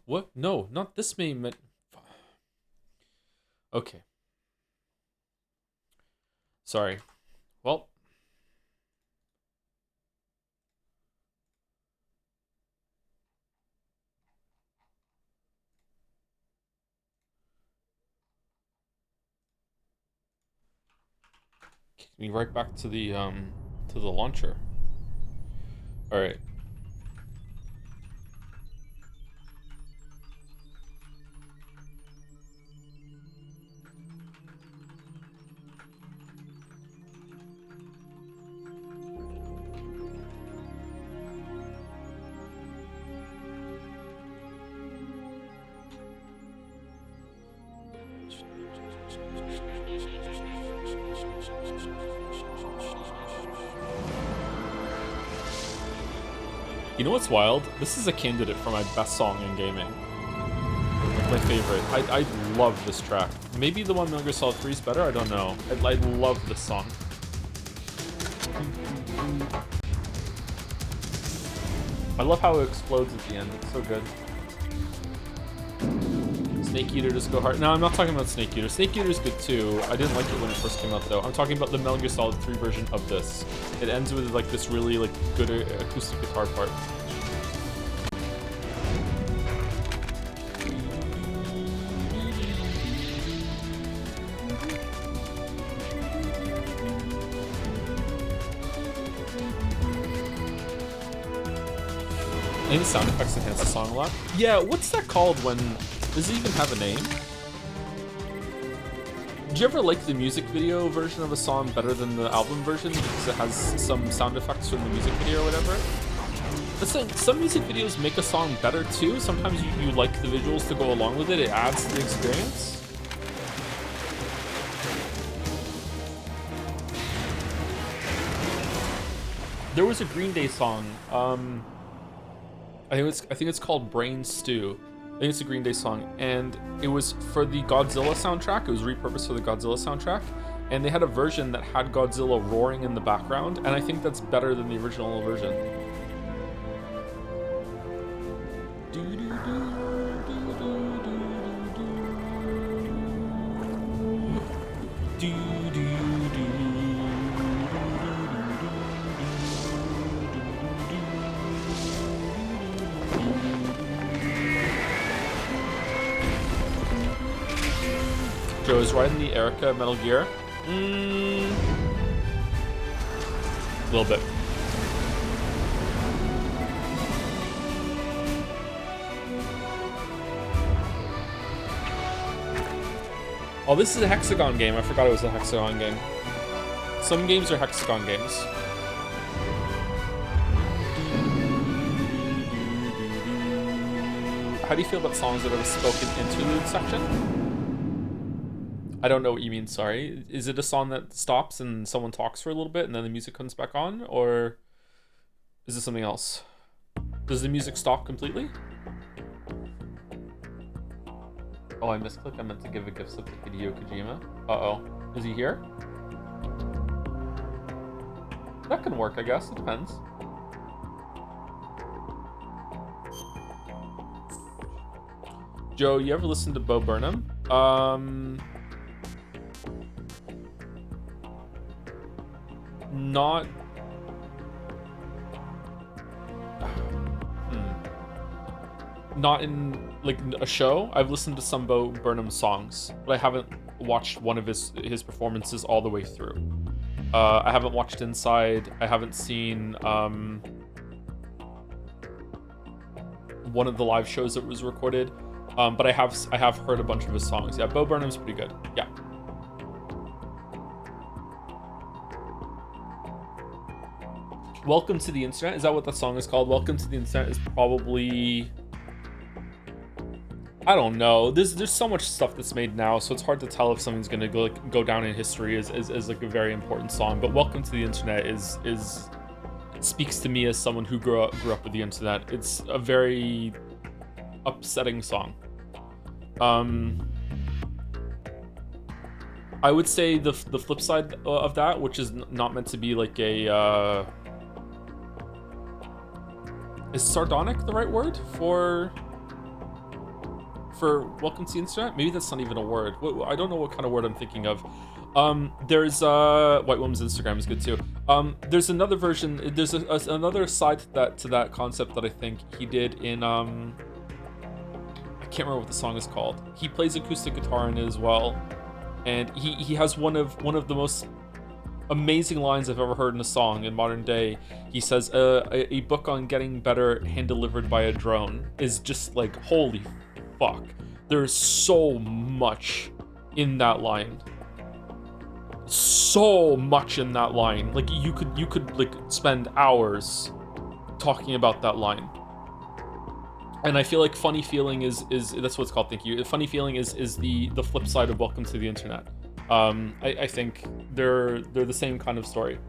What? No, not this main. Okay. Sorry. Well. Kick me right back to the launcher. All right. You know what's wild? This is a candidate for my best song in gaming. Like my favorite. I love this track. Maybe the one Metal Gear Solid 3 is better, I don't know. I love this song. I love how it explodes at the end. It's so good. Snake Eater just go hard. No, I'm not talking about Snake Eater. Snake Eater is good too. I didn't like it when it first came out though. I'm talking about the Metal Gear Solid 3 version of this. It ends with like this really like good acoustic guitar part. I think the sound effects enhance the song a lot. Yeah, what's that called when... Does it even have a name? Do you ever like the music video version of a song better than the album version because it has some sound effects from the music video or whatever? That's like, some music videos make a song better too. Sometimes you like the visuals to go along with it. It adds to the experience. There was a Green Day song. I think it's called Brain Stew. I think it's a Green Day song, and it was for the Godzilla soundtrack. It was repurposed for the Godzilla soundtrack, and they had a version that had Godzilla roaring in the background, and I think that's better than the original version. Joe, is Raiden the Erica Metal Gear? A little bit. Oh, this is a Hexagon game. I forgot it was a Hexagon game. Some games are Hexagon games. How do you feel about songs that have a spoken interlude section? I don't know what you mean, sorry. Is it a song that stops and someone talks for a little bit and then the music comes back on? Or is it something else? Does the music stop completely? Oh, I misclicked. I meant to give a gift slip to Hideo Kojima. Uh-oh. Is he here? That can work, I guess. It depends. Joe, you ever listen to Bo Burnham? Not... Not in, like, a show. I've listened to some Bo Burnham songs, but I haven't watched one of his performances all the way through. I haven't watched Inside. I haven't seen, one of the live shows that was recorded. But I have heard a bunch of his songs. Yeah, Bo Burnham's pretty good. Yeah. Welcome to the Internet. Is that what that song is called? Welcome to the Internet is probably... I don't know. There's so much stuff that's made now, so it's hard to tell if something's gonna go down in history as like a very important song. But Welcome to the Internet is speaks to me as someone who grew up with the internet. It's a very upsetting song. I would say the flip side of that, which is not meant to be like a is sardonic the right word for Welcome to the Internet? Maybe that's not even a word. I don't know what kind of word I'm thinking of. There's White Woman's Instagram is good too. There's another version. There's another side to that concept that I think he did in I can't remember what the song is called. He plays acoustic guitar in it as well, and he has one of the most amazing lines I've ever heard in a song in modern day. He says, "A book on getting better hand delivered by a drone," is just like, holy fuck. There's so much in that line. So much in that line. Like you could like spend hours talking about that line. And I feel like Funny Feeling is that's what it's called. Thank you. Funny Feeling is the flip side of Welcome to the Internet. I think they're the same kind of story.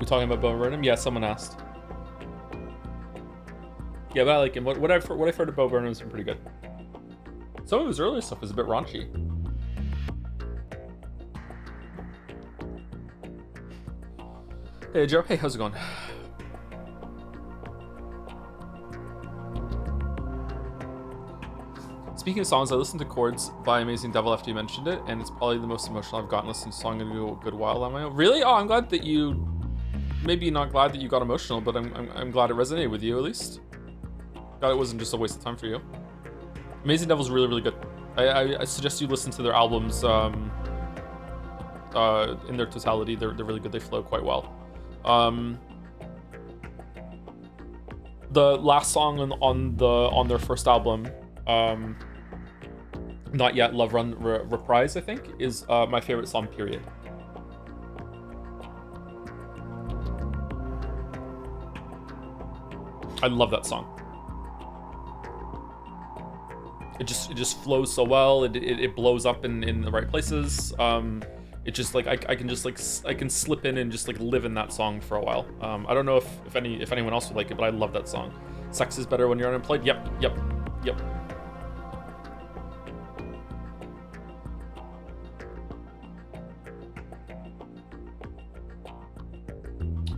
We talking about Bo Burnham? Yeah, someone asked. Yeah, but I like him. What I've heard of Bo Burnham has been pretty good. Some of his earlier stuff is a bit raunchy. Hey Joe, hey, how's it going? Speaking of songs, I listened to Chords by Amazing Devil after you mentioned it, and it's probably the most emotional I've gotten listening to a song in a good while on my own. Really? Oh, I'm glad that you... Maybe not glad that you got emotional, but I'm glad it resonated with you at least. Glad it wasn't just a waste of time for you. Amazing Devil's really, really good. I suggest you listen to their albums in their totality. They're really good. They flow quite well. The last song on their first album, Not Yet, Love Run Reprise, I think, is my favorite song, period. I love that song. It just flows so well. It blows up in the right places. It just like I can slip in and just like live in that song for a while. I don't know if anyone else would like it, but I love that song. Sex is better when you're unemployed. Yep.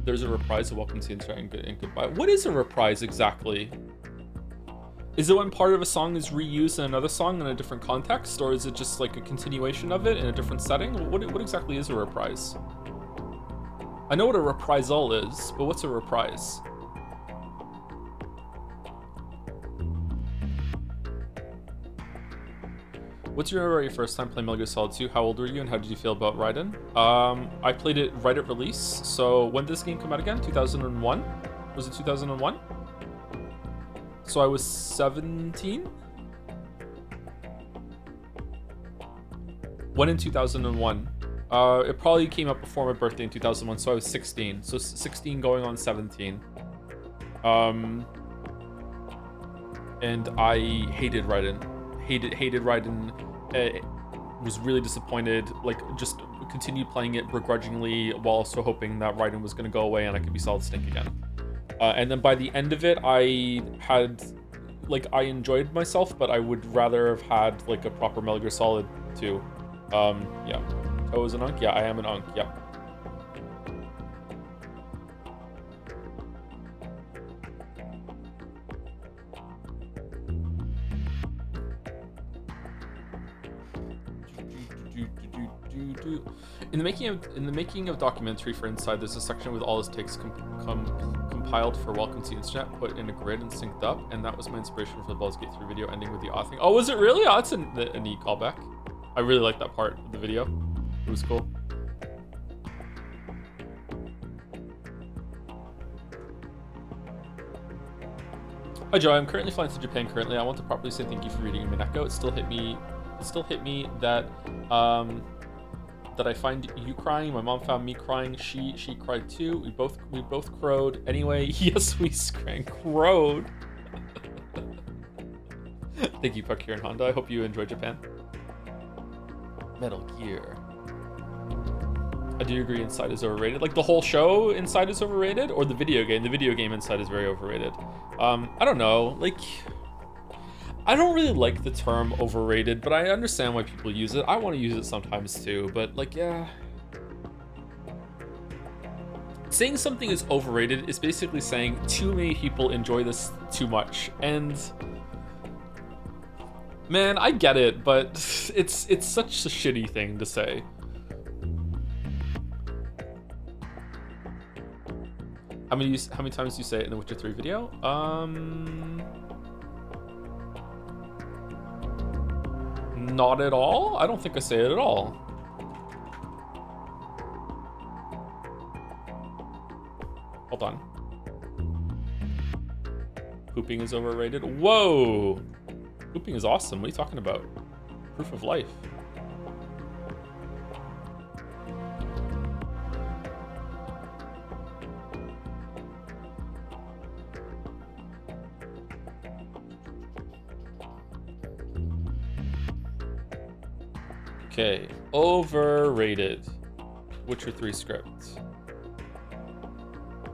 There's a reprise of Welcome to the Internet and Goodbye. What is a reprise exactly? Is it when part of a song is reused in another song in a different context, or is it just like a continuation of it in a different setting? What exactly is a reprise? I know what a reprisal is, but what's a reprise? What's your first time playing Metal Gear Solid 2? How old were you and how did you feel about Raiden? I played it right at release. So when did this game come out again? 2001? Was it 2001? So I was 17? When in 2001? It probably came out before my birthday in 2001, so I was 16. So 16 going on 17. And I hated Raiden. Hated Raiden. Was really disappointed. Like, just continued playing it begrudgingly while also hoping that Raiden was going to go away and I could be Solid Snake again. And then by the end of it, I enjoyed myself, but I would rather have had like a proper Metal Gear Solid 2. Yeah. Oh, is an Unk? Yeah, I am an Unk. Yeah. In the making of documentary for Inside, there's a section with all his takes compiled for Welcome to the Internet, put in a grid and synced up, and that was my inspiration for the Baldur's Gate 3 video, ending with the authing. Oh, was it really? Oh, that's a neat callback. I really like that part of the video. It was cool. Hi Joe, I'm currently flying to Japan currently. I want to properly say thank you for reading Mineko. It still hit me that that I find you crying. My mom found me crying. She cried too. We both crowed. Anyway, yes, we crowed. Thank you, Pakir and Honda. I hope you enjoy Japan. Metal Gear. I do agree Inside is overrated. Like the whole show Inside is overrated, or the video game? The video game Inside is very overrated. I don't know. Like, I don't really like the term overrated, but I understand why people use it. I want to use it sometimes too, but like, yeah. Saying something is overrated is basically saying too many people enjoy this too much. And man, I get it, but it's such a shitty thing to say. How many times do you say it in the Witcher 3 video? Not at all. I don't think I say it at all. Hold on. Pooping is overrated. Whoa! Pooping is awesome. What are you talking about? Proof of life. Okay, overrated. Witcher 3 script.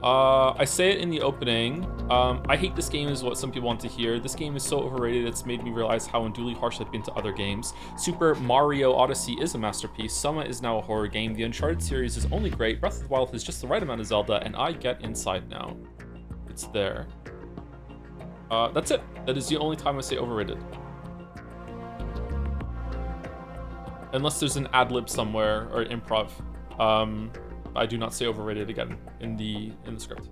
I say it in the opening. I hate this game is what some people want to hear. This game is so overrated it's made me realize how unduly harsh I've been to other games. Super Mario Odyssey is a masterpiece. Soma is now a horror game. The Uncharted series is only great. Breath of the Wild has just the right amount of Zelda, and I get inside now. It's there. That's it. That is the only time I say overrated. Unless there's an ad-lib somewhere or improv. I do not say overrated again in the script.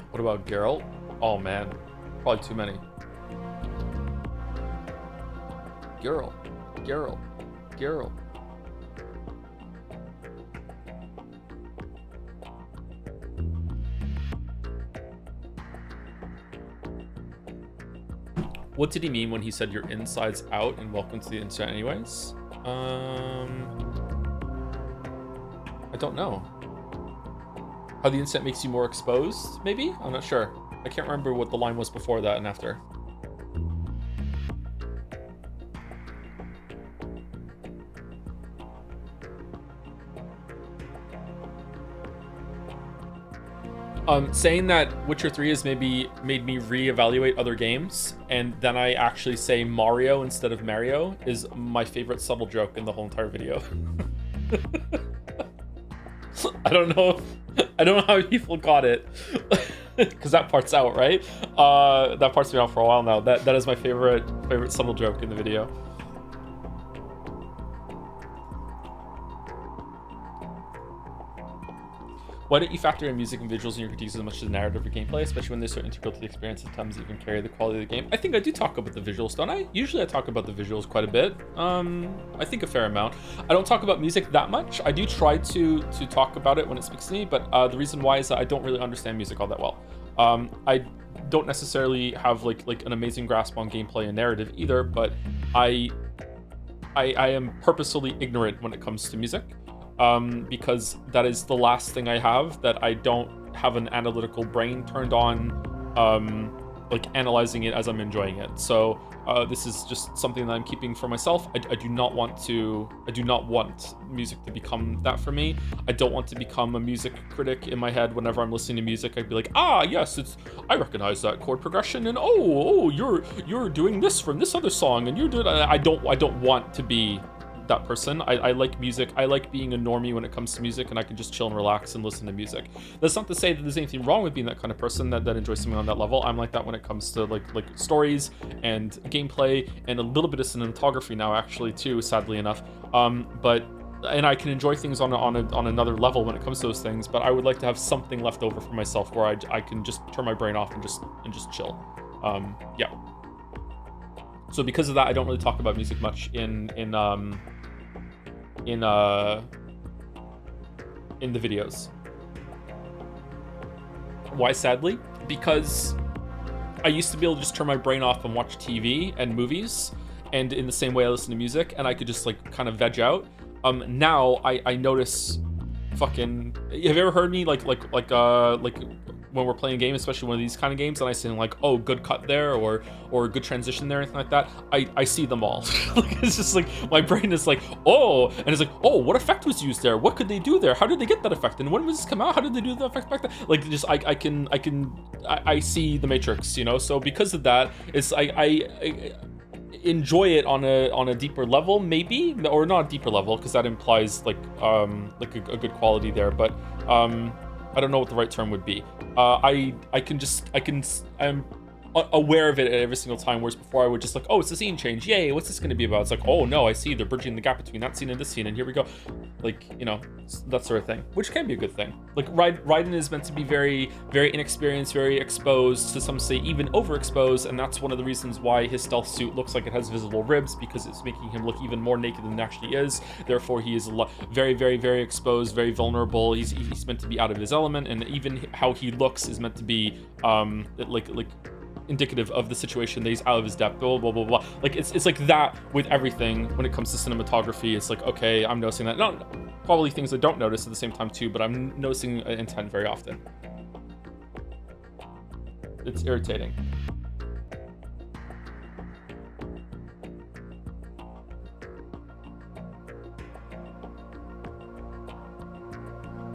What about Geralt? Oh man, probably too many. Geralt. What did he mean when he said your inside's out and welcome to the internet anyways? I don't know. How the internet makes you more exposed, maybe? I'm not sure. I can't remember what the line was before that and after. Saying that Witcher 3 has maybe made me reevaluate other games, and then I actually say Mario instead of Mario is my favorite subtle joke in the whole entire video. I don't know how people got it, because that part's out, right? That part's been out for a while now. That is my favorite subtle joke in the video. Why don't you factor in music and visuals in your critiques as much as the narrative or gameplay, especially when they're so integral to the experience, sometimes even carry the quality of the game? I think I do talk about the visuals, don't I? Usually I talk about the visuals quite a bit. I think a fair amount. I don't talk about music that much. I do try to talk about it when it speaks to me, but the reason why is that I don't really understand music all that well. I don't necessarily have like an amazing grasp on gameplay and narrative either, but I am purposefully ignorant when it comes to music. Because that is the last thing I have that I don't have an analytical brain turned on, like analyzing it as I'm enjoying it. So this is just something that I'm keeping for myself. I do not want music to become that for me. I don't want to become a music critic in my head. Whenever I'm listening to music, I'd be like, yes, I recognize that chord progression, and oh, you're doing this from this other song, and you're doing. I don't want to be that person. I like music. I like being a normie when it comes to music, and I can just chill and relax and listen to music. That's not to say that there's anything wrong with being that kind of person that enjoys something on that level. I'm like that when it comes to like stories and gameplay and a little bit of cinematography now, actually, too, sadly enough. But and I can enjoy things on another level when it comes to those things. But I would like to have something left over for myself where I can just turn my brain off and just chill. Yeah. So because of that, I don't really talk about music much in the videos. Why, sadly? Because I used to be able to just turn my brain off and watch TV and movies, and in the same way I listen to music, and I could just like kind of veg out. Now I notice fucking. Have you ever heard me like when we're playing a game, especially one of these kind of games, and I say like, oh, good cut there, or good transition there, anything like that. I see them all. Like, it's just like my brain is like, oh, and it's like, oh, what effect was used there? What could they do there? How did they get that effect? And when was this come out? How did they do the effect back then? Like, just I see the Matrix, you know. So because of that, it's I enjoy it on a deeper level, maybe, or not a deeper level, because that implies like a good quality there, but I don't know what the right term would be. I'm aware of it at every single time, whereas before I would just like, oh, it's a scene change, yay, what's this going to be about? It's like, oh no, I see they're bridging the gap between that scene and this scene, and here we go. Like, you know, that sort of thing, which can be a good thing. Like Raiden is meant to be very, very inexperienced, very exposed, to some say even overexposed, and that's one of the reasons why his stealth suit looks like it has visible ribs, because it's making him look even more naked than he actually is. Therefore, he is very, very, very exposed, very vulnerable. He's meant to be out of his element, and even how he looks is meant to be like indicative of the situation that he's out of his depth, blah, blah, blah, blah. Like, it's like that with everything when it comes to cinematography. It's like, okay, I'm noticing that. Not probably things I don't notice at the same time too, but I'm noticing intent very often. It's irritating.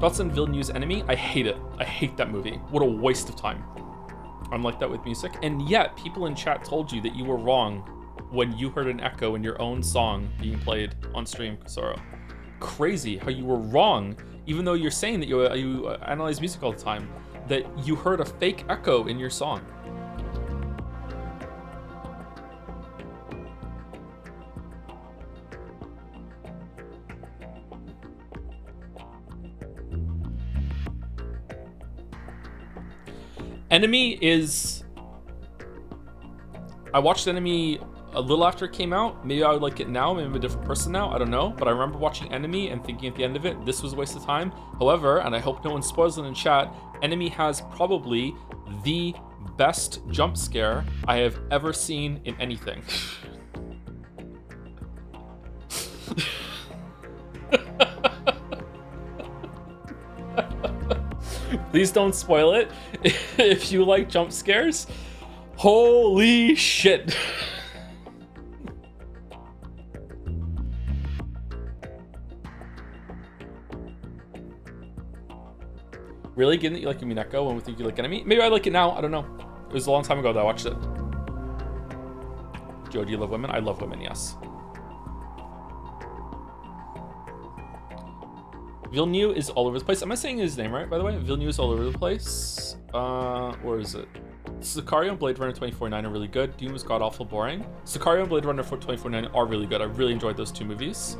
Thoughts on Villeneuve's Enemy? I hate it. I hate that movie. What a waste of time. I'm like that with music, and yet people in chat told you that you were wrong when you heard an echo in your own song being played on stream, Kusoro. Crazy how you were wrong, even though you're saying that you analyze music all the time, that you heard a fake echo in your song. Enemy is... I watched Enemy a little after it came out. Maybe I would like it now. Maybe I'm a different person now. I don't know. But I remember watching Enemy and thinking at the end of it, this was a waste of time. However, and I hope no one spoils it in chat, Enemy has probably the best jump scare I have ever seen in anything. Please don't spoil it. If you like jump scares, holy shit. Really? Given that you like Mineko and we think you like Enemy? Maybe I like it now. I don't know. It was a long time ago that I watched it. Joe, do you love women? I love women, yes. Villeneuve is all over the place. Am I saying his name right, by the way? Villeneuve is all over the place. Or is it? Sicario and Blade Runner 2049 are really good. Dune was god-awful boring. Sicario and Blade Runner 2049 are really good. I really enjoyed those two movies.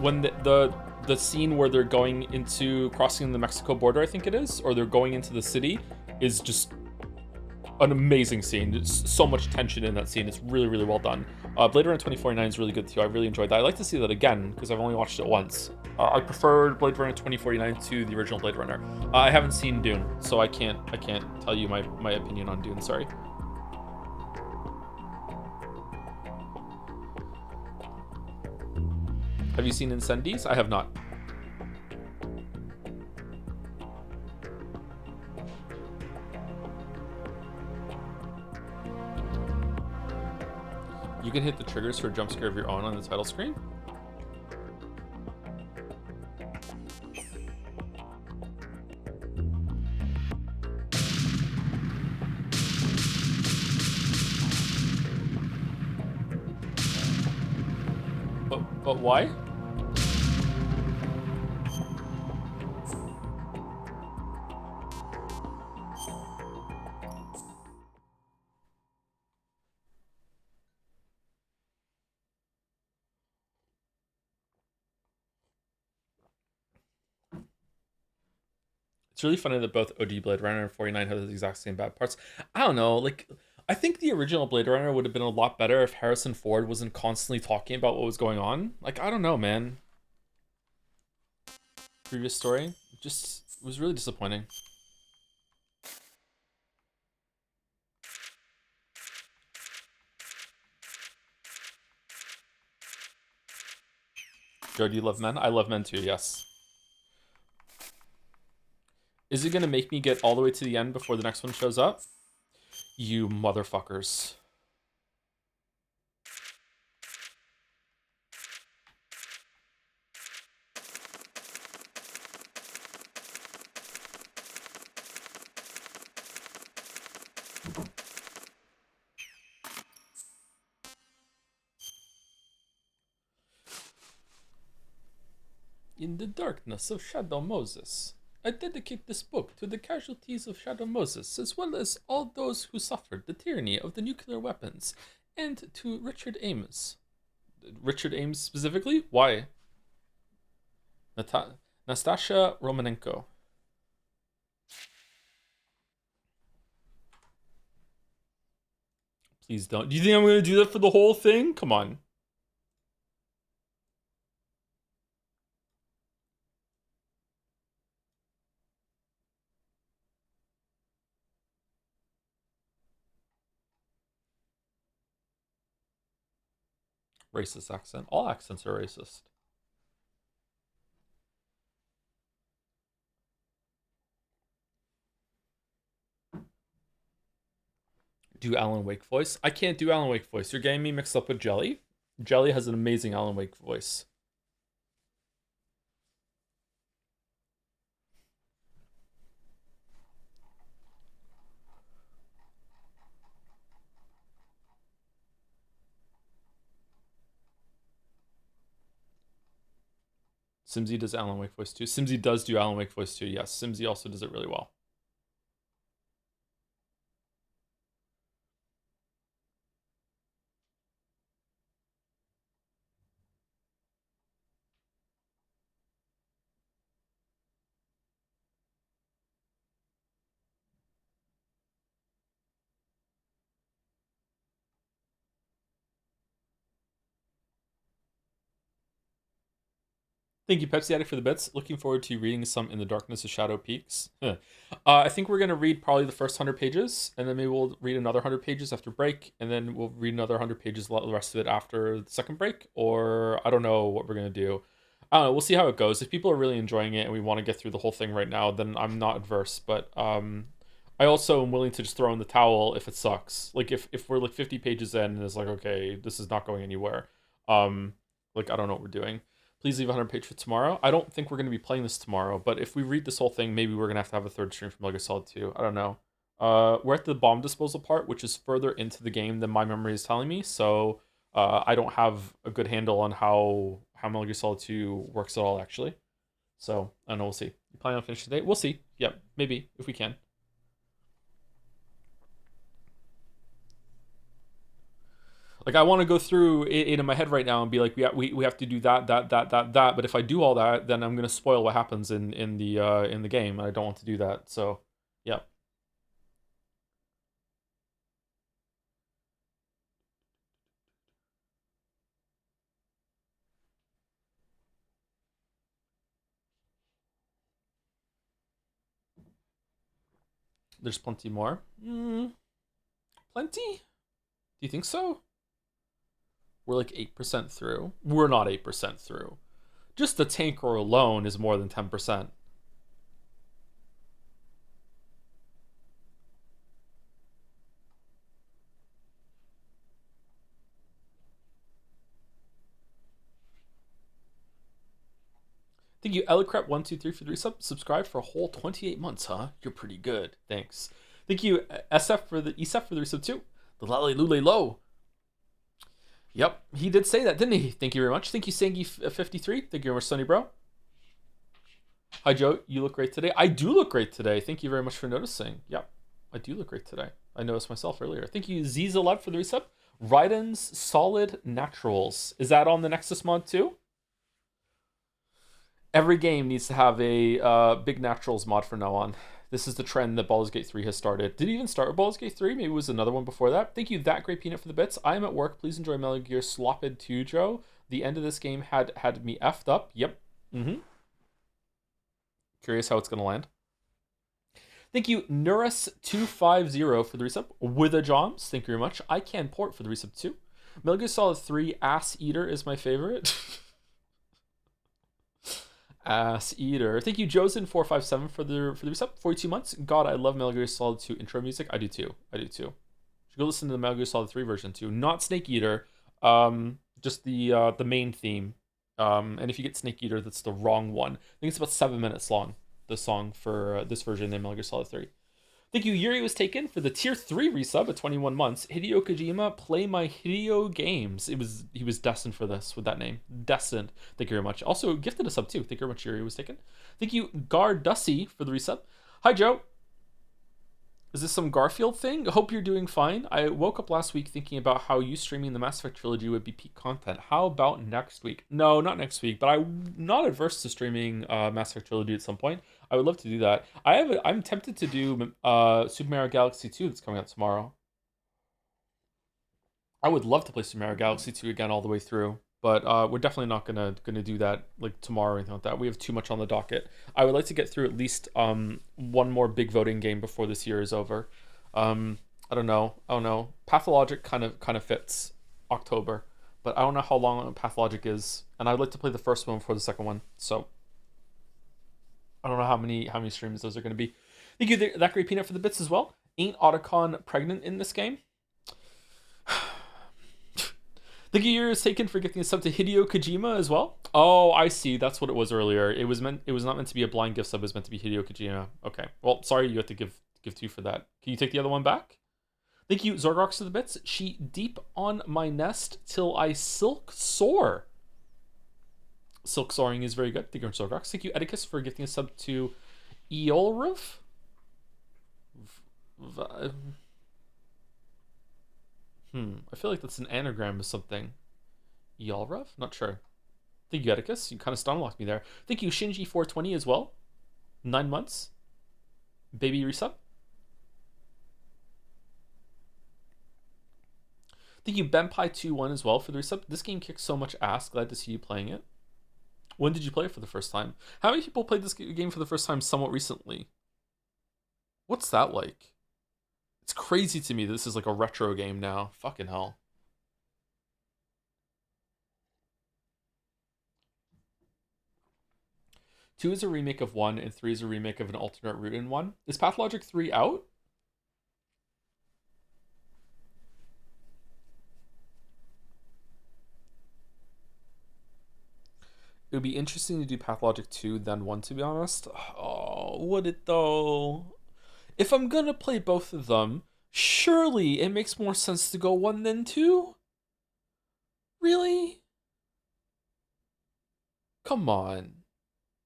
When the scene where they're going into crossing the Mexico border, I think it is, or they're going into the city, is just an amazing scene. There's so much tension in that scene. It's really, really well done. Blade Runner 2049 is really good too. I really enjoyed that. I'd like to see that again because I've only watched it once. I prefer Blade Runner 2049 to the original Blade Runner. I haven't seen Dune, so I can't tell you my opinion on Dune. Sorry. Have you seen Incendies? I have not. You can hit the triggers for a jump scare of your own on the title screen. But why? It's really funny that both OG Blade Runner and 49 have the exact same bad parts. I don't know, like I think the original Blade Runner would have been a lot better if Harrison Ford wasn't constantly talking about what was going on. Like I don't know, man. Previous story just was really disappointing. Joe, do you love men? I love men too, yes. Is it gonna make me get all the way to the end before the next one shows up? You motherfuckers. In the darkness of Shadow Moses, I dedicate this book to the casualties of Shadow Moses, as well as all those who suffered the tyranny of the nuclear weapons, and to Richard Ames. Richard Ames specifically? Why? Nastasha Romanenko. Please don't. Do you think I'm going to do that for the whole thing? Come on. Racist accent. All accents are racist. Do Alan Wake voice? I can't do Alan Wake voice. You're getting me mixed up with Jelly. Jelly has an amazing Alan Wake voice. Simsy does Alan Wake voice too. Simsy does do Alan Wake voice too. Yes, Simsy also does it really well. Thank you, Pepsi Addict, for the bits. Looking forward to reading some In the Darkness of Shadow Peaks. I think we're going to read probably the first 100 pages, and then maybe we'll read another 100 pages after break, and then we'll read another 100 pages, the rest of it after the second break, or I don't know what we're going to do. I don't know. We'll see how it goes. If people are really enjoying it and we want to get through the whole thing right now, then I'm not adverse, but I also am willing to just throw in the towel if it sucks. Like if we're like 50 pages in and it's like, okay, this is not going anywhere. Like I don't know what we're doing. Please leave a 100 page for tomorrow. I don't think we're going to be playing this tomorrow, but if we read this whole thing, maybe we're going to have a third stream from Lego Solid 2. I don't know. We're at the bomb disposal part, which is further into the game than my memory is telling me, so I don't have a good handle on how Metal Gear Solid 2 works at all, actually. So, I don't know, we'll see. You planning on finishing today? We'll see. Yeah, maybe, if we can. Like I want to go through it in my head right now and be like, we have to do that. But if I do all that, then I'm gonna spoil what happens in the game, and I don't want to do that. So, yeah. There's plenty more. Plenty? Do you think so? We're like 8% through. We're not 8% through. Just the tanker alone is more than 10%. Thank you, Elicrep123 for the resub. Subscribe for a whole 28 months, huh? You're pretty good. Thanks. Thank you, SF for the ESF for the resub too. The Lale Lule Low. Yep, he did say that, didn't he? Thank you very much. Thank you, Sangy53. Thank you very much, Sunny Bro. Hi, Joe. You look great today. I do look great today. Thank you very much for noticing. Yep, I do look great today. I noticed myself earlier. Thank you, Ziza11 for the resub. Raiden's Solid Naturals. Is that on the Nexus mod too? Every game needs to have a big naturals mod from now on. This is the trend that Baldur's Gate 3 has started. Did it even start with Baldur's Gate 3? Maybe it was another one before that. Thank you, That Great Peanut, for the bits. I am at work. Please enjoy Metal Gear Slopped 2, Joe. The end of this game had me effed up. Yep. Curious how it's going to land. Thank you, Nurus250, for the resub. With a Joms, thank you very much. I Can Port for the resub too. Metal Gear Solid 3 Ass Eater is my favorite. Ass Eater. Thank you, Josen457, for the resub. 42 months. God, I love Metal Gear Solid 2 intro music. I do too. You should go listen to the Metal Gear Solid 3 version too. Not Snake Eater. Just the main theme. And if you get Snake Eater, that's the wrong one. I think it's about 7 minutes long, the song for this version in Metal Gear Solid 3. Thank you, Yuri Was Taken, for the tier 3 resub at 21 months. Hideo Kojima, play my Hideo games. He was destined for this with that name. Destined. Thank you very much. Also gifted a sub too. Thank you very much, Yuri Was Taken. Thank you, Gardussy, for the resub. Hi, Joe. Is this some Garfield thing? Hope you're doing fine. I woke up last week thinking about how you streaming the Mass Effect trilogy would be peak content. How about next week? No, not next week, but I'm not adverse to streaming Mass Effect trilogy at some point. I would love to do that. I'm tempted to do Super Mario Galaxy 2 that's coming out tomorrow. I would love to play Super Mario Galaxy 2 again all the way through, but we're definitely not gonna do that like tomorrow or anything like that. We have too much on the docket. I would like to get through at least one more big voting game before this year is over. I don't know. Pathologic kind of fits October, but I don't know how long Pathologic is, and I'd like to play the first one before the second one. So I don't know how many streams those are going to be. Thank you, That Great Peanut, for the bits as well. Ain't Otacon pregnant in this game? The gear is taken for gifting a sub to Hideo Kojima as well. Oh, I see. That's what it was earlier. It was not meant to be a blind gift sub. It was meant to be Hideo Kojima. Okay. Well, sorry you have to give two for that. Can you take the other one back? Thank you, Zorgox, for the bits. She deep on my nest till I silk soar. Silk soaring is very good. Thank you, Zorgox. Thank you, Edicus, for gifting a sub to Eolroof. I feel like that's an anagram of something. Yalrev? Not sure. Thank you, Edicus. You kind of stunlocked me there. Thank you, Shinji420 as well. 9 months. Baby resub. Thank you, Benpai21 as well, for the resub. This game kicks so much ass. Glad to see you playing it. When did you play it for the first time? How many people played this game for the first time somewhat recently? What's that like? It's crazy to me that this is like a retro game now. Fucking hell. Two is a remake of 1, and 3 is a remake of an alternate route in 1. Is Pathologic 3 out? It would be interesting to do Pathologic 2 then 1, to be honest. Oh, would it though? If I'm gonna play both of them, surely it makes more sense to go 1 than 2? Really? Come on.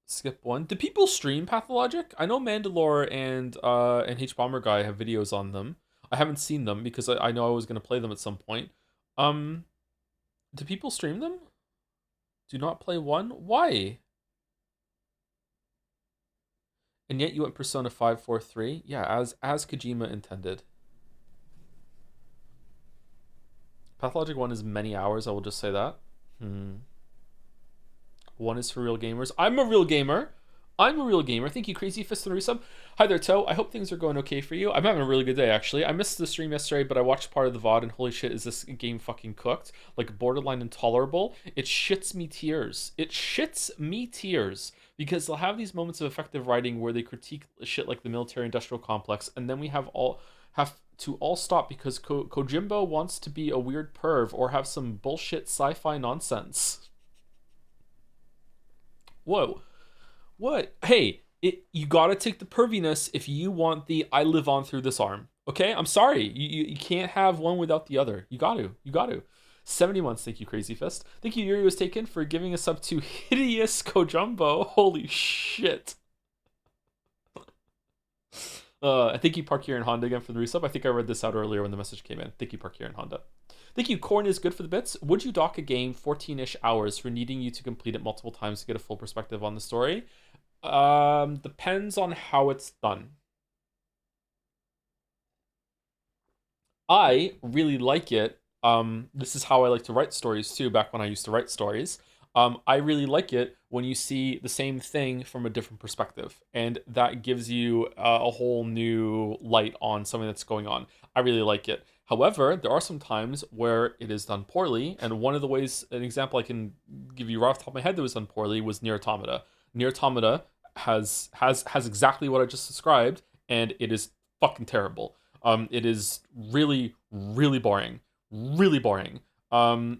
Skip 1. Do people stream Pathologic? I know Mandalore and H Bomber Guy have videos on them. I haven't seen them because I know I was gonna play them at some point. Do people stream them? Do not play 1? Why? And yet you went Persona 5, 4, 3? Yeah, as Kojima intended. Pathologic 1 is many hours, I will just say that. 1 is for real gamers. I'm a real gamer. Thank you, Crazy Fist and Resub. Hi there, Toe. I hope things are going okay for you. I'm having a really good day, actually. I missed the stream yesterday, but I watched part of the VOD, and holy shit, is this game fucking cooked? Like, borderline intolerable. It shits me tears. Because they'll have these moments of effective writing where they critique shit like the military-industrial complex, and then we have to all stop because Kojimbo wants to be a weird perv or have some bullshit sci-fi nonsense. Whoa. What? Hey, you gotta take the perviness if you want the I live on through this arm. Okay? I'm sorry. You can't have one without the other. You got to. 70 months. Thank you, Crazy Fist. Thank you, Yuri Was Taken, for giving us up to Hideous Kojumbo. Holy shit. Thank you, Park here in Honda, again for the resub. I think I read this out earlier when the message came in. Thank you, Park here in Honda. Think you corn is good for the bits. Would you dock a game 14-ish hours for needing you to complete it multiple times to get a full perspective on the story? Depends on how it's done. I really like it. This is how I like to write stories too, back when I used to write stories. I really like it when you see the same thing from a different perspective, and that gives you a whole new light on something that's going on. I really like it. However, there are some times where it is done poorly, and one of the ways, an example I can give you right off the top of my head that was done poorly was Near Automata. Near Automata has exactly what I just described, and it is fucking terrible. It is really, really boring, really boring.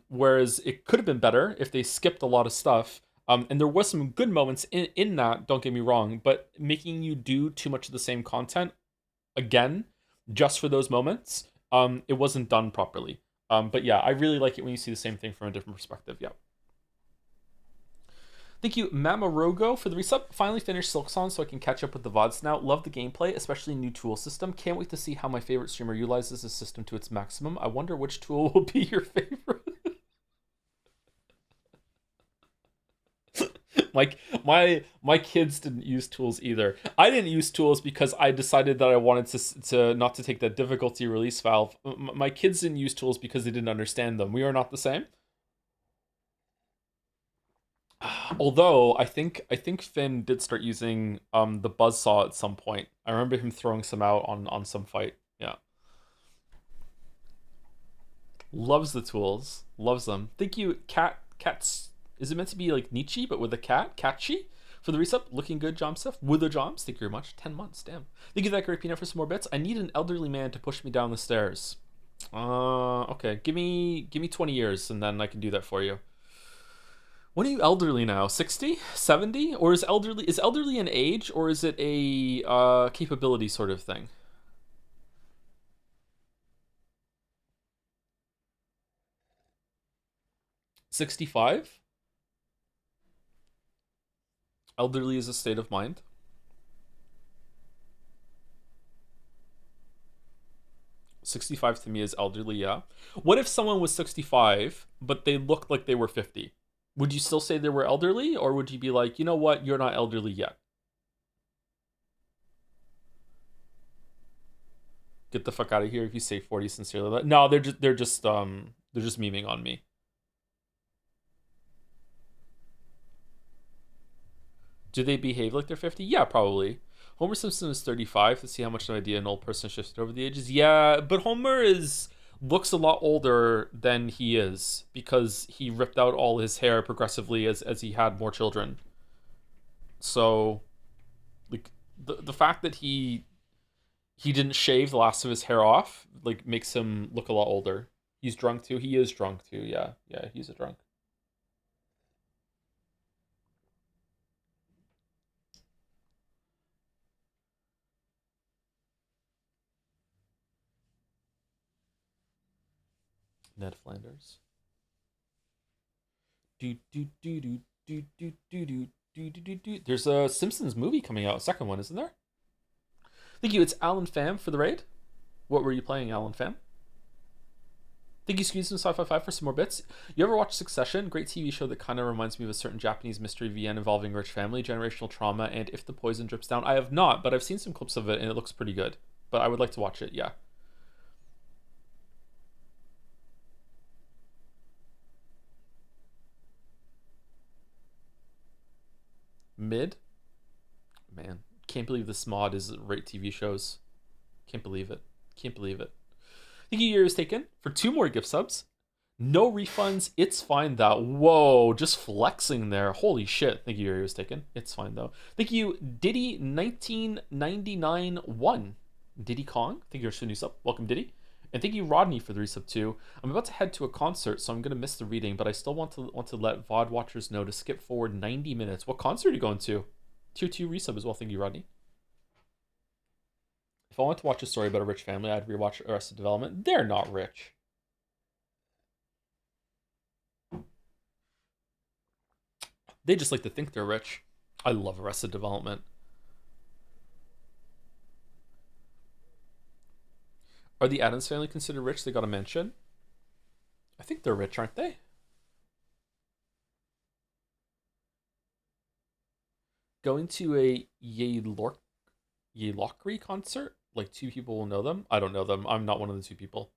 Whereas it could have been better if they skipped a lot of stuff. And there was some good moments in that, don't get me wrong, but making you do too much of the same content again, just for those moments, it wasn't done properly. But yeah, I really like it when you see the same thing from a different perspective. Yeah. Thank you, Mamarogo, for the resub. Finally finished Silksong so I can catch up with the VODs now. Love the gameplay, especially new tool system. Can't wait to see how my favorite streamer utilizes the system to its maximum. I wonder which tool will be your favorite. like my kids didn't use tools either. I didn't use tools because I decided that I wanted to not to take that difficulty release valve. My kids didn't use tools because they didn't understand them. We are not the same. Although I think Finn did start using the buzzsaw at some point. I remember him throwing some out on some fight. Yeah. Loves the tools. Loves them. Thank you, Cats. Is it meant to be like Nietzsche but with a cat? Catchy? For the resub, looking good, Jom stuff. With the Joms, thank you very much. 10 months, damn. Thank you, that great peanut, for some more bits. I need an elderly man to push me down the stairs. Okay. Give me 20 years and then I can do that for you. When are you elderly now? 60? 70? Or is elderly an age, or is it a capability sort of thing? 65? Elderly is a state of mind. 65 to me is elderly, yeah. What if someone was 65 but they looked like they were 50? Would you still say they were elderly, or would you be like, you know what, you're not elderly yet? Get the fuck out of here if you say 40 sincerely. No, they're just memeing on me. Do they behave like they're 50? Yeah, probably. Homer Simpson is 35. Let's see how much of an idea an old person shifted over the ages. Yeah, but Homer is looks a lot older than he is because he ripped out all his hair progressively as he had more children. So, like, the fact that he didn't shave the last of his hair off like makes him look a lot older. He's drunk too. He is drunk too. Yeah, yeah, he's a drunk. Ned Flanders. Do do do do do do do do do. There's a Simpsons movie coming out, a second one, isn't there? Thank you. It's Alan Pham for the raid. What were you playing, Alan Pham? Thank you, Squeeze from Sci-Fi 5 for some more bits. You ever watch Succession? Great TV show that kind of reminds me of a certain Japanese mystery VN involving rich family, generational trauma, and if the poison drips down. I have not, but I've seen some clips of it and it looks pretty good. But I would like to watch it, yeah. Mid? Man, can't believe this mod is rate TV shows. Can't believe it. Can't believe it. Thank you, year is taken for 2 more gift subs. No refunds. It's fine though. Whoa, just flexing there. Holy shit. Thank you, Yuri was taken. It's fine though. Thank you, Diddy 1999 1. Diddy Kong. Thank you for new sub. Welcome, Diddy. And thank you, Rodney, for the resub too. I'm about to head to a concert, so I'm gonna miss the reading, but I still want to let VOD watchers know to skip forward 90 minutes. What concert are you going to? Tier 2 resub as well. Thank you, Rodney. If I want to watch a story about a rich family, I'd rewatch Arrested Development. They're not rich. They just like to think they're rich. I love Arrested Development. Are the Addams family considered rich? They got a mansion. I think they're rich, aren't they? Going to a Yelokri concert? Like two people will know them? I don't know them. I'm not one of the two people.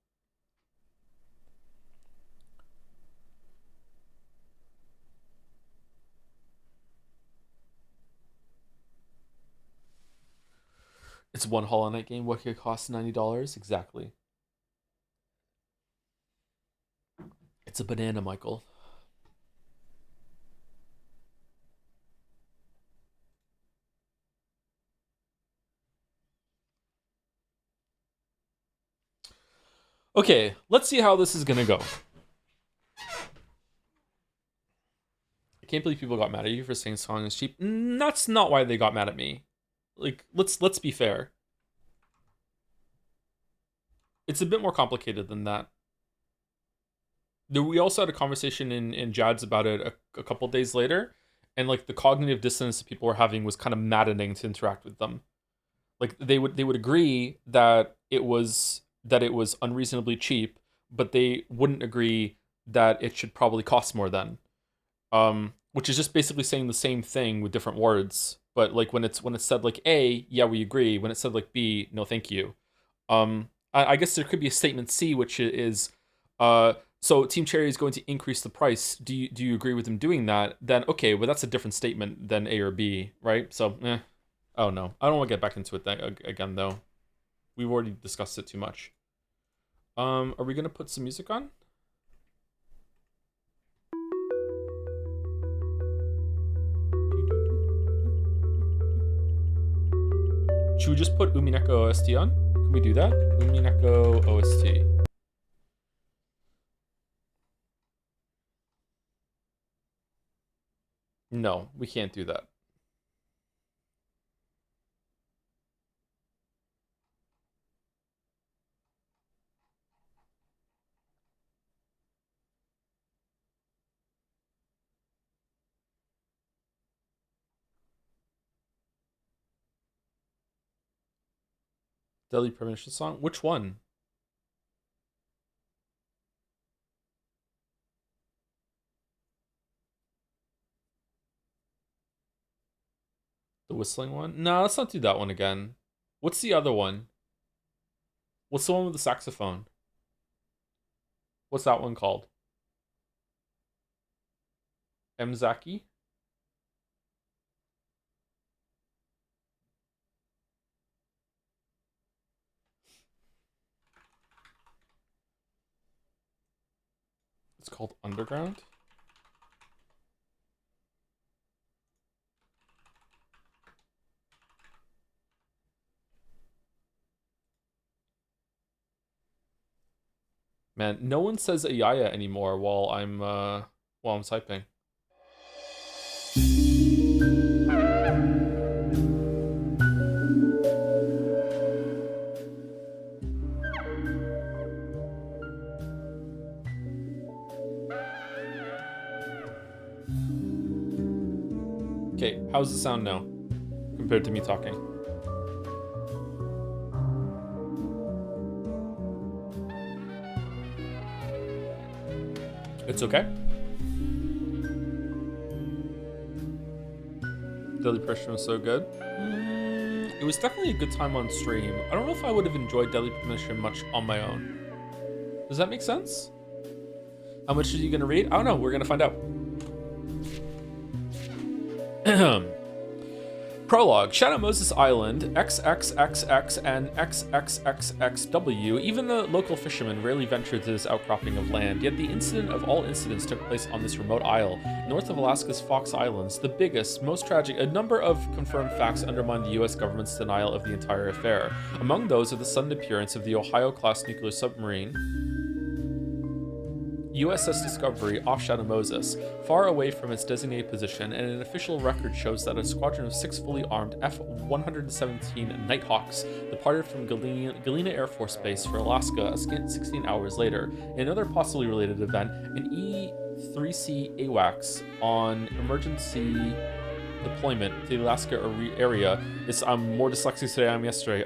It's one Hollow Knight game. What could it cost $90? Exactly. It's a banana, Michael. Okay, let's see how this is gonna go. I can't believe people got mad at you for saying song is cheap. That's not why they got mad at me. Like, let's be fair. It's a bit more complicated than that. We also had a conversation in Jad's about it a couple days later, and like the cognitive dissonance that people were having was kind of maddening to interact with them. Like they would agree that it was unreasonably cheap, but they wouldn't agree that it should probably cost more than. Which is just basically saying the same thing with different words. But like when it's said like A, yeah, we agree. When it's said like B, no, thank you. I guess there could be a statement C, which is, so Team Cherry is going to increase the price. Do you agree with them doing that? Then okay, well that's a different statement than A or B, right? So, oh no, I don't want to get back into it again though. We've already discussed it too much. Are we gonna put some music on? Should we just put Umineko OST on? Can we do that? Umineko OST. No, we can't do that. Deadly Premonition song? Which one? The whistling one? No, let's not do that one again. What's the other one? What's the one with the saxophone? What's that one called? Mzaki? It's called Underground? Man, no one says Ayaya anymore while I'm typing. Okay, how's the sound now compared to me talking? It's okay. Deadly Premonition was so good. It was definitely a good time on stream. I don't know if I would have enjoyed Deadly Premonition much on my own. Does that make sense? How much are you gonna read? I don't know. We're gonna find out. Prologue, Shadow Moses Island, XXXX and XXXXW. Even the local fishermen rarely ventured to this outcropping of land, yet the incident of all incidents took place on this remote isle, north of Alaska's Fox Islands, the biggest, most tragic. A number of confirmed facts undermine the US government's denial of the entire affair. Among those are the sudden appearance of the Ohio-class nuclear submarine, USS Discovery off Shadow Moses, far away from its designated position, and an official record shows that a squadron of 6 fully armed F-117 Nighthawks departed from Galena Air Force Base for Alaska a scant 16 hours later. In another possibly related event, an E-3C AWACS on emergency deployment to the Alaska area is I'm more dyslexic today than I am yesterday.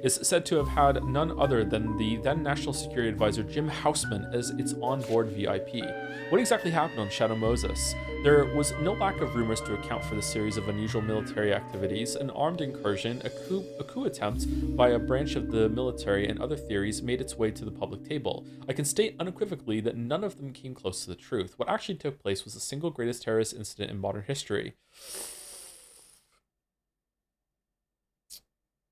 Is said to have had none other than the then National Security Advisor Jim Houseman as its onboard VIP. What exactly happened on Shadow Moses? There was no lack of rumors to account for the series of unusual military activities, an armed incursion, a coup attempt by a branch of the military, and other theories made its way to the public table. I can state unequivocally that none of them came close to the truth. What actually took place was the single greatest terrorist incident in modern history.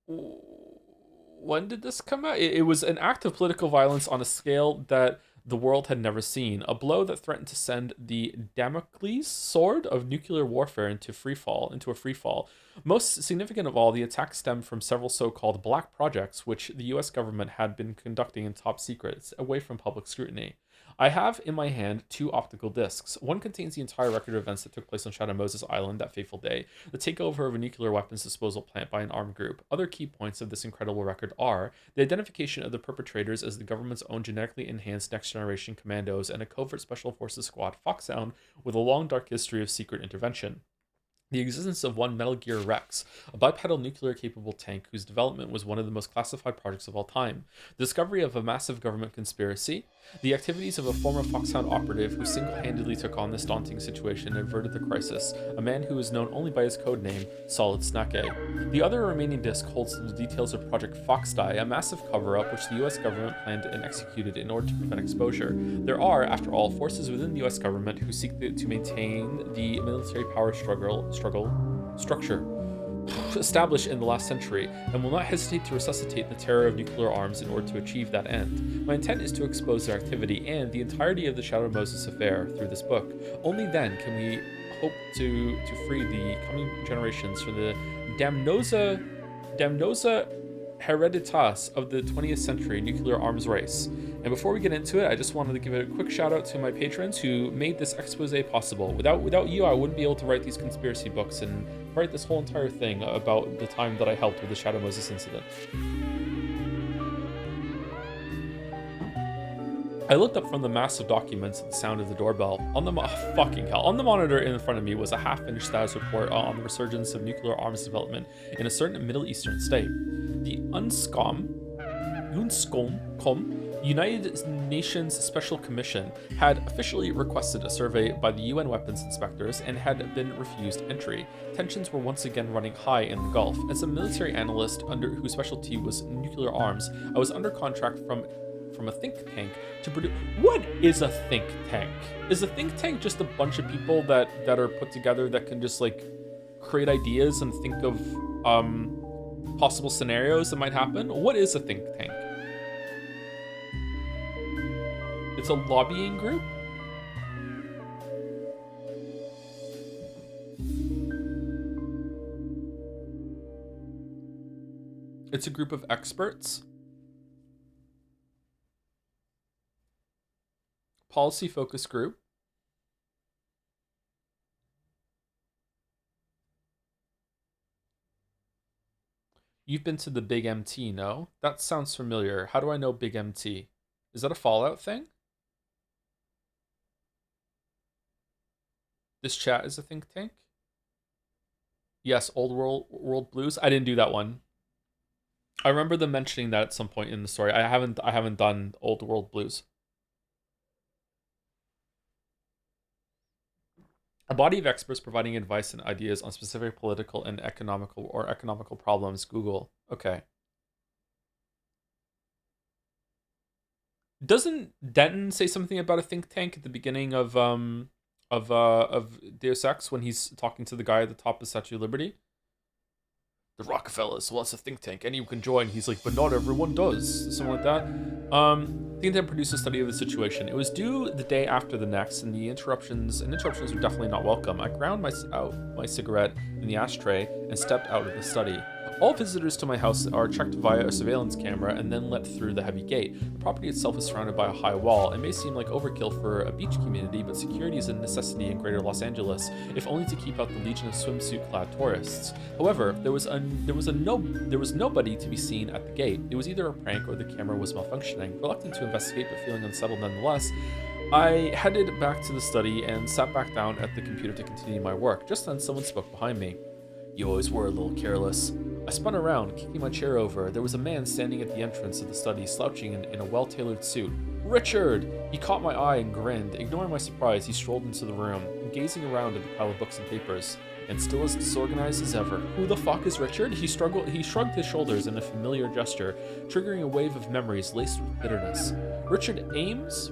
When did this come out? It was an act of political violence on a scale that the world had never seen, a blow that threatened to send the Damocles sword of nuclear warfare into a free fall. Most significant of all, the attack stemmed from several so-called black projects which the US government had been conducting in top secrets, away from public scrutiny. I have in my hand 2 optical discs. One contains the entire record of events that took place on Shadow Moses Island that fateful day, the takeover of a nuclear weapons disposal plant by an armed group. Other key points of this incredible record are the identification of the perpetrators as the government's own genetically enhanced next-generation commandos and a covert special forces squad, Foxhound, with a long dark history of secret intervention. The existence of one Metal Gear Rex, a bipedal nuclear-capable tank whose development was one of the most classified projects of all time. The discovery of a massive government conspiracy. The activities of a former Foxhound operative who single-handedly took on this daunting situation and averted the crisis, a man who is known only by his codename, Solid Snake. The other remaining disc holds the details of Project Foxdie, a massive cover-up which the US government planned and executed in order to prevent exposure. There are, after all, forces within the US government who seek to maintain the military power structure established in the last century, and will not hesitate to resuscitate the terror of nuclear arms in order to achieve that end. My intent is to expose their activity and the entirety of the Shadow Moses affair through this book. Only then can we hope to free the coming generations from the damnosa hereditas of the 20th century nuclear arms race. And before we get into it, I just wanted to give a quick shout out to my patrons who made this expose possible. Without you, I wouldn't be able to write these conspiracy books and write this whole entire thing about the time that I helped with the Shadow Moses incident. I looked up from the mass of documents at the sound of the doorbell. On the monitor in front of me was a half-finished status report on the resurgence of nuclear arms development in a certain Middle Eastern state. The UNSCOM United Nations Special Commission had officially requested a survey by the UN weapons inspectors and had been refused entry. Tensions were once again running high in the Gulf. As a military analyst whose specialty was nuclear arms, I was under contract from a think tank to produce. What is a think tank? Is a think tank just a bunch of people that are put together that can just like create ideas and think of possible scenarios that might happen? What is a think tank? It's a lobbying group? It's a group of experts. Policy focus group. You've been to the Big MT, no? That sounds familiar. How do I know Big MT? Is that a Fallout thing? This chat is a think tank? Yes, Old World Blues. I didn't do that one. I remember them mentioning that at some point in the story. I haven't done Old World Blues. A body of experts providing advice and ideas on specific political and economical problems. Google. Okay. Doesn't Denton say something about a think tank at the beginning of Deus Ex when he's talking to the guy at the top of Statue of Liberty? The Rockefellers, well, it's a think tank, anyone can join. He's like, but not everyone does. Something like that. Think tank produced a study of the situation. It was due the day after the next, and the interruptions were definitely not welcome. I ground my cigarette in the ashtray and stepped out of the study. All visitors to my house are checked via a surveillance camera and then let through the heavy gate. The property itself is surrounded by a high wall. It may seem like overkill for a beach community, but security is a necessity in greater Los Angeles, if only to keep out the legion of swimsuit-clad tourists. However, there was nobody to be seen at the gate. It was either a prank or the camera was malfunctioning. Reluctant to investigate, but feeling unsettled nonetheless, I headed back to the study and sat back down at the computer to continue my work. Just then, someone spoke behind me. You always were a little careless. I spun around, kicking my chair over. There was a man standing at the entrance of the study, slouching in a well-tailored suit. Richard! He caught my eye and grinned. Ignoring my surprise, he strolled into the room, gazing around at the pile of books and papers. And still as disorganized as ever. Who the fuck is Richard? He shrugged his shoulders in a familiar gesture, triggering a wave of memories laced with bitterness. Richard Ames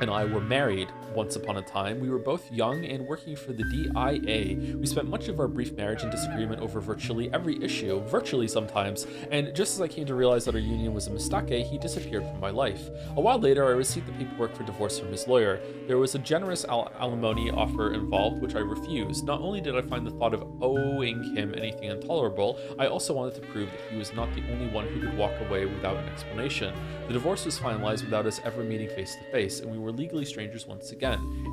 and I were married once upon a time. We were both young and working for the DIA. We spent much of our brief marriage in disagreement over virtually every issue, virtually sometimes, and just as I came to realize that our union was a mistake, he disappeared from my life. A while later, I received the paperwork for divorce from his lawyer. There was a generous alimony offer involved, which I refused. Not only did I find the thought of owing him anything intolerable, I also wanted to prove that he was not the only one who could walk away without an explanation. The divorce was finalized without us ever meeting face to face, and we were legally strangers once again.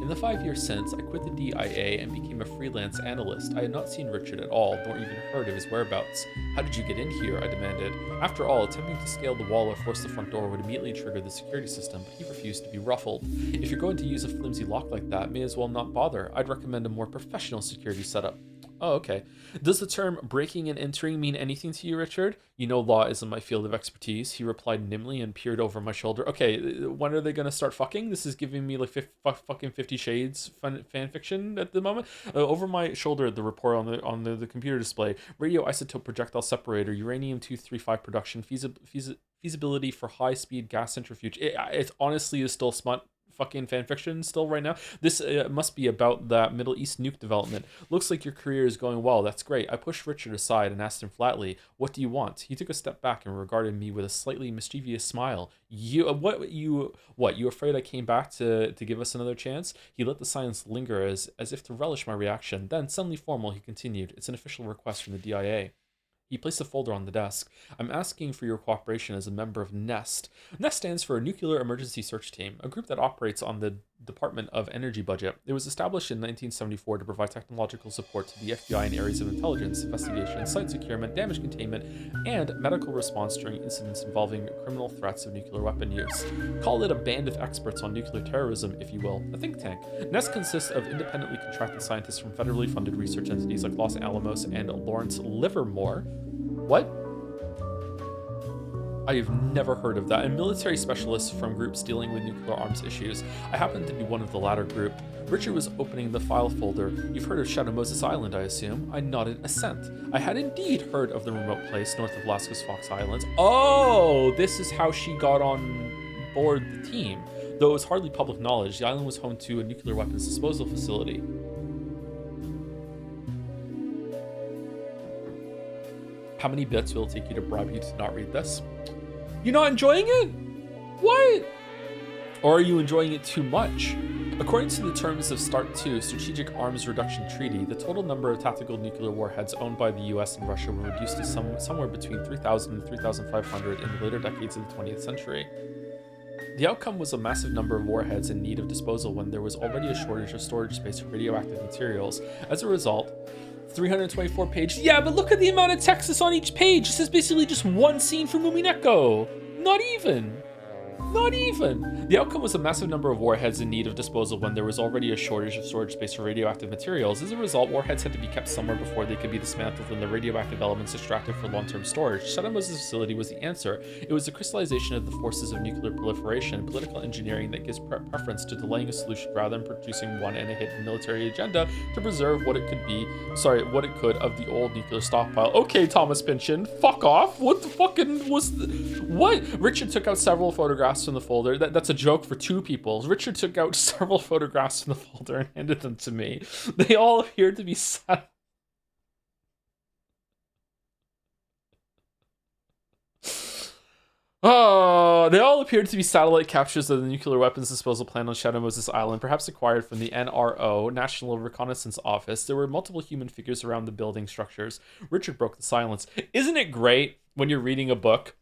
In the 5 years since, I quit the DIA and became a freelance analyst. I had not seen Richard at all, nor even heard of his whereabouts. How did you get in here? I demanded. After all, attempting to scale the wall or force the front door would immediately trigger the security system, but he refused to be ruffled. If you're going to use a flimsy lock like that, may as well not bother. I'd recommend a more professional security setup. Oh, okay. Does the term breaking and entering mean anything to you, Richard? You know law isn't my field of expertise, he replied nimbly and peered over my shoulder. Okay, when are they going to start fucking? This is giving me like fucking 50 Shades fan fiction at the moment. Over my shoulder, the report on the computer display. Radioisotope projectile separator, uranium-235 production, feasibility for high-speed gas centrifuge. It honestly is still smut fucking fanfiction still right now. This must be about that Middle East nuke development. Looks like your career is going well. That's great. I pushed Richard aside and asked him flatly, what do you want? He took a step back and regarded me with a slightly mischievous smile. You afraid I came back to give us another chance? He let the silence linger as if to relish my reaction. Then, suddenly formal, he continued, it's an official request from the DIA. He placed a folder on the desk. I'm asking for your cooperation as a member of NEST. NEST stands for Nuclear Emergency Search Team, a group that operates on the Department of Energy budget. It was established in 1974 to provide technological support to the FBI in areas of intelligence, investigation, site securement, damage containment, and medical response during incidents involving criminal threats of nuclear weapon use. Call it a band of experts on nuclear terrorism, if you will, a think tank. NEST consists of independently contracted scientists from federally funded research entities like Los Alamos and Lawrence Livermore. What? I have never heard of that. And military specialists from groups dealing with nuclear arms issues. I happen to be one of the latter group. Richard was opening the file folder. You've heard of Shadow Moses Island, I assume? I nodded assent. I had indeed heard of the remote place north of Alaska's Fox Islands. Oh, this is how she got on board the team. Though it was hardly public knowledge, the island was home to a nuclear weapons disposal facility. How many bits will it take you to bribe you to not read this? You're not enjoying it? What? Or are you enjoying it too much? According to the terms of START II, Strategic Arms Reduction Treaty, the total number of tactical nuclear warheads owned by the US and Russia were reduced to somewhere between 3,000 and 3,500 in the later decades of the 20th century. The outcome was a massive number of warheads in need of disposal when there was already a shortage of storage space for radioactive materials. As a result, 324 pages. Yeah, but look at the amount of text that's on each page. This is basically just one scene from Mumineko. Not even. Not even. The outcome was a massive number of warheads in need of disposal when there was already a shortage of storage space for radioactive materials. As a result, warheads had to be kept somewhere before they could be dismantled and the radioactive elements extracted for long-term storage. Shadow Moses facility was the answer. It was the crystallization of the forces of nuclear proliferation, political engineering that gives preference to delaying a solution rather than producing one and a hidden military agenda to preserve what it could of the old nuclear stockpile. Okay, Thomas Pynchon, fuck off. What the fucking was what? Richard took out several photographs from the folder. That's a joke for two people. Richard took out several photographs from the folder and handed them to me. They all appeared to be set. Oh, they all appeared to be satellite captures of the nuclear weapons disposal plant on Shadow Moses Island, perhaps acquired from the NRO, National Reconnaissance Office. There were multiple human figures around the building structures. Richard broke the silence. Isn't it great when you're reading a book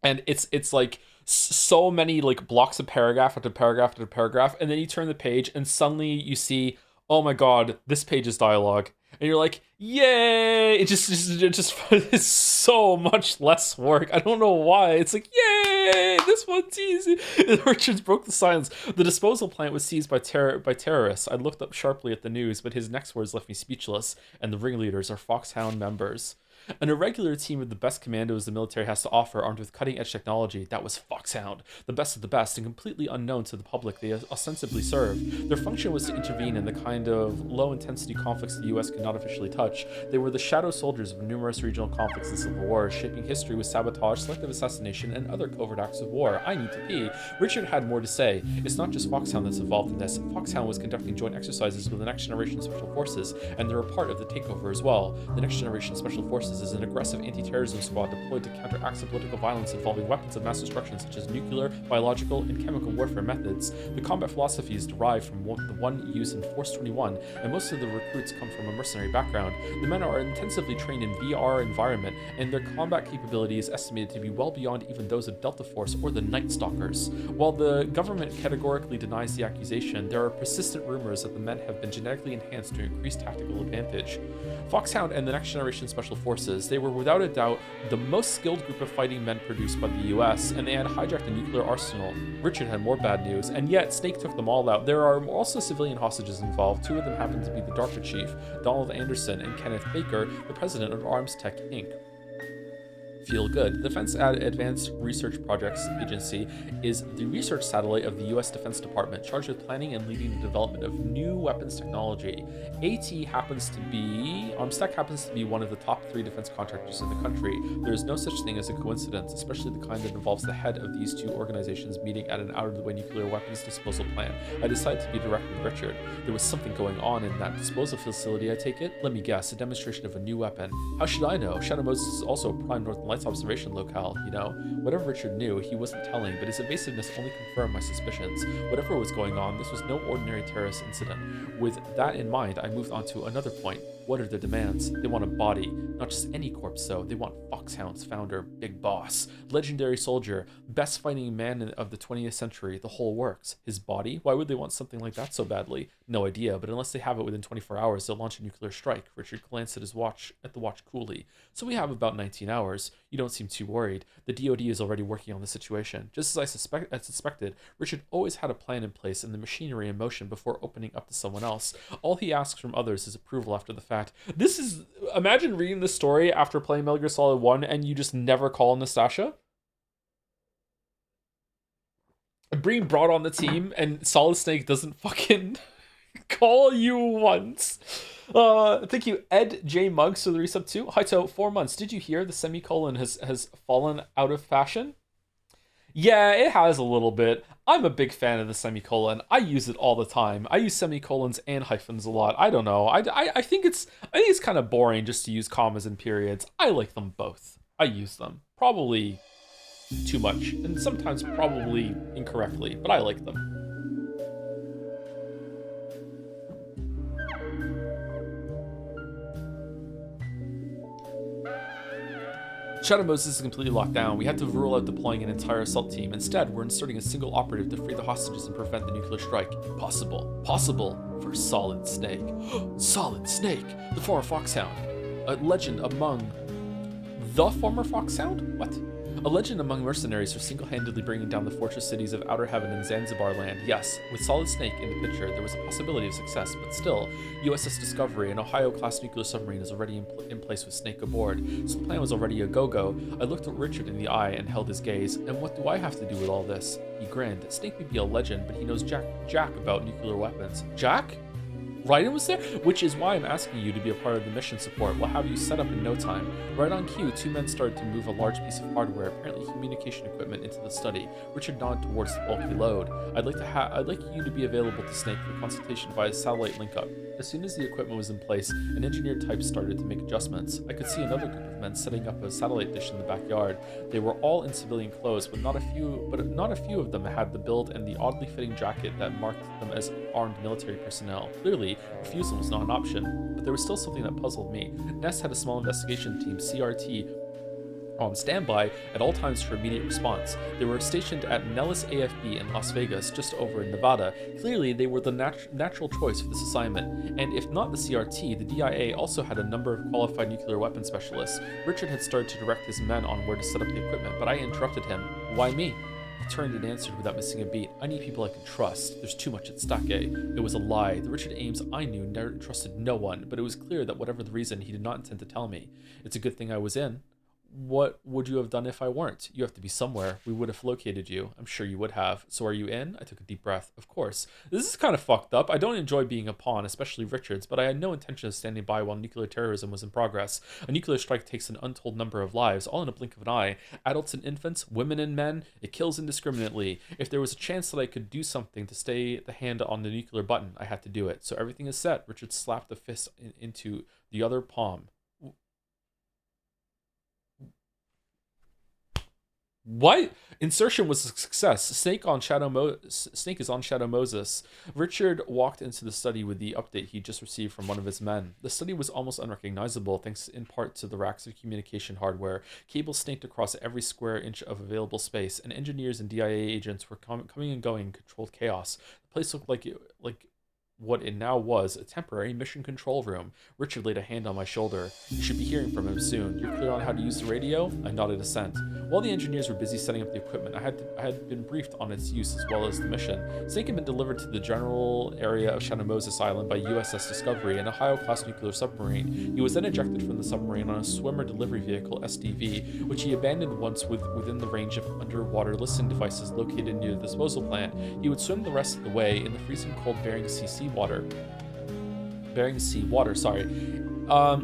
and it's like so many like blocks of paragraph after paragraph after paragraph, and then you turn the page and suddenly you see, oh my god, this page is dialogue. and you're like, yay! It just it's so much less work. I don't know why. It's like, yay! This one's easy. Richards broke the silence. The disposal plant was seized by terrorists. I looked up sharply at the news, but his next words left me speechless. And the ringleaders are Foxhound members. An irregular team of the best commandos the military has to offer, armed with cutting-edge technology. That was Foxhound, the best of the best, and completely unknown to the public they ostensibly serve. Their function was to intervene in the kind of low-intensity conflicts the U.S. could not officially touch. They were the shadow soldiers of numerous regional conflicts and civil wars, shaping history with sabotage, selective assassination, and other covert acts of war. I need to pee. Richard had more to say. It's not just Foxhound that's involved in this. Foxhound was conducting joint exercises with the Next Generation Special Forces, and they're a part of the takeover as well. The Next Generation Special Forces is an aggressive anti-terrorism squad deployed to counter acts of political violence involving weapons of mass destruction such as nuclear, biological, and chemical warfare methods. The combat philosophy is derived from the one used in Force 21, and most of the recruits come from a mercenary background. The men are intensively trained in VR environment, and their combat capability is estimated to be well beyond even those of Delta Force or the Night Stalkers. While the government categorically denies the accusation, there are persistent rumors that the men have been genetically enhanced to increase tactical advantage. Foxhound and the Next Generation Special Forces, they were without a doubt the most skilled group of fighting men produced by the US, and they had hijacked a nuclear arsenal. Richard had more bad news, and yet Snake took them all out. There are also civilian hostages involved. Two of them happen to be the DARPA chief, Donald Anderson, and Kenneth Baker, the president of Arms Tech Inc. Feel good. The Defense Advanced Research Projects Agency is the research satellite of the U.S. Defense Department, charged with planning and leading the development of new weapons technology. AT happens to be, Armstech happens to be one of the top 3 defense contractors in the country. There is no such thing as a coincidence, especially the kind that involves the head of these two organizations meeting at an out-of-the-way nuclear weapons disposal plant. I decided to be direct with Richard. There was something going on in that disposal facility, I take it? Let me guess, a demonstration of a new weapon. How should I know? Shadow Moses is also a prime Northern Lights observation locale, you know? Whatever Richard knew, he wasn't telling, but his evasiveness only confirmed my suspicions. Whatever was going on, this was no ordinary terrorist incident. With that in mind, I moved on to another point. What are their demands? They want a body. Not just any corpse, though. They want Foxhound's founder, Big Boss, legendary soldier, best fighting man of the 20th century, the whole works. His body? Why would they want something like that so badly? No idea, but unless they have it within 24 hours, they'll launch a nuclear strike. Richard glanced at the watch coolly. So we have about 19 hours. You don't seem too worried. The DoD is already working on the situation. Just as I suspected, Richard always had a plan in place and the machinery in motion before opening up to someone else. All he asks from others is approval after the fact. Imagine reading this story after playing Metal Gear Solid 1 and you just never call Nastasha. Being brought on the team and Solid Snake doesn't fucking call you once. Thank you, Ed J. Muggs, for the resub too. Haito, 4 months. Did you hear the semicolon has fallen out of fashion? Yeah, it has a little bit. I'm a big fan of the semicolon. I use it all the time. I use semicolons and hyphens a lot. I don't know. I think it's kind of boring just to use commas and periods. I like them both. I use them. Probably too much, and sometimes probably incorrectly, but I like them. Shadow Moses is completely locked down. We had to rule out deploying an entire assault team. Instead, we're inserting a single operative to free the hostages and prevent the nuclear strike. Impossible. Possible for Solid Snake. Solid Snake! The former Foxhound. A legend among... The former Foxhound? What? A legend among mercenaries for single-handedly bringing down the fortress cities of Outer Heaven and Zanzibar land. Yes, with Solid Snake in the picture, there was a possibility of success, but still, USS Discovery, an Ohio-class nuclear submarine, is already in place with Snake aboard, so the plan was already a go-go. I looked at Richard in the eye and held his gaze. And what do I have to do with all this? He grinned. Snake may be a legend, but he knows Jack about nuclear weapons. Jack? Raiden was there? Which is why I'm asking you to be a part of the mission support. We'll have you set up in no time. Right on cue, 2 men started to move a large piece of hardware, apparently communication equipment, into the study. Richard nodded towards the bulky load. I'd like you to be available to Snake for consultation via satellite link-up. As soon as the equipment was in place, an engineer type started to make adjustments. I could see another group of men setting up a satellite dish in the backyard. They were all in civilian clothes, but not a few of them had the build and the oddly fitting jacket that marked them as armed military personnel. Clearly, refusal was not an option, but there was still something that puzzled me. Ness had a small investigation team, CRT, on standby at all times for immediate response. They were stationed at Nellis AFB in Las Vegas, just over in Nevada. Clearly, they were the natural choice for this assignment, and if not the CRT, the DIA also had a number of qualified nuclear weapons specialists. Richard had started to direct his men on where to set up the equipment, but I interrupted him. Why me? He turned and answered without missing a beat. I need people I can trust. There's too much at stake. It was a lie. The Richard Ames I knew never trusted no one, but it was clear that whatever the reason, he did not intend to tell me. It's a good thing I was in. What would you have done if I weren't? You have to be somewhere. We would have located you. I'm sure you would have. So are you in? I took a deep breath. Of course. This is kind of fucked up. I don't enjoy being a pawn, especially Richard's, but I had no intention of standing by while nuclear terrorism was in progress. A nuclear strike takes an untold number of lives, all in a blink of an eye. Adults and infants, women and men. It kills indiscriminately. If there was a chance that I could do something to stay the hand on the nuclear button, I had to do it. So everything is set. Richard slapped the fist into the other palm. What? Insertion was a success. Snake is on Shadow Moses. Richard walked into the study with the update he just received from one of his men. The study was almost unrecognizable, thanks in part to the racks of communication hardware. Cables snaked across every square inch of available space, and engineers and DIA agents were coming and going in controlled chaos. The place looked like what it now was, a temporary mission control room. Richard laid a hand on my shoulder. You should be hearing from him soon. You're clear on how to use the radio? I nodded assent. While the engineers were busy setting up the equipment, I had been briefed on its use as well as the mission. Snake had been delivered to the general area of Shadow Moses Island by USS Discovery, an Ohio-class nuclear submarine. He was then ejected from the submarine on a swimmer delivery vehicle, SDV, which he abandoned once within the range of underwater listening devices located near the disposal plant. He would swim the rest of the way in the freezing cold Bering Sea water.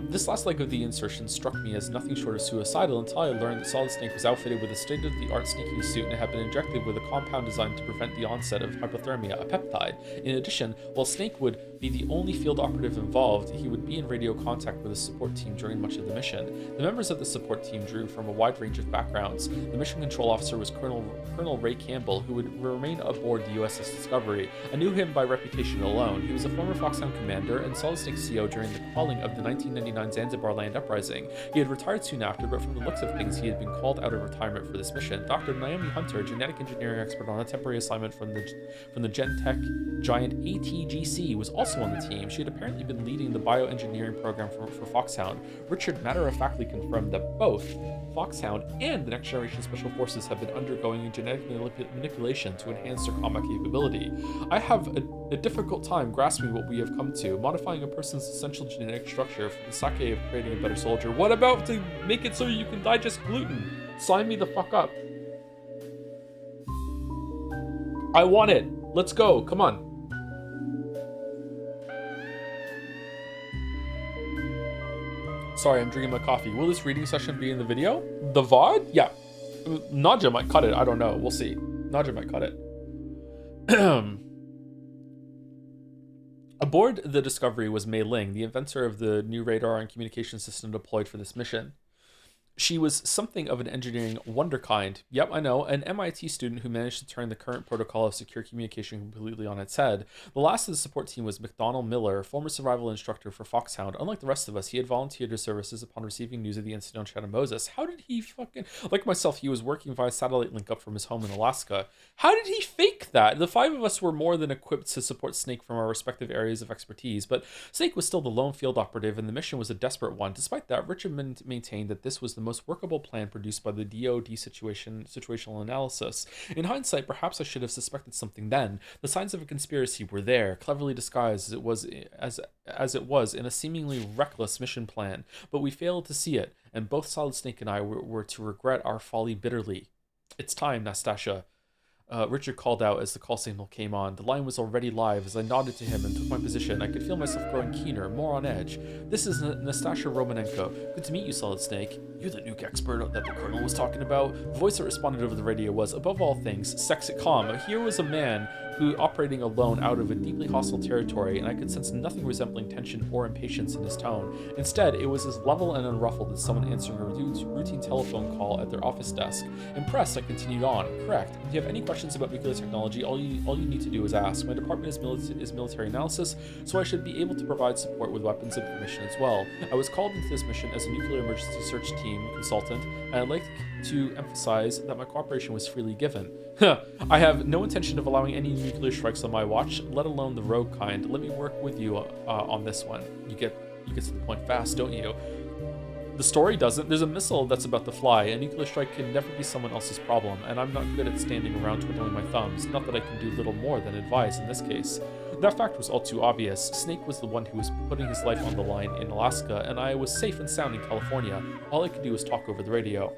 This last leg of the insertion struck me as nothing short of suicidal until I learned that Solid Snake was outfitted with a state-of-the-art sneaking suit and had been injected with a compound designed to prevent the onset of hypothermia, a peptide. In addition, while Snake would be the only field operative involved, he would be in radio contact with his support team during much of the mission. The members of the support team drew from a wide range of backgrounds. The mission control officer was Colonel Ray Campbell, who would remain aboard the USS Discovery. I knew him by reputation alone. He was a former Foxhound commander and Solid Snake CO during the quelling of the 1999 Zanzibar land uprising. He had retired soon after, but from the looks of things, he had been called out of retirement for this mission. Dr. Naomi Hunter, genetic engineering expert on a temporary assignment from the Gen Tech giant ATGC, was also on the team. She had apparently been leading the bioengineering program for Foxhound. Richard matter-of-factly confirmed that both Foxhound and the Next Generation Special Forces have been undergoing genetic manipulation to enhance their combat capability. I have a difficult time grasping what we have come to, modifying a person's essential genetic structure for the sake of creating a better soldier. What about to make it so you can digest gluten? Sign me the fuck up. I want it. Let's go. Come on. Sorry, I'm drinking my coffee. Will this reading session be in the video? The VOD? Yeah. Nadja might cut it. I don't know. We'll see. Nadja might cut it. Aboard the Discovery was Mei Ling, the inventor of the new radar and communication system deployed for this mission. She was something of an engineering wonderkind. Yep, I know, an MIT student who managed to turn the current protocol of secure communication completely on its head. The last of the support team was McDonald Miller, former survival instructor for Foxhound. Unlike the rest of us, he had volunteered his services upon receiving news of the incident on Shadow Moses. How did he fucking... Like myself, he was working via satellite link up from his home in Alaska. How did he fake that? The five of us were more than equipped to support Snake from our respective areas of expertise, but Snake was still the lone field operative, and the mission was a desperate one. Despite that, Richard maintained that this was the most workable plan produced by the DoD situational analysis. In hindsight, perhaps I should have suspected something then. The signs of a conspiracy were there, cleverly disguised as it was in a seemingly reckless mission plan, but we failed to see it, and both Solid Snake and I were to regret our folly bitterly. It's time, Nastasia. Richard called out as the call signal came on. The line was already live. As I nodded to him and took my position, I could feel myself growing keener, more on edge. This is Nastasia Romanenko. Good to meet you, Solid Snake. You're the nuke expert that the Colonel was talking about? The voice that responded over the radio was, above all things, sexy calm. Here was a man who operating alone out of a deeply hostile territory, and I could sense nothing resembling tension or impatience in his tone. Instead, it was as level and unruffled as someone answering a routine telephone call at their office desk. Impressed, I continued on. Correct. If you have any questions about nuclear technology, all you need to do is ask. My department is military analysis, so I should be able to provide support with weapons information as well. I was called into this mission as a nuclear emergency search team consultant, and I'd like to emphasize that my cooperation was freely given. I have no intention of allowing any nuclear strikes on my watch, let alone the rogue kind. Let me work with you on this one. You get to the point fast, don't you? The story doesn't. There's a missile that's about to fly. A nuclear strike can never be someone else's problem, and I'm not good at standing around twiddling my thumbs. Not that I can do little more than advise in this case. That fact was all too obvious. Snake was the one who was putting his life on the line in Alaska, and I was safe and sound in California. All I could do was talk over the radio.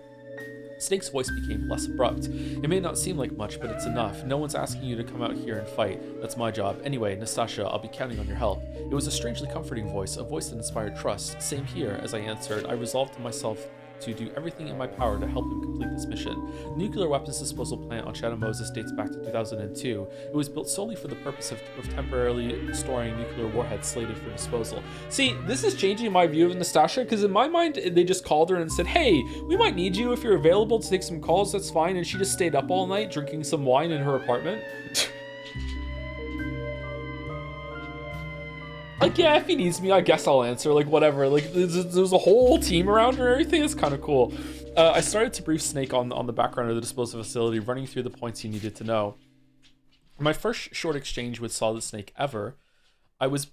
Snake's voice became less abrupt. It may not seem like much, but it's enough. No one's asking you to come out here and fight. That's my job. Anyway, Nastasha, I'll be counting on your help. It was a strangely comforting voice, a voice that inspired trust. Same here. As I answered, I resolved to myself to do everything in my power to help him complete this mission. The nuclear weapons disposal plant on Shadow Moses dates back to 2002. It was built solely for the purpose of temporarily storing nuclear warheads slated for disposal. See, this is changing my view of Nastasha, because in my mind, they just called her and said, hey, we might need you if you're available to take some calls, that's fine, and she just stayed up all night drinking some wine in her apartment. Like, yeah, if he needs me, I guess I'll answer, like, whatever. Like, there's a whole team around her and everything. It's kind of cool. I started to brief Snake on the background of the disposal facility, running through the points he needed to know. My first short exchange with Solid Snake ever, I was...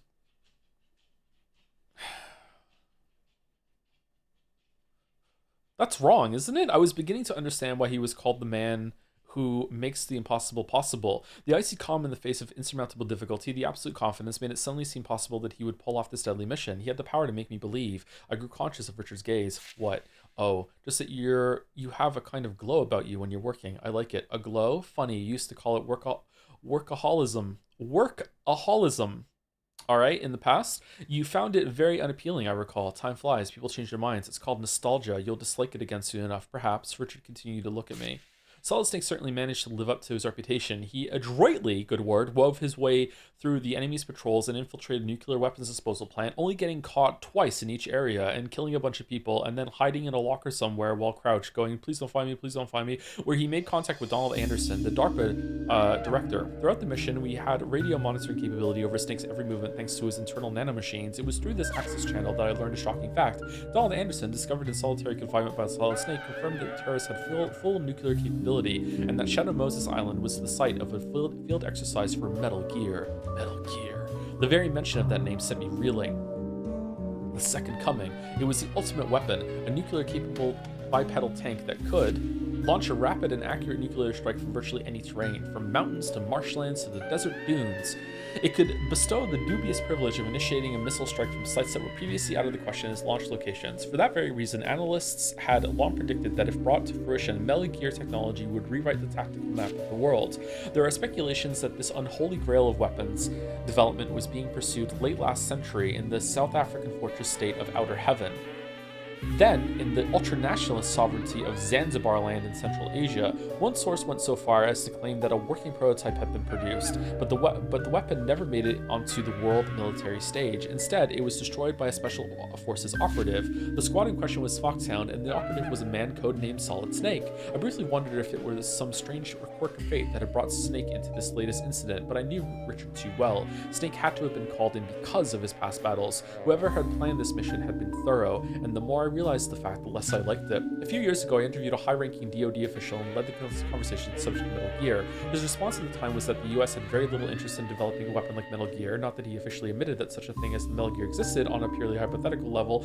That's wrong, isn't it? I was beginning to understand why he was called the man who makes the impossible possible. The icy calm in the face of insurmountable difficulty, the absolute confidence, made it suddenly seem possible that he would pull off this deadly mission. He had the power to make me believe. I grew conscious of Richard's gaze. What? Oh, just that you have a kind of glow about you when you're working. I like it. A glow? Funny, you used to call it workaholism. Workaholism. All right, in the past, you found it very unappealing, I recall. Time flies. People change their minds. It's called nostalgia. You'll dislike it again soon enough, perhaps. Richard continued to look at me. Solid Snake certainly managed to live up to his reputation. He adroitly, good word, wove his way through the enemy's patrols and infiltrated a nuclear weapons disposal plant, only getting caught twice in each area and killing a bunch of people, and then hiding in a locker somewhere while crouched, going, please don't find me, please don't find me, where he made contact with Donald Anderson, the DARPA director. Throughout the mission, we had radio monitoring capability over Snake's every movement thanks to his internal nanomachines. It was through this access channel that I learned a shocking fact. Donald Anderson, discovered in solitary confinement by Solid Snake, confirmed that terrorists had full nuclear capability, and that Shadow Moses Island was the site of a field exercise for Metal Gear. Metal Gear. The very mention of that name sent me reeling. The Second Coming. It was the ultimate weapon, a nuclear-capable bipedal tank that could launch a rapid and accurate nuclear strike from virtually any terrain, from mountains to marshlands to the desert dunes. It could bestow the dubious privilege of initiating a missile strike from sites that were previously out of the question as launch locations. For that very reason, analysts had long predicted that if brought to fruition, Metal Gear technology would rewrite the tactical map of the world. There are speculations that this unholy grail of weapons development was being pursued late last century in the South African fortress state of Outer Heaven. Then, in the ultra-nationalist sovereignty of Zanzibar land in Central Asia, one source went so far as to claim that a working prototype had been produced, but the weapon never made it onto the world military stage. Instead, it was destroyed by a special forces operative. The squad in question was Foxhound, and the operative was a man codenamed Solid Snake. I briefly wondered if it was some strange quirk of fate that had brought Snake into this latest incident, but I knew Richard too well. Snake had to have been called in because of his past battles. Whoever had planned this mission had been thorough, and the more I realized the fact, the less I liked it. A few years ago, I interviewed a high-ranking DoD official and led the conversation to the subject of Metal Gear. His response at the time was that the US had very little interest in developing a weapon like Metal Gear, not that he officially admitted that such a thing as Metal Gear existed on a purely hypothetical level,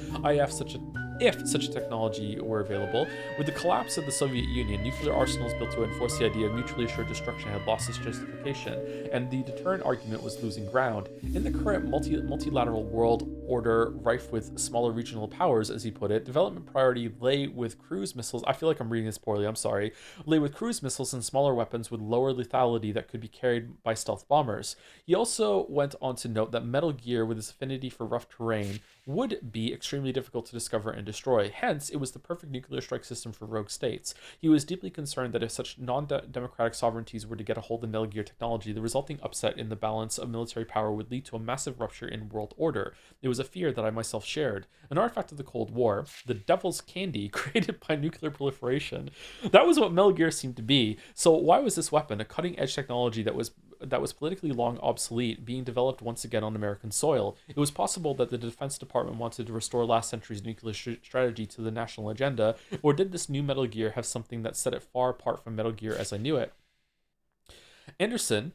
if such a technology were available. With the collapse of the Soviet Union, nuclear arsenals built to enforce the idea of mutually assured destruction had lost its justification, and the deterrent argument was losing ground. In the current multilateral world order rife with smaller regional powers, as he put it, development priority lay with cruise missiles. I feel like I'm reading this poorly, I'm sorry. Lay with cruise missiles and smaller weapons with lower lethality that could be carried by stealth bombers. He also went on to note that Metal Gear, with its affinity for rough terrain, would be extremely difficult to discover and destroy. Hence, it was the perfect nuclear strike system for rogue states. He was deeply concerned that if such non-democratic sovereignties were to get a hold of Metal Gear technology, the resulting upset in the balance of military power would lead to a massive rupture in world order. It was a fear that I myself shared. An artifact of the Cold War, the devil's candy created by nuclear proliferation. That was what Metal Gear seemed to be. So why was this weapon, a cutting-edge technology that was politically long obsolete, being developed once again on American soil? It was possible that the Defense Department wanted to restore last century's nuclear strategy to the national agenda, or did this new Metal Gear have something that set it far apart from Metal Gear as I knew it? Anderson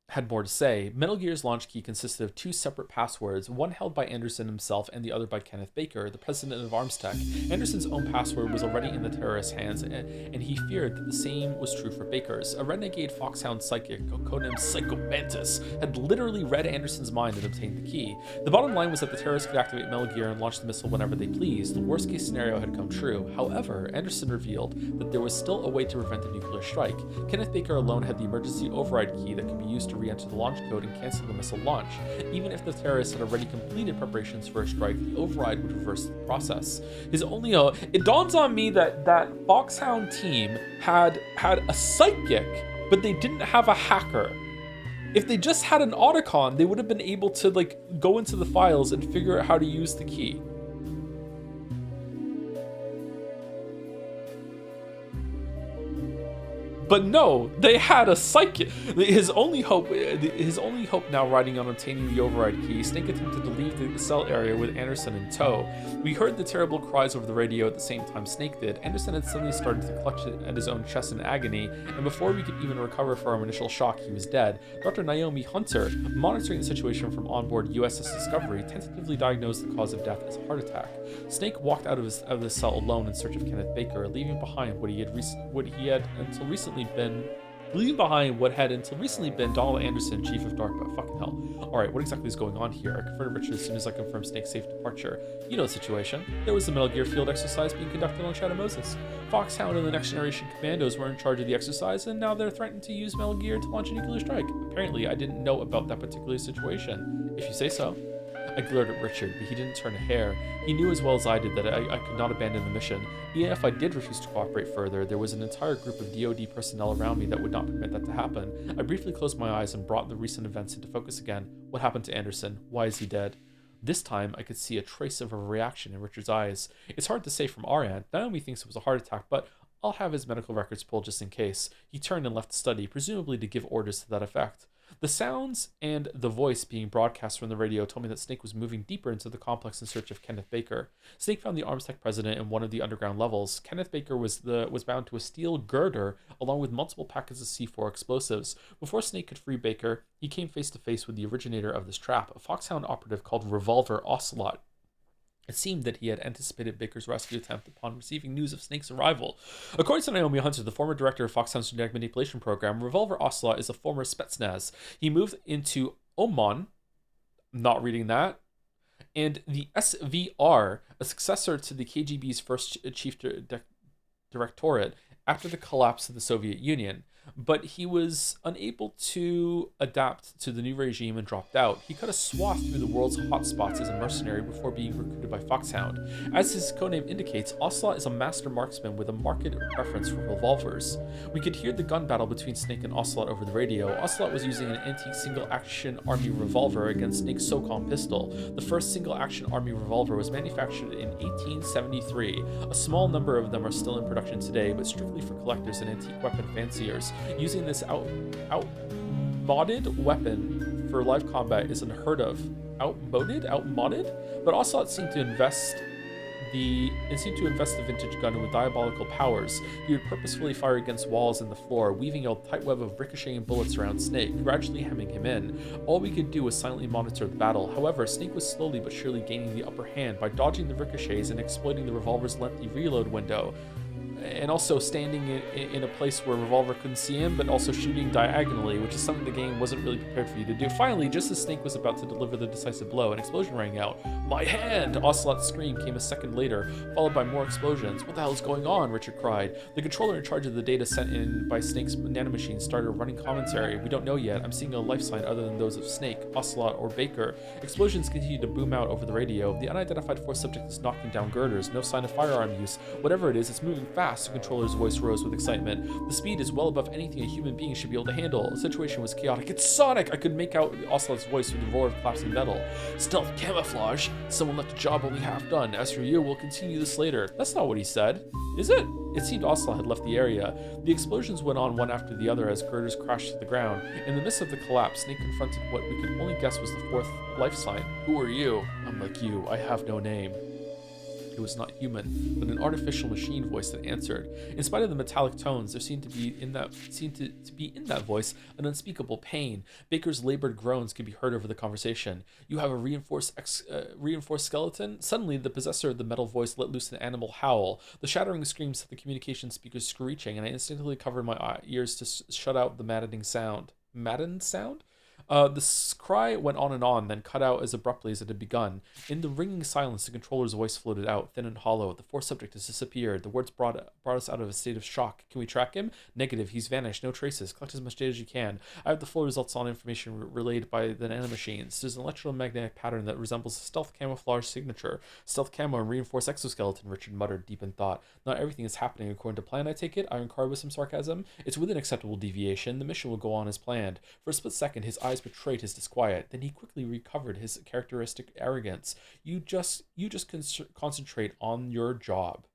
had more to say. Metal Gear's launch key consisted of two separate passwords, one held by Anderson himself and the other by Kenneth Baker, the president of ArmsTech. Anderson's own password was already in the terrorists' hands, and he feared that the same was true for Baker's. A renegade foxhound psychic, codenamed Psycho Mantis, had literally read Anderson's mind and obtained the key. The bottom line was that the terrorists could activate Metal Gear and launch the missile whenever they pleased. The worst-case scenario had come true. However, Anderson revealed that there was still a way to prevent a nuclear strike. Kenneth Baker alone had the emergency override key that could be used to re-enter the launch code and cancel the missile launch. Even if the terrorists had already completed preparations for a strike, the override would reverse the process. His only it dawns on me that that Foxhound team had a psychic, but they didn't have a hacker. If they just had an Otacon, they would have been able to go into the files and figure out how to use the key. But no, they had a psychic. His only hope now riding on obtaining the override key. Snake attempted to leave the cell area with Anderson in tow. We heard the terrible cries over the radio at the same time Snake did. Anderson had suddenly started to clutch at his own chest in agony, and before we could even recover from our initial shock, he was dead. Dr. Naomi Hunter, monitoring the situation from onboard USS Discovery, tentatively diagnosed the cause of death as a heart attack. Snake walked out of the cell alone in search of Kenneth Baker, leaving behind what had until recently been Donald Anderson, chief of DARPA. Fucking hell. Alright, what exactly is going on here? I confronted Richard as soon as I confirmed Snake's safe departure. You know the situation. There was the Metal Gear field exercise being conducted on Shadow Moses. Foxhound and the Next Generation Commandos were in charge of the exercise, and now they're threatening to use Metal Gear to launch a nuclear strike. Apparently, I didn't know about that particular situation. If you say so. I glared at Richard, but he didn't turn a hair. He knew as well as I did that I could not abandon the mission. Even if I did refuse to cooperate further, there was an entire group of DoD personnel around me that would not permit that to happen. I briefly closed my eyes and brought the recent events into focus again. What happened to Anderson? Why is he dead? This time, I could see a trace of a reaction in Richard's eyes. It's hard to say from our end. Naomi thinks it was a heart attack, but I'll have his medical records pulled just in case. He turned and left the study, presumably to give orders to that effect. The sounds and the voice being broadcast from the radio told me that Snake was moving deeper into the complex in search of Kenneth Baker. Snake found the ArmsTech president in one of the underground levels. Kenneth Baker was bound to a steel girder along with multiple packets of C4 explosives. Before Snake could free Baker, he came face to face with the originator of this trap, a Foxhound operative called Revolver Ocelot. It seemed that he had anticipated Baker's rescue attempt upon receiving news of Snake's arrival. According to Naomi Hunter, the former director of Foxhound's genetic manipulation program, Revolver Ocelot is a former Spetsnaz. He moved into Oman, not reading that, and the SVR, a successor to the KGB's first chief directorate after the collapse of the Soviet Union. But he was unable to adapt to the new regime and dropped out. He cut a swath through the world's hotspots as a mercenary before being recruited by Foxhound. As his codename indicates, Ocelot is a master marksman with a marked preference for revolvers. We could hear the gun battle between Snake and Ocelot over the radio. Ocelot was using an antique single-action army revolver against Snake's SOCOM pistol. The first single-action army revolver was manufactured in 1873. A small number of them are still in production today, but strictly for collectors and antique weapon fanciers. Using this outmodded weapon for live combat is unheard of. Outmodded? But Ocelot seemed to invest the vintage gun with diabolical powers. He would purposefully fire against walls and the floor, weaving a tight web of ricocheting bullets around Snake, gradually hemming him in. All we could do was silently monitor the battle. However, Snake was slowly but surely gaining the upper hand by dodging the ricochets and exploiting the revolver's lengthy reload window. and also standing in a place where Revolver couldn't see him, but also shooting diagonally, which is something the game wasn't really prepared for you to do. Finally, just as Snake was about to deliver the decisive blow, an explosion rang out. "My hand!" Ocelot's scream came a second later, followed by more explosions. "What the hell is going on?" Richard cried. The controller in charge of the data sent in by Snake's nanomachine started running commentary. "We don't know yet. I'm seeing a life sign other than those of Snake, Ocelot, or Baker." Explosions continued to boom out over the radio. "The unidentified force subject is knocking down girders. No sign of firearm use. Whatever it is, it's moving fast." The controller's voice rose with excitement. "The speed is well above anything a human being should be able to handle." The situation was chaotic. "It's Sonic!" I could make out Ocelot's voice through the roar of collapsing metal. "Stealth camouflage. Someone left a job only half done. As for you, we'll continue this later." That's not what he said. Is it? It seemed Ocelot had left the area. The explosions went on one after the other as girders crashed to the ground. In the midst of the collapse, Snake confronted what we could only guess was the fourth life sign. "Who are you?" "I'm like you. I have no name." It was not human, but an artificial machine voice that answered. In spite of the metallic tones, there seemed to be in that voice an unspeakable pain. Baker's labored groans could be heard over the conversation. "You have a reinforced skeleton?" Suddenly, the possessor of the metal voice let loose an animal howl. The shattering scream set the communication speakers screeching, and I instinctively covered my ears to shut out the maddening sound. Maddened sound? The cry went on, then cut out as abruptly as it had begun. In the ringing silence, the controller's voice floated out, thin and hollow. "The force subject has disappeared." The words brought us out of a state of shock. "Can we track him?" "Negative. He's vanished. No traces. Collect as much data as you can." "I have the full results on information relayed by the nanomachines. There's an electromagnetic pattern that resembles a stealth camouflage signature." "Stealth camo and reinforced exoskeleton," Richard muttered, deep in thought. "Not everything is happening according to plan, I take it?" I inquired with some sarcasm. "It's within acceptable deviation. The mission will go on as planned." For a split second, his eyes betrayed his disquiet. Then he quickly recovered his characteristic arrogance. You just concentrate on your job."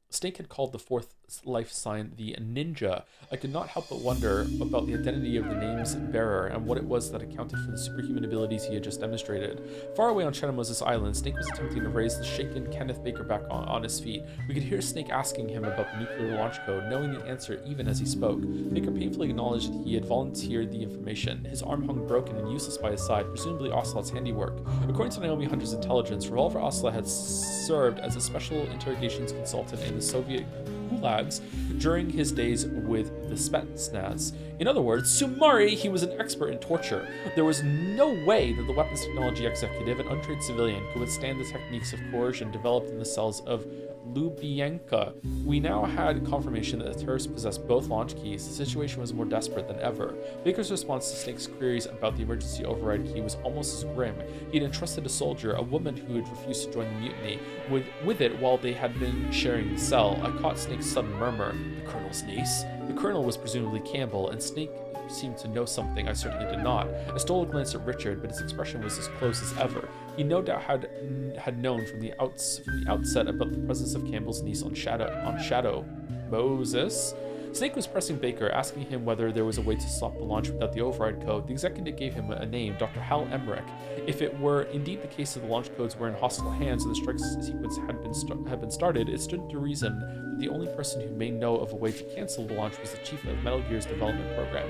Snake had called the fourth life sign the Ninja. I could not help but wonder about the identity of the name's bearer and what it was that accounted for the superhuman abilities he had just demonstrated. Far away on Shadow Moses Island, Snake was attempting to raise the shaken Kenneth Baker back on his feet. We could hear Snake asking him about the nuclear launch code, knowing the answer even as he spoke. Baker painfully acknowledged that he had volunteered the information. His arm hung broken and useless by his side, presumably Ocelot's handiwork. According to Naomi Hunter's intelligence, Revolver Ocelot had served as a special interrogations consultant in the Soviet gulags during his days with the Spetsnaz. In other words, sumari, he was an expert in torture. There was no way that the weapons technology executive, an untrained civilian, could withstand the techniques of coercion developed in the cells of Lubyanka. We now had confirmation that the terrorists possessed both launch keys. The situation was more desperate than ever. Baker's response to Snake's queries about the emergency override key was almost as grim. He had entrusted a soldier, a woman who had refused to join the mutiny, with it while they had been sharing the cell. I caught Snake's sudden murmur. "The Colonel's niece?" The Colonel was presumably Campbell, and Snake seemed to know something I certainly did not. I stole a glance at Richard, but his expression was as close as ever. He no doubt had known from the outset about the presence of Campbell's niece on Shadow Moses. Snake was pressing Baker, asking him whether there was a way to stop the launch without the override code. The executive gave him a name, Dr. Hal Emmerich. If it were indeed the case that the launch codes were in hostile hands and the strike sequence had been started, it stood to reason that the only person who may know of a way to cancel the launch was the chief of Metal Gear's development program.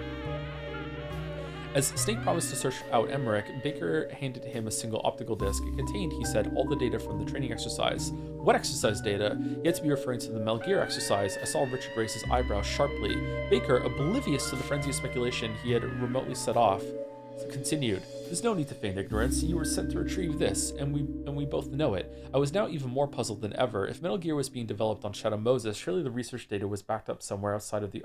As Snake promised to search out Emmerich, Baker handed him a single optical disc. It contained, he said, all the data from the training exercise. What exercise data? He had to be referring to the Metal Gear exercise. I saw Richard raise his eyebrows sharply. Baker, oblivious to the frenzy of speculation he had remotely set off, continued. There's no need to feign ignorance. You were sent to retrieve this, and we both know it. I was now even more puzzled than ever. If Metal Gear was being developed on Shadow Moses, surely the research data was backed up somewhere outside of the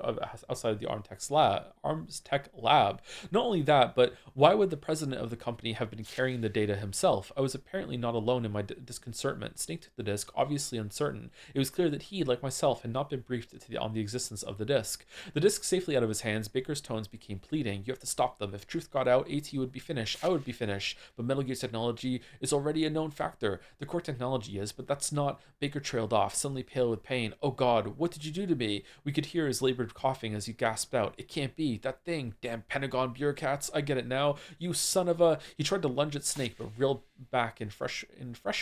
Arms Tech lab. Not only that, but why would the president of the company have been carrying the data himself? I was apparently not alone in my disconcertment. Snake took the disc, obviously uncertain. It was clear that he, like myself, had not been briefed on the existence of the disc. The disc safely out of his hands, Baker's tones became pleading. You have to stop them. If truth got out, AT would be finished. I would be finished. But Metal Gear technology is already a known factor. The core technology is, but that's not. Baker trailed off, suddenly pale with pain. Oh God, what did you do to me? We could hear his labored coughing as he gasped out. It can't be. That thing. Damn Pentagon bureaucrats. I get it now. You son of a... He tried to lunge at Snake, but reeled back in fresh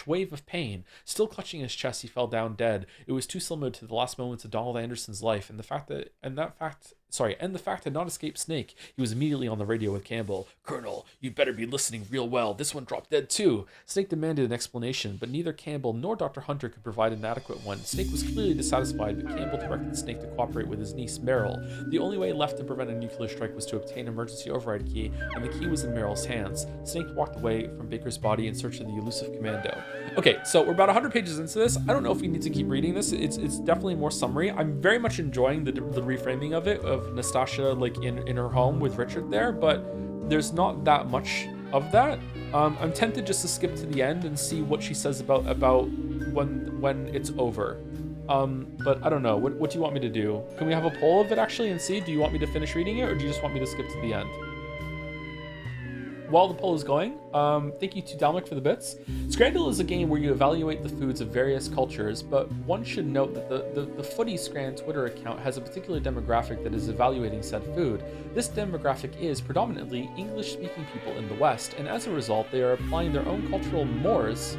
wave of pain. Still clutching his chest, he fell down dead. It was too similar to the last moments of Donald Anderson's life, and that fact and the fact had not escaped Snake. He was immediately on the radio with Campbell. Colonel, you'd better be listening real well. This one dropped dead too. Snake demanded an explanation, but neither Campbell nor Dr. Hunter could provide an adequate one. Snake was clearly dissatisfied, but Campbell directed Snake to cooperate with his niece, Meryl. The only way left to prevent a nuclear strike was to obtain an emergency override key, and the key was in Meryl's hands. Snake walked away from Baker's body in search of the elusive commando. Okay, so we're about 100 pages into this. I don't know if we need to keep reading this. It's definitely more summary. I'm very much enjoying the reframing of it, of Nastasia like in her home with Richard there, but there's not that much of that. I'm tempted just to skip to the end and see what she says about when it's over. But I don't know. What do you want me to do? Can we have a poll of it actually and see? Do you want me to finish reading it, or do you just want me to skip to the end? While the poll is going, thank you to Dalmic for the bits. Scrandle is a game where you evaluate the foods of various cultures, but one should note that the Footy Scran Twitter account has a particular demographic that is evaluating said food. This demographic is predominantly English-speaking people in the West, and as a result, they are applying their own cultural mores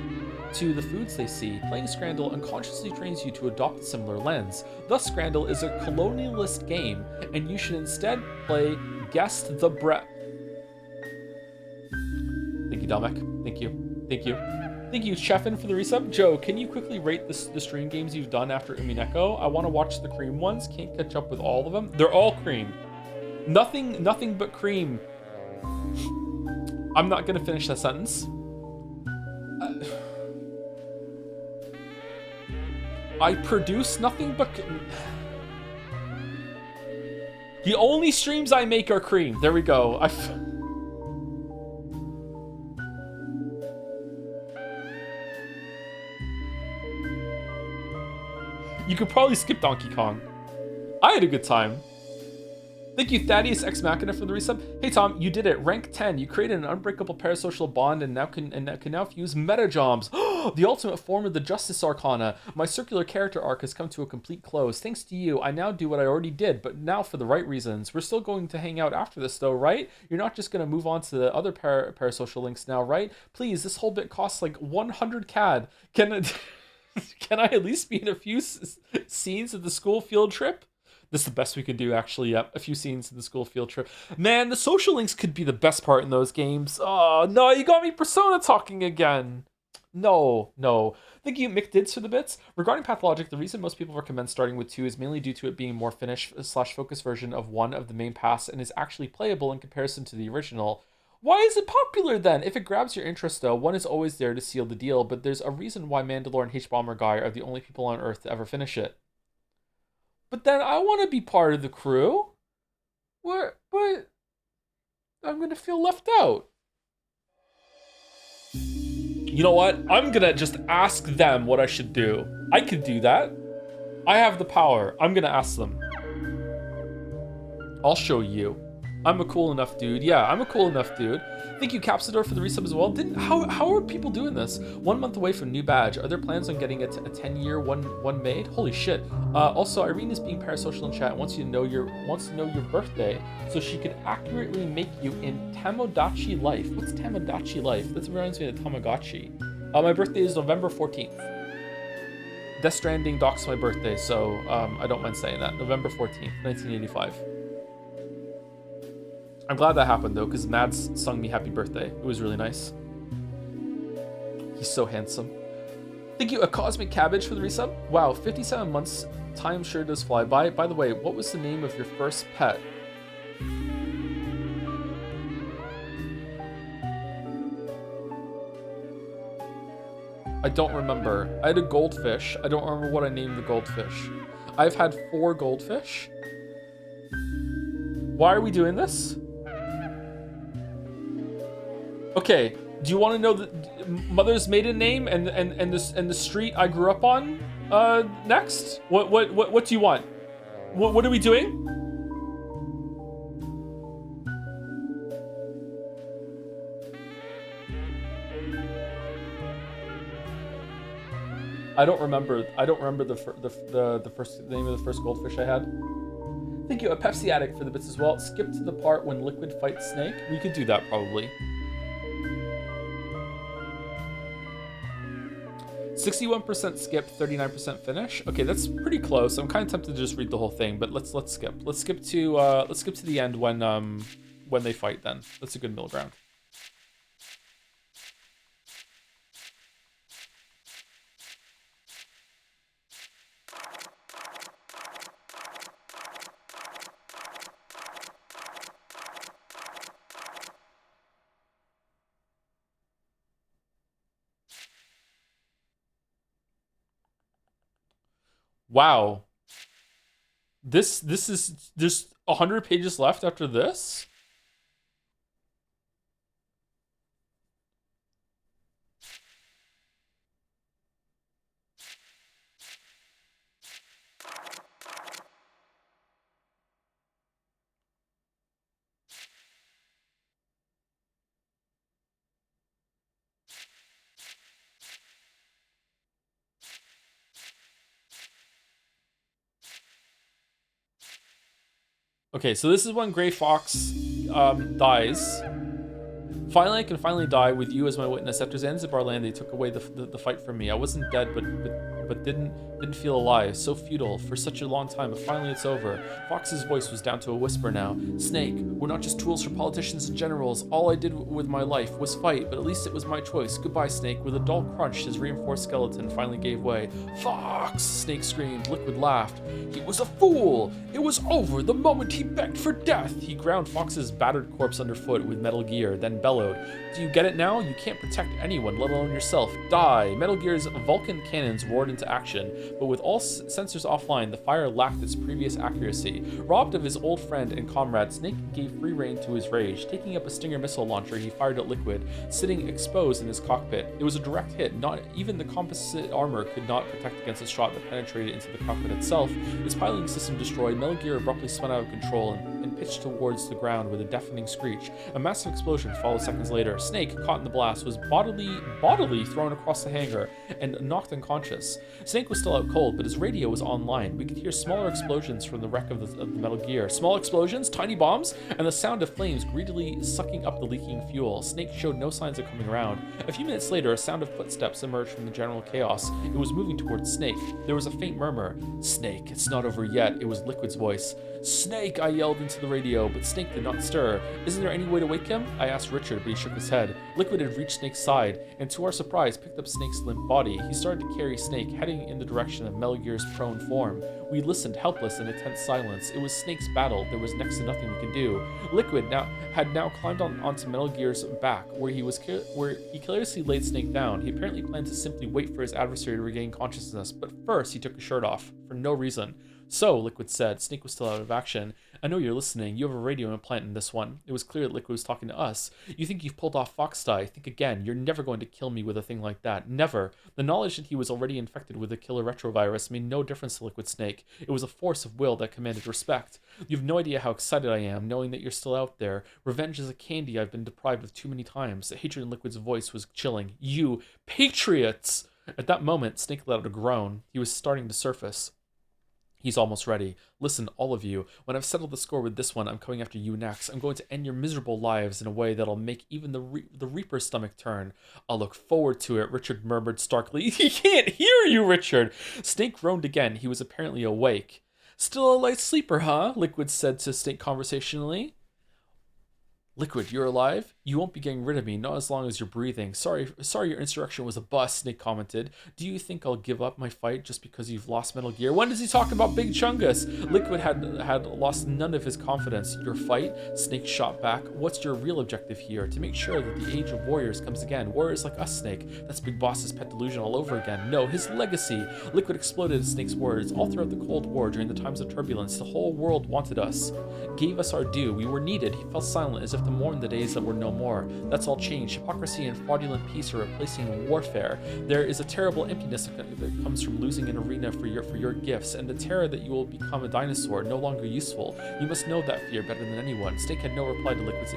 to the foods they see. Playing Scrandle unconsciously trains you to adopt a similar lens. Thus, Scrandle is a colonialist game, and you should instead play Guest the Bread. Thank you, Dalmek. Thank you. Thank you. Thank you, Chefin, for the resub. Joe, can you quickly rate the stream games you've done after Umineko? I want to watch the cream ones. Can't catch up with all of them. They're all cream. Nothing but cream. I'm not going to finish that sentence. I produce nothing but... The only streams I make are cream. There we go. You could probably skip Donkey Kong. I had a good time. Thank you, Thaddeus Ex Machina, for the resub. Hey Tom, you did it. Rank 10. You created an unbreakable parasocial bond and can now fuse metajoms. The ultimate form of the Justice Arcana. My circular character arc has come to a complete close. Thanks to you, I now do what I already did, but now for the right reasons. We're still going to hang out after this though, right? You're not just going to move on to the other parasocial links now, right? Please, this whole bit costs like 100 CAD. Can I at least be in a few scenes of the school field trip? This is the best we could do, actually. Yep, a few scenes of the school field trip. Man, the social links could be the best part in those games. Oh, no, you got me Persona talking again. No. Thank you, Mick Dids, for the bits. Regarding Pathologic, the reason most people recommend starting with 2 is mainly due to it being a more finished/focused version of 1 of the main paths and is actually playable in comparison to the original. Why is it popular then? If it grabs your interest though, 1 is always there to seal the deal, but there's a reason why Mandalore and H-Bomber Guy are the only people on Earth to ever finish it. But then I want to be part of the crew. But I'm going to feel left out. You know what? I'm going to just ask them what I should do. I could do that. I have the power. I'm going to ask them. I'll show you. I'm a cool enough dude. Yeah, I'm a cool enough dude. Thank you, Capsador, for the resub as well. How are people doing this? 1 month away from new badge. Are there plans on getting a 10-year one made? Holy shit. Also, Irene is being parasocial in chat. Wants to know your birthday, so she could accurately make you in Tamagotchi life. What's Tamagotchi life? That reminds me of Tamagotchi. My birthday is November 14th. Death Stranding docks my birthday, so I don't mind saying that. November 14th, 1985. I'm glad that happened though, because Mads sung me happy birthday. It was really nice. He's so handsome. Thank you, A Cosmic Cabbage, for the resub. Wow, 57 months. Time sure does fly by. By the way, what was the name of your first pet? I don't remember. I had a goldfish. I don't remember what I named the goldfish. I've had 4 goldfish. Why are we doing this? Okay, do you want to know the mother's maiden name and the street I grew up on? Next, what do you want? What are we doing? I don't remember the first name of the first goldfish I had. Thank you, A Pepsi Addict, for the bits as well. Skip to the part when Liquid fights Snake. We could do that probably. 61% skip, 39% finish. Okay, that's pretty close. I'm kind of tempted to just read the whole thing, but let's skip. Let's skip to the end when they fight. Then that's a good middle ground. Wow. This is there's 100 pages left after this. Okay, so this is when Gray Fox dies. Finally, I can finally die with you as my witness. After Zanzibar land, they took away the fight from me. I wasn't dead, but didn't feel alive. So futile for such a long time, but finally it's over. Fox's voice was down to a whisper now. Snake, we're not just tools for politicians and generals. All I did with my life was fight, but at least it was my choice. Goodbye, Snake. With a dull crunch, his reinforced skeleton finally gave way. Fox! Snake screamed. Liquid laughed. He was a fool! It was over the moment he begged for death. He ground Fox's battered corpse underfoot with Metal Gear, then bellowed. Do you get it now? You can't protect anyone, let alone yourself. Die! Metal Gear's Vulcan cannons roared into action, but with all sensors offline, the fire lacked its previous accuracy. Robbed of his old friend and comrade, Snake gave free rein to his rage. Taking up a Stinger missile launcher, he fired at Liquid, sitting exposed in his cockpit. It was a direct hit. Not even the composite armor could not protect against a shot that penetrated into the cockpit itself. His piloting system destroyed, Metal Gear abruptly spun out of control and pitched towards the ground with a deafening screech. A massive explosion followed seconds later. Snake, caught in the blast, was bodily thrown across the hangar and knocked unconscious. Snake was still out cold, but his radio was online. We could hear smaller explosions from the wreck of the Metal Gear. Small explosions, tiny bombs, and the sound of flames greedily sucking up the leaking fuel. Snake showed no signs of coming around. A few minutes later, a sound of footsteps emerged from the general chaos. It was moving towards Snake. There was a faint murmur. Snake, it's not over yet. It was Liquid's voice. Snake, I yelled into the radio, but Snake did not stir. Isn't there any way to wake him? I asked Richard, but he shook his head. Liquid had reached Snake's side, and to our surprise, picked up Snake's limp body. He started to carry Snake, heading in the direction of Metal Gear's prone form. We listened, helpless in a tense silence. It was Snake's battle. There was next to nothing we could do. Liquid had now climbed onto Metal Gear's back, where he carelessly laid Snake down. He apparently planned to simply wait for his adversary to regain consciousness, but first he took his shirt off, for no reason. So, Liquid said. Snake was still out of action. I know you're listening. You have a radio implant in this one. It was clear that Liquid was talking to us. You think you've pulled off Fox Die. Think again. You're never going to kill me with a thing like that. Never. The knowledge that he was already infected with the killer retrovirus made no difference to Liquid Snake. It was a force of will that commanded respect. You have no idea how excited I am, knowing that you're still out there. Revenge is a candy I've been deprived of too many times. The hatred in Liquid's voice was chilling. You, patriots! At that moment, Snake let out a groan. He was starting to surface. He's almost ready. Listen, all of you. When I've settled the score with this one, I'm coming after you next. I'm going to end your miserable lives in a way that'll make even the Reaper's stomach turn. I'll look forward to it, Richard murmured starkly. He can't hear you, Richard! Snake groaned again. He was apparently awake. Still a light sleeper, huh? Liquid said to Snake conversationally. Liquid, you're alive? You won't be getting rid of me, not as long as you're breathing. Sorry your insurrection was a bust, Snake commented. Do you think I'll give up my fight just because you've lost Metal Gear? When does he talk about Big Chungus? Liquid had lost none of his confidence. Your fight? Snake shot back. What's your real objective here? To make sure that the age of warriors comes again. Warriors like us, Snake. That's Big Boss's pet delusion all over again. No, his legacy. Liquid exploded at Snake's words. All throughout the Cold War, during the times of turbulence, the whole world wanted us. Gave us our due. We were needed. He fell silent as if to mourn the days that were no more. That's all changed. Hypocrisy and fraudulent peace are replacing warfare. There is a terrible emptiness that comes from losing an arena for your gifts, and the terror that you will become a dinosaur, no longer useful. You must know that fear better than anyone. Snake had no reply to Liquid's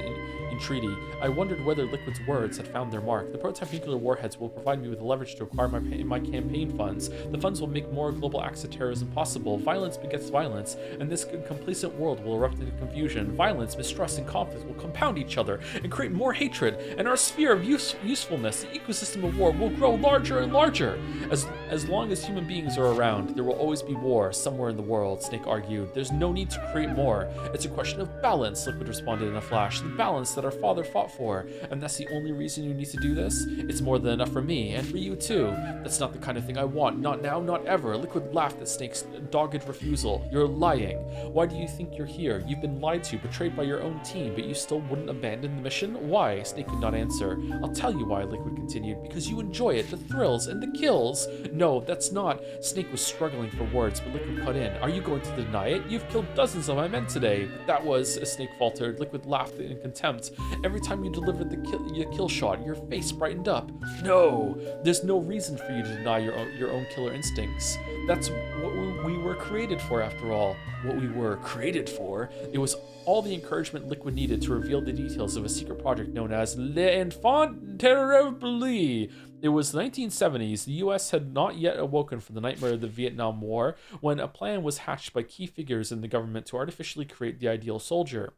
unspoken treaty. I wondered whether Liquid's words had found their mark. The prototype nuclear warheads will provide me with the leverage to acquire my campaign funds. The funds will make more global acts of terrorism possible. Violence begets violence, and this complacent world will erupt into confusion. Violence, mistrust, and conflict will compound each other and create more hatred, and our sphere of usefulness, the ecosystem of war, will grow larger and larger. As long as human beings are around, there will always be war somewhere in the world, Snake argued. There's no need to create more. It's a question of balance, Liquid responded in a flash. The balance that our father fought for. And that's the only reason you need to do this? It's more than enough for me, and for you too. That's not the kind of thing I want. Not now, not ever. Liquid laughed at Snake's dogged refusal. You're lying. Why do you think you're here? You've been lied to, betrayed by your own team, but you still wouldn't abandon the mission? Why? Snake could not answer. I'll tell you why, Liquid continued. Because you enjoy it, the thrills and the kills. No, that's not. Snake was struggling for words, but Liquid cut in. Are you going to deny it? You've killed dozens of my men today. That was, as Snake faltered. Liquid laughed in contempt. Every time you delivered the kill shot, your face brightened up. No, there's no reason for you to deny your own killer instincts. That's what we were created for, after all. What we were created for? It was all the encouragement Liquid needed to reveal the details of a secret project known as L'Enfant Terrible. It was the 1970s. The US had not yet awoken from the nightmare of the Vietnam War when a plan was hatched by key figures in the government to artificially create the ideal soldier.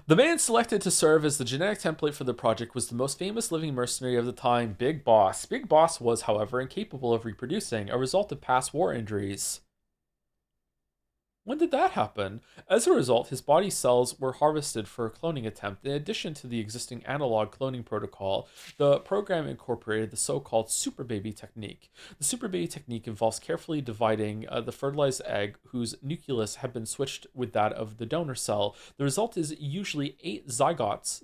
The man selected to serve as the genetic template for the project was the most famous living mercenary of the time, Big Boss. Big Boss was, however, incapable of reproducing, a result of past war injuries. When did that happen? As a result, his body cells were harvested for a cloning attempt. In addition to the existing analog cloning protocol, the program incorporated the so-called super baby technique. The super baby technique involves carefully dividing the fertilized egg whose nucleus had been switched with that of the donor cell. The result is usually 8 zygotes,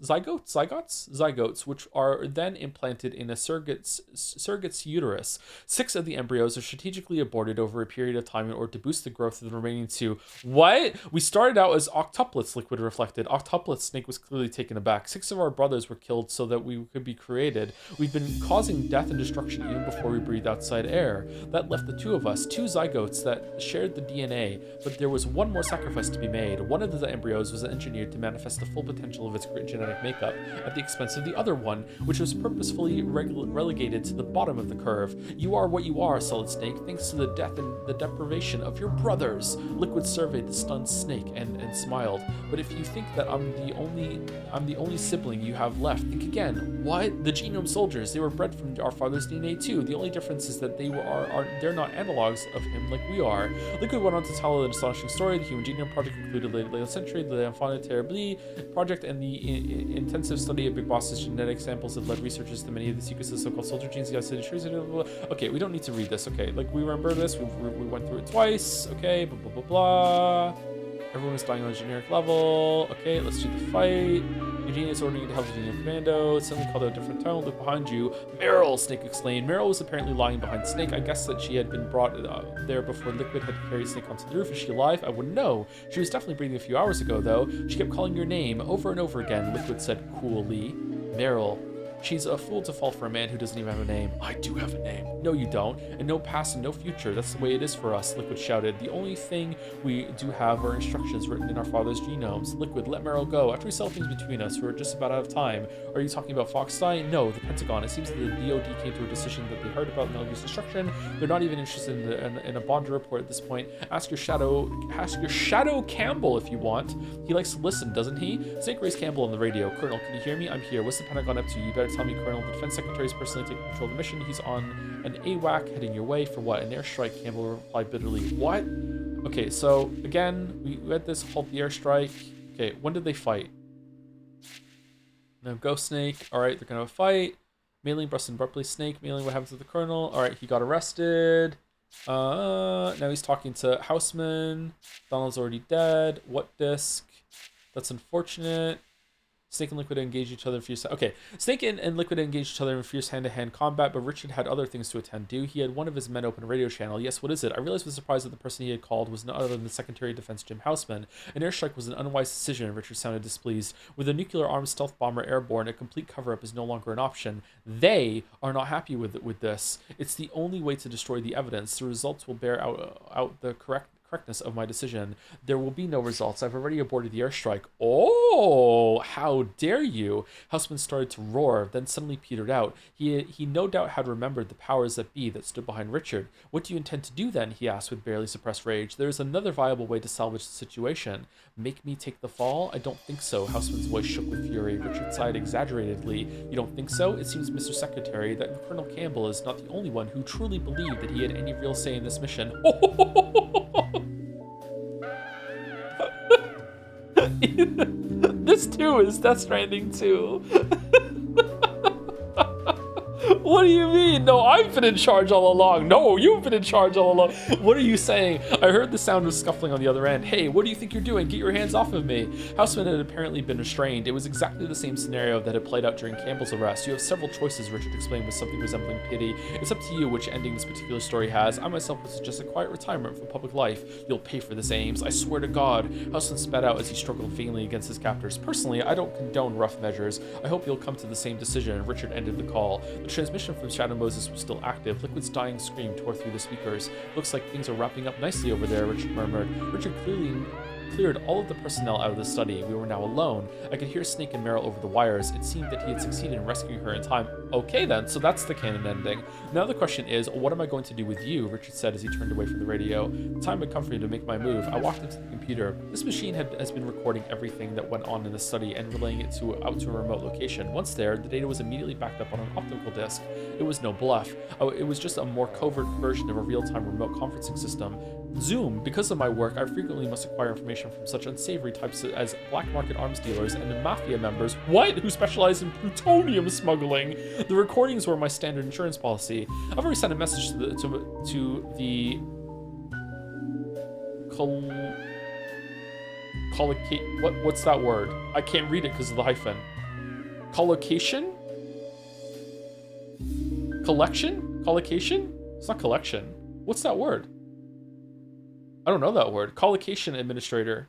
which are then implanted in a surrogate's uterus. 6 of the embryos are strategically aborted over a period of time in order to boost the growth of the remaining 2. What? We started out as octuplets, Liquid reflected. Octuplets, Snake was clearly taken aback. 6 of our brothers were killed so that we could be created. We've been causing death and destruction even before we breathed outside air. That left the 2 of us, 2 zygotes that shared the DNA, but there was one more sacrifice to be made. One of the embryos was engineered to manifest the full potential of its genetic makeup at the expense of the other one, which was purposefully relegated to the bottom of the curve. You are what you are, Solid Snake, thanks to the death and the deprivation of your brothers. Liquid surveyed the stunned Snake and smiled. But if you think that I'm the only sibling you have left, think again. What? The genome soldiers, they were bred from our father's DNA too. The only difference is that they're not analogs of him like we are. Liquid went on to tell an astonishing story. The Human Genome Project included late 11th century, the Enfant Terrible project, and the intensive study of Big Boss's genetic samples that led researchers to many of the secrets of so-called soldier genes. Okay, we don't need to read this. Okay, like we remember this. We went through it twice. Okay, blah blah blah blah. Everyone is dying on a generic level. Okay, let's do the fight. Eugenia is ordering you to help the Genome Commando. It's suddenly called out a different tone. Look behind you. Meryl, Snake exclaimed. Meryl was apparently lying behind Snake. I guess that she had been brought there before Liquid had carried Snake onto the roof. Is she alive? I wouldn't know. She was definitely breathing a few hours ago, though. She kept calling your name over and over again, Liquid said coolly. Meryl. She's a fool to fall for a man who doesn't even have a name. I do have a name. No, you don't. And no past and no future. That's the way it is for us, Liquid shouted. The only thing we do have are instructions written in our father's genomes. Liquid, let Meryl go. After we settle things between us, we're just about out of time. Are you talking about Foxstein? No, the Pentagon. It seems that the DOD came to a decision that they heard about Melody's destruction. They're not even interested in a Bond report at this point. Ask your Shadow Campbell if you want. He likes to listen, doesn't he? Snake raised Campbell on the radio. Colonel, can you hear me? I'm here. What's the Pentagon up to? You better tell me, Colonel. The Defense Secretary is personally taking control of the mission. He's on an AWAC heading your way. For what? An airstrike, Campbell replied bitterly. What? Okay, so again, we had this halt the airstrike. Okay, when did they fight? No, go Snake. Alright, they're gonna have a fight. Mailing busted abruptly. Snake, mailing what happens to the Colonel. Alright, he got arrested. Now he's talking to Houseman. Donald's already dead. What disc? That's unfortunate. Snake and Liquid engaged each other in fierce... Okay, Snake and Liquid engaged each other in fierce hand-to-hand combat, but Richard had other things to attend to. He had one of his men open a radio channel. Yes, what is it? I realized with surprise that the person he had called was none other than the Secretary of Defense, Jim Houseman. An airstrike was an unwise decision, Richard sounded displeased. With a nuclear-armed stealth bomber airborne, a complete cover-up is no longer an option. They are not happy with this. It's the only way to destroy the evidence. The results will bear out the correct correctness of my decision. There will be no results. I've already aborted the airstrike. Oh, how dare you? Houseman started to roar, then suddenly petered out. He no doubt had remembered the powers that be that stood behind Richard. What do you intend to do then? He asked with barely suppressed rage. There is another viable way to salvage the situation. Make me take the fall? I don't think so. Houseman's voice shook with fury. Richard sighed exaggeratedly. You don't think so? It seems, Mr. Secretary, that Colonel Campbell is not the only one who truly believed that he had any real say in this mission. This too is Death Stranding 2. What do you mean? No, I've been in charge all along. No, you've been in charge all along. What are you saying? I heard the sound of scuffling on the other end. Hey, what do you think you're doing? Get your hands off of me. Houseman had apparently been restrained. It was exactly the same scenario that had played out during Campbell's arrest. You have several choices, Richard explained with something resembling pity. It's up to you which ending this particular story has. I myself would suggest a quiet retirement from public life. You'll pay for this, Ames. I swear to God. Houseman spat out as he struggled vainly against his captors. Personally, I don't condone rough measures. I hope you'll come to the same decision. Richard ended the call. The transmission from Shadow Moses was still active. Liquid's dying scream tore through the speakers. Looks like things are wrapping up nicely over there, Richard murmured. Richard cleared all of the personnel out of the study. We were now alone. I could hear Snake and Meryl over the wires. It seemed that he had succeeded in rescuing her in time. Okay then, so that's the canon ending. Now the question is, what am I going to do with you? Richard said as he turned away from the radio. The time had come for me to make my move. I walked into the computer. This machine has been recording everything that went on in the study and relaying it out to a remote location. Once there, the data was immediately backed up on an optical disc. It was no bluff. It was just a more covert version of a real-time remote conferencing system. Zoom. Because of my work, I frequently must acquire information from such unsavory types as black market arms dealers and the mafia members, who specialize in plutonium smuggling. The recordings were my standard insurance policy. I've already sent a message to the what's that word? I can't read it because of the hyphen. Collocation? Collection? Collocation? It's not collection. What's that word? I don't know that word. Collocation administrator.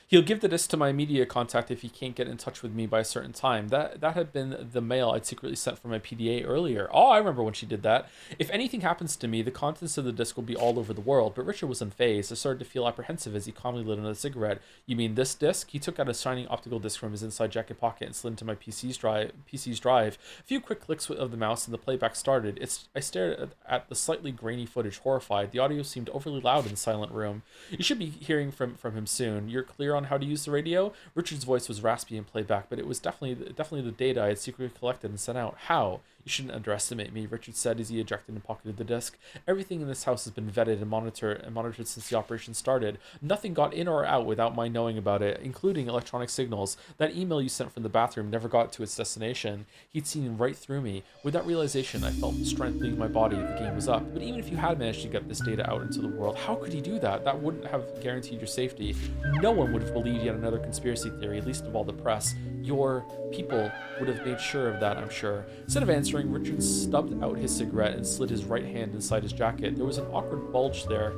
He'll give the disc to my media contact if he can't get in touch with me by a certain time. That had been the mail I'd secretly sent from my PDA earlier. Oh, I remember when she did that. If anything happens to me, the contents of the disc will be all over the world, but Richard was unfazed. I started to feel apprehensive as he calmly lit another cigarette. You mean this disc? He took out a shining optical disc from his inside jacket pocket and slid into my PC's drive. A few quick clicks of the mouse and the playback started. I stared at the slightly grainy footage, horrified. The audio seemed overly loud in the silent room. You should be hearing from him soon. You're clear on how to use the radio? Richard's voice was raspy in playback, but it was definitely the data I had secretly collected and sent out. How? You shouldn't underestimate me, Richard said as he ejected and pocketed the disc. Everything in this house has been vetted and monitored since the operation started. Nothing got in or out without my knowing about it, including electronic signals. That email you sent from the bathroom never got to its destination. He'd seen right through me. With that realization, I felt strength leaving my body. The game was up. But even if you had managed to get this data out into the world, how could he do that? That wouldn't have guaranteed your safety. No one would have believed yet another conspiracy theory, least of all the press. Your people would have made sure of that, I'm sure. Instead of answering, Richard stubbed out his cigarette and slid his right hand inside his jacket. There was an awkward bulge there.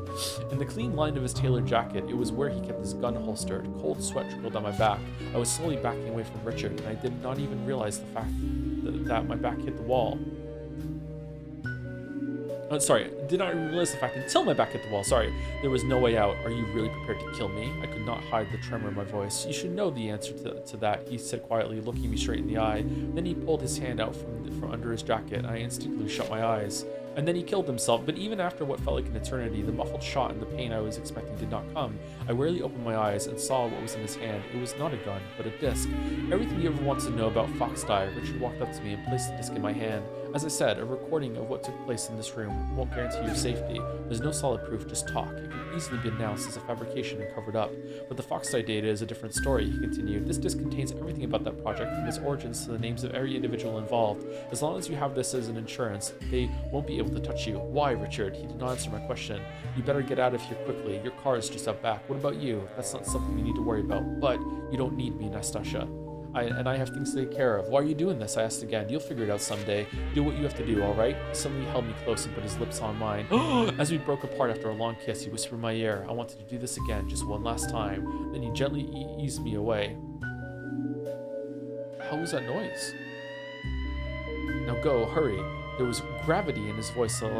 In the clean line of his tailored jacket, it was where he kept his gun holstered. Cold sweat trickled down my back. I was slowly backing away from Richard, and I did not even realize the fact that my back hit the wall. Did not realize the fact until my back hit the wall. Sorry, there was no way out. Are you really prepared to kill me? I could not hide the tremor in my voice. You should know the answer to that, he said quietly, looking me straight in the eye. Then he pulled his hand out from under his jacket, and I instinctively shut my eyes. And then he killed himself, but even after what felt like an eternity, the muffled shot and the pain I was expecting did not come. I rarely opened my eyes and saw what was in his hand. It was not a gun, but a disc. Everything you ever wanted to know about Foxdie. Richard walked up to me and placed the disc in my hand. As I said, a recording of what took place in this room won't guarantee your safety. There's no solid proof, just talk. It can easily be announced as a fabrication and covered up. But the Foxdie data is a different story, he continued. This disc contains everything about that project, from its origins to the names of every individual involved. As long as you have this as an insurance, they won't be able to touch you. Why, Richard? He did not answer my question. You better get out of here quickly. Your car is just out back. What about you? That's not something you need to worry about. But you don't need me, Nastasha. I have things to take care of. Why are you doing this? I asked again. You'll figure it out someday. Do what you have to do, all right? He suddenly held me close and put his lips on mine. As we broke apart after a long kiss, he whispered in my ear, I wanted to do this again, just one last time. Then he gently eased me away. How was that noise? Now go, hurry. There was gravity in his voice that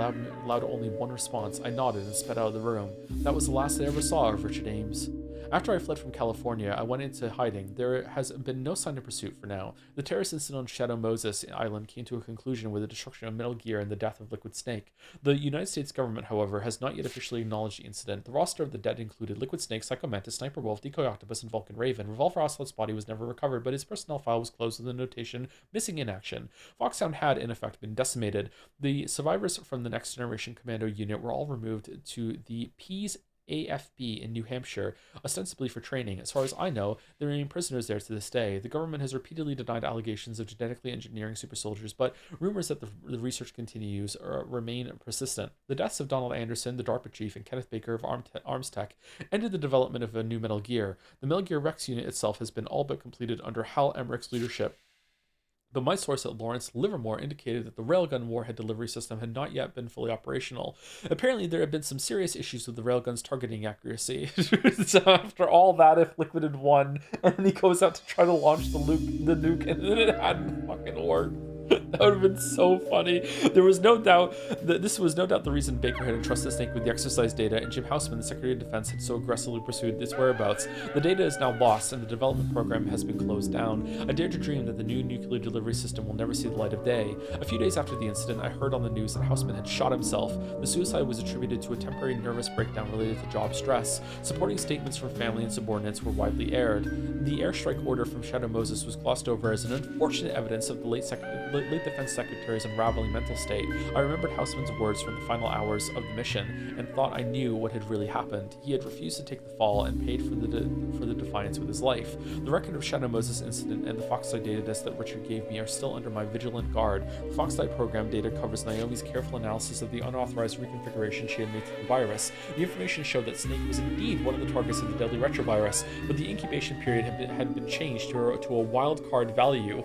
allowed only one response. I nodded and sped out of the room. That was the last I ever saw of Richard Ames. After I fled from California, I went into hiding. There has been no sign of pursuit for now. The terrorist incident on Shadow Moses Island came to a conclusion with the destruction of Metal Gear and the death of Liquid Snake. The United States government, however, has not yet officially acknowledged the incident. The roster of the dead included Liquid Snake, Psycho Mantis, Sniper Wolf, Decoy Octopus, and Vulcan Raven. Revolver Ocelot's body was never recovered, but his personnel file was closed with a notation, missing in action. Foxhound had, in effect, been decimated. The survivors from the Next Generation Commando unit were all removed to the Pease AFB in New Hampshire, ostensibly for training. As far as I know, there remain prisoners there to this day. The government has repeatedly denied allegations of genetically engineering super soldiers, but rumors that the research continues remain persistent. The deaths of Donald Anderson, the DARPA chief, and Kenneth Baker of Arms Tech ended the development of a new Metal Gear. The Metal Gear Rex unit itself has been all but completed under Hal Emmerich's leadership. But my source at Lawrence Livermore indicated that the railgun warhead delivery system had not yet been fully operational. Apparently, there had been some serious issues with the railgun's targeting accuracy. So after all that, if Liquid had won, and then he goes out to try to launch the nuke, and then it hadn't fucking worked. That would have been so funny. There was no doubt that this was no doubt the reason Baker had entrusted Snake with the exercise data, and Jim Houseman, the Secretary of Defense, had so aggressively pursued its whereabouts. The data is now lost, and the development program has been closed down. I dare to dream that the new nuclear delivery system will never see the light of day. A few days after the incident, I heard on the news that Houseman had shot himself. The suicide was attributed to a temporary nervous breakdown related to job stress. Supporting statements from family and subordinates were widely aired. The airstrike order from Shadow Moses was glossed over as an unfortunate evidence of the late Defense Secretary's unraveling mental state. I remembered Houseman's words from the final hours of the mission and thought I knew what had really happened. He had refused to take the fall and paid for the defiance with his life. The record of Shadow Moses incident and the Foxlight data disk that Richard gave me are still under my vigilant guard. The Foxlight program data covers Naomi's careful analysis of the unauthorized reconfiguration she had made to the virus. The information showed that Snake was indeed one of the targets of the deadly retrovirus, but the incubation period had been changed to a wild card value.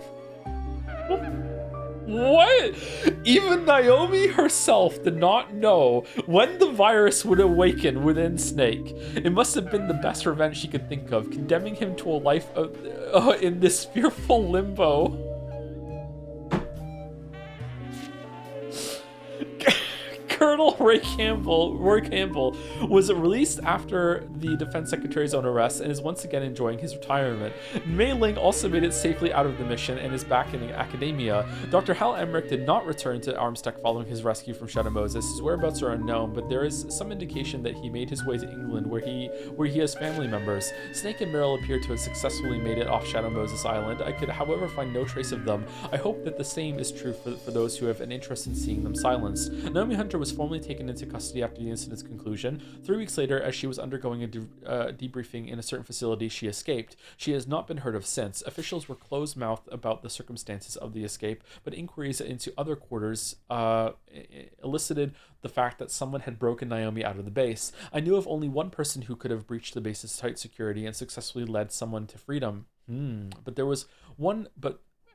What? Even Naomi herself did not know when the virus would awaken within Snake. It must have been the best revenge she could think of, condemning him to a life in this fearful limbo. Colonel Roy Campbell was released after the Defense Secretary's own arrest and is once again enjoying his retirement. Mei Ling also made it safely out of the mission and is back in academia. Dr. Hal Emmerich did not return to Arms Tech following his rescue from Shadow Moses. His whereabouts are unknown, but there is some indication that he made his way to England where he has family members. Snake and Meryl appear to have successfully made it off Shadow Moses Island. I could, however, find no trace of them. I hope that the same is true for those who have an interest in seeing them silenced. Naomi Hunter was formally taken into custody after the incident's conclusion. 3 weeks later, as she was undergoing a debriefing in a certain facility, she escaped. She has not been heard of since. Officials were closed-mouthed about the circumstances of the escape, but inquiries into other quarters elicited the fact that someone had broken Naomi out of the base. I knew of only one person who could have breached the base's tight security and successfully led someone to freedom.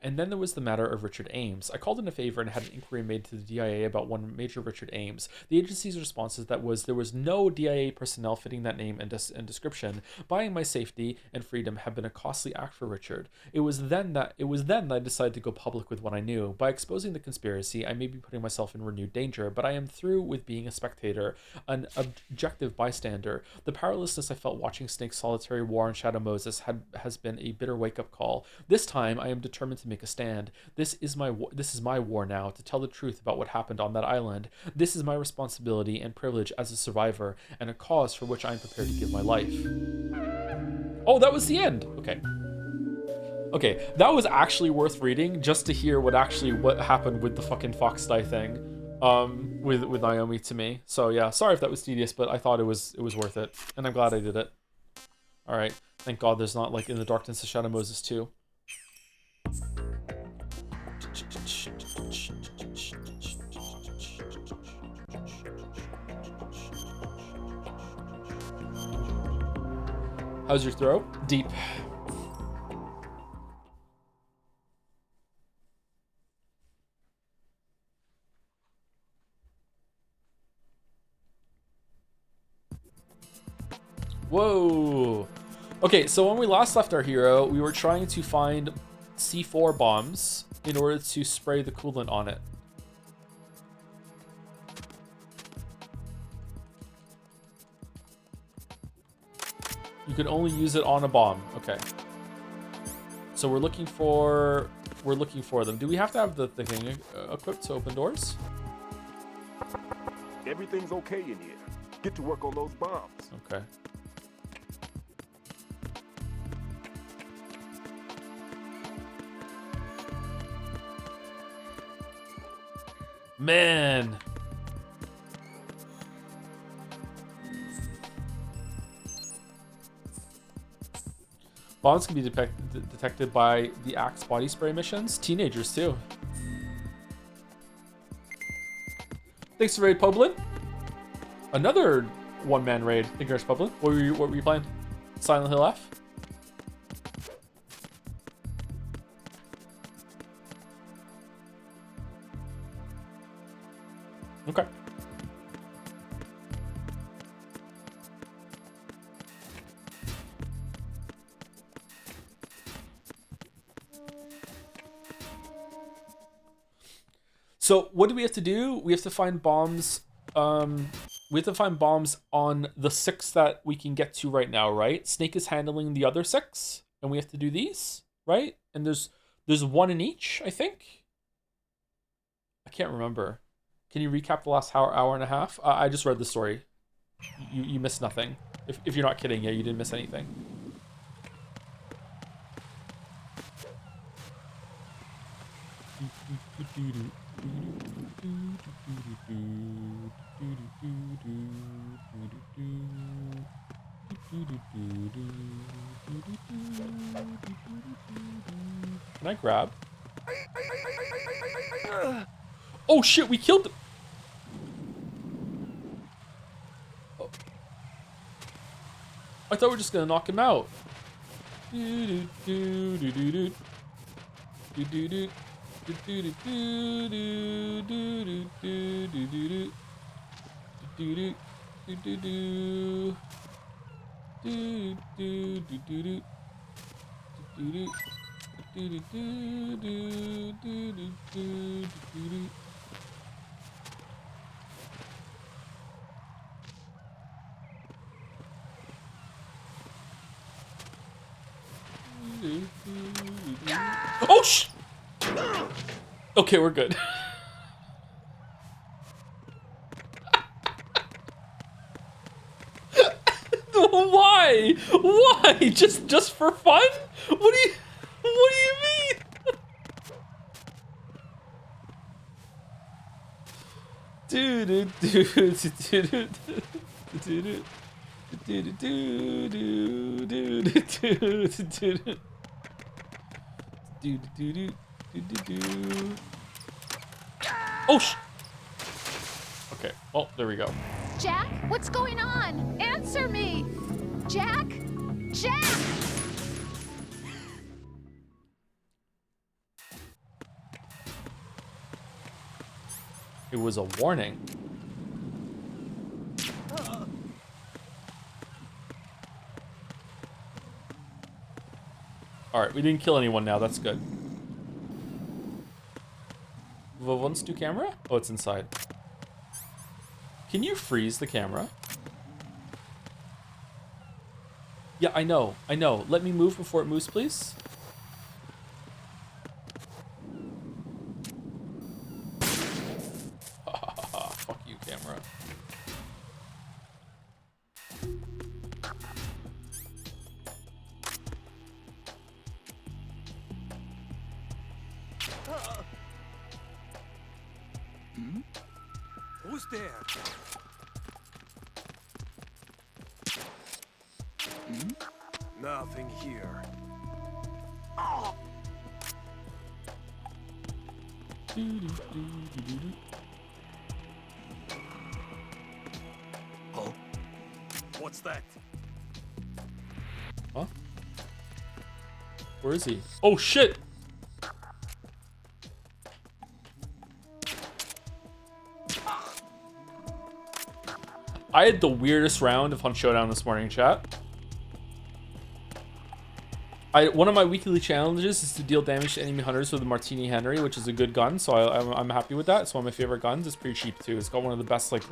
And then there was the matter of Richard Ames. I called in a favor and had an inquiry made to the DIA about one Major Richard Ames. The agency's response is that there was no DIA personnel fitting that name and description. Buying my safety and freedom had been a costly act for Richard. It was then that I decided to go public with what I knew. By exposing the conspiracy, I may be putting myself in renewed danger, but I am through with being a spectator, an objective bystander. The powerlessness I felt watching Snake's solitary war on Shadow Moses has been a bitter wake-up call. This time, I am determined to make a stand. This is my war now, to tell the truth about what happened on that island. This is my responsibility and privilege as a survivor, and a cause for which I am prepared to give my life. Oh, that was the end. Okay, that was actually worth reading just to hear what happened with the fucking Foxdie thing, with Naomi to me. So yeah, sorry if that was tedious, but I thought it was worth it, and I'm glad I did it. All right, thank God there's not like In the Darkness of Shadow Moses 2. How's your throat? Deep. Whoa. Okay, so when we last left our hero, we were trying to find C4 bombs in order to spray the coolant on it. You can only use it on a bomb. Okay. So we're looking for them. Do we have to have the thing equipped to open doors? Everything's okay in here. Get to work on those bombs. Okay. Man. Bombs can be detected by the Axe body spray missions. Teenagers too. Thanks for raid, Publin. Another one-man raid. Thank you, Publin. What were you playing? Silent Hill F? Okay. So what do we have to do? We have to find bombs. We have to find bombs on the 6 that we can get to right now, right? Snake is handling the other 6, and we have to do these, right? And there's 1 in each, I think. I can't remember. Can you recap the last hour and a half? I just read the story. You missed nothing. If you're not kidding, yeah, you didn't miss anything. Can I grab? Oh shit, we killed them. Oh. I thought we were just gonna knock him out. Oh sh! Okay, we're good. Why? Why? Just for fun? What do you mean? Oh sh! Okay, well, there we go. Jack, what's going on? Answer me! Jack? Jack! It was a warning. Alright, we didn't kill anyone now, that's good. Vovon's do camera? Oh, it's inside. Can you freeze the camera? Yeah, I know. Let me move before it moves, please. Fuck you, camera. Who's there? Nothing here. Huh? What's that? Huh? Where is he? Oh shit! I had the weirdest round of Hunt Showdown this morning, chat. One of my weekly challenges is to deal damage to enemy hunters with the Martini Henry, which is a good gun, so I'm happy with that. It's one of my favorite guns. It's pretty cheap too. It's got one of the best like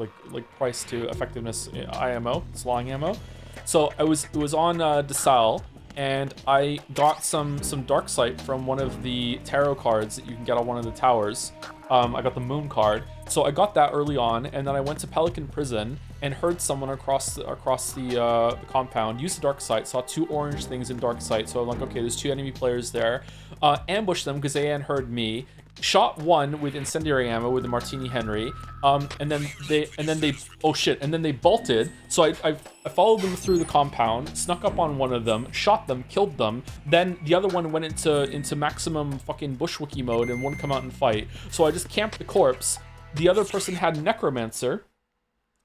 price to effectiveness IMO. It's long ammo. So it was on Desal, and I got some dark sight from one of the tarot cards that you can get on one of the towers. I got the moon card, so I got that early on, and then I went to Pelican Prison and heard someone across the compound use the dark sight. Saw 2 orange things in dark sight, so I'm like, okay, there's 2 enemy players there. Ambushed them because they hadn't heard me. Shot one with incendiary ammo with the Martini Henry, and then they oh shit, and then they bolted. So I followed them through the compound, snuck up on one of them, shot them, killed them. Then the other one went into maximum fucking bushwookie mode and wouldn't come out and fight. So I just camped the corpse. The other person had Necromancer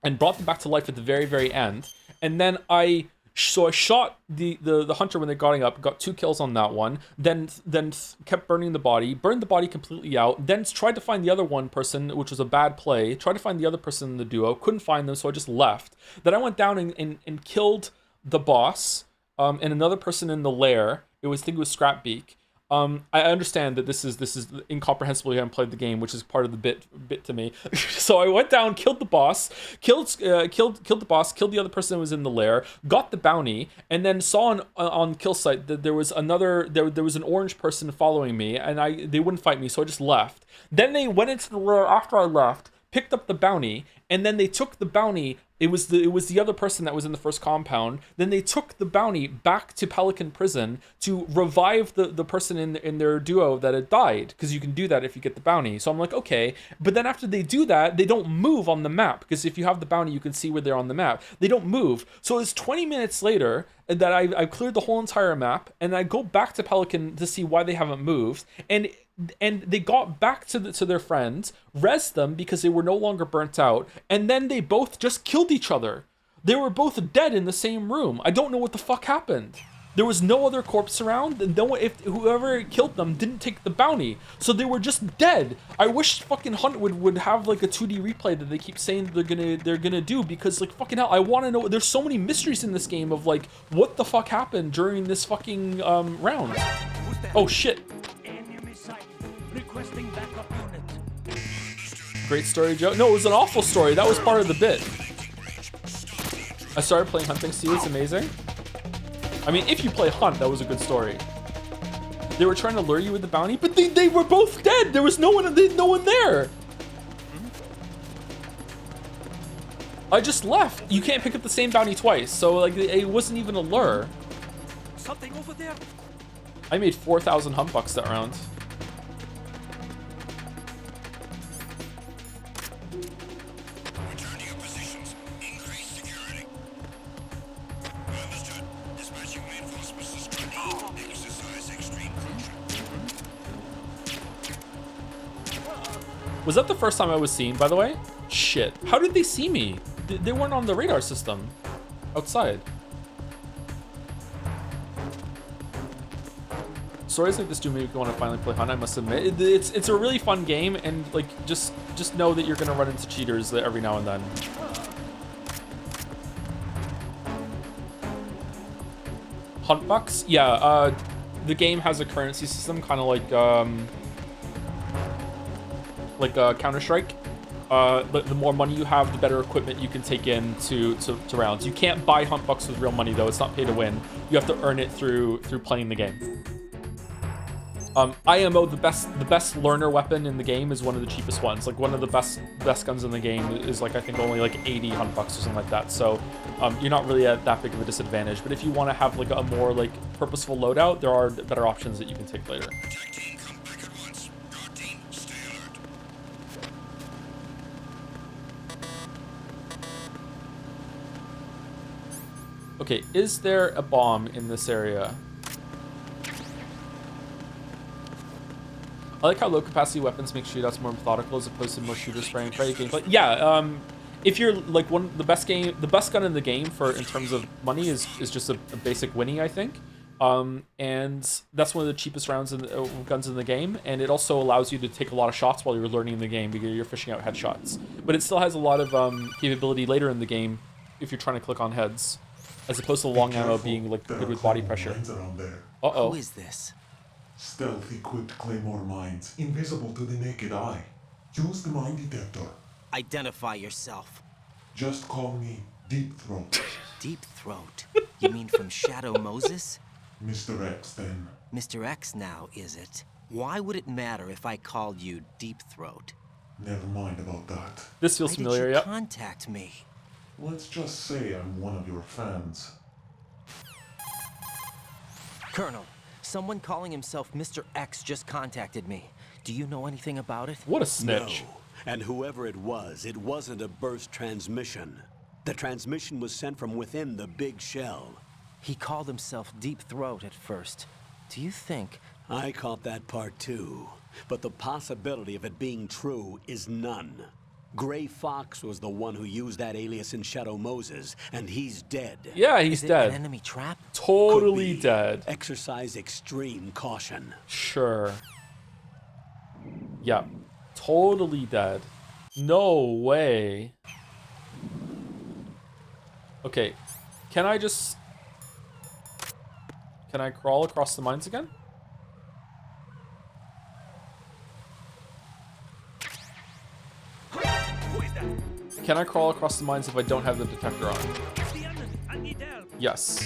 and brought them back to life at the very end. And then I shot the hunter when they got up, got 2 kills on that one, then kept burning the body, burned the body completely out, then tried to find the other one person, which was a bad play, tried to find the other person in the duo, couldn't find them, so I just left. Then I went down and killed the boss, and another person in the lair. I think it was Scrapbeak. I understand that this is incomprehensible. You haven't played the game, which is part of the bit to me. So I went down, killed the boss, killed the boss, killed the other person who was in the lair, got the bounty, and then saw on kill site that there was there was an orange person following me, and they wouldn't fight me, so I just left. Then they went into the lair after I left, picked up the bounty, and then they took the bounty. It was the other person that was in the first compound. Then they took the bounty back to Pelican Prison to revive the person in their duo that had died, because you can do that if you get the bounty. So I'm like, okay. But then after they do that, they don't move on the map, because if you have the bounty, you can see where they're on the map. They don't move. So it's 20 minutes later that I cleared the whole entire map, and I go back to Pelican to see why they haven't moved, and they got back to their friends, rezzed them because they were no longer burnt out, and then they both just killed each other. They were both dead in the same room. I don't know what the fuck happened. There was no other corpse around, and if whoever killed them didn't take the bounty, so they were just dead. I wish fucking Hunt would have like a 2D replay that they keep saying they're gonna do, because like fucking hell, I want to know. There's so many mysteries in this game of like what the fuck happened during this fucking round. Oh shit. Great story, Joe. No, it was an awful story. That was part of the bit. I started playing Hunting Steel. It's amazing. I mean, if you play Hunt, that was a good story. They were trying to lure you with the bounty, but they were both dead. There was no one there. I just left. You can't pick up the same bounty twice, so like it wasn't even a lure. Something over there. I made 4,000 Hunt bucks that round. Was that the first time I was seen, by the way? Shit. How did they see me? They weren't on the radar system. Outside. Stories like this do make me want to finally play Hunt, I must admit. It's a really fun game, and like just know that you're gonna run into cheaters every now and then. Hunt bucks? Yeah, the game has a currency system, kind of like Counter-Strike. The more money you have, the better equipment you can take in to rounds. You can't buy Hunt bucks with real money though. It's not pay to win. You have to earn it through playing the game. IMO, the best learner weapon in the game, is one of the cheapest ones. Like one of the best guns in the game is like I think only like 80 Hunt bucks or something like that. So you're not really at that big of a disadvantage. But if you want to have like a more like purposeful loadout, there are better options that you can take later. Okay, is there a bomb in this area? I like how low capacity weapons make shootouts more methodical as opposed to more shooter spraying prey gameplay. Yeah, if you're like the best gun in the game in terms of money is just a basic Winnie, I think. And that's one of the cheapest guns in the game, and it also allows you to take a lot of shots while you're learning the game because you're fishing out headshots. But it still has a lot of capability later in the game if you're trying to click on heads, as opposed to long ammo being like good with body pressure. Uh-oh. Who is this? Stealth-equipped claymore mines, invisible to the naked eye. Use the mine detector. Identify yourself. Just call me Deep Throat. Deep Throat? You mean from Shadow Moses? Mr. X, then. Mr. X now, is it? Why would it matter if I called you Deep Throat? Never mind about that. This feels Why familiar, did you yeah. contact me? Let's just say I'm one of your fans. Colonel, someone calling himself Mr. X just contacted me. Do you know anything about it? What a snitch. No. And whoever it wasn't a burst transmission. The transmission was sent from within the big shell. He called himself Deep Throat at first. Do you think... I caught that part too. But the possibility of it being true is none. Gray Fox was the one who used that alias in Shadow Moses, and he's dead. Yeah, he's Is it an dead. enemy trap? Totally Could be. dead. Exercise extreme caution. Sure. Yeah. Totally dead. No way. Okay. Can I just... Can I crawl across the mines again? Who is that? Can I crawl across the mines if I don't have the detector on? It's the enemy. I need help. Yes.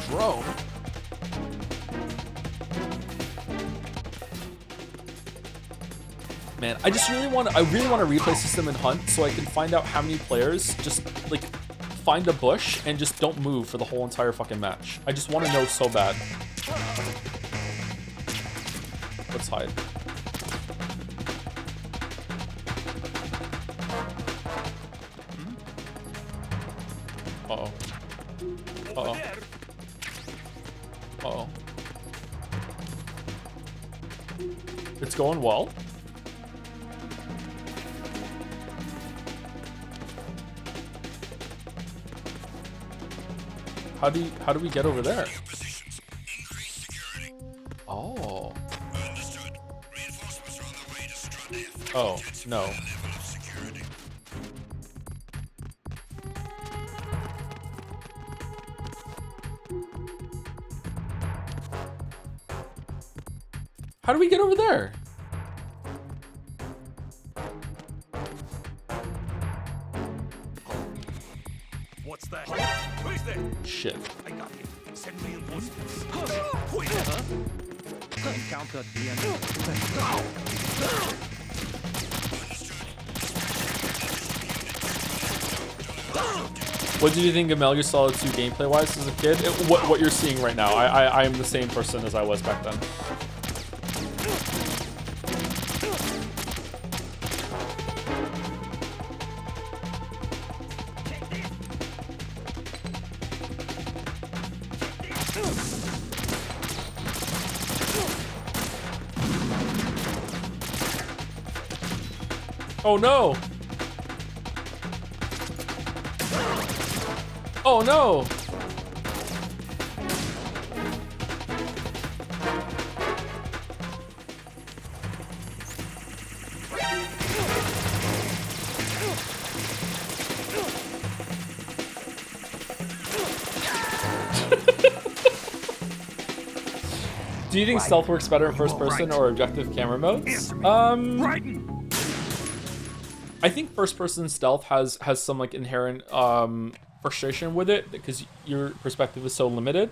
Drone? Man, I really want to replay system in Hunt so I can find out how many players just like find a bush and just don't move for the whole entire fucking match. I just want to know so bad. Let's hide. Uh-oh. Uh-oh. Uh-oh. It's going well. How do we get over there? Oh. Oh, no. How do we get over there? What's that? Who is there? Shit. I got him. Send reinforcements. Who is that? Encountered the enemy. What did you think of Metal Gear Solid 2 gameplay-wise as a kid? What you're seeing right now. I am the same person as I was back then. Oh no! Oh no! Do you think stealth works better in first person or objective camera modes? Raiden! I think first person stealth has some like inherent frustration with it because your perspective is so limited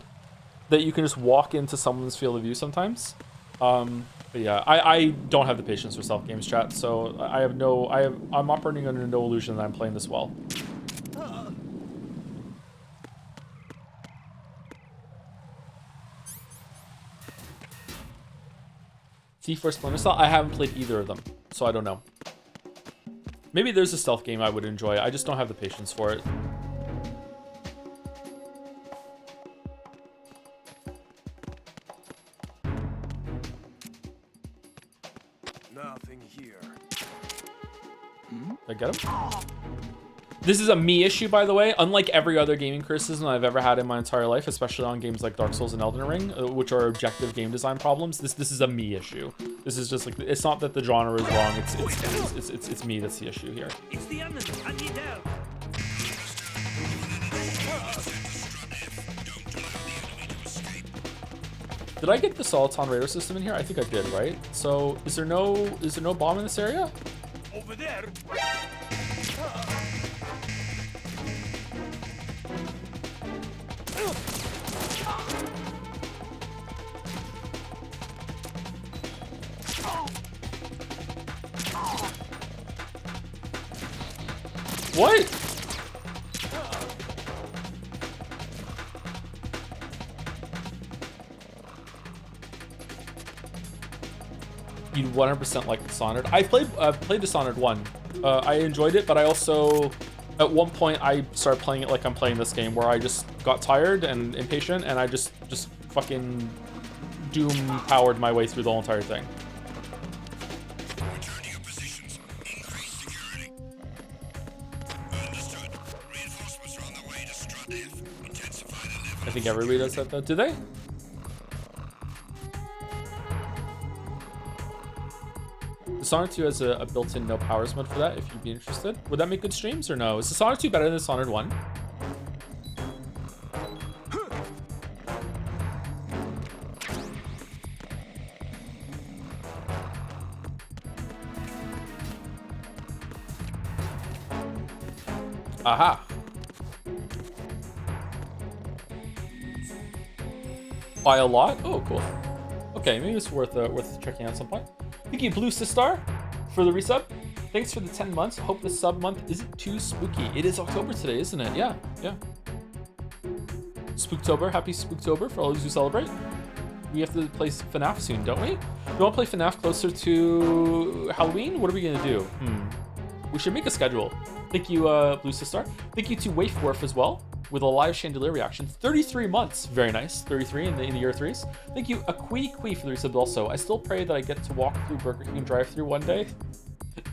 that you can just walk into someone's field of view sometimes. But yeah, I don't have the patience for stealth games, chat, so I'm operating under no illusion that I'm playing this well. Thief or Splinter Cell? I haven't played either of them, so I don't know. Maybe there's a stealth game I would enjoy. I just don't have the patience for it. Nothing here. Did I get him? This is a me issue, by the way. Unlike every other gaming criticism I've ever had in my entire life, especially on games like Dark Souls and Elden Ring, which are objective game design problems, this is a me issue. This is just like, it's not that the genre is wrong. It's me that's the issue here. It's the enemy. I need help. Did I get the Soliton radar system in here? I think I did, right? So is there no bomb in this area? Over there. What? You 100% like Dishonored. I played Dishonored 1. I enjoyed it, but I also, at one point, I started playing it like I'm playing this game, where I just got tired and impatient, and I just fucking Doom powered my way through the whole entire thing. Return to your positions. Increase security. Understood. Reinforcements are on the way to Strut F. Intensify the level. I think everybody does that though. Do they? Dishonored 2 has a built-in no powers mode for that, if you'd be interested. Would that make good streams or no? Is Dishonored 2 better than Dishonored 1? Aha. By a lot? Oh, cool. Okay, maybe it's worth checking out some point. Thank you, Blue Sistar, for the resub. Thanks for the 10 months. Hope the sub month isn't too spooky. It is October today, isn't it? Yeah, yeah. Spooktober, happy Spooktober for all those who celebrate. We have to play FNAF soon, don't we? You want to play FNAF closer to Halloween? What are we gonna do? We should make a schedule. Thank you, Blue Sistar. Thank you to Waifworf as well, with a live chandelier reaction. 33 months, very nice. 33 in the year threes. Thank you, Akui for the resub also. I still pray that I get to walk through Burger King drive-thru one day.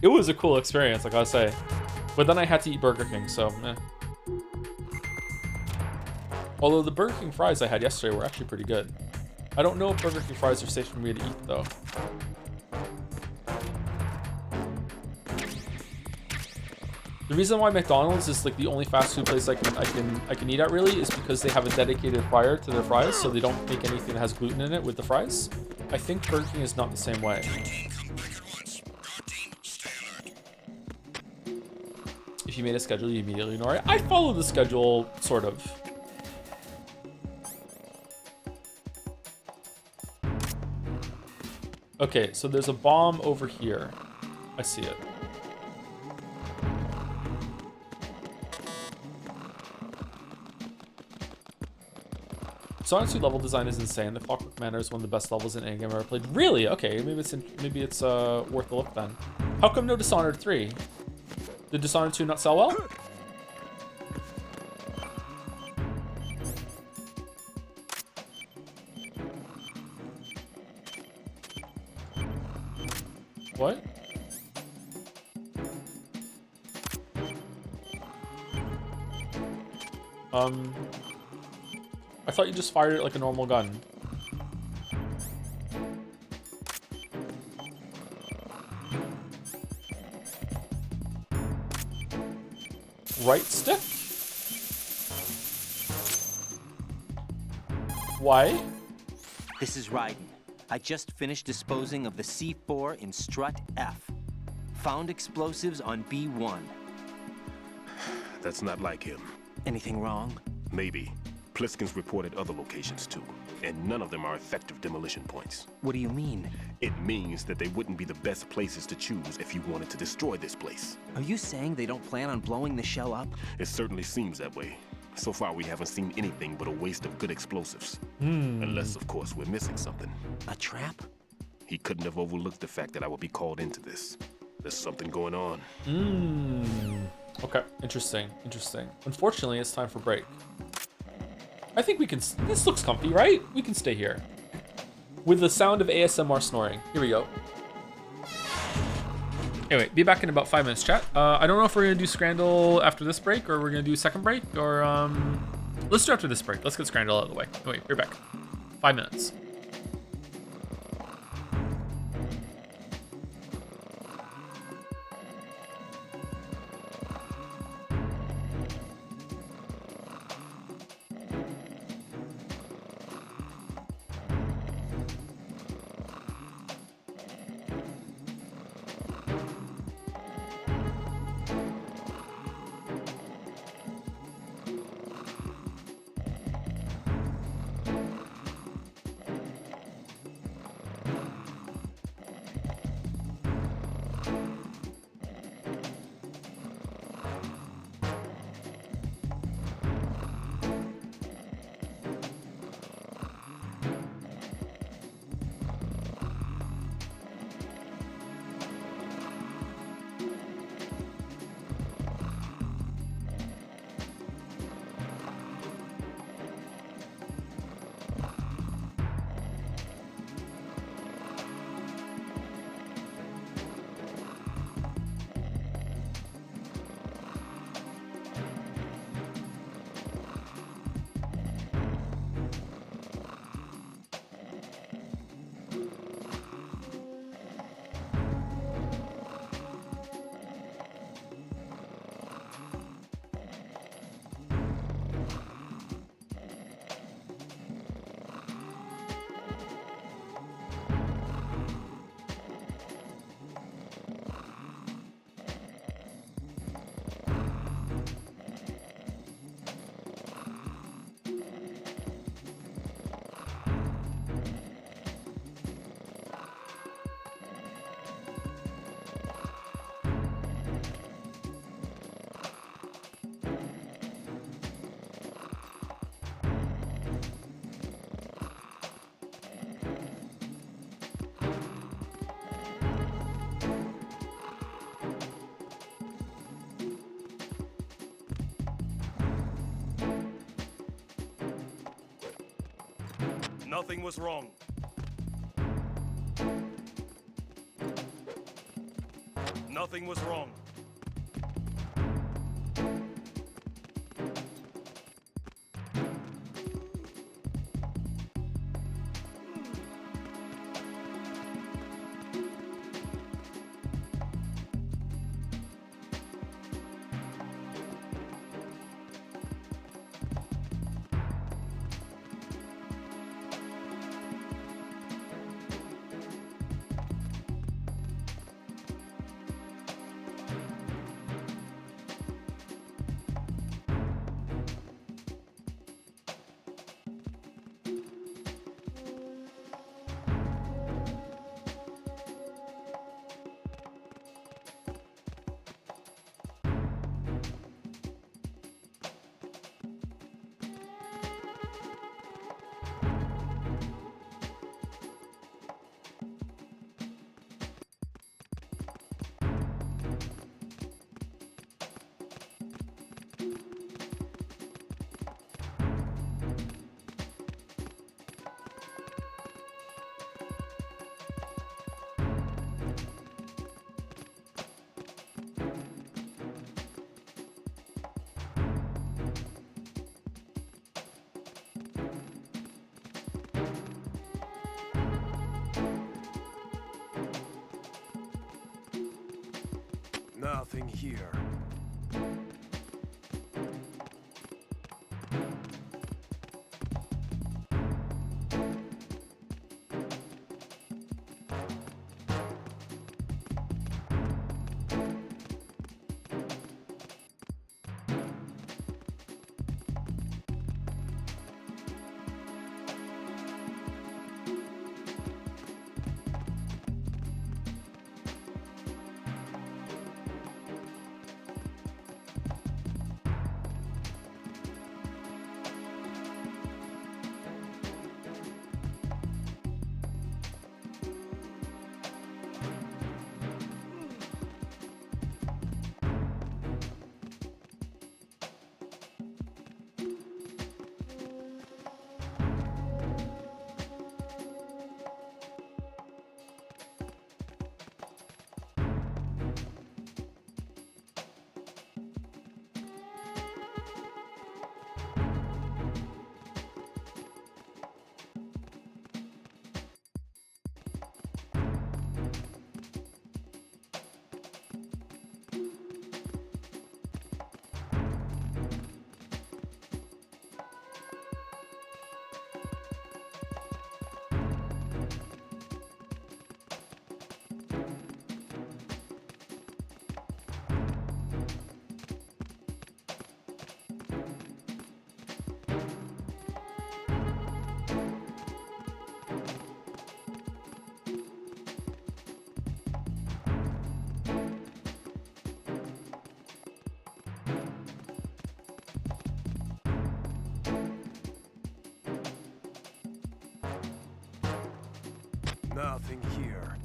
It was a cool experience, I gotta say. But then I had to eat Burger King, so eh. Although the Burger King fries I had yesterday were actually pretty good. I don't know if Burger King fries are safe for me to eat though. The reason why McDonald's is like the only fast food place I can eat at really is because they have a dedicated fryer to their fries, so they don't make anything that has gluten in it with the fries. I think Burger King is not the same way. If you made a schedule, you immediately ignore it. I follow the schedule, sort of. Okay, so there's a bomb over here. I see it. Dishonored 2 level design is insane. The Clockwork Manor is one of the best levels in any game I've ever played. Really? Okay, maybe it's worth a look then. How come no Dishonored 3? Did Dishonored 2 not sell well? What? I thought you just fired it like a normal gun. Right stick? Why? This is Raiden. I just finished disposing of the C4 in Strut F. Found explosives on B1. That's not like him. Anything wrong? Maybe. Pliskin's reported other locations too, and none of them are effective demolition points. What do you mean? It means that they wouldn't be the best places to choose if you wanted to destroy this place. Are you saying they don't plan on blowing the shell up? It certainly seems that way. So far, we haven't seen anything but a waste of good explosives. Unless, of course, we're missing something. A trap? He couldn't have overlooked the fact that I would be called into this. There's something going on. Okay, interesting. Unfortunately, it's time for break. I think we can, this looks comfy, right? We can stay here. With the sound of ASMR snoring. Here we go. Anyway, be back in about 5 minutes, chat. I don't know if we're gonna do Scrandal after this break or we're gonna do second break or, let's do after this break. Let's get Scrandal out of the way. Anyway, we're back. 5 minutes. Nothing was wrong. Nothing was wrong. Nothing here. Nothing here.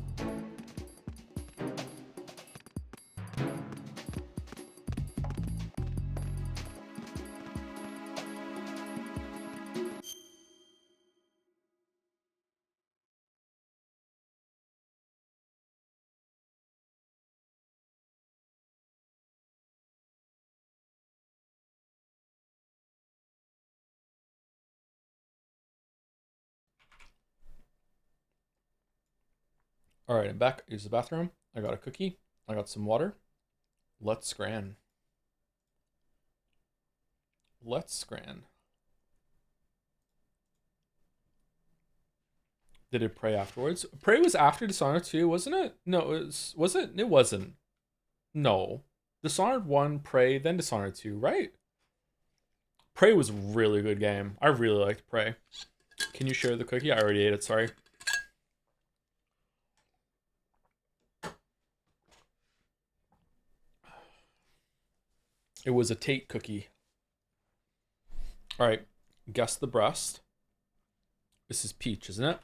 All right, I'm back. Use the bathroom. I got a cookie. I got some water. Let's scran. Let's scran. Did it pray afterwards? Pray was after Dishonored 2, wasn't it? No, was it? It wasn't. No. Dishonored 1, Prey, then Dishonored 2, right? Prey was a really good game. I really liked Prey. Can you share the cookie? I already ate it, sorry. It was a Tate cookie. All right, guess the breast. This is peach, isn't it?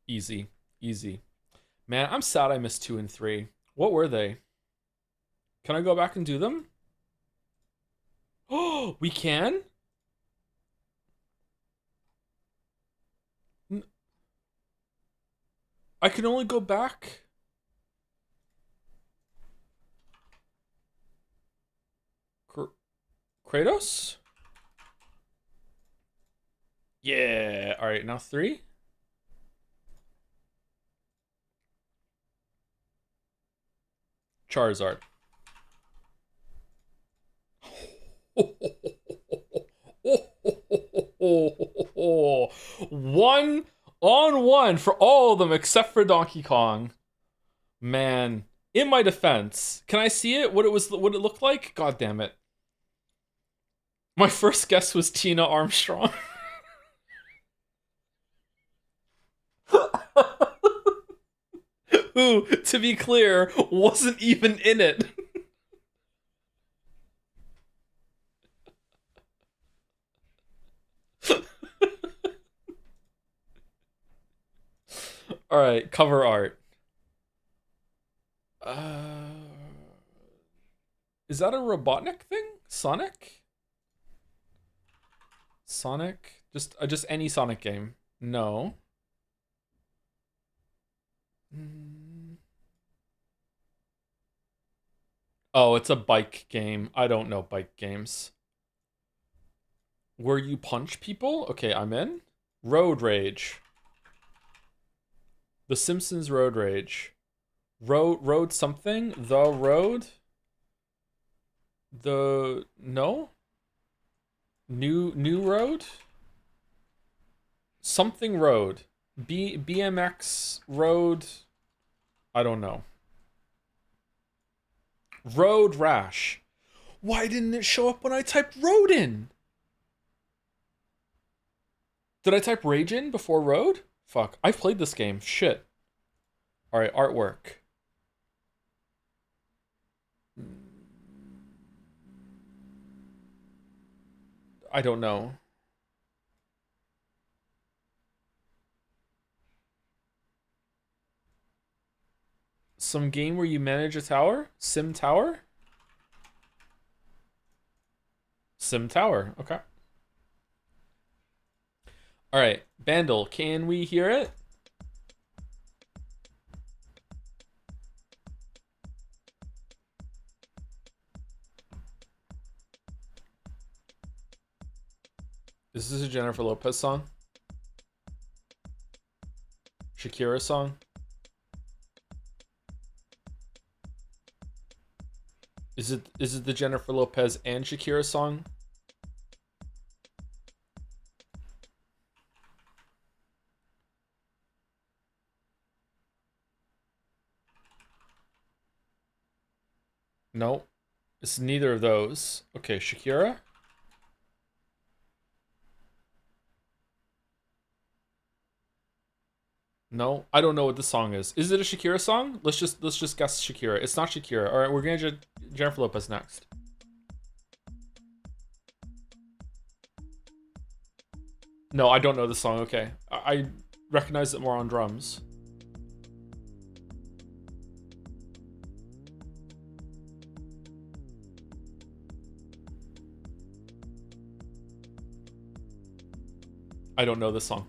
Easy, easy. Man, I'm sad I missed 2 and 3. What were they? Can I go back and do them? Oh, we can? I can only go back. Kratos? Yeah. All right, now 3. Charizard. One on one for all of them except for Donkey Kong. Man, in my defense, can I see it? What it looked like? God damn it. My first guess was Tina Armstrong. Who, to be clear, wasn't even in it. All right, cover art. Is that a Robotnik thing? Sonic? Sonic? Just any Sonic game. No. Oh, it's a bike game. I don't know bike games. Where you punch people? Okay, I'm in. Road Rage. The Simpsons Road Rage. Road something? The Road? The no? New Road? Something Road. BMX Road. I don't know. Road Rash. Why didn't it show up when I typed road in? Did I type rage in before road? Fuck. I've played this game. Shit. Alright, artwork. I don't know. Some game where you manage a tower? Sim Tower? Sim Tower. Okay. Alright, Bandle, can we hear it? Is this a Jennifer Lopez song? Shakira song? Is it the Jennifer Lopez and Shakira song? No. It's neither of those. Okay, Shakira? No, I don't know what the song is. Is it a Shakira song? Let's just guess Shakira. It's not Shakira. All right, we're gonna do Jennifer Lopez next. No, I don't know the song. Okay, I recognize it more on drums. I don't know this song.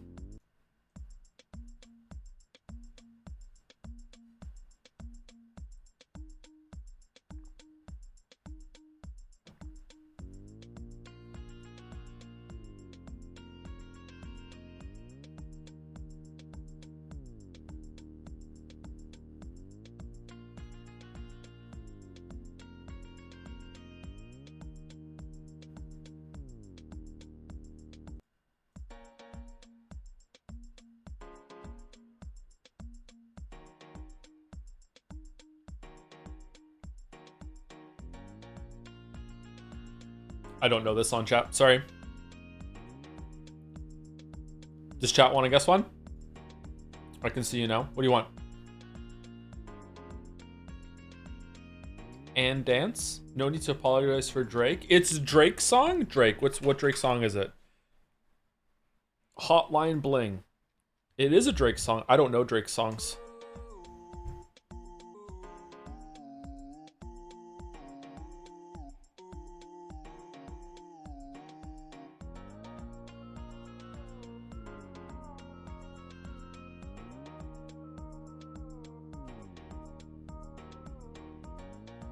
I don't know this song, chat. Sorry. Does chat want to guess one? I can see you now. What do you want? And dance? No need to apologize for Drake. It's Drake's song? Drake. What Drake song is it? Hotline Bling. It is a Drake song. I don't know Drake songs.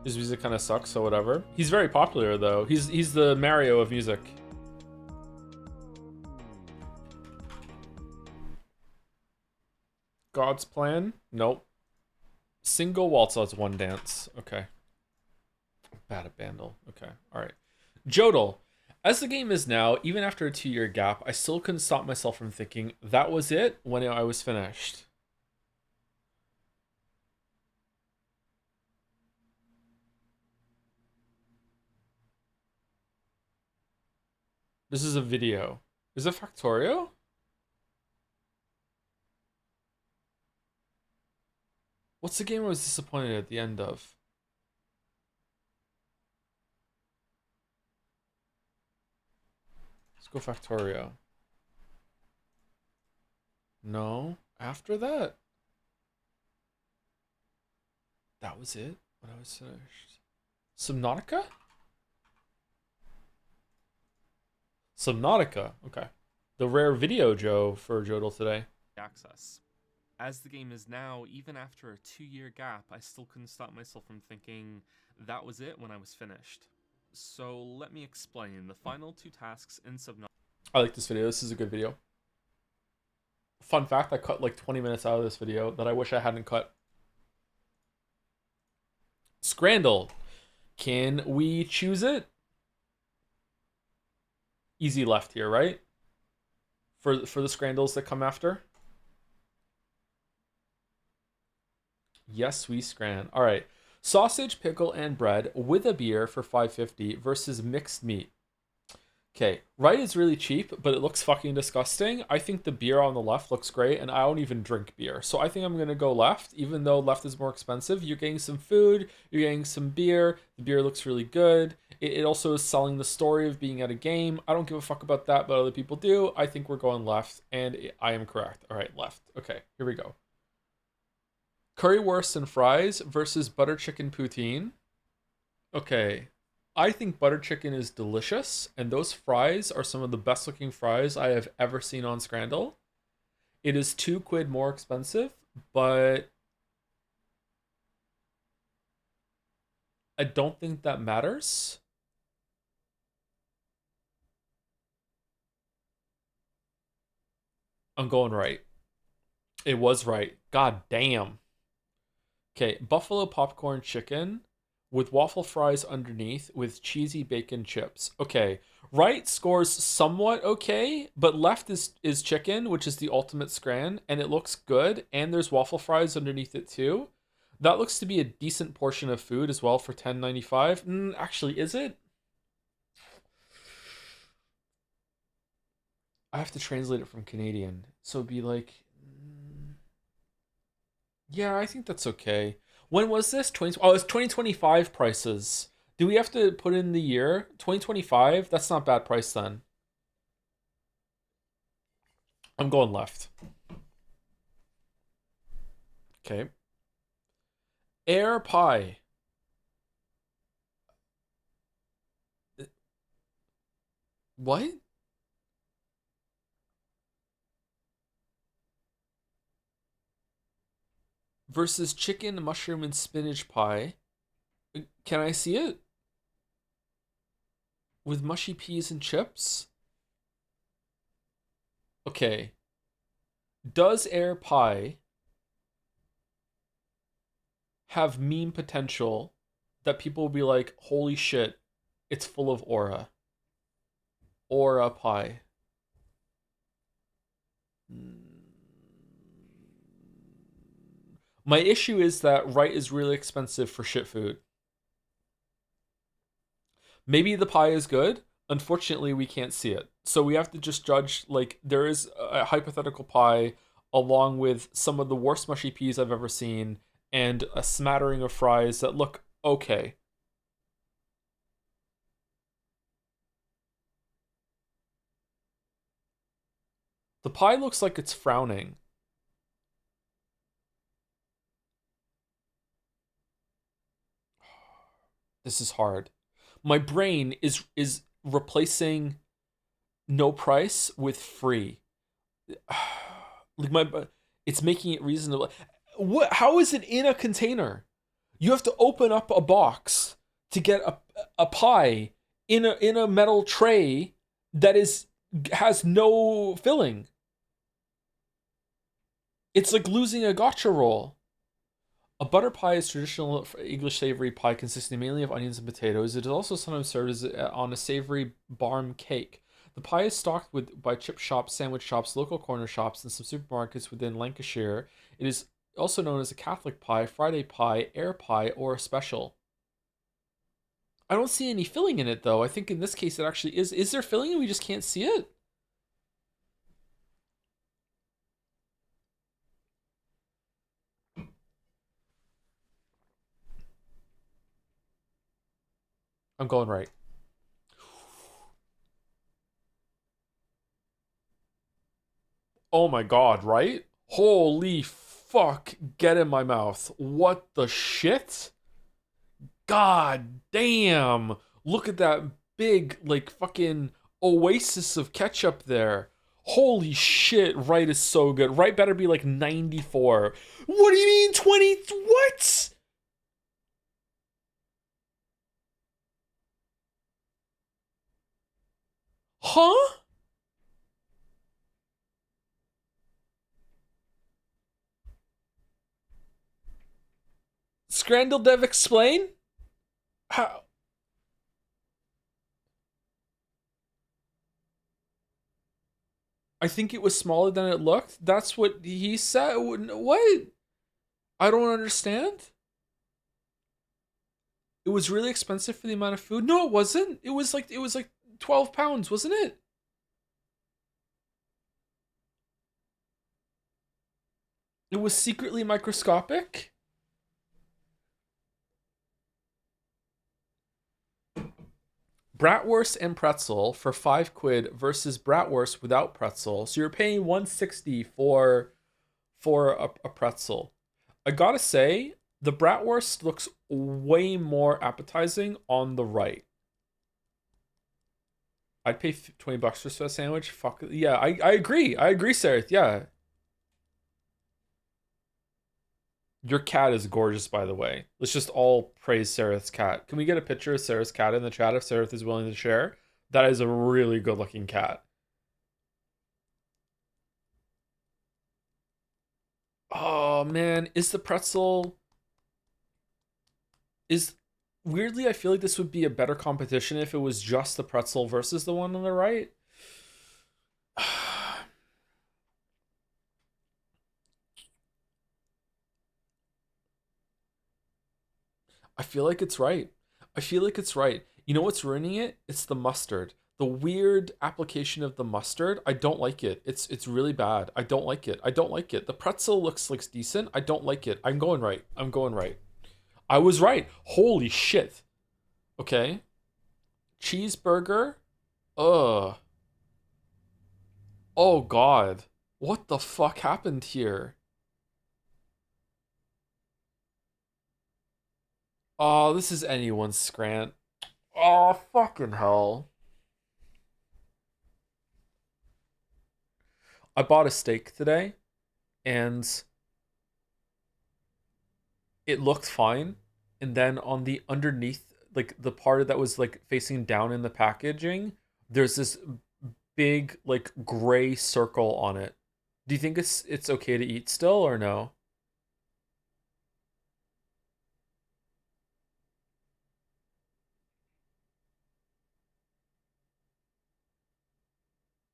His music kind of sucks, so whatever. He's very popular though. He's the Mario of music. God's Plan? Nope. Single waltz has one dance. Okay. Bad at Bandle. Okay. Alright. Jodel. As the game is now, even after a 2-year gap, I still couldn't stop myself from thinking that was it when I was finished. This is a video. Is it Factorio? What's the game I was disappointed at the end of? Let's go Factorio. No. After that. That was it when I was finished. Subnautica? Subnautica. Okay. The rare video, Joe, for Jodel today. Access. As the game is now, even after a 2-year gap, I still couldn't stop myself from thinking that was it when I was finished. So let me explain. The final 2 tasks in Subnautica. I like this video. This is a good video. Fun fact, I cut like 20 minutes out of this video that I wish I hadn't cut. Scrandle. Can we choose it? Easy left here, right? For the Scrandles that come after. Yes, we scran. All right. Sausage, pickle, and bread with a beer for $5.50 versus mixed meat. Okay, right is really cheap, but it looks fucking disgusting. I think the beer on the left looks great, and I don't even drink beer. So I think I'm going to go left, even though left is more expensive. You're getting some food, you're getting some beer. The beer looks really good. It also is selling the story of being at a game. I don't give a fuck about that, but other people do. I think we're going left, and I am correct. All right, left. Okay, here we go. Currywurst and fries versus butter chicken poutine. Okay. I think butter chicken is delicious, and those fries are some of the best looking fries I have ever seen on Scrandle. It is £2 more expensive, but I don't think that matters. I'm going right. It was right. God damn. Okay, buffalo popcorn chicken with waffle fries underneath with cheesy bacon chips. Okay, right scores somewhat okay, but left is chicken, which is the ultimate scran, and it looks good, and there's waffle fries underneath it too. That looks to be a decent portion of food as well for $10.95. Actually, is it? I have to translate it from Canadian, so it'd be like... Yeah, I think that's okay. When was this? Oh, it's 2025 prices. Do we have to put in the year? 2025? That's not bad price then. I'm going left. Okay. Air pie. What? Versus chicken, mushroom, and spinach pie. Can I see it? With mushy peas and chips? Okay. Does air pie have meme potential that people will be like, holy shit, it's full of aura? Aura pie. My issue is that right is really expensive for shit food. Maybe the pie is good. Unfortunately, we can't see it. So we have to just judge, like, there is a hypothetical pie along with some of the worst mushy peas I've ever seen and a smattering of fries that look okay. The pie looks like it's frowning. This is hard. My brain is replacing no price with free. Like it's making it reasonable. What? How is it in a container? You have to open up a box to get a pie in a metal tray that has no filling. It's like losing a gotcha roll. A butter pie is traditional English savory pie consisting mainly of onions and potatoes. It is also sometimes served as on a savory barm cake. The pie is stocked by chip shops, sandwich shops, local corner shops, and some supermarkets within Lancashire. It is also known as a Catholic pie, Friday pie, air pie, or a special. I don't see any filling in it, though. I think in this case it actually is. Is there filling and we just can't see it? I'm going right. Oh my god, right? Holy fuck, get in my mouth. What the shit? God damn. Look at that big, like, fucking oasis of ketchup there. Holy shit, right is so good. Right better be like 94. What do you mean 20? What? Huh? Scrandal Dev explain? How? I think it was smaller than it looked. That's what he said. What? I don't understand. It was really expensive for the amount of food. No, it wasn't. It was like 12 pounds, wasn't it? It was secretly microscopic. Bratwurst and pretzel for 5 quid versus bratwurst without pretzel. So you're paying 160 for a pretzel. I gotta say, the bratwurst looks way more appetizing on the right. I'd pay $20 for a sandwich. Fuck yeah, I agree. I agree, Sarah. Yeah. Your cat is gorgeous, by the way. Let's just all praise Sarah's cat. Can we get a picture of Sarah's cat in the chat if Sarah is willing to share? That is a really good looking cat. Oh man, is the pretzel is weirdly I feel like this would be a better competition if it was just the pretzel versus the one on the right. I feel like it's right. I feel like it's right. You know what's ruining it? It's the mustard. The weird application of the mustard. I don't like it. It's really bad. I don't like it. I don't like it. The pretzel looks like decent. I don't like it. I'm going right. I'm going right. I was right. Holy shit. Okay. Cheeseburger. Ugh. Oh god. What the fuck happened here? Oh, this is anyone's scrant. Oh, fucking hell. I bought a steak today and it looked fine. And then on the underneath, like the part that was like facing down in the packaging, there's this big like gray circle on it. Do you think it's okay to eat still or no?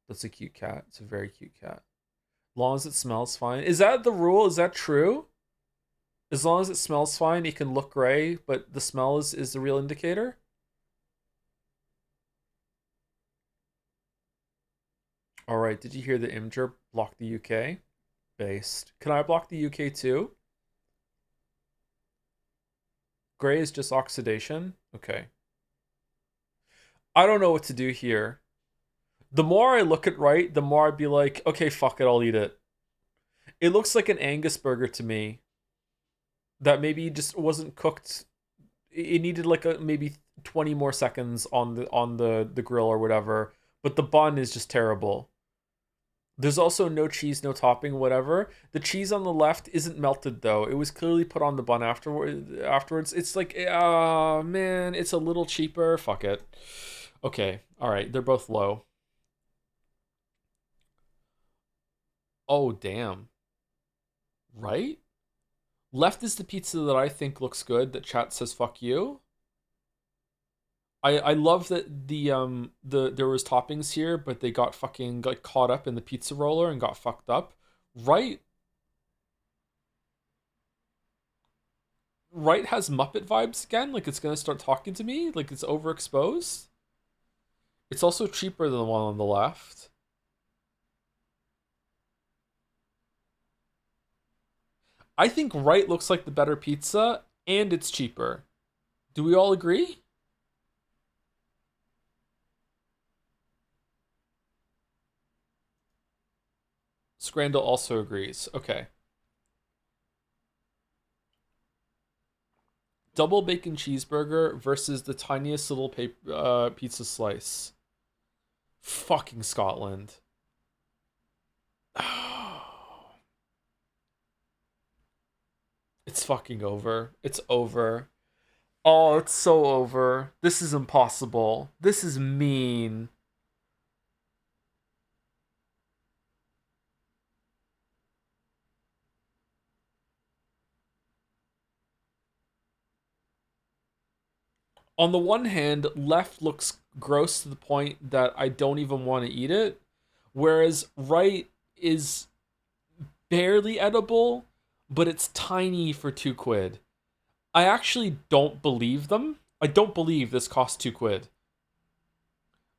That's a cute cat. It's a very cute cat. Long as it smells fine. Is that the rule? Is that true? As long as it smells fine, it can look gray, but the smell is the real indicator? Alright, did you hear the Imgur block the UK? Based. Can I block the UK too? Gray is just oxidation? Okay. I don't know what to do here. The more I look at right, the more I'd be like, okay, fuck it, I'll eat it. It looks like an Angus burger to me. That maybe just wasn't cooked. It needed like a maybe 20 more seconds on the grill or whatever. But the bun is just terrible. There's also no cheese, no topping, whatever. The cheese on the left isn't melted though. It was clearly put on the bun afterwards. It's like, man, it's a little cheaper. Fuck it. Okay, all right, they're both low. Oh, damn. Right? Left is the pizza that I think looks good, that chat says fuck you. I love that there was toppings here, but they got fucking got caught up in the pizza roller and got fucked up. Right has Muppet vibes again, like it's gonna start talking to me, like it's overexposed. It's also cheaper than the one on the left. I think right looks like the better pizza, and it's cheaper. Do we all agree? Scrandle also agrees. Okay. Double bacon cheeseburger versus the tiniest little pizza slice. Fucking Scotland. It's fucking over. It's over. Oh, it's so over. This is impossible. This is mean. On the one hand, left looks gross to the point that I don't even want to eat it, whereas right is barely edible, but it's tiny for £2. I actually don't believe them. I don't believe this cost £2.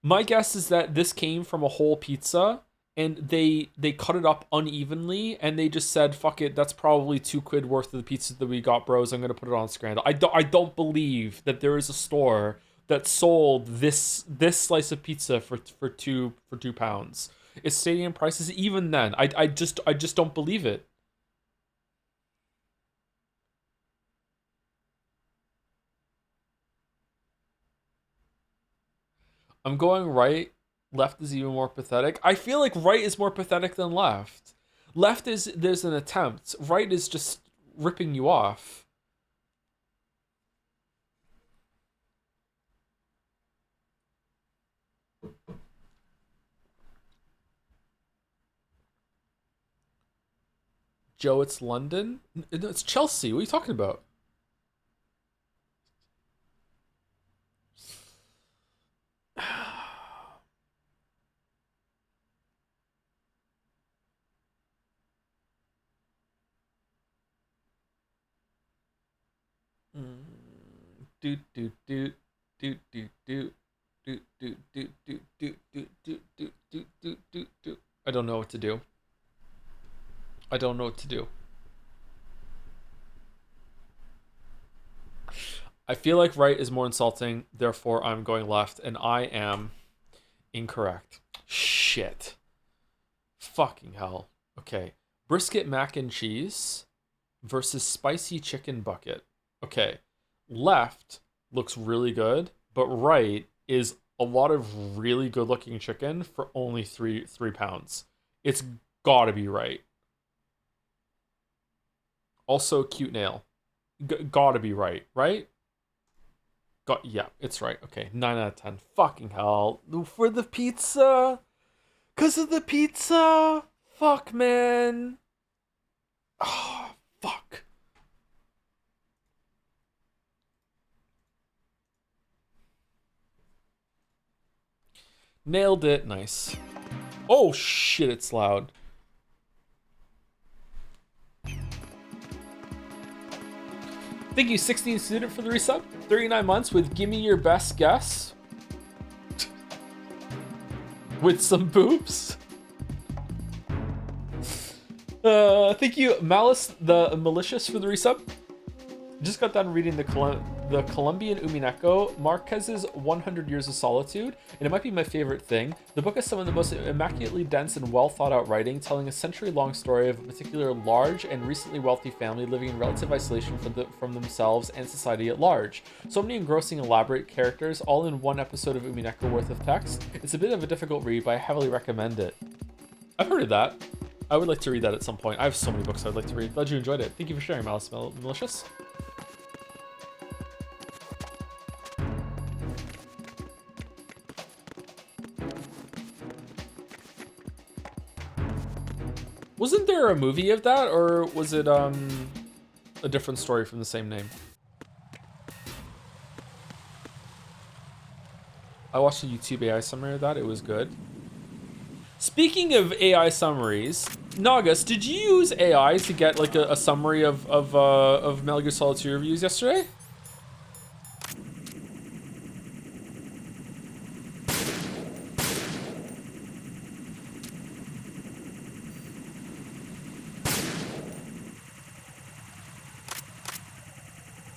My guess is that this came from a whole pizza and they cut it up unevenly and they just said, fuck it, that's probably £2 worth of the pizza that we got, bros. I'm gonna put it on Scrandle. I don't believe that there is a store that sold this slice of pizza for £2. It's stadium prices. Even then, I just don't believe it. I'm going right. Left is even more pathetic. I feel like right is more pathetic than left. Left is, there's an attempt. Right is just ripping you off. Joe, it's London? No, it's Chelsea. What are you talking about? Do do do do do do do do do do do do do do do do do do. I don't know what to do. I don't know what to do. I feel like right is more insulting, therefore I'm going left, and I am incorrect. Shit. Fucking hell. Okay. Brisket mac and cheese versus spicy chicken bucket. Okay. Left looks really good, but right is a lot of really good looking chicken for only three pounds. It's gotta be right. Also, cute nail. Gotta be right, right? Yeah, it's right. Okay, 9 out of 10. Fucking hell. For the pizza? Because of the pizza? Fuck, man. Oh, fuck. Nailed it. Nice. Oh, shit, it's loud. Thank you, 16 student, for the resub. 39 months with Gimme Your Best Guess. With some boobs. Thank you, Malice the Malicious, for the resub. Just got done reading the Colombian Umineko, Marquez's 100 Years of Solitude, and it might be my favorite thing. The book is some of the most immaculately dense and well thought out writing, telling a century-long story of a particular large and recently wealthy family living in relative isolation from themselves and society at large. So many engrossing, elaborate characters, all in one episode of Umineko worth of text. It's a bit of a difficult read, but I heavily recommend it. I've heard of that. I would like to read that at some point. I have so many books I'd like to read. Glad you enjoyed it. Thank you for sharing, Malice Malicious. Wasn't there a movie of that, or was it a different story from the same name? I watched a YouTube AI summary of that. It was good. Speaking of AI summaries, Nagas, did you use AI to get like a summary of Metal Gear Solid 2 reviews yesterday?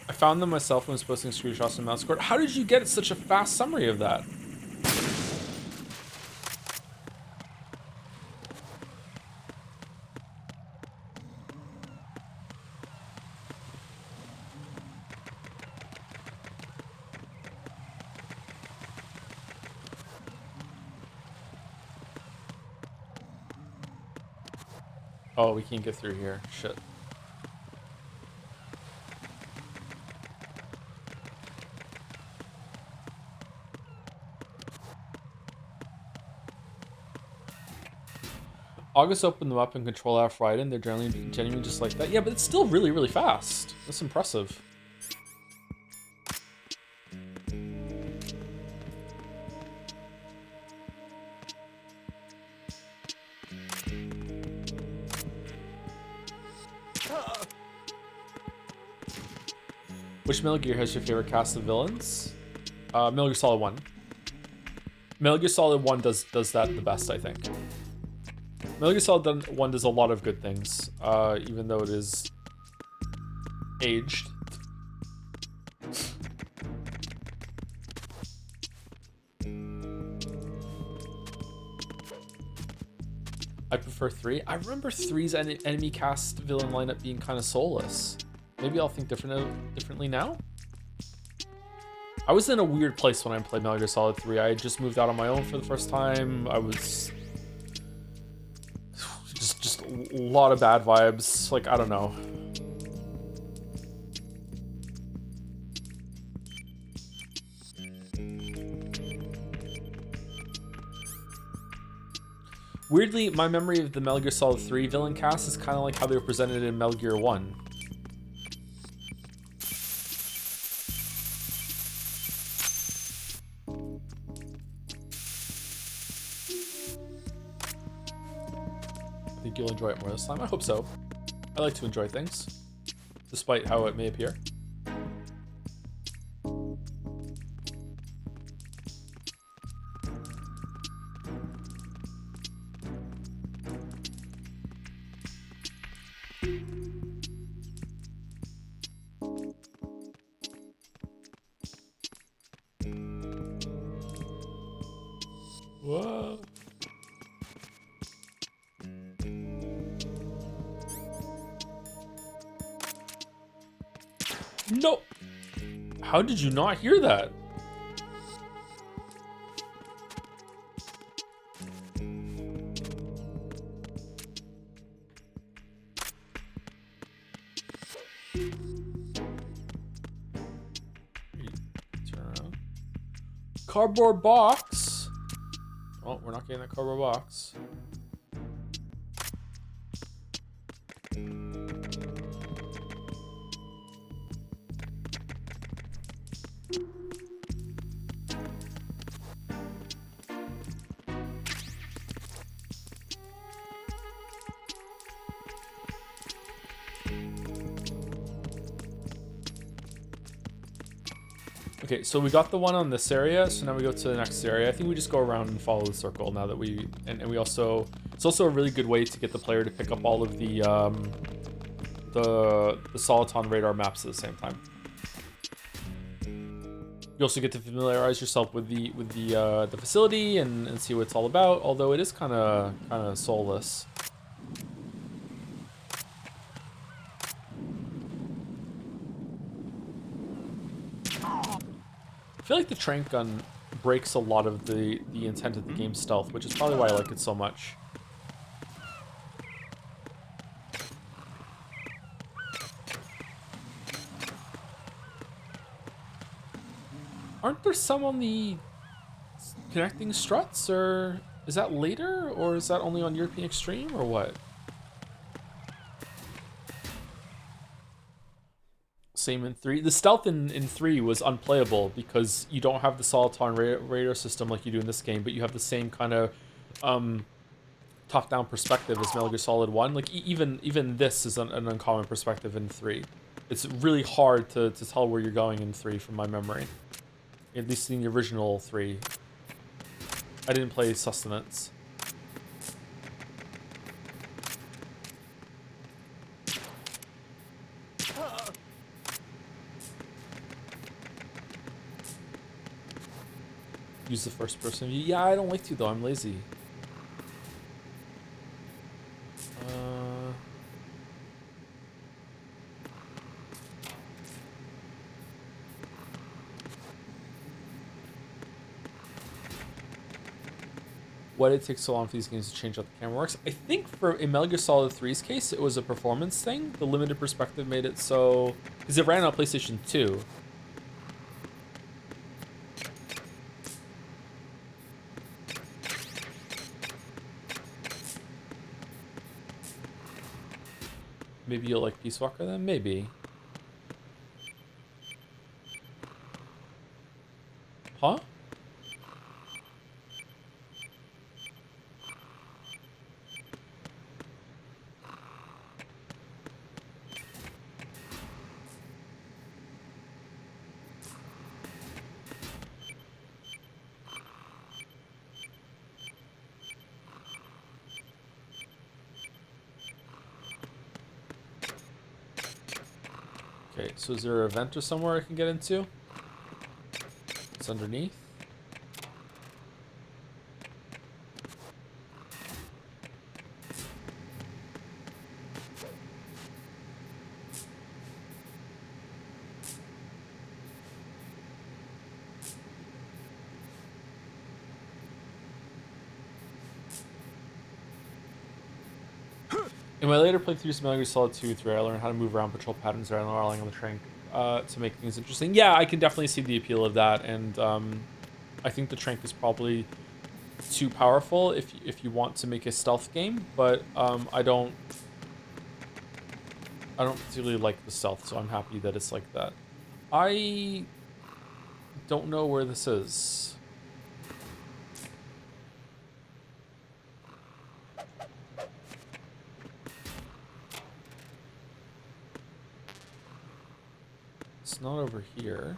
I found them myself when I was posting screenshots in Mouse Court. How did you get such a fast summary of that? Oh, we can't get through here. Shit. August opened them up in Control F Raiden. They're genuinely just like that. Yeah, but it's still really, really fast. That's impressive. Which Metal Gear has your favorite cast of villains? Metal Gear Solid 1. Metal Gear Solid 1 does that the best, I think. Metal Gear Solid 1 does a lot of good things, even though it is aged. I prefer 3. I remember 3's enemy cast villain lineup being kind of soulless. Maybe I'll think differently now? I was in a weird place when I played Metal Gear Solid 3. I had just moved out on my own for the first time. I was... Just a lot of bad vibes. Like, I don't know. Weirdly, my memory of the Metal Gear Solid 3 villain cast is kind of like how they were presented in Metal Gear 1. I think you'll enjoy it more this time. I hope so. I like to enjoy things, despite how it may appear. Whoa. No! How did you not hear that? Turn around. Cardboard box? Oh, we're not getting that cardboard box. Okay, so we got the one on this area, so now we go to the next area. I think we just go around and follow the circle now that we... And we also... It's also a really good way to get the player to pick up all of the Soliton radar maps at the same time. You also get to familiarize yourself with the facility and see what it's all about, although it is kind of soulless. I feel like the trank gun breaks a lot of the intent of the game's stealth, which is probably why I like it so much. Aren't there some on the connecting struts, or is that later, or is that only on European Extreme, or what? Same in 3. The stealth in 3 was unplayable because you don't have the Soliton radar system like you do in this game, but you have the same kind of top-down perspective as Metal Gear Solid 1. Like, even this is an uncommon perspective in 3. It's really hard to tell where you're going in 3 from my memory. At least in the original 3. I didn't play Sustenance. Use the first person view. Yeah, I don't like to though. I'm lazy. Why did it take so long for these games to change how the camera works? I think for in Metal Gear Solid 3's case, it was a performance thing. The limited perspective made it so... Because it ran on PlayStation 2. Maybe you'll like Peace Walker then? Maybe. Huh? Okay, so is there a vent or somewhere I can get into? It's underneath. In my later playthroughs of Metal Gear Solid 2 3, I learned how to move around patrol patterns around relying on the train to make things interesting. Yeah, I can definitely see the appeal of that, and I think the Trank is probably too powerful if you want to make a stealth game, but I don't particularly like the stealth, so I'm happy that it's like that. I don't know where this is. It's not over here.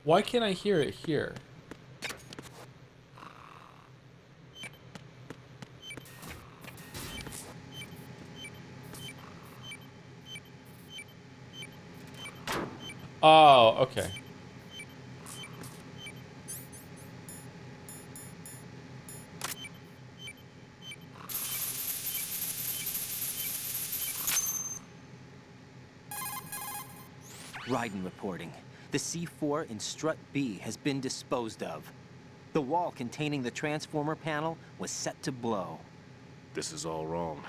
Why can't I hear it here? Oh, okay. Raiden reporting. The C4 in Strut B has been disposed of. The wall containing the transformer panel was set to blow. This is all wrong.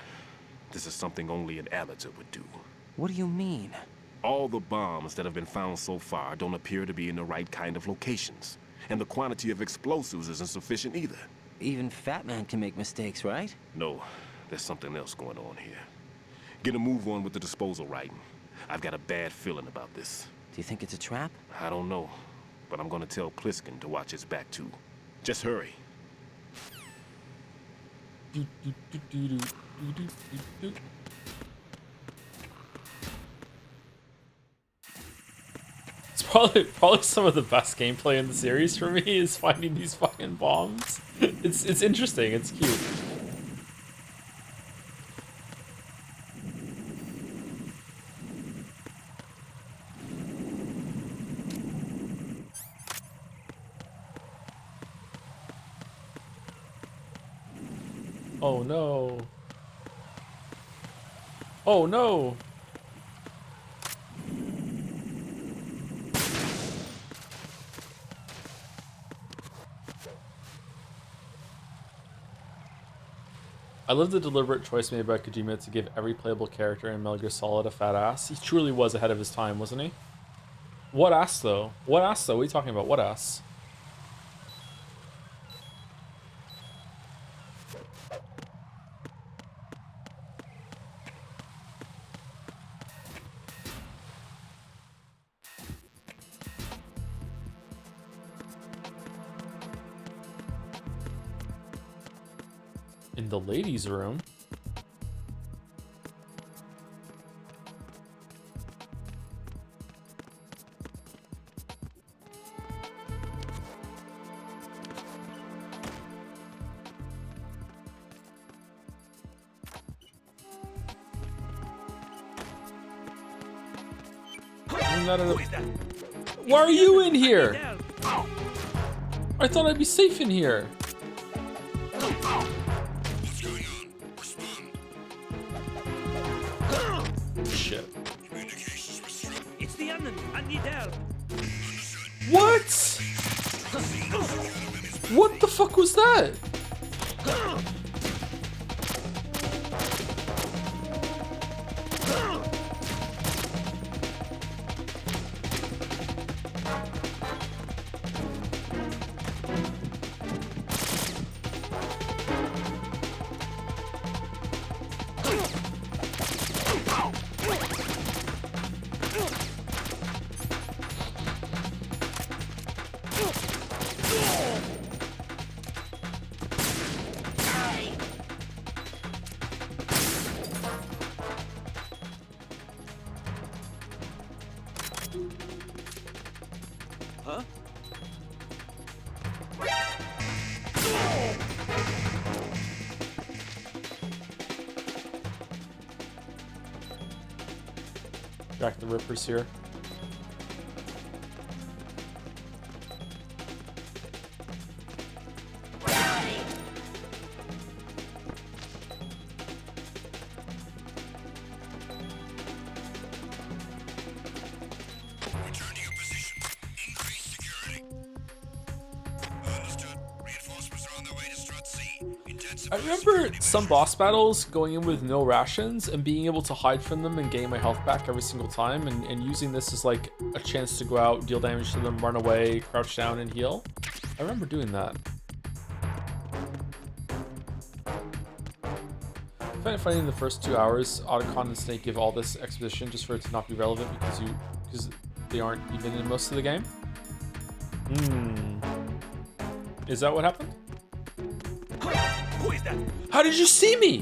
This is something only an amateur would do. What do you mean? All the bombs that have been found so far don't appear to be in the right kind of locations. And the quantity of explosives isn't sufficient either. Even Fat Man can make mistakes, right? No, there's something else going on here. Get a move on with the disposal, Raiden. I've got a bad feeling about this. Do you think it's a trap? I don't know, but I'm gonna tell Pliskin to watch his back too. Just hurry. It's probably some of the best gameplay in the series for me is finding these fucking bombs. It's interesting. It's cute. Oh no. Oh no. I love the deliberate choice made by Kojima to give every playable character in Metal Gear Solid a fat ass. He truly was ahead of his time, wasn't he? What ass though? What ass though? What are you talking about? What ass? In the ladies' room? Why are you in here? I thought I'd be safe in here. What's going on? Respond. Shit. Communications with Strutt. It's the enemy. I need help. What? What the fuck was that? Huh? Jack the Ripper's here. Return to your position. Increase security. Understood. Reinforcements are on their way to Strutt C. Intensify I remember security some measures. boss battles going in with no rations and being able to hide from them and gain my health back every single time, and using this as like a chance to go out, deal damage to them, run away, crouch down, and heal. I remember doing that. I find it funny in the first 2 hours, Otacon and Snake give all this exposition just for it to not be relevant because they aren't even in most of the game. Is that what happened? Who is that? How did you see me?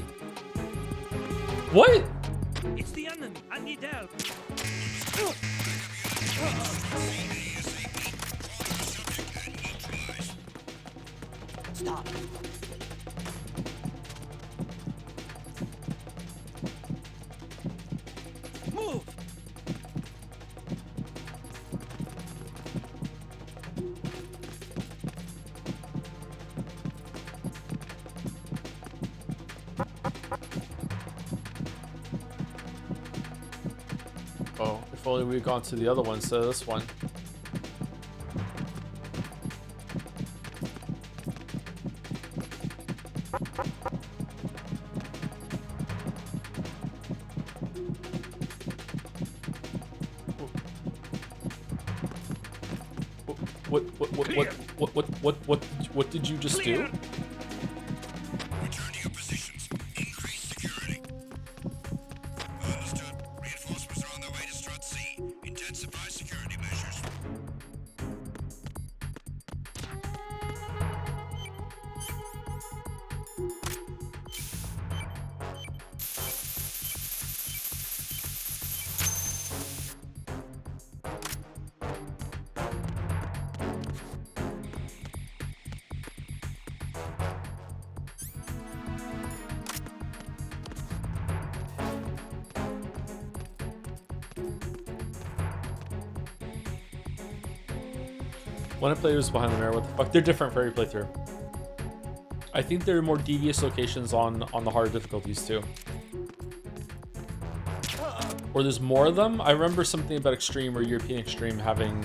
What? It's the enemy. I need help. Stop. Move. Oh, if only we'd gone to the other one instead of this one. What did you just do? Return to your positions. Increase security. Understood. Reinforcements are on their way to Strutt C. Intensify security measures. One of the players behind the mirror, what the fuck? They're different for every playthrough. I think there are more devious locations on the harder difficulties too. Or there's more of them. I remember something about Extreme or European Extreme having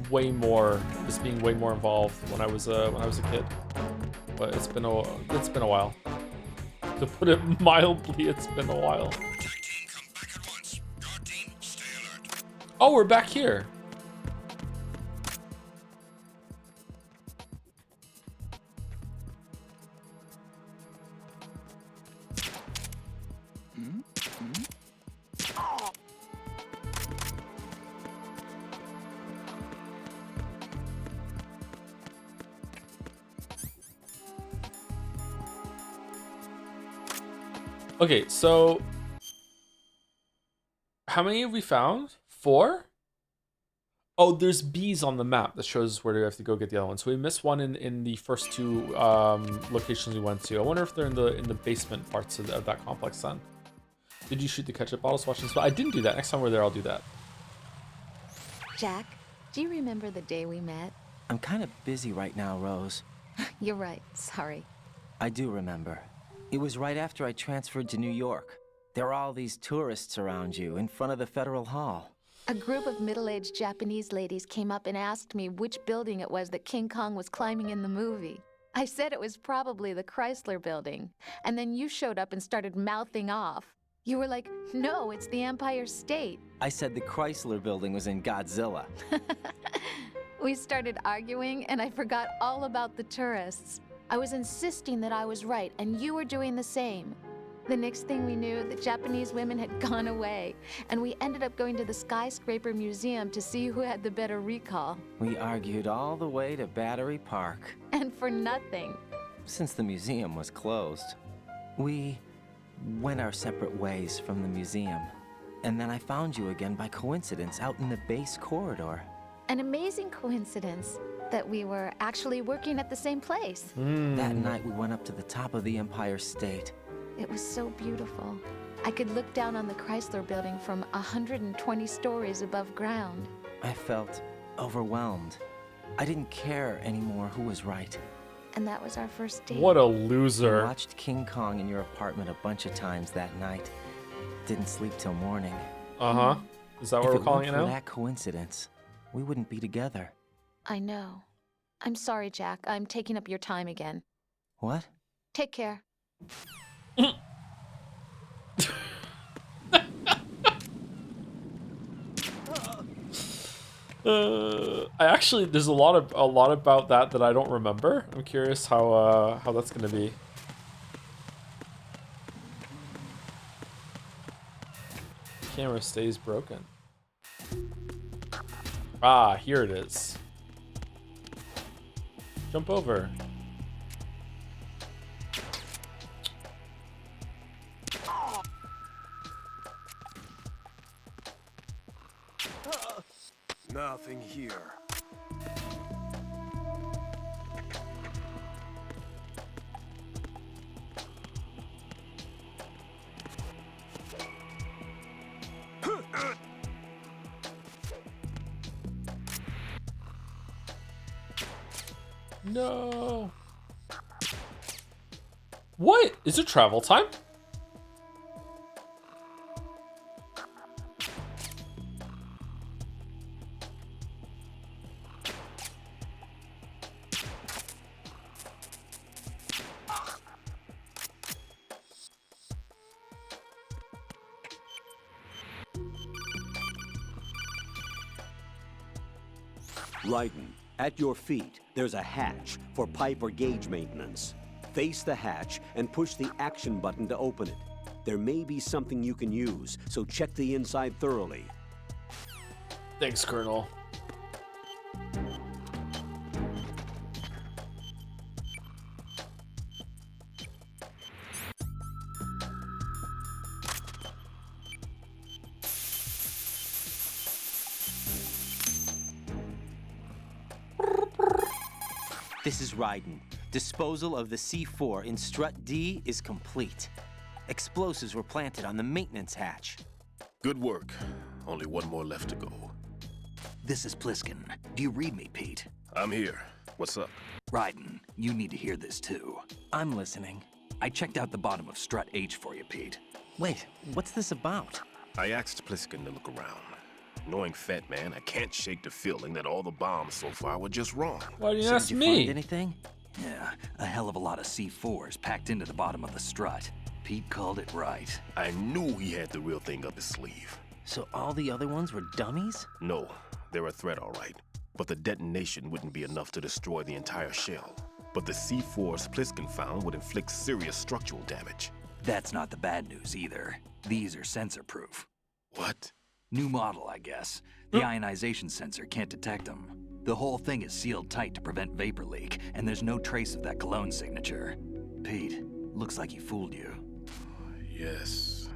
way more, just being way more involved when I was a kid. But it's been a while. To put it mildly, it's been a while. Attack team, come back at once. Guard team, stay alert. Oh, we're back here. Okay, so how many have we found? 4? Oh, there's bees on the map that shows where we have to go get the other one. So we missed one in the first 2 locations we went to. I wonder if they're in the basement parts of that complex then. Did you shoot the ketchup bottles watching this? I didn't do that. Next time we're there, I'll do that. Jack, do you remember the day we met? I'm kind of busy right now, Rose. You're right. Sorry. I do remember. It was right after I transferred to New York. There were all these tourists around you in front of the Federal Hall. A group of middle-aged Japanese ladies came up and asked me which building it was that King Kong was climbing in the movie. I said it was probably the Chrysler building. And then you showed up and started mouthing off. You were like, no, it's the Empire State. I said the Chrysler building was in Godzilla. We started arguing, and I forgot all about the tourists. I was insisting that I was right, and you were doing the same. The next thing we knew, the Japanese women had gone away, and we ended up going to the Skyscraper Museum to see who had the better recall. We argued all the way to Battery Park. And for nothing. Since the museum was closed, we went our separate ways from the museum. And then I found you again by coincidence out in the base corridor. An amazing coincidence that we were actually working at the same place. That night we went up to the top of the Empire State. It was so beautiful. I could look down on the Chrysler building from 120 stories above ground. I felt overwhelmed. I didn't care anymore who was right. And that was our first date. What a I loser. watched King Kong in your apartment a bunch of times that night. Didn't sleep till morning. Uh-huh. Is that what If we're calling it weren't for now? that coincidence, we wouldn't be together. I know. I'm sorry, Jack. I'm taking up your time again. What? Take care. I actually, there's a lot about that I don't remember. I'm curious how that's gonna be. Camera stays broken. Ah, here it is. Jump over. Nothing here. No. What? Is it travel time? Raiden, at your feet, there's a hatch for pipe or gauge maintenance. Face the hatch and push the action button to open it. There may be something you can use, so check the inside thoroughly. Thanks, Colonel. This is Raiden. Disposal of the C4 in Strut D is complete. Explosives were planted on the maintenance hatch. Good work. Only one more left to go. This is Pliskin. Do you read me, Pete? I'm here. What's up? Raiden, you need to hear this too. I'm listening. I checked out the bottom of Strut H for you, Pete. Wait, what's this about? I asked Pliskin to look around. Knowing Fat Man, I can't shake the feeling that all the bombs so far were just wrong. Why didn't you So ask did you find me? anything? Yeah, a hell of a lot of C4s packed into the bottom of the strut. Pete called it right. I knew he had the real thing up his sleeve. So all the other ones were dummies? No, they're a threat, all right. But the detonation wouldn't be enough to destroy the entire shell. But the C4s Pliskin found would inflict serious structural damage. That's not the bad news either. These are sensor-proof. What? New model, I guess. The ionization sensor can't detect them. The whole thing is sealed tight to prevent vapor leak, and there's no trace of that cologne signature. Pete, looks like he fooled you. Yes.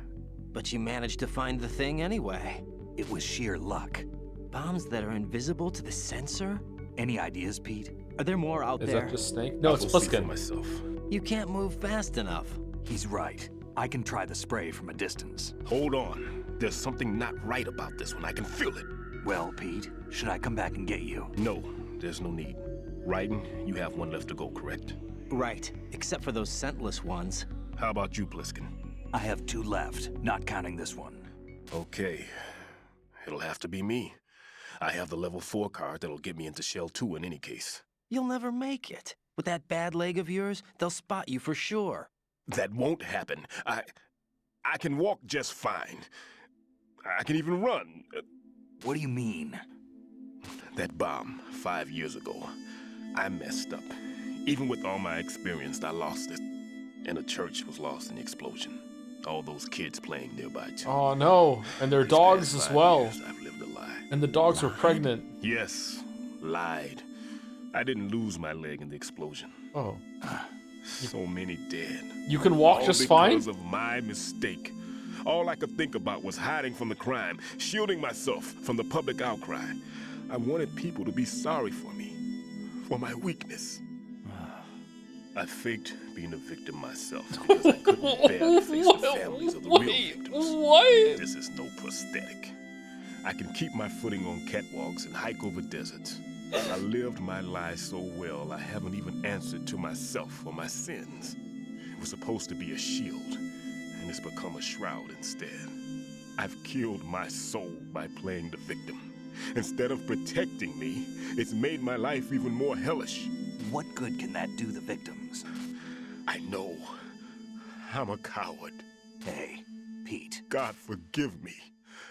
But you managed to find the thing anyway. It was sheer luck. Bombs that are invisible to the sensor? Any ideas, Pete? Are there more out Is there? that just Snake? No, it's I'll go see for Pliskin. myself. You can't move fast enough. He's right. I can try the spray from a distance. Hold on. There's something not right about this one. I can feel it. Well, Pete, should I come back and get you? No, there's no need. Raiden, you have one left to go, correct? Right, except for those scentless ones. How about you, Pliskin? I have 2 left, not counting this one. Okay. It'll have to be me. I have the level 4 card that'll get me into Shell 2 in any case. You'll never make it. With that bad leg of yours, they'll spot you for sure. That won't happen. I can walk just fine. I can even run. What do you mean? That bomb 5 years ago, I messed up. Even with all my experience, I lost it. And the church was lost in the explosion. All those kids playing nearby too. Oh no, and their These dogs past as 5 well. years, I've lived a lie. And the dogs were pregnant. Yes, lied. I didn't lose my leg in the explosion. Oh. So many dead. You can walk All just fine? because of my mistake. All I could think about was hiding from the crime, shielding myself from the public outcry. I wanted people to be sorry for me, for my weakness. I faked being a victim myself because I couldn't bear to face the families of the real victims. What? This is no prosthetic. I can keep my footing on catwalks and hike over deserts. I lived my life so well, I haven't even answered to myself for my sins. It was supposed to be a shield, and it's become a shroud instead. I've killed my soul by playing the victim. Instead of protecting me, it's made my life even more hellish. What good can that do the victims? I know. I'm a coward. Hey, Pete. God forgive me.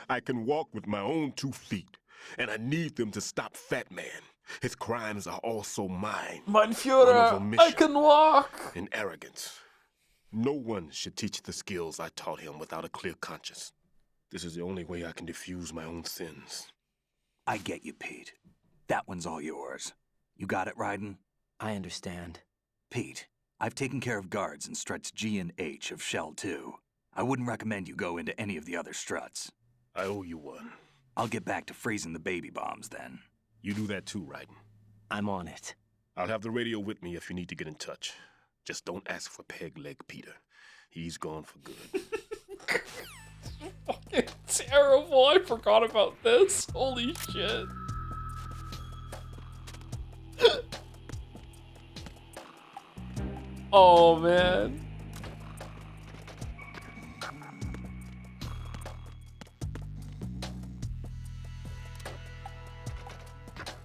I can walk with my own 2 feet, and I need them to stop Fat Man. His crimes are also mine. Mein One of Führer, I omission can walk. and arrogance. No one should teach the skills I taught him without a clear conscience. This is the only way I can diffuse my own sins. I get you, Pete. That one's all yours. You got it, Raiden? I understand. Pete, I've taken care of guards in struts G and H of Shell 2. I wouldn't recommend you go into any of the other struts. I owe you one. I'll get back to freezing the baby bombs then. You do that too, Raiden. I'm on it. I'll have the radio with me if you need to get in touch. Just don't ask for Peg Leg Peter. He's gone for good. Fucking terrible. I forgot about this. Holy shit. Oh man.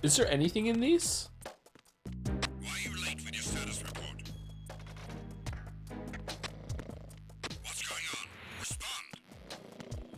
Is there anything in these? Why are you late with your status report? What's going on? Respond.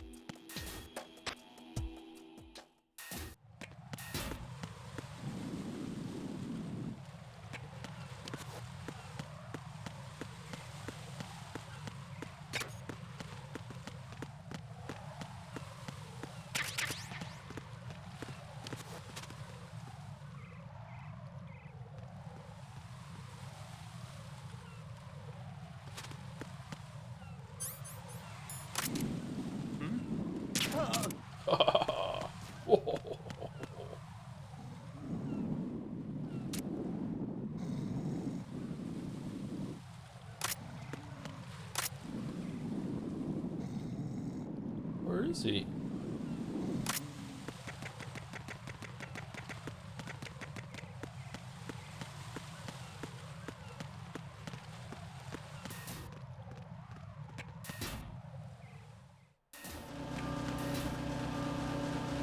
Where is he?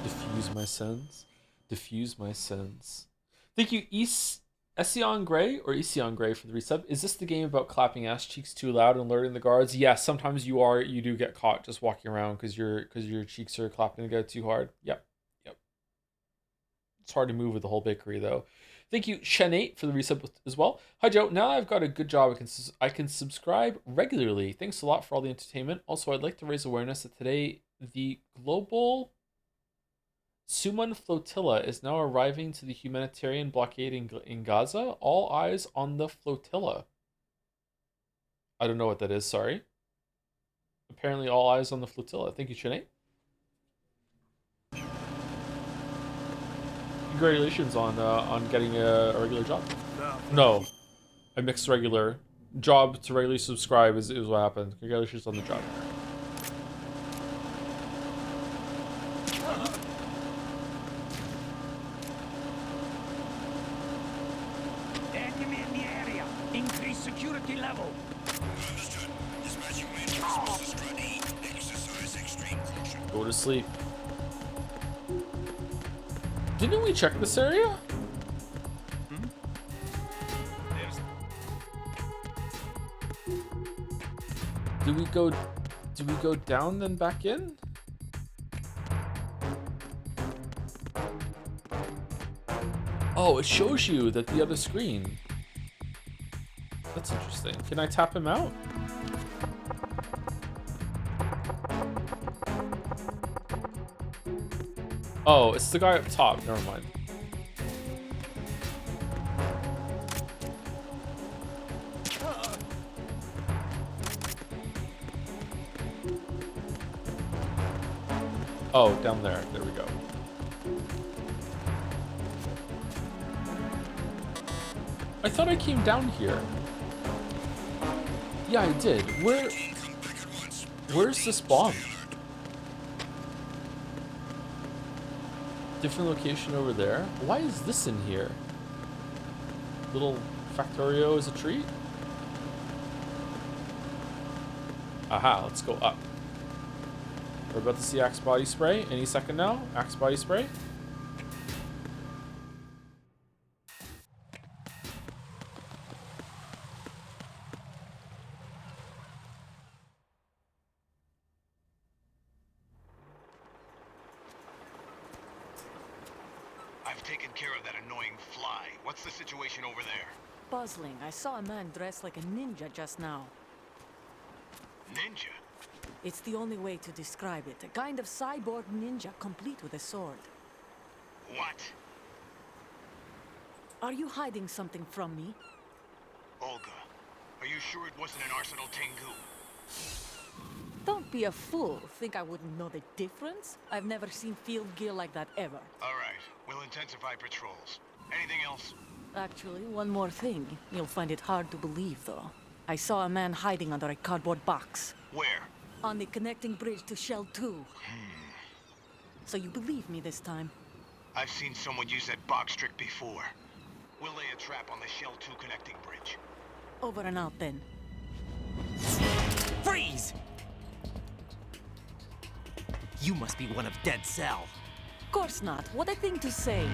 Diffuse my sins. Diffuse my sins. Thank you, East Ession Gray or Esion Gray for the resub. Is this the game about clapping ass cheeks too loud and alerting the guards? Yes, sometimes you do get caught just walking around because your cheeks are clapping together too hard. Yep. Yep. It's hard to move with the whole bakery though. Thank you, Shen8, for the resub as well. Hi Joe. Now I've got a good job. I can subscribe regularly. Thanks a lot for all the entertainment. Also, I'd like to raise awareness that today the global Suman flotilla is now arriving to the humanitarian blockade in Gaza. All eyes on the flotilla. I don't know what that is, sorry. Apparently all eyes on the flotilla. Thank you, Sinead. Congratulations on getting a regular job. No. I mixed regular. Job to regularly subscribe is what happened. Congratulations on the job. Enemy in the area. Increase security level. Understood. Dispatching reinforcements to Strut E. Exercise extreme caution. Go to sleep. Didn't we check this area? Do we go down then back in? Oh, it shows you that the other screen. That's interesting. Can I tap him out? Oh, it's the guy up top. Never mind. Oh, down there. There we go. I thought I came down here. Yeah, I did. Where's the spawn? Different location over there. Why is this in here? Little Factorio is a treat? Aha, let's go up. We're about to see Axe Body Spray any second now. Axe Body Spray. I've taken care of that annoying fly. What's the situation over there? Puzzling. I saw a man dressed like a ninja just now. Ninja? It's the only way to describe it. A kind of cyborg ninja, complete with a sword. What? Are you hiding something from me? Olga, are you sure it wasn't an Arsenal Tengu? Don't be a fool. Think I wouldn't know the difference? I've never seen field gear like that ever. All right, we'll intensify patrols. Anything else? Actually, one more thing. You'll find it hard to believe, though. I saw a man hiding under a cardboard box. Where? On the connecting bridge to Shell 2. So you believe me this time? I've seen someone use that box trick before. We'll lay a trap on the Shell 2 connecting bridge. Over and out, then. Freeze! You must be one of Dead Cell. Course not. What a thing to say.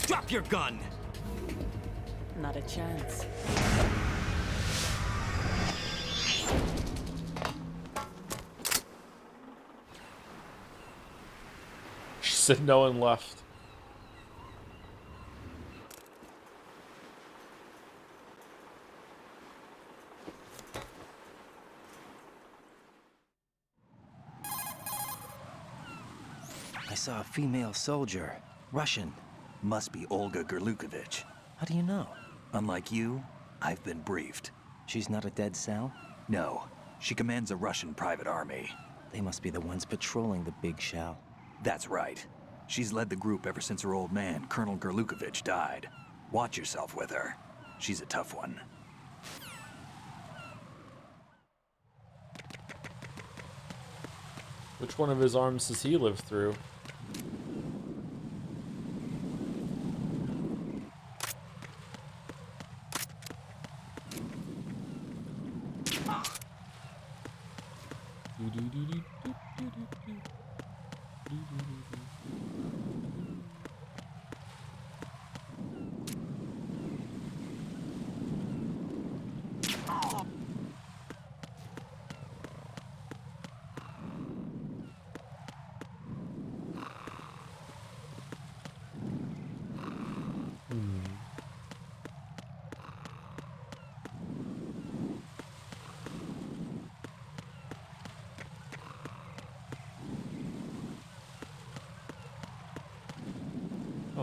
Drop your gun! Not a chance. She said no one left. I saw a female soldier. Russian. Must be Olga Gerlukovich. How do you know? Unlike you, I've been briefed. She's not a Dead Cell? No, she commands a Russian private army. They must be the ones patrolling the big shell. That's right. She's led the group ever since her old man, Colonel Gerlukovich, died. Watch yourself with her. She's a tough one. Which one of his arms does he live through?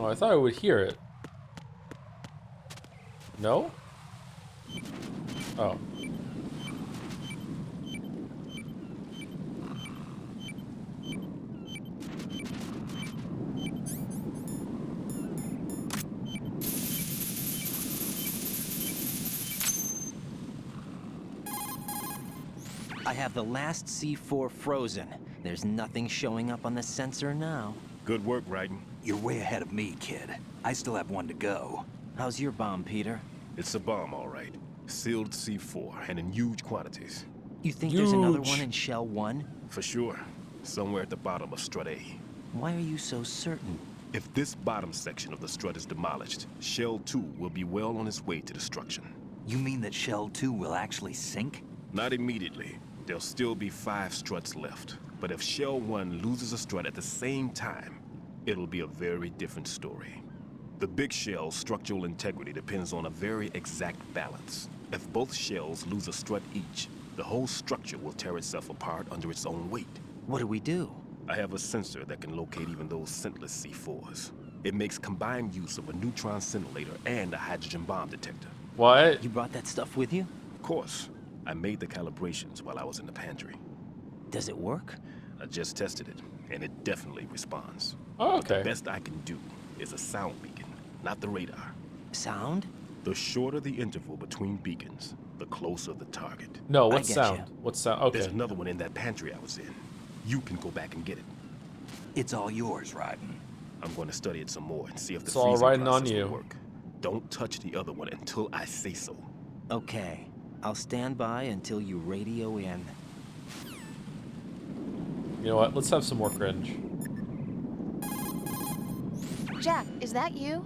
Oh, I thought I would hear it. No? Oh. I have the last C4 frozen. There's nothing showing up on the sensor now. Good work, Raiden. You're way ahead of me, kid. I still have one to go. How's your bomb, Peter? It's a bomb, all right. Sealed C4, and in huge quantities. You think there's another Huge. one in Shell 1? For sure. Somewhere at the bottom of Strut A. Why are you so certain? If this bottom section of the strut is demolished, Shell 2 will be well on its way to destruction. You mean that Shell 2 will actually sink? Not immediately. There'll still be 5 struts left. But if Shell 1 loses a strut at the same time, it'll be a very different story. The big shell's structural integrity depends on a very exact balance. If both shells lose a strut each, the whole structure will tear itself apart under its own weight. What do we do? I have a sensor that can locate even those scentless C4s. It makes combined use of a neutron scintillator and a hydrogen bomb detector. What? You brought that stuff with you? Of course. I made the calibrations while I was in the pantry. Does it work? I just tested it, and it definitely responds. Oh, But the okay. best I can do is a sound beacon, not the radar. Sound? The shorter the interval between beacons, the closer the target. No, I what get sound? ya. What sound? Okay. There's another one in that pantry I was in. You can go back and get it. It's all yours, Raiden. I'm going to study it some more and see if the It's all freezing riding on process will you. work. Don't touch the other one until I say so. Okay. I'll stand by until you radio in. You know what? Let's have some more cringe. Jack, is that you?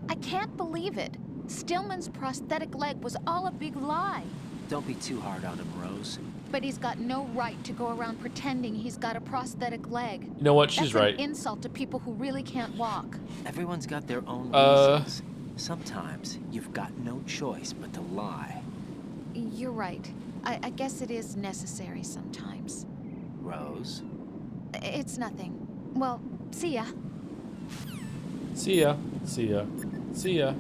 I can't believe it. Stillman's prosthetic leg was all a big lie. Don't be too hard on him, Rose. But he's got no right to go around pretending he's got a prosthetic leg. You know what? She's That's right. an insult to people who really can't walk. Everyone's got their own Uh. reasons. Sometimes you've got no choice but to lie. You're right. I guess it is necessary sometimes. Rose? It's nothing. Well, see ya. See ya. See ya. See ya.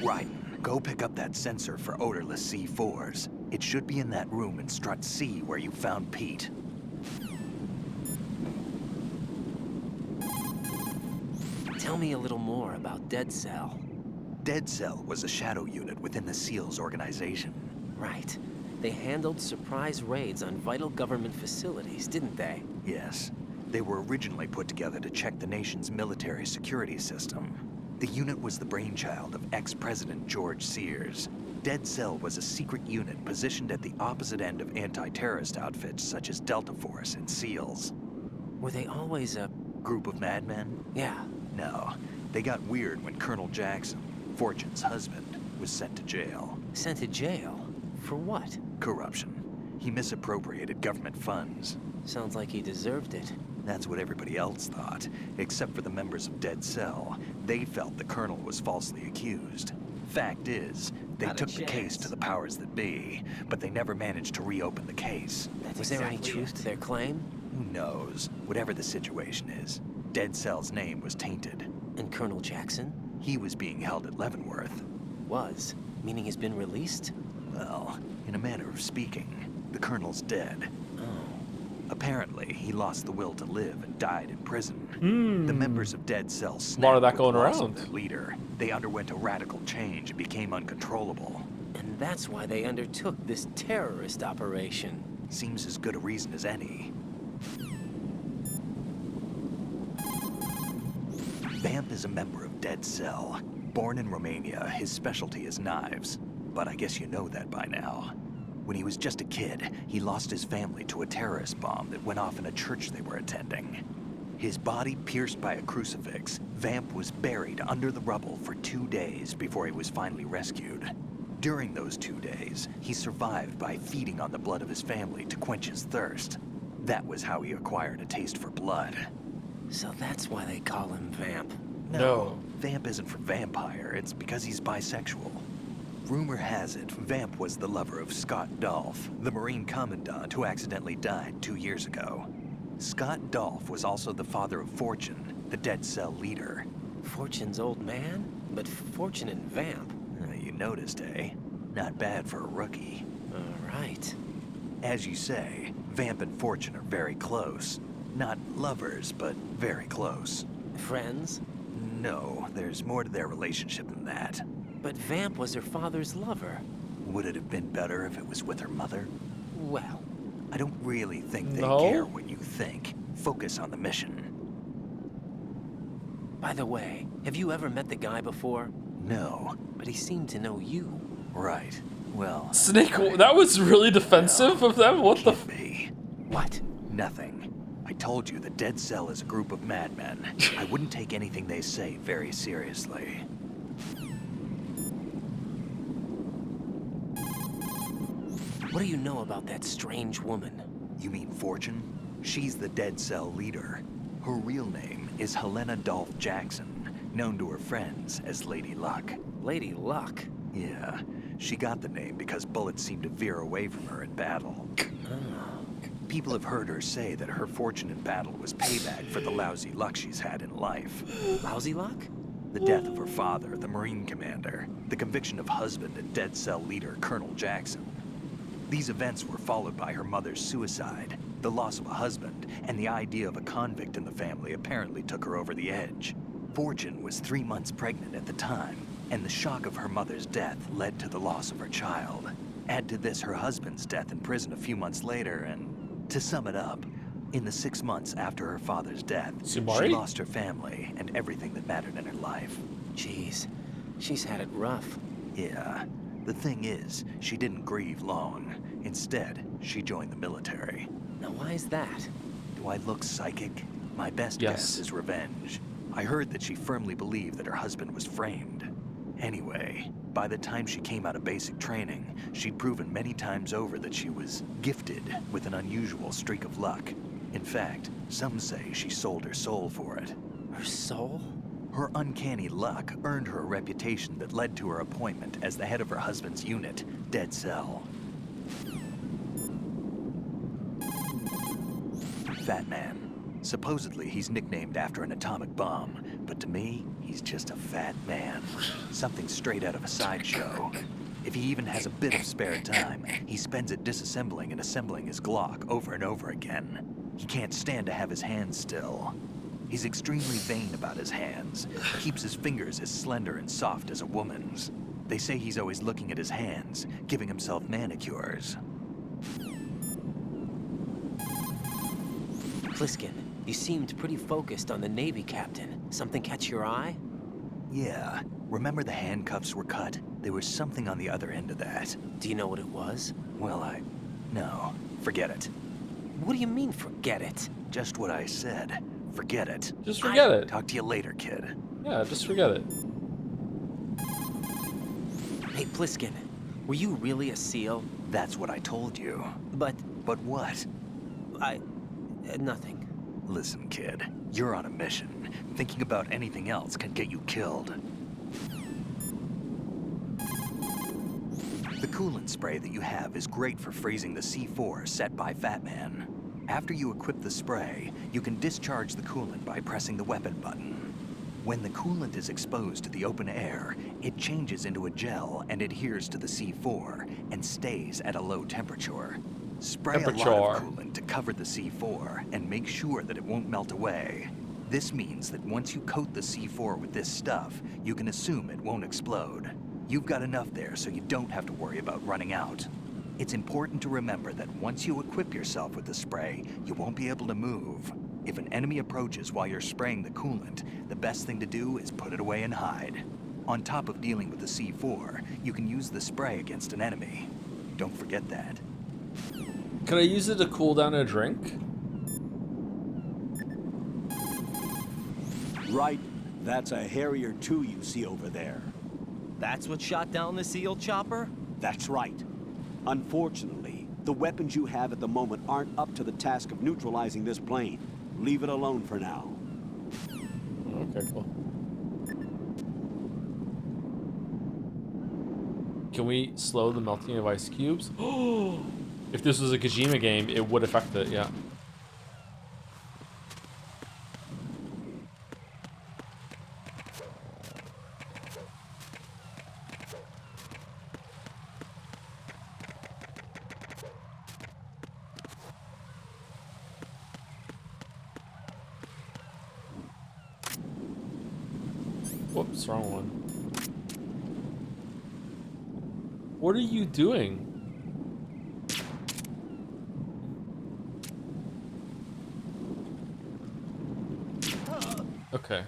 Raiden, go pick up that sensor for odorless C4s. It should be in that room in Strut C where you found Pete. Tell me a little more about Dead Cell. Dead Cell was a shadow unit within the SEALs organization. Right. They handled surprise raids on vital government facilities, didn't they? Yes. They were originally put together to check the nation's military security system. The unit was the brainchild of ex-President George Sears. Dead Cell was a secret unit positioned at the opposite end of anti-terrorist outfits such as Delta Force and SEALs. Were they always a... Group of madmen? Yeah. No. They got weird when Colonel Jackson, Fortune's husband, was sent to jail. Sent to jail? For what? Corruption. He misappropriated government funds. Sounds like he deserved it. That's what everybody else thought, except for the members of Dead Cell. They felt the colonel was falsely accused. Fact is, they Not a took the case chance. to the powers that be, but they never managed to reopen the case. Was there any truth to their claim? Who knows? Whatever the situation is, Dead Cell's name was tainted. And Colonel Jackson? He was being held at Leavenworth. Was? Meaning he's been released? Well, in a manner of speaking, the colonel's dead. Oh. Apparently, he lost the will to live and died in prison. Hmm. The members of Dead Cell A snapped lot of that with going the loss around. of their leader. They underwent a radical change and became uncontrollable. And that's why they undertook this terrorist operation. Seems as good a reason as any. Vamp is a member of Dead Cell. Born in Romania, his specialty is knives. But I guess you know that by now. When he was just a kid, he lost his family to a terrorist bomb that went off in a church they were attending. His body pierced by a crucifix, Vamp was buried under the rubble for 2 days before he was finally rescued. During those 2 days, he survived by feeding on the blood of his family to quench his thirst. That was how he acquired a taste for blood. So that's why they call him Vamp. No. Vamp isn't for vampire, it's because he's bisexual. Rumor has it, Vamp was the lover of Scott Dolph, the Marine Commandant who accidentally died 2 years ago. Scott Dolph was also the father of Fortune, the Dead Cell leader. Fortune's old man? But Fortune and Vamp? You noticed, eh? Not bad for a rookie. All right. As you say, Vamp and Fortune are very close. Not lovers, but very close. Friends? No, there's more to their relationship than that. But Vamp was her father's lover. Would it have been better if it was with her mother? Well, I don't really think they No? care what you think. Focus on the mission. by the way, have you ever met the guy before? No. But he seemed to know you. Right. Well... Snake, that was really defensive of them? What the... be. What? Nothing. I told you the Dead Cell is a group of madmen. I wouldn't take anything they say very seriously. What do you know about that strange woman? You mean Fortune? She's the Dead Cell leader. Her real name is Helena Dolph Jackson, known to her friends as Lady Luck. Lady Luck? Yeah. She got the name because bullets seemed to veer away from her in battle. People have heard her say that her fortune in battle was payback for the lousy luck she's had in life. Lousy luck? The death of her father, the Marine commander, the conviction of husband and Dead Cell leader Colonel Jackson. These events were followed by her mother's suicide, the loss of a husband, and the idea of a convict in the family apparently took her over the edge. Fortune was 3 months pregnant at the time, and the shock of her mother's death led to the loss of her child. Add to this her husband's death in prison a few months later, and to sum it up, in the 6 months after her father's death, she lost her family and everything that mattered in her life. Jeez, she's had it rough. Yeah. The thing is, she didn't grieve long. Instead, she joined the military. Now why is that? Do I look psychic? My best guess is revenge. I heard that she firmly believed that her husband was framed. Anyway, by the time she came out of basic training, she'd proven many times over that she was gifted with an unusual streak of luck. In fact, some say she sold her soul for it. Her soul? Her uncanny luck earned her a reputation that led to her appointment as the head of her husband's unit, Dead Cell. Fat Man. Supposedly, he's nicknamed after an atomic bomb, but to me, he's just a fat man. Something straight out of a sideshow. If he even has a bit of spare time, he spends it disassembling and assembling his Glock over and over again. He can't stand to have his hands still. He's extremely vain about his hands, keeps his fingers as slender and soft as a woman's. They say he's always looking at his hands, giving himself manicures. Pliskin, you seemed pretty focused on the Navy captain. Something catch your eye? Yeah. Remember the handcuffs were cut? There was something on the other end of that. Do you know what it was? Well, no. Forget it. What do you mean, forget it? Just what I said. Forget it. Just forget it. Talk to you later, kid. Yeah, just forget it. Hey, Pliskin, were you really a SEAL? That's what I told you. But what? Nothing. Listen, kid. You're on a mission. Thinking about anything else can get you killed. The coolant spray that you have is great for freezing the C4 set by Fat Man. After you equip the spray, you can discharge the coolant by pressing the weapon button. When the coolant is exposed to the open air, it changes into a gel and adheres to the C4 and stays at a low temperature. Spray a lot of coolant to cover the C4 and make sure that it won't melt away. This means that once you coat the C4 with this stuff, you can assume it won't explode. You've got enough there so you don't have to worry about running out. It's important to remember that once you equip yourself with the spray, you won't be able to move. If an enemy approaches while you're spraying the coolant, the best thing to do is put it away and hide. On top of dealing with the C4, you can use the spray against an enemy. Don't forget that. Can I use it to cool down a drink? Right. That's a Harrier 2 you see over there. That's what shot down the SEAL chopper? That's right. Unfortunately, the weapons you have at the moment aren't up to the task of neutralizing this plane. Leave it alone for now. Okay, cool. Can we slow the melting of ice cubes? If this was a Kojima game, it would affect it, yeah. Whoops, wrong one. What are you doing? Okay.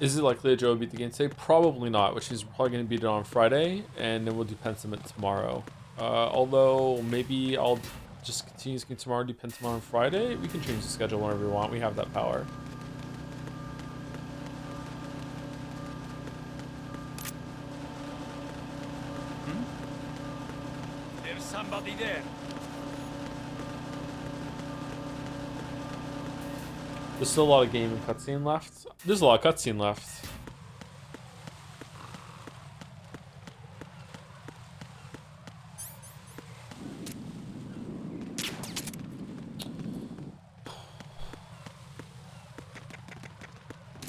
Is it likely that Joe will beat the game today? Probably not, which is probably going to beat it on Friday, and then we'll do Pentiment tomorrow. Although, maybe I'll just continue this game tomorrow, do Pentiment on Friday. We can change the schedule whenever we want. We have that power. There's somebody there. There's still a lot of game and cutscene left. There's a lot of cutscene left.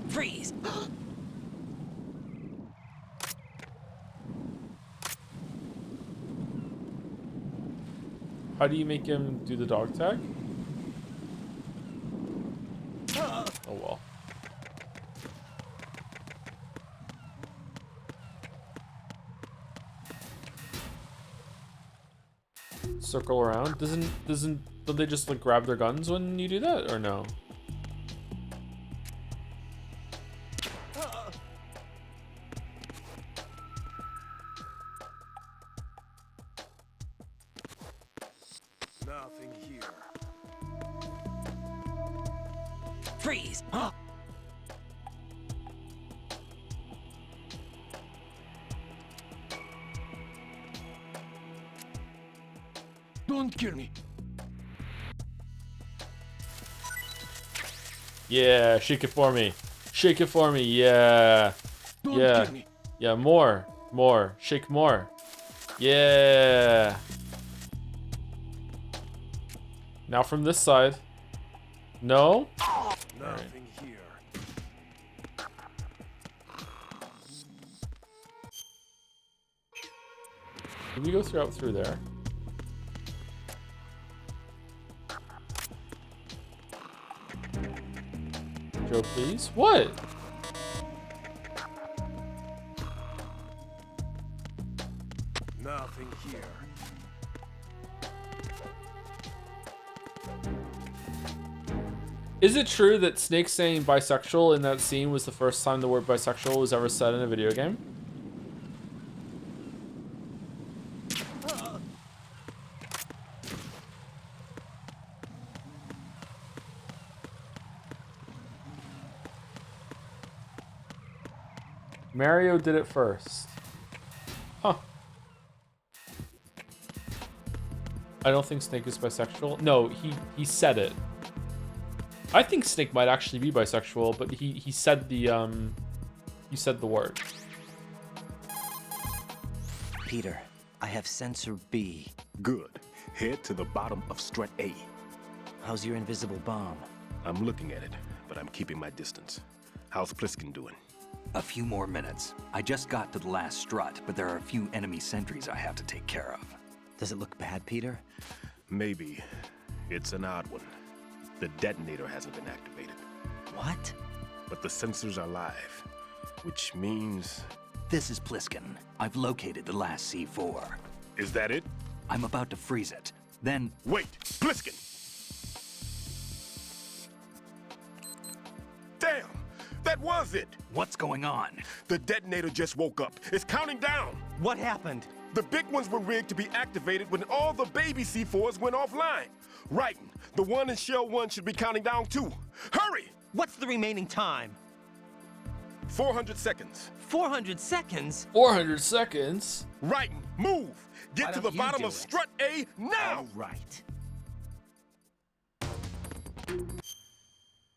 Freeze! How do you make him do the dog tag? Oh well. Circle around. Don't they just like grab their guns when you do that, or no? Nothing here. Freeze! Don't kill me. Yeah, shake it for me. Shake it for me. Yeah. Don't Yeah. kill me. Yeah, more. More. Shake more. Yeah. Now from this side. No? Nothing here. Can we go through there? Joe, please. What? Nothing here. Is it true that Snake saying bisexual in that scene was the first time the word bisexual was ever said in a video game? Mario did it first. Huh. I don't think Snake is bisexual. No, he said it. I think Snake might actually be bisexual, but he said the word. Peter, I have sensor B. Good. Head to the bottom of strut A. How's your invisible bomb? I'm looking at it, but I'm keeping my distance. How's Pliskin doing? A few more minutes. I just got to the last strut, but there are a few enemy sentries I have to take care of. Does it look bad, Peter? Maybe. It's an odd one. The detonator hasn't been activated. What? But the sensors are live, which means... This is Pliskin. I've located the last C4. Is that it? I'm about to freeze it. Then... Wait! Pliskin! Damn! That was it! What's going on? The detonator just woke up. It's counting down! What happened? The big ones were rigged to be activated when all the baby C4s went offline. Raiden, the one in Shell 1 should be counting down too. Hurry! What's the remaining time? 400 seconds. 400 seconds? 400 seconds? Raiden, move! Get to the bottom of strut A now! All right.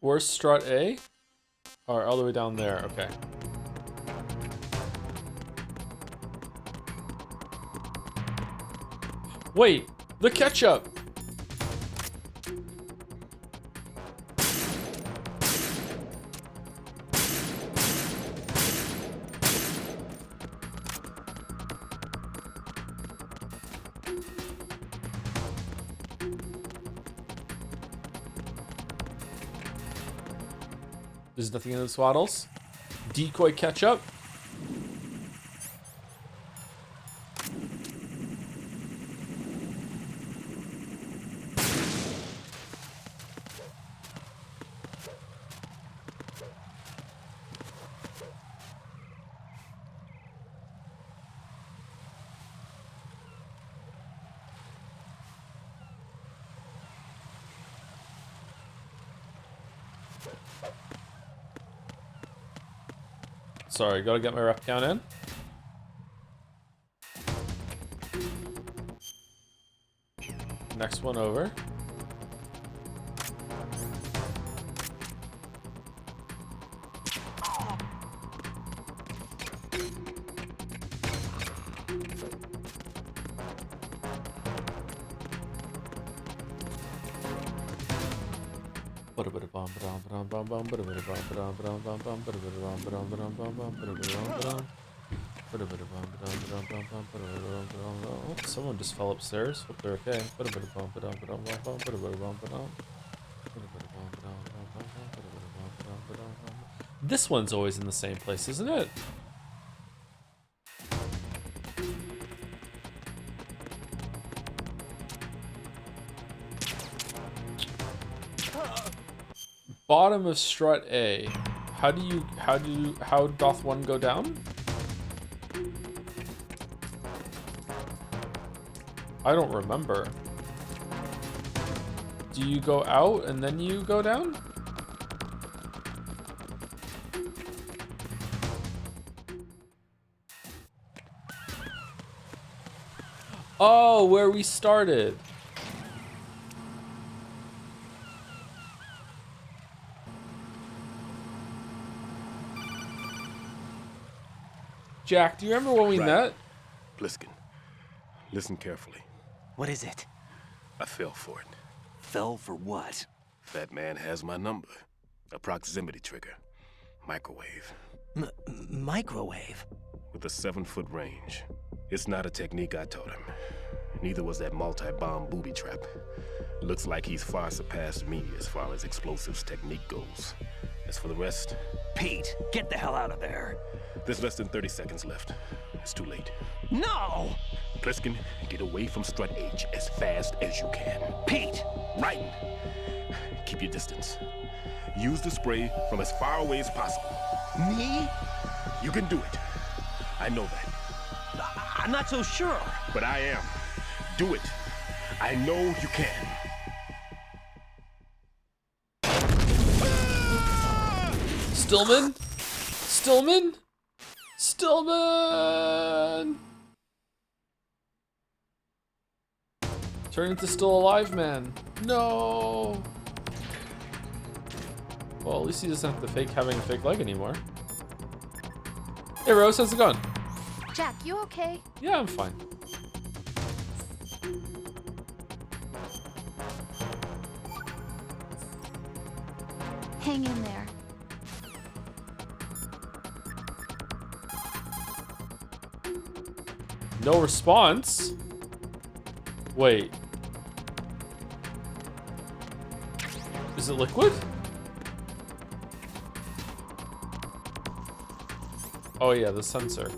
Where's strut A? Or all the way down there, okay. Wait, the ketchup! There's nothing in the swaddles. Decoy ketchup. Sorry, gotta get my rep count in. Next one over. Oh, someone just fell upstairs. Hope they're okay. This one's always in the same place, isn't it? Bottom of strut A. How doth one go down? I don't remember. Do you go out and then you go down? Oh, where we started. Jack, do you remember when we met? Pliskin, listen carefully. What is it? I fell for it. Fell for what? That man has my number. A proximity trigger. Microwave. Microwave? With a 7-foot range. It's not a technique I taught him. Neither was that multi-bomb booby trap. Looks like he's far surpassed me as far as explosives technique goes. As for the rest... Pete, get the hell out of there. There's less than 30 seconds left. It's too late. No! Pliskin, get away from strut H as fast as you can. Pete! Raiden, keep your distance. Use the spray from as far away as possible. Me? You can do it. I know that. I'm not so sure. But I am. Do it. I know you can. Stillman? Stillman? Stillman! Turn into still alive man. No! Well, at least he doesn't have to having a fake leg anymore. Hey Rose, how's it going? Jack, you okay? Yeah, I'm fine. Hang in there. No response? Wait. Is it liquid? Oh yeah, the sensor.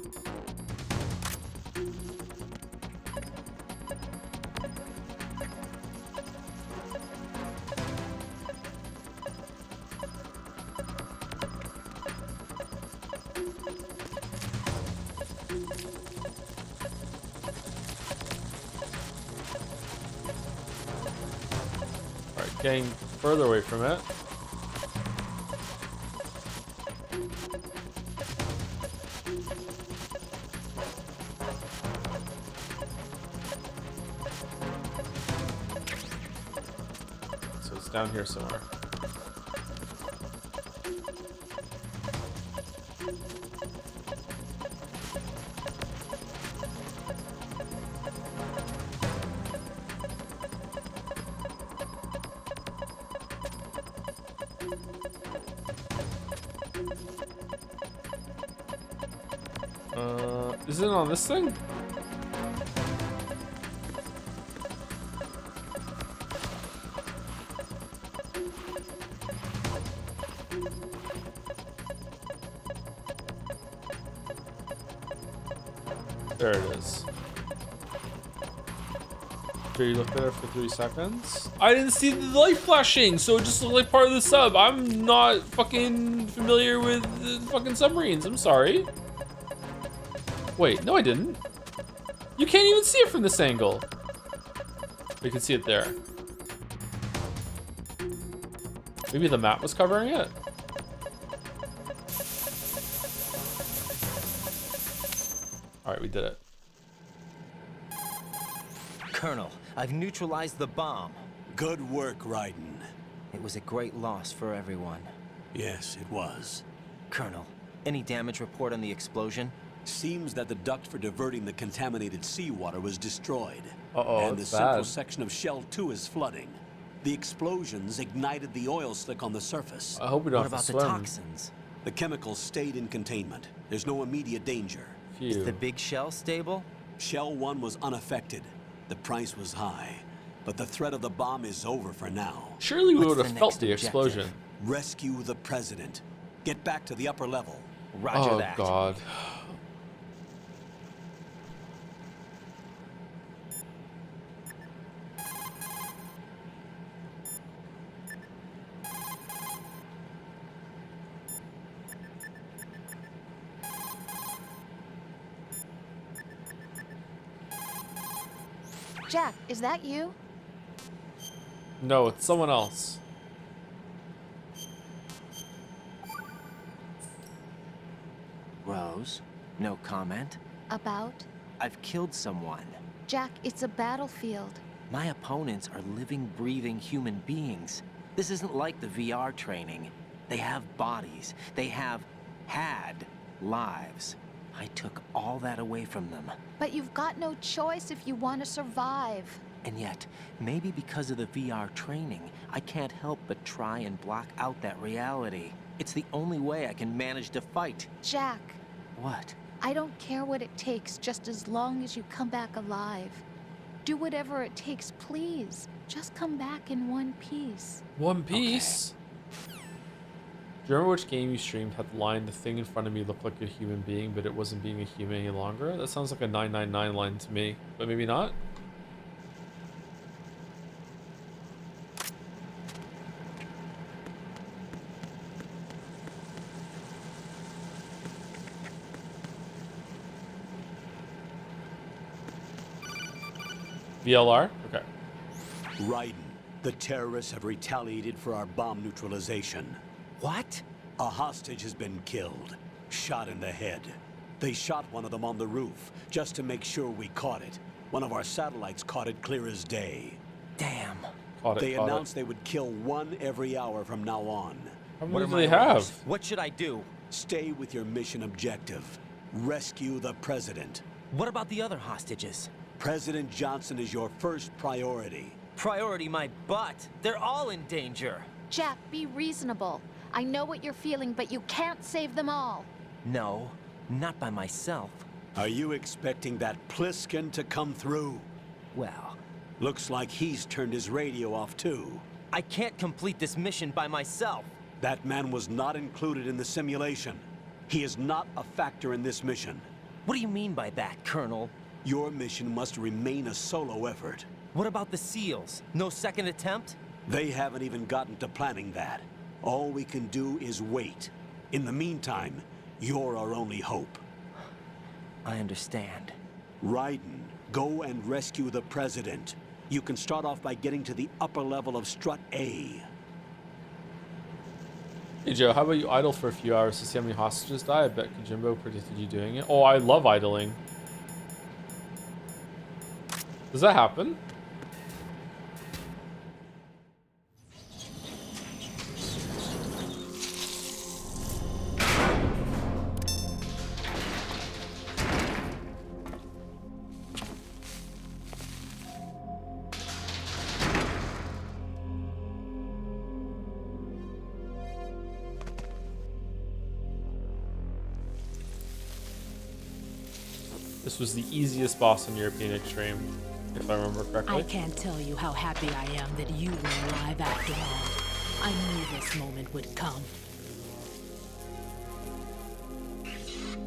Getting further away from it. down here somewhere. Is it on this thing? There it is. Here, you look there for 3 seconds. I didn't see the light flashing, so it just looked like part of the sub. I'm not fucking familiar with the fucking submarines. I'm sorry. Wait, no I didn't. You can't even see it from this angle. You can see it there. Maybe the map was covering it? Alright, we did it. Colonel, I've neutralized the bomb. Good work, Raiden. It was a great loss for everyone. Yes, it was. Colonel, any damage report on the explosion? Seems that the duct for diverting the contaminated seawater was destroyed. Uh-oh, and the that's central bad. section of Shell 2 is flooding. The explosions ignited the oil slick on the surface. I hope we don't What have to about the swim. toxins? The chemicals stayed in containment. There's no immediate danger. Is Phew. the big shell stable? Shell 1 was unaffected. The price was high. But the threat of the bomb is over for now. Surely we What's would the have next felt the objective? explosion. Rescue the president. Get back to the upper level. Roger Oh that. god. Jack, is that you? No, it's someone else. Rose, no comment? About? I've killed someone. Jack, it's a battlefield. My opponents are living, breathing human beings. This isn't like the VR training. They have bodies. They have had lives. I took all that away from them. But you've got no choice if you want to survive. And yet, maybe because of the VR training, I can't help but try and block out that reality. It's the only way I can manage to fight. Jack, What? I don't care what it takes, just as long as you come back alive. Do whatever it takes, please. Just come back in one piece. One Piece? Do you remember which game you streamed had the line, "The thing in front of me looked like a human being, but it wasn't being a human any longer"? That sounds like a 999 line to me, but maybe not. VLR? Okay. Raiden, the terrorists have retaliated for our bomb neutralization. What? A hostage has been killed, shot in the head. They shot one of them on the roof, just to make sure we caught it. One of our satellites caught it clear as day. Damn. They announced they would kill one every hour from now on. How What many are do my they have? orders? What should I do? Stay with your mission objective. Rescue the president. What about the other hostages? President Johnson is your first priority. Priority my butt. They're all in danger. Jack, be reasonable. I know what you're feeling, but you can't save them all. No, not by myself. Are you expecting that Pliskin to come through? Well, Looks like he's turned his radio off too. I can't complete this mission by myself. That man was not included in the simulation. He is not a factor in this mission. What do you mean by that, Colonel? Your mission must remain a solo effort. What about the SEALs? No second attempt? They haven't even gotten to planning that. All we can do is wait. In the meantime, you're our only hope. I understand. Raiden, go and rescue the president. You can start off by getting to the upper level of Strut A. Hey Joe, how about you idle for a few hours to see how many hostages die? I bet Kojimbo predicted you doing it. Oh, I love idling. Does that happen? This was the easiest boss in European Extreme, if I remember correctly. I can't tell you how happy I am that you were alive after all. I knew this moment would come.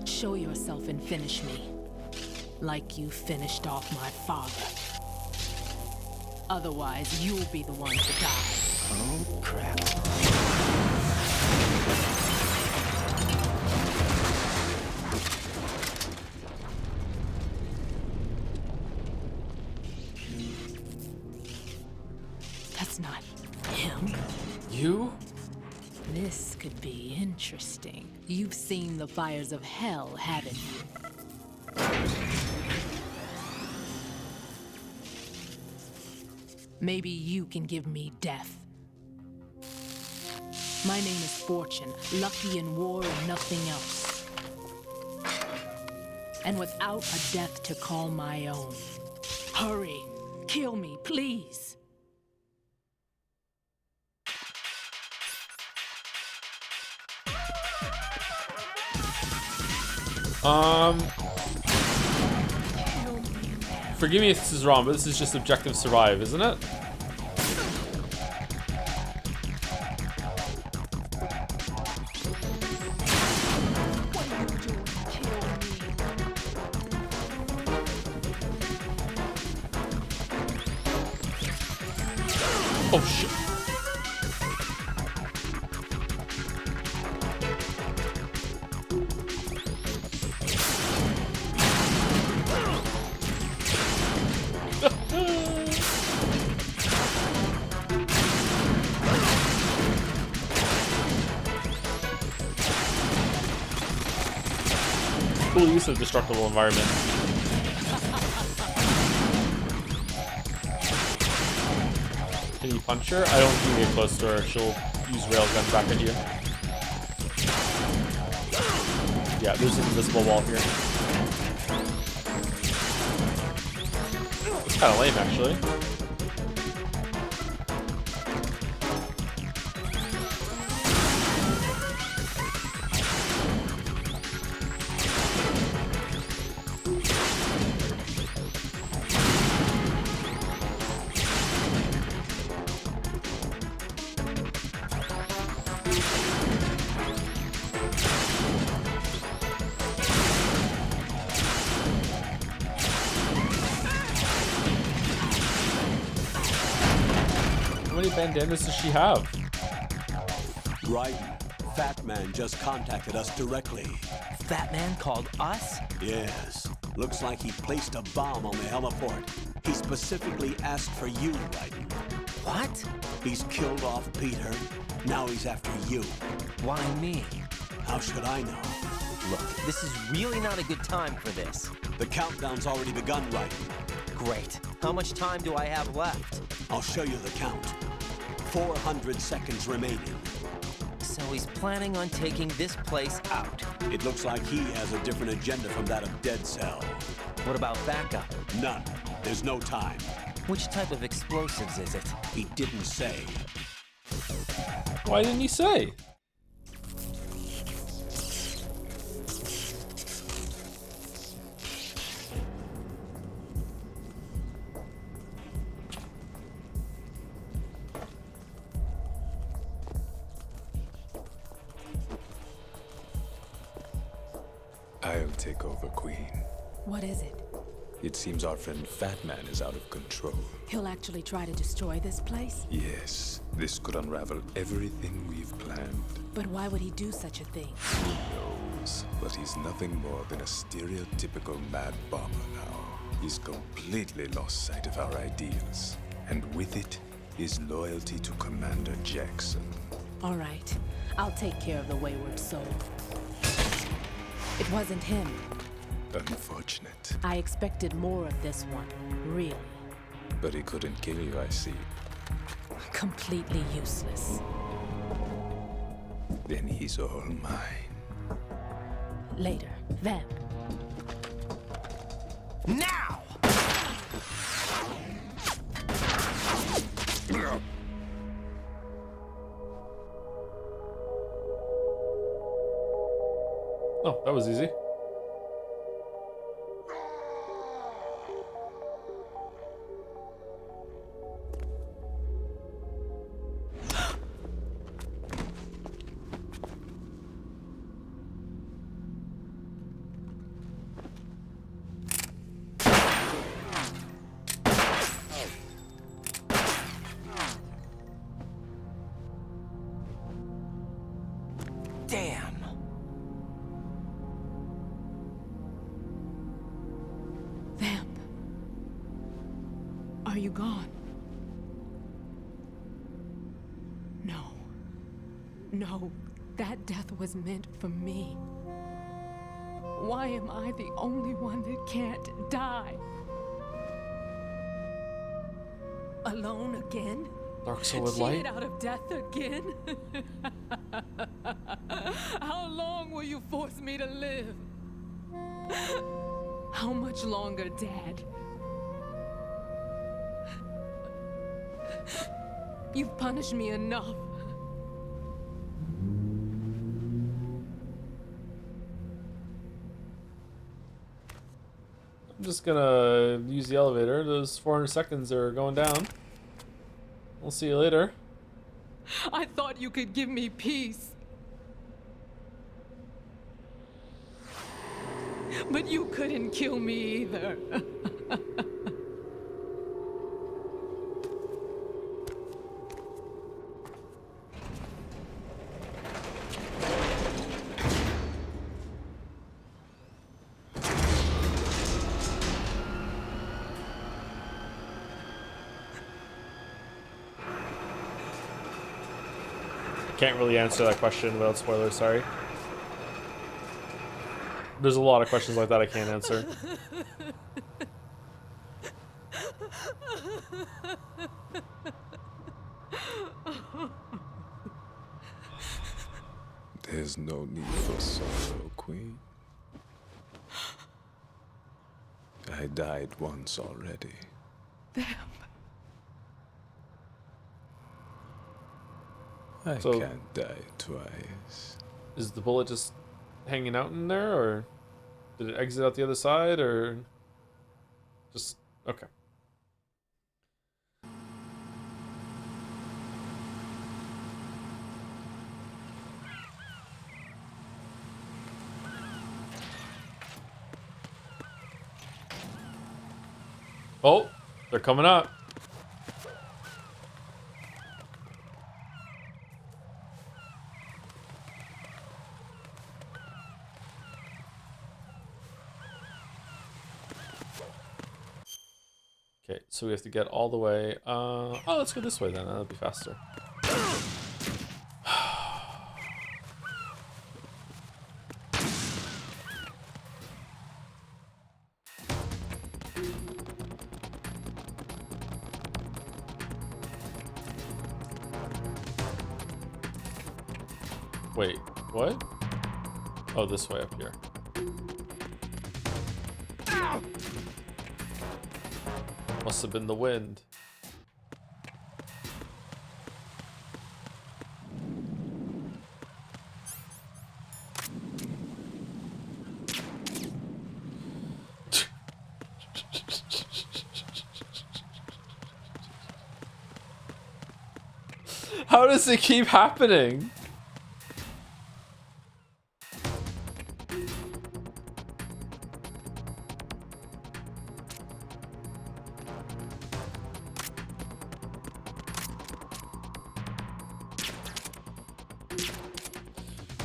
Show yourself and finish me. Like you finished off my father. Otherwise, you'll be the one to die. Oh, crap. That's not him. You? This could be interesting. You've seen the fires of hell, haven't you? Maybe you can give me death. My name is Fortune, lucky in war and nothing else. And without a death to call my own. Hurry, kill me, please. Forgive me if this is wrong, but this is just objective survive, isn't it? Oh shit. Cool use of destructible environment. Can you punch her? I don't think you get close to her. She'll use railgun back at you. Yeah, there's an invisible wall here. It's kind of lame, actually. How many bandanas does she have? Raiden, Fat Man just contacted us directly. Fat Man called us? Yes. Looks like he placed a bomb on the heliport. He specifically asked for you, Raiden. What? He's killed off Peter. Now he's after you. Why me? How should I know? Look, this is really not a good time for this. The countdown's already begun, Raiden. Great. How much time do I have left? I'll show you the count. 400 seconds remaining. So he's planning on taking this place out. It looks like he has a different agenda from that of Dead Cell. What about backup? None. There's no time. Which type of explosives is it? He didn't say. Why didn't he say? I'll take over, Queen. What is it? It seems our friend Fat Man is out of control. He'll actually try to destroy this place? Yes, this could unravel everything we've planned. But why would he do such a thing? Who knows? But he's nothing more than a stereotypical mad bomber now. He's completely lost sight of our ideals. And with it, his loyalty to Commander Jackson. All right. I'll take care of the wayward soul. It wasn't him. Unfortunate. I expected more of this one, really. But he couldn't kill you, I see. Completely useless. Then he's all mine. Later, then. Now! Oh, that was easy. you gone? No. No, that death was meant for me. Why am I the only one that can't die? Alone again? Dark Soul with Cheated light? out of death again? How long will you force me to live? How much longer, Dad? You've punished me enough. I'm just gonna use the elevator. Those 400 seconds are going down. We'll see you later. I thought you could give me peace. But you couldn't kill me either. Can't really answer that question without spoilers, sorry. There's a lot of questions like that I can't answer. There's no need for sorrow, Queen. I died once already. Them. I So- can't die twice. Is the bullet just hanging out in there, or did it exit out the other side, or just okay? Oh, they're coming up. Okay, so we have to get all the way. Oh, let's go this way then. That'll be faster. Wait, what? Oh, this way up here. Must have been the wind. How does it keep happening?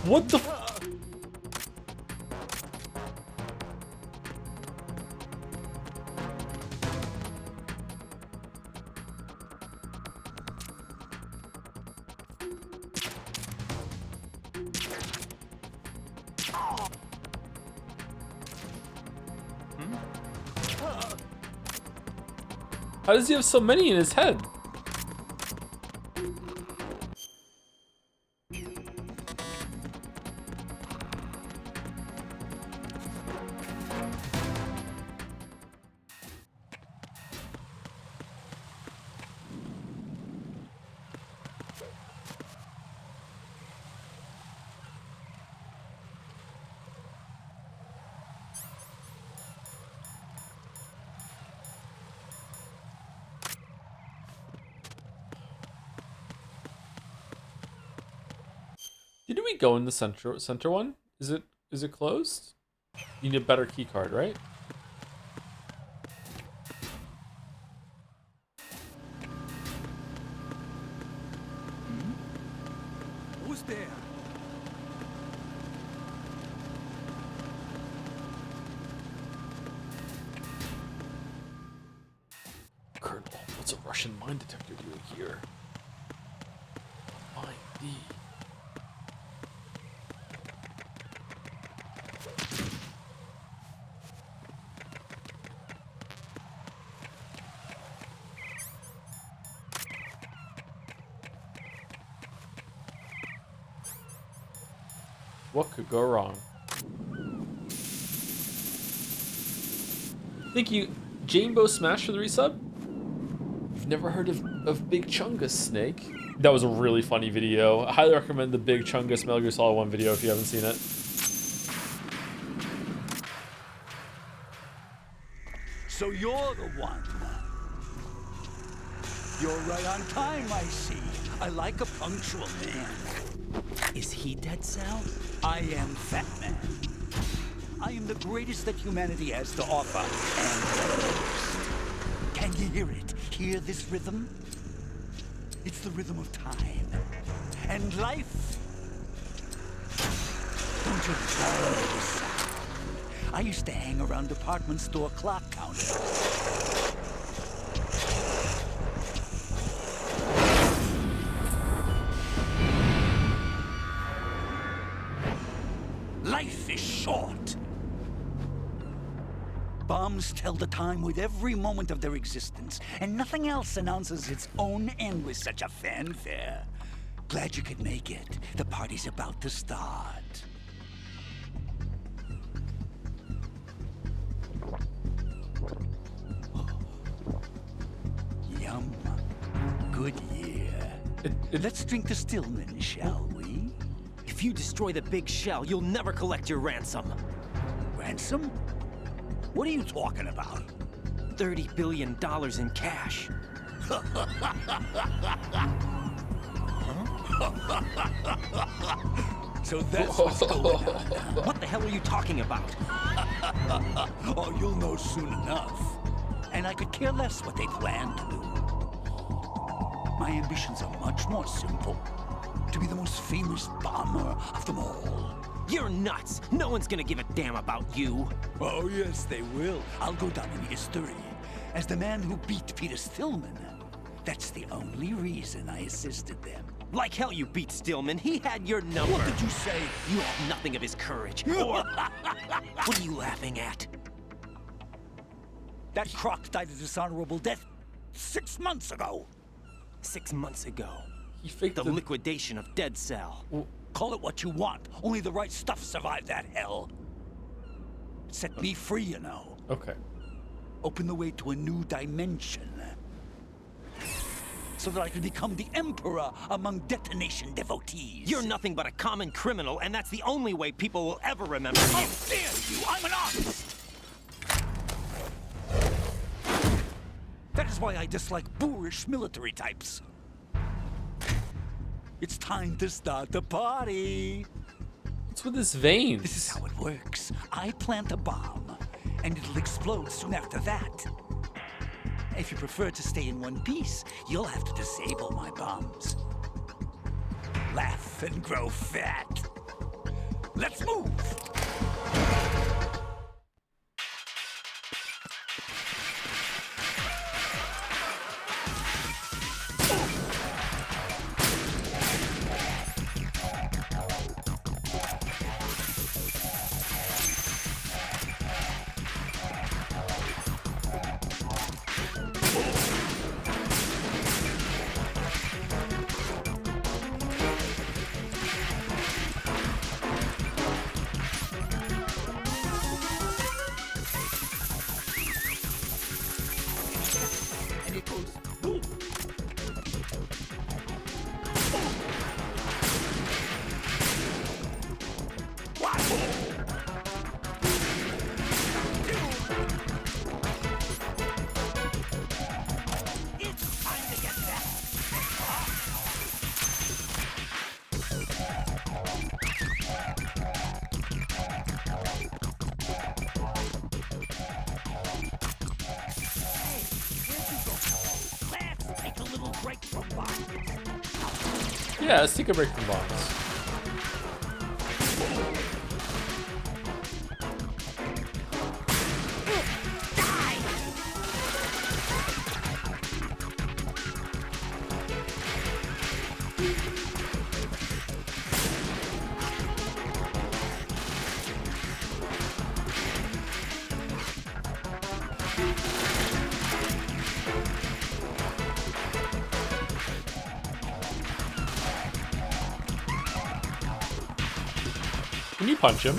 What the f- How does he have so many in his head? Didn't we go in the center one? Is it closed? You need a better key card, right? Who's there? Colonel. What's a Russian mine detector doing here? Mine D. What could go wrong? Thank you, Jambo Smash, for the resub. I've never heard of Big Chungus Snake. That was a really funny video. I highly recommend the Big Chungus Metal Gear Solid 1 video if you haven't seen it. So you're the one. You're right on time, I see. I like a punctual man. Is he Dead Cell? I am Fat Man. I am the greatest that humanity has to offer, and the most. Can you hear it? Hear this rhythm? It's the rhythm of time and life. Don't you love this sound? I used to hang around department store clock counters. Life is short. Bombs tell the time with every moment of their existence, and nothing else announces its own end with such a fanfare. Glad you could make it. The party's about to start. Yum. Good year. Let's drink the Stillman, shall we? If you destroy the big shell, you'll never collect your ransom. Ransom? What are you talking about? $30 billion in cash. So that's what's going on. What the hell are you talking about? Oh, you'll know soon enough. And I could care less what they plan to do. My ambitions are much more simple. To be the most famous bomber of them all. You're nuts! No one's gonna give a damn about you. Oh, yes, they will. I'll go down in history as the man who beat Peter Stillman. That's the only reason I assisted them. Like hell you beat Stillman. He had your number. What did you say? You have nothing of his courage. Or... What are you laughing at? That croc died a dishonorable death 6 months ago. 6 months ago. He faked the liquidation of Dead Cell. Well, call it what you want. Only the right stuff survived that hell. It set me free, you know. Okay. Open the way to a new dimension. So that I can become the emperor among detonation devotees. You're nothing but a common criminal, and that's the only way people will ever remember you. How dare you! I'm an artist! That is why I dislike boorish military types. It's time to start the party. What's with his veins? This is how it works. I plant a bomb, and it'll explode soon after that. If you prefer to stay in one piece, you'll have to disable my bombs. Laugh and grow fat. Let's move! Yeah, let's take a break from bombs. Can you punch him?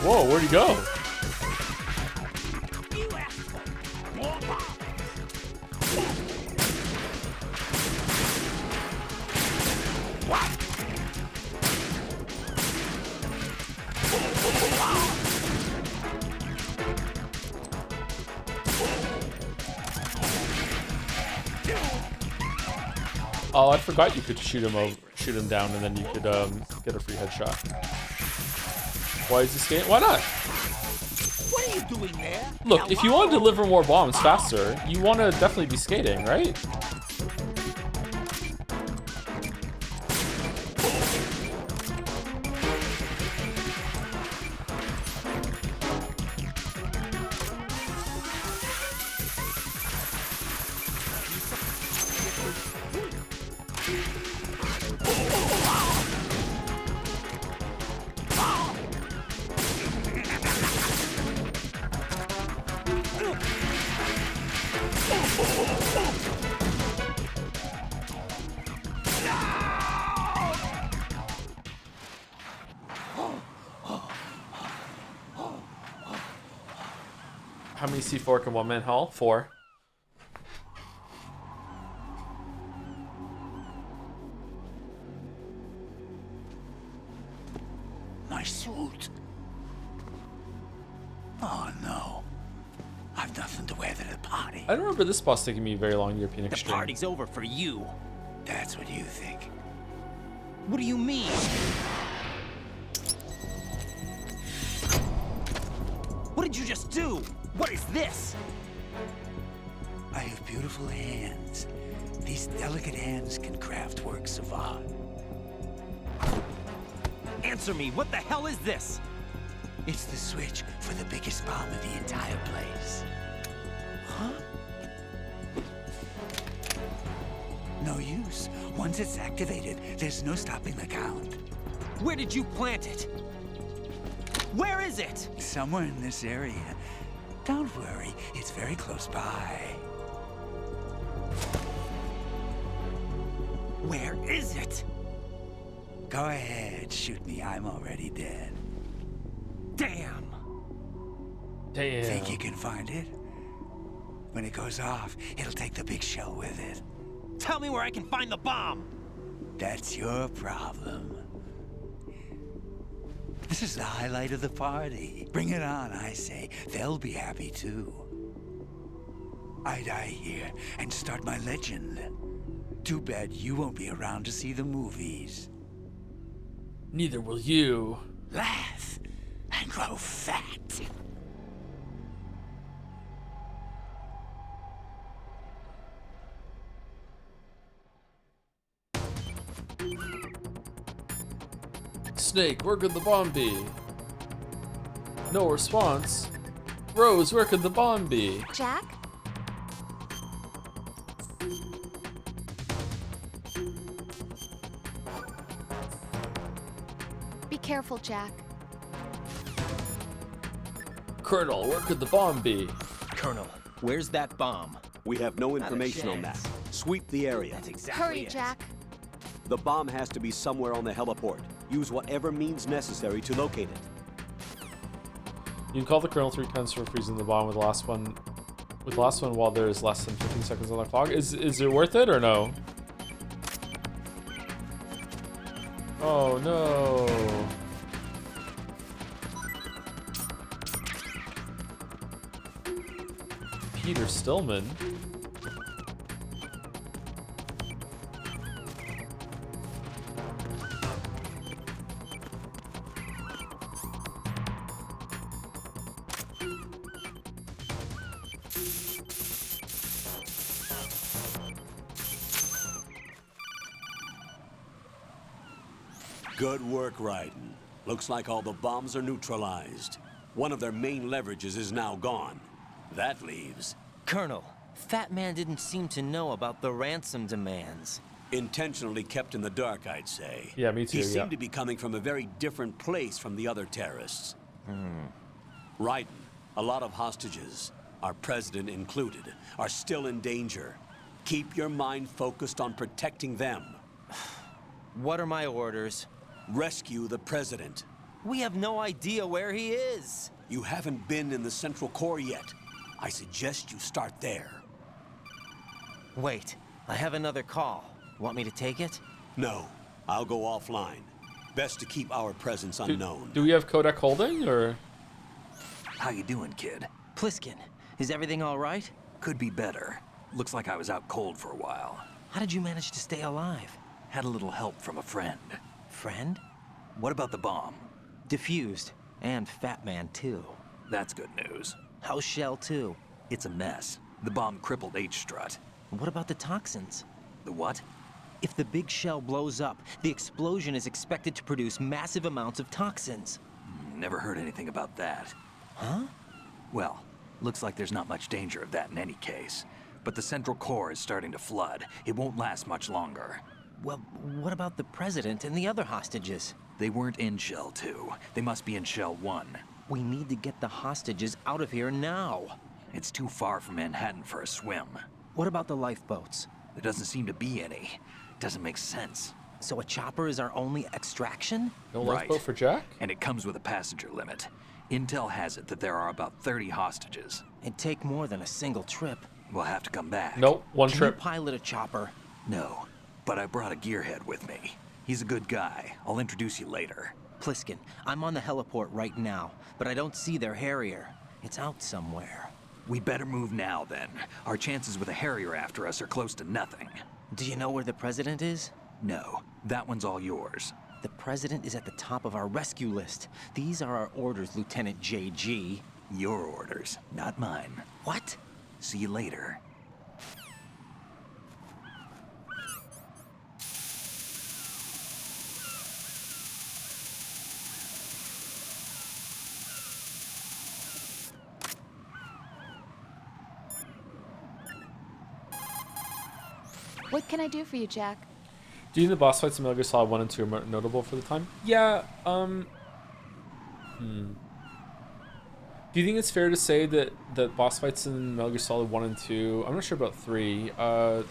Whoa, where'd he go? Oh, I forgot you could shoot him down, and then you could get a free headshot. Why is he skating? Why not? What are you doing there? Look, if you want to deliver more bombs faster, you want to definitely be skating, right? How many C4 can one man haul? 4. My suit. Oh no. I've nothing to wear to the party. I don't remember this boss taking me very long in European The Extreme. party's over for you. That's what you think. What do you mean? What did you just do? What is this? I have beautiful hands. These delicate hands can craft works of art. Answer me, what the hell is this? It's the switch for the biggest bomb in the entire place. Huh? No use. Once it's activated, there's no stopping the count. Where did you plant it? Where is it? Somewhere in this area. Don't worry, it's very close by. Where is it? Go ahead, shoot me. I'm already dead. Damn. Damn. Think you can find it? When it goes off, it'll take the big shell with it. Tell me where I can find the bomb. That's your problem. This is the highlight of the party. Bring it on, I say. They'll be happy too. I die here and start my legend. Too bad you won't be around to see the movies. Neither will you. Laugh and grow fat. Snake, where could the bomb be? No response. Rose, where could the bomb be? Jack? Be careful, Jack. Colonel, where could the bomb be? Colonel, where's that bomb? We have no information on that. chance. Sweep the area. That's exactly Hurry, it. Jack. The bomb has to be somewhere on the heliport. Use whatever means necessary to locate it. You can call the Colonel 3 times for freezing the bomb with the last one. With the last one while there is less than 15 seconds on the clock. Is it worth it or no? Oh no. Peter Stillman. Good work, Raiden. Looks like all the bombs are neutralized. One of their main leverages is now gone. That leaves... Colonel, Fat Man didn't seem to know about the ransom demands. Intentionally kept in the dark, I'd say. Yeah, me too, He seemed to be coming from a very different place from the other terrorists. Raiden, a lot of hostages, our president included, are still in danger. Keep your mind focused on protecting them. What are my orders? Rescue the president. We have no idea where he is. You haven't been in the Central Core yet. I suggest you start there. Wait, I have another call. Want me to take it? No, I'll go offline. Best to keep our presence unknown. Do we have Kodak Holding, or...? How you doing, kid? Pliskin, is everything all right? Could be better. Looks like I was out cold for a while. How did you manage to stay alive? Had a little help from a friend. Friend? What about the bomb? Diffused. And Fat Man, too. That's good news. How's Shell 2? It's a mess. The bomb crippled H-Strut. What about the toxins? The what? If the big shell blows up, the explosion is expected to produce massive amounts of toxins. Never heard anything about that. Huh? Well, looks like there's not much danger of that in any case. But the Central Core is starting to flood. It won't last much longer. Well, what about the President and the other hostages? They weren't in Shell 2. They must be in Shell 1. We need to get the hostages out of here now. It's too far from Manhattan for a swim. What about the lifeboats? There doesn't seem to be any. Doesn't make sense. So a chopper is our only extraction? No lifeboat for Jack? And it comes with a passenger limit. Intel has it that there are about 30 hostages. It'd take more than a single trip. We'll have to come back. Nope, one Can trip. you pilot a chopper? No, but I brought a gearhead with me. He's a good guy. I'll introduce you later. Pliskin, I'm on the heliport right now, but I don't see their Harrier. It's out somewhere. We better move now, then. Our chances with a Harrier after us are close to nothing. Do you know where the President is? No, that one's all yours. The President is at the top of our rescue list. These are our orders, Lieutenant JG. Your orders, not mine. What? See you later. What can I do for you, Jack? Do you think the boss fights in Metal Gear Solid 1 and 2 are notable for the time? Yeah, Do you think it's fair to say that the boss fights in Metal Gear Solid 1 and 2, I'm not sure about 3, are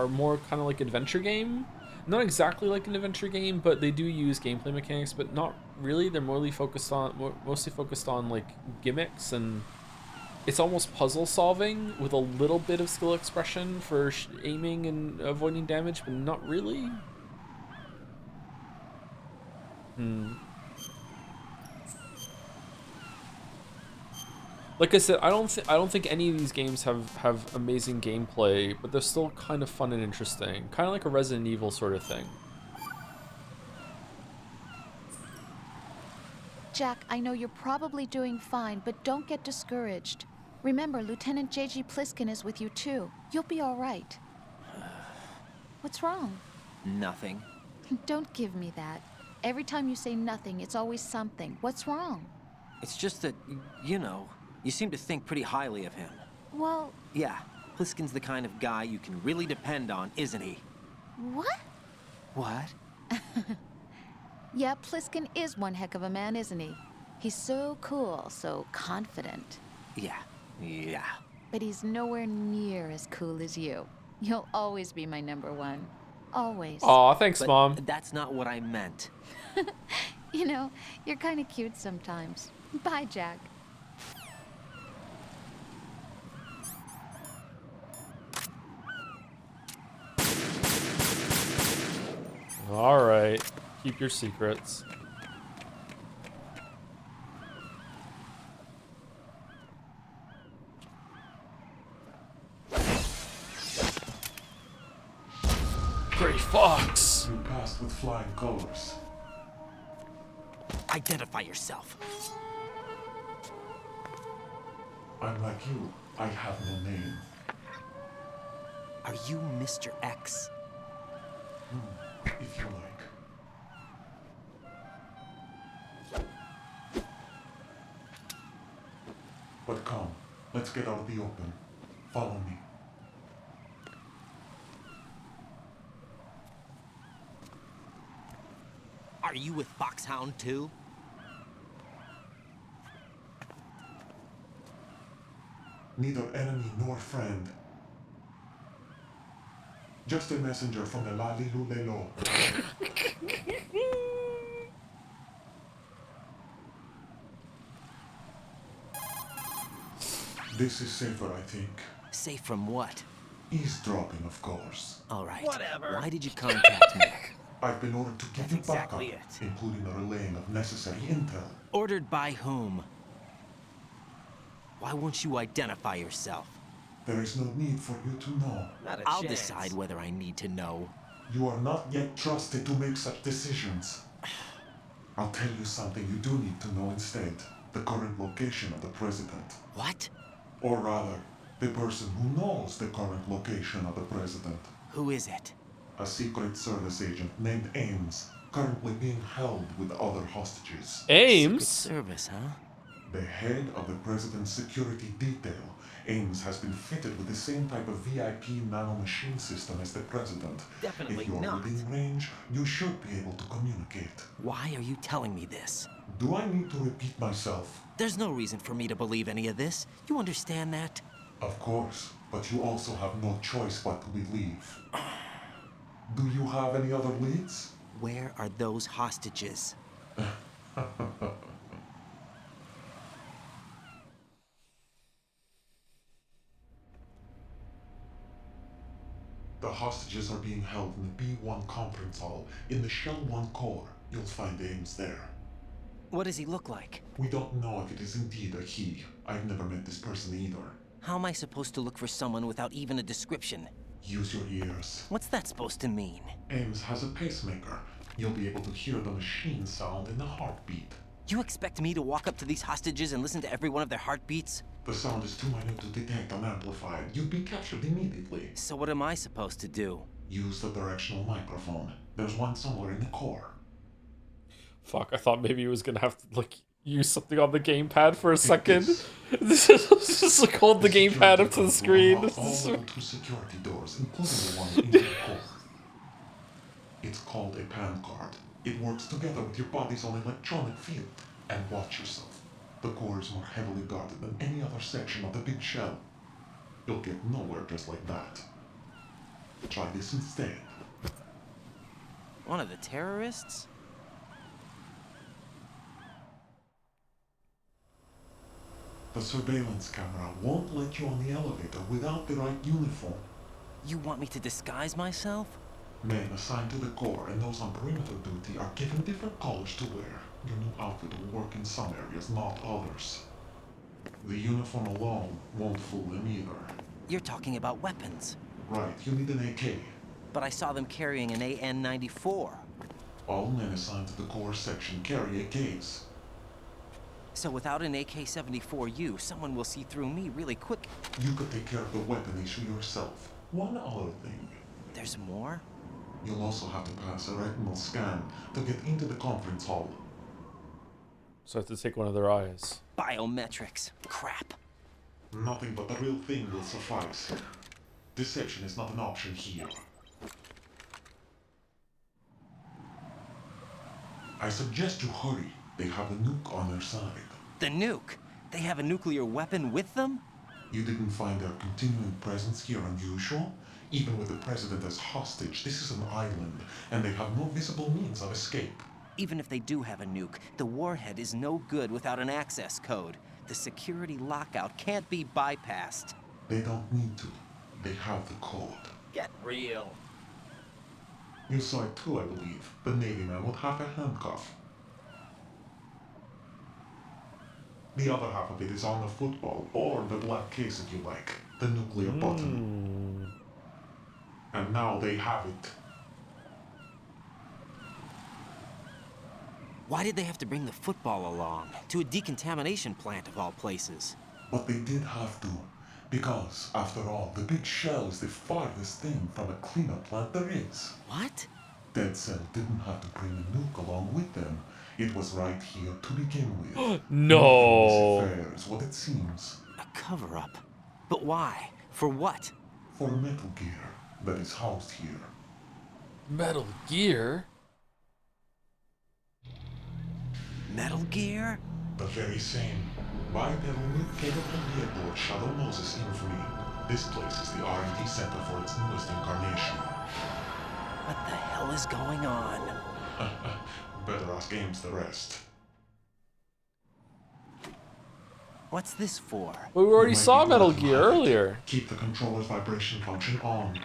more kind of like adventure game? Not exactly like an adventure game, but they do use gameplay mechanics, but not really. They're mostly focused on like gimmicks, and it's almost puzzle solving with a little bit of skill expression for aiming and avoiding damage, but not really. Like I said, I don't think any of these games have amazing gameplay, but they're still kind of fun and interesting, kind of like a Resident Evil sort of thing. Jack, I know you're probably doing fine, but don't get discouraged. Remember, Lieutenant JG Pliskin is with you too. You'll be all right. What's wrong? Nothing. Don't give me that. Every time you say nothing, it's always something. What's wrong? It's just that, you know, you seem to think pretty highly of him. Well... Yeah, Pliskin's the kind of guy you can really depend on, isn't he? What? What? Yeah, Pliskin is one heck of a man, isn't he? He's so cool, so confident. Yeah. But he's nowhere near as cool as you. You'll always be my number one. Always. Aw, thanks, But Mom. That's not what I meant. You know, you're kind of cute sometimes. Bye, Jack. All right, keep your secrets. Gray Fox. You passed with flying colors. Identify yourself. I'm like you. I have no name. Are you Mr. X? If you like. But come, let's get out of the open. Follow me. Are you with Foxhound too? Neither enemy nor friend. Just a messenger from the Lalilulelo. This is safer, I think. Safe from what? Eavesdropping, of course. All right. Whatever. Why did you contact me? I've been ordered to give That's you exactly backup, it. including the relaying of necessary intel. Ordered by whom? Why won't you identify yourself? There is no need for you to know. Not a I'll chance. decide whether I need to know. You are not yet trusted to make such decisions. I'll tell you something you do need to know instead. The current location of the president. What? Or rather, the person who knows the current location of the president. Who is it? A Secret Service agent named Ames, currently being held with other hostages. Ames? Secret Service, huh? The head of the president's security detail, Ames, has been fitted with the same type of VIP nanomachine system as the president. Definitely if you're not. within range, you should be able to communicate. Why are you telling me this? Do I need to repeat myself? There's no reason for me to believe any of this. You understand that? Of course, but you also have no choice but to believe. Do you have any other leads? Where are those hostages? The hostages are being held in the B1 conference hall in the Shell 1 core. You'll find Ames there. What does he look like? We don't know if it is indeed a he. I've never met this person either. How am I supposed to look for someone without even a description? Use your ears. What's that supposed to mean? Ames has a pacemaker. You'll be able to hear the machine sound in the heartbeat. You expect me to walk up to these hostages and listen to every one of their heartbeats? The sound is too minute to detect and amplify. You'd be captured immediately. So what am I supposed to do? Use the directional microphone. There's one somewhere in the core. Fuck, I thought maybe he was gonna have to, like, use something on the gamepad for a second. is. This is just like hold the gamepad up to the screen. All level 2 security doors, including the one in your core. It's called a PAN card. It works together with your body's own electronic field. And watch yourself. The core is more heavily guarded than any other section of the big shell. You'll get nowhere just like that. Try this instead. One of the terrorists? The surveillance camera won't let you on the elevator without the right uniform. You want me to disguise myself? Men assigned to the core and those on perimeter duty are given different colors to wear. Your new outfit will work in some areas, not others. The uniform alone won't fool them either. You're talking about weapons. Right, you need an AK. But I saw them carrying an AN-94. All men assigned to the core section carry AKs. So without an AK-74U, someone will see through me really quick. You could take care of the weapon issue yourself. One other thing. There's more? You'll also have to pass a retinal scan to get into the conference hall. So I have to take one of their eyes. Biometrics. Crap. Nothing but the real thing will suffice. Deception is not an option here. I suggest you hurry. They have a nuke on their side. The nuke? They have a nuclear weapon with them? You didn't find their continuing presence here unusual? Even with the president as hostage, this is an island, and they have no visible means of escape. Even if they do have a nuke, the warhead is no good without an access code. The security lockout can't be bypassed. They don't need to. They have the code. Get real. You saw it too, I believe. The Navy man with half a handcuff. The other half of it is on the football, or the black case if you like. The nuclear button. And now they have it. Why did they have to bring the football along? To a decontamination plant of all places. But they did have to. Because, after all, the big shell is the farthest thing from a cleanup plant there is. What? Dead Cell didn't have to bring a nuke along with them. It was right here to begin with. No. This affair is what it seems. cover-up. But why? For what? For Metal Gear that is housed here. Metal Gear? Metal Gear? The very same. Bipedal capable vehicle Shadow Moses infamy. This place is the R&D center for its newest incarnation. What the hell is going on? Better ask Ames the rest. What's this for? Well, we already saw Metal Gear earlier. Keep the controller's vibration function on.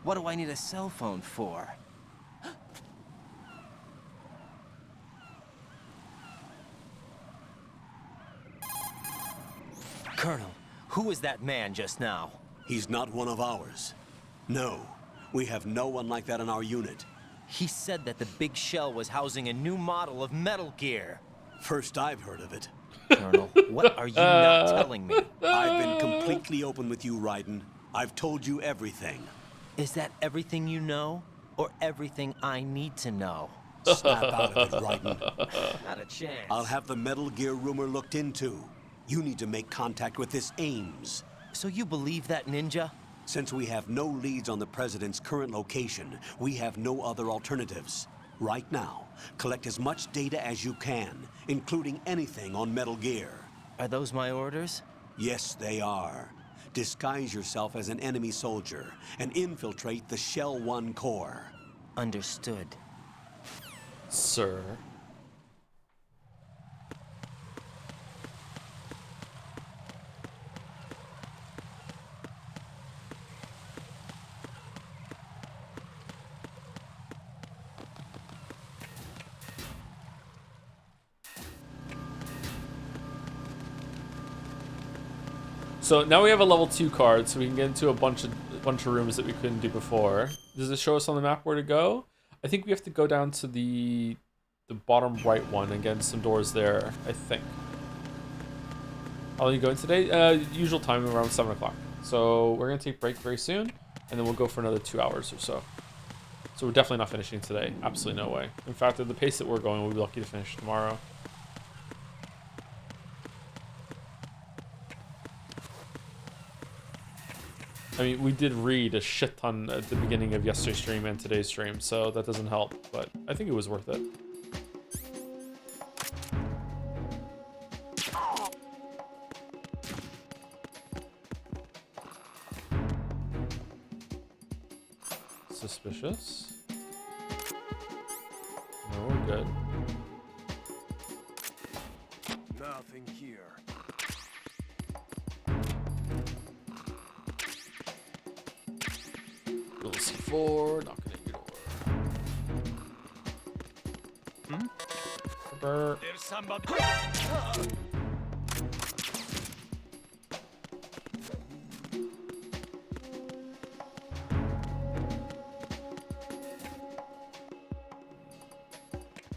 What do I need a cell phone for? Colonel, who was that man just now? He's not one of ours. No, we have no one like that in our unit. He said that the big shell was housing a new model of Metal Gear. First I've heard of it. Colonel, what are you not telling me? I've been completely open with you, Raiden. I've told you everything. Is that everything you know? Or everything I need to know? Snap out of it, Raiden. Not a chance. I'll have the Metal Gear rumor looked into. You need to make contact with this Ames. So you believe that, Ninja? Since we have no leads on the President's current location, we have no other alternatives. Right now, collect as much data as you can, including anything on Metal Gear. Are those my orders? Yes, they are. Disguise yourself as an enemy soldier and infiltrate the Shell 1 core. Understood. Sir. So now we have a level 2 card, so we can get into a bunch of rooms that we couldn't do before. Does it show us on the map where to go? I think we have to go down to the bottom right one and get in some doors there, I think. How long are you going today? Usual time around 7 o'clock. So we're gonna take a break very soon, and then we'll go for another 2 hours or so. So we're definitely not finishing today. Absolutely no way. In fact, at the pace that we're going, we'll be lucky to finish tomorrow. I mean, we did read a shit ton at the beginning of yesterday's stream and today's stream, so that doesn't help, but I think it was worth it. Suspicious. No, we're good. Nothing here. Little C4, knocking at your door. There's somebody.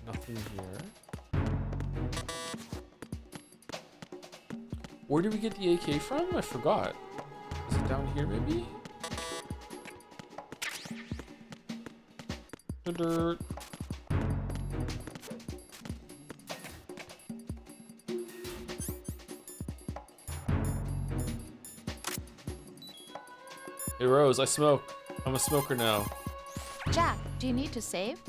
Nothing here. Where did we get the AK from? I forgot. Is it down here, maybe? Dirt. Hey Rose, I smoke. I'm a smoker now. Jack, do you need to save?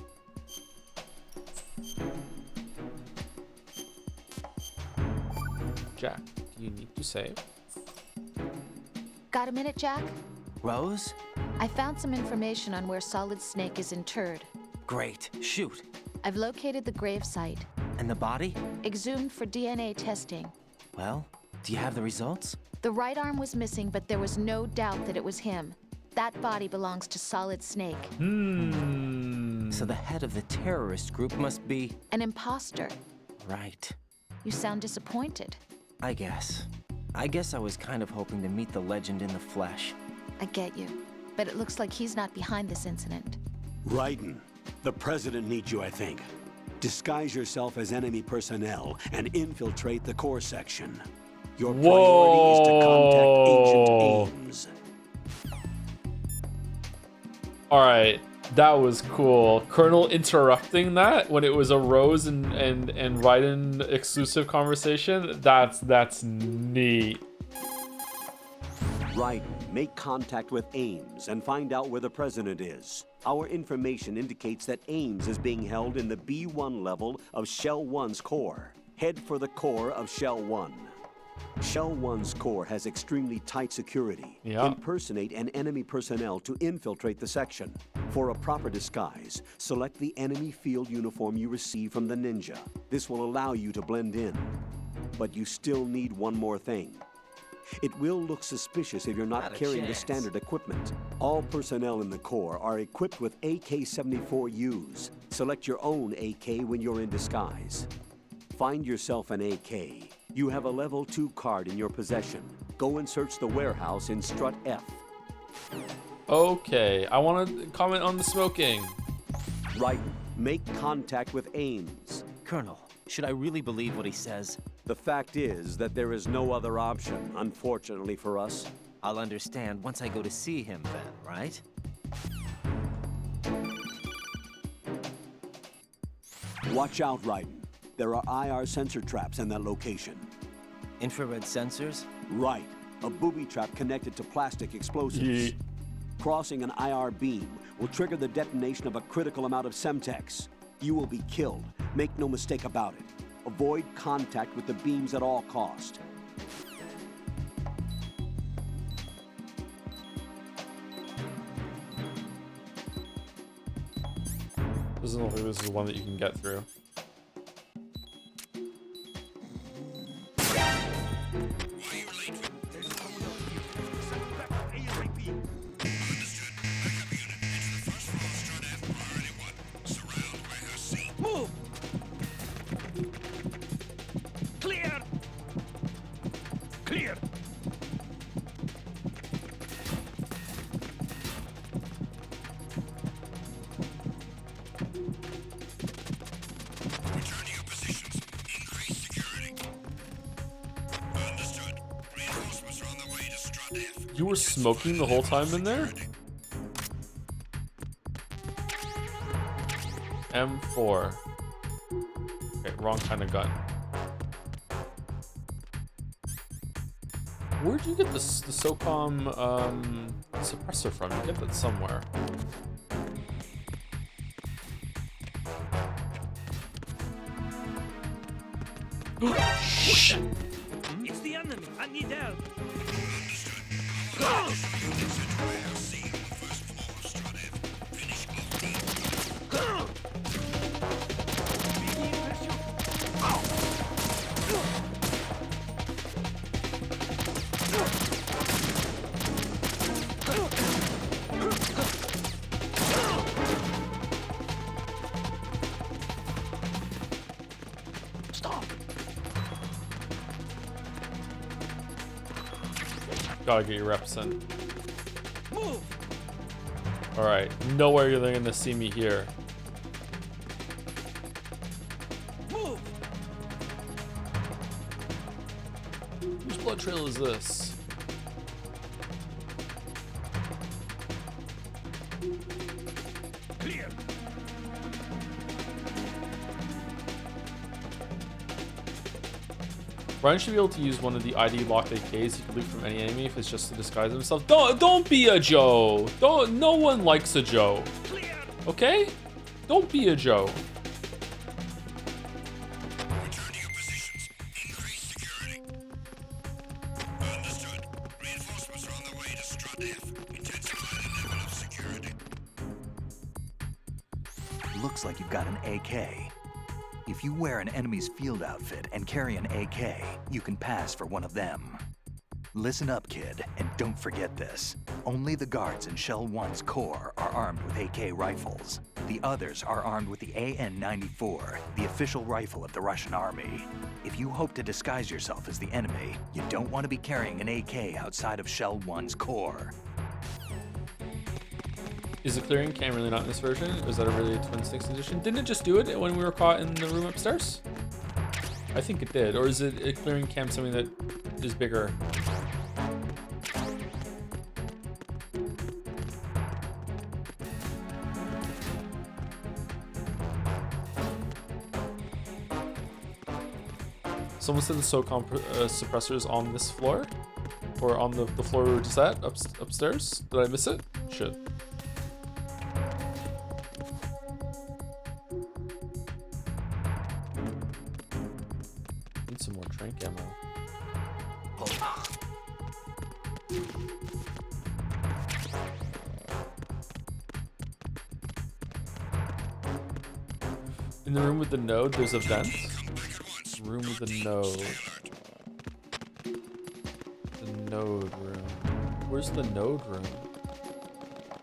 Jack, do you need to save? Got a minute, Jack? Rose? I found some information on where Solid Snake is interred. Great. Shoot. I've located the grave site. And the body? Exhumed for DNA testing. Well, do you have the results? The right arm was missing, but there was no doubt that it was him. That body belongs to Solid Snake. So the head of the terrorist group must be... An imposter. Right. You sound disappointed. I guess I was kind of hoping to meet the legend in the flesh. I get you. But it looks like he's not behind this incident. Raiden, the President needs you, I think. Disguise yourself as enemy personnel and infiltrate the core section. Your priority is to contact Agent Ames. Alright. That was cool. Colonel interrupting that when it was a Rose and Raiden exclusive conversation. That's neat. Raiden, make contact with Ames and find out where the president is. Our information indicates that Ames is being held in the B1 level of Shell 1's core. Head for the core of Shell 1. Shell 1's core has extremely tight security. Yeah. Impersonate an enemy personnel to infiltrate the section. For a proper disguise, select the enemy field uniform you receive from the ninja. This will allow you to blend in. But you still need one more thing. It will look suspicious if you're not carrying the standard equipment. All personnel in the Corps are equipped with AK-74Us. Select your own AK when you're in disguise. Find yourself an AK. You have a level 2 card in your possession. Go and search the warehouse in Strut F. Okay, I want to comment on the smoking. Right, make contact with Ames. Colonel, should I really believe what he says? The fact is that there is no other option, unfortunately for us. I'll understand once I go to see him then, right? Watch out, Raiden. There are IR sensor traps in that location. Infrared sensors? Right. A booby trap connected to plastic explosives. Crossing an IR beam will trigger the detonation of a critical amount of Semtex. You will be killed. Make no mistake about it. Avoid contact with the beams at all cost. Doesn't look like this is one that you can get through. Move! Clear! Clear! Return to your positions. Increase security. Understood. Reinforcements are on the way to Strut F. You were smoking the whole time in there? M4. Okay, wrong kind of gun. Where'd you get the SOCOM suppressor from? You get that somewhere. Shh! It's the enemy! I need help! Stop! Gotta get your reps in. Move! Alright, nowhere you're gonna see me here. Move! Whose blood trail is this? Clear! Ryan should be able to use one of the ID locked AKs he can loot from any enemy if it's just to disguise himself. Don't be a Joe. No one likes a Joe. Clear! Okay? Don't be a Joe. Return to your positions. Increase security. Understood. Reinforcements are on the way to Strut F. Intensify the level of security. Looks like you've got an AK. If you wear an enemy's field outfit and carry an AK, you can pass for one of them. Listen up, kid, and don't forget this. Only the guards in Shell 1's core are armed with AK rifles. The others are armed with the AN-94, the official rifle of the Russian army. If you hope to disguise yourself as the enemy, you don't want to be carrying an AK outside of Shell 1's core. Is the clearing cam really not in this version? Or is that a really Twin Sticks edition? Didn't it just do it when we were caught in the room upstairs? I think it did. Or is it a clearing cam something that is bigger? Someone said the SOCOM suppressors on this floor? Or on the floor we were just at, upstairs? Did I miss it? Shit. Need some more trank ammo. In the room with the node, there's a vent. Room with the node. The node room. Where's the node room?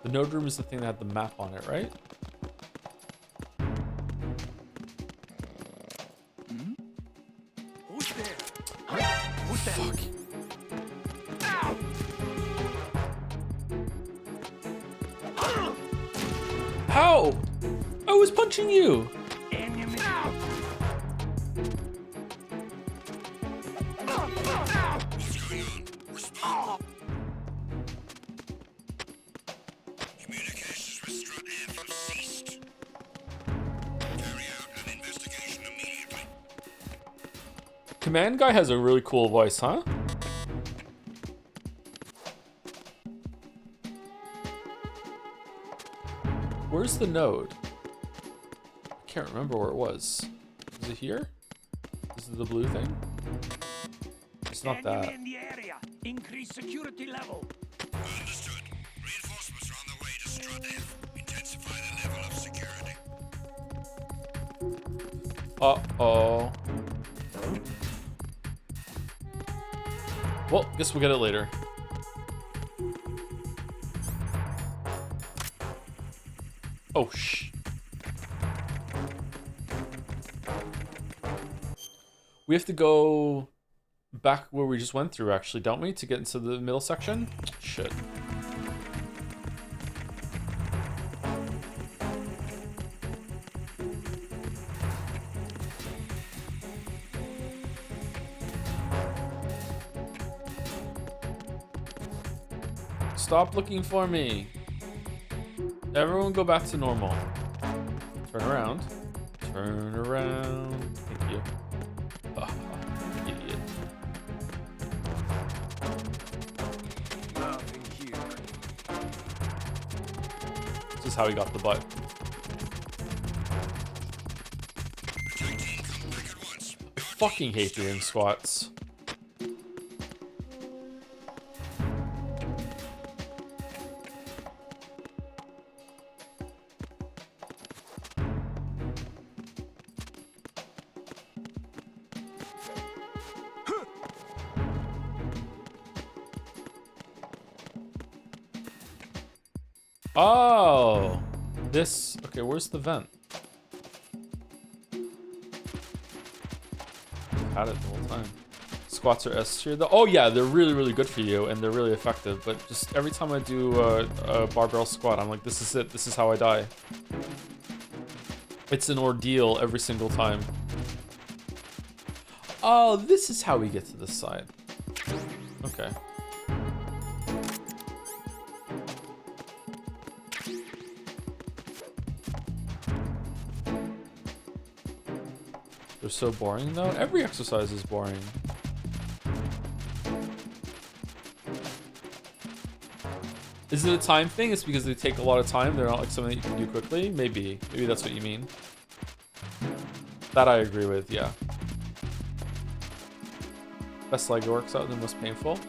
The node room is the thing that had the map on it, right? Who's there? Who's that? Fuck. How? I was punching you. Command guy has a really cool voice, huh? Where's the node? I can't remember where it was. Is it here? Is it the blue thing? It's not that. In the area. Increase security level. Understood. Reinforcements are on the way to Strut F. Intensify the level of security. Uh-oh. Well, guess we'll get it later. Oh, shh. We have to go back where we just went through, actually, don't we? To get into the middle section? Shit. Stop looking for me. Everyone go back to normal. Turn around. Turn around. Thank you. Oh, idiot. Nothing here. This is how he got the butt. I fucking hate doing squats. Oh, this. Okay, where's the vent? I've had it the whole time. Squats are S tier though. Oh yeah, they're really, really good for you and they're really effective. But just every time I do a barbell squat, I'm like, this is it. This is how I die. It's an ordeal every single time. Oh, this is how we get to this side. Okay. They're so boring though. Every exercise is boring. Is it a time thing? It's because they take a lot of time. They're not like something that you can do quickly. Maybe that's what you mean. That I agree with. Yeah. Best leg workout, the most painful.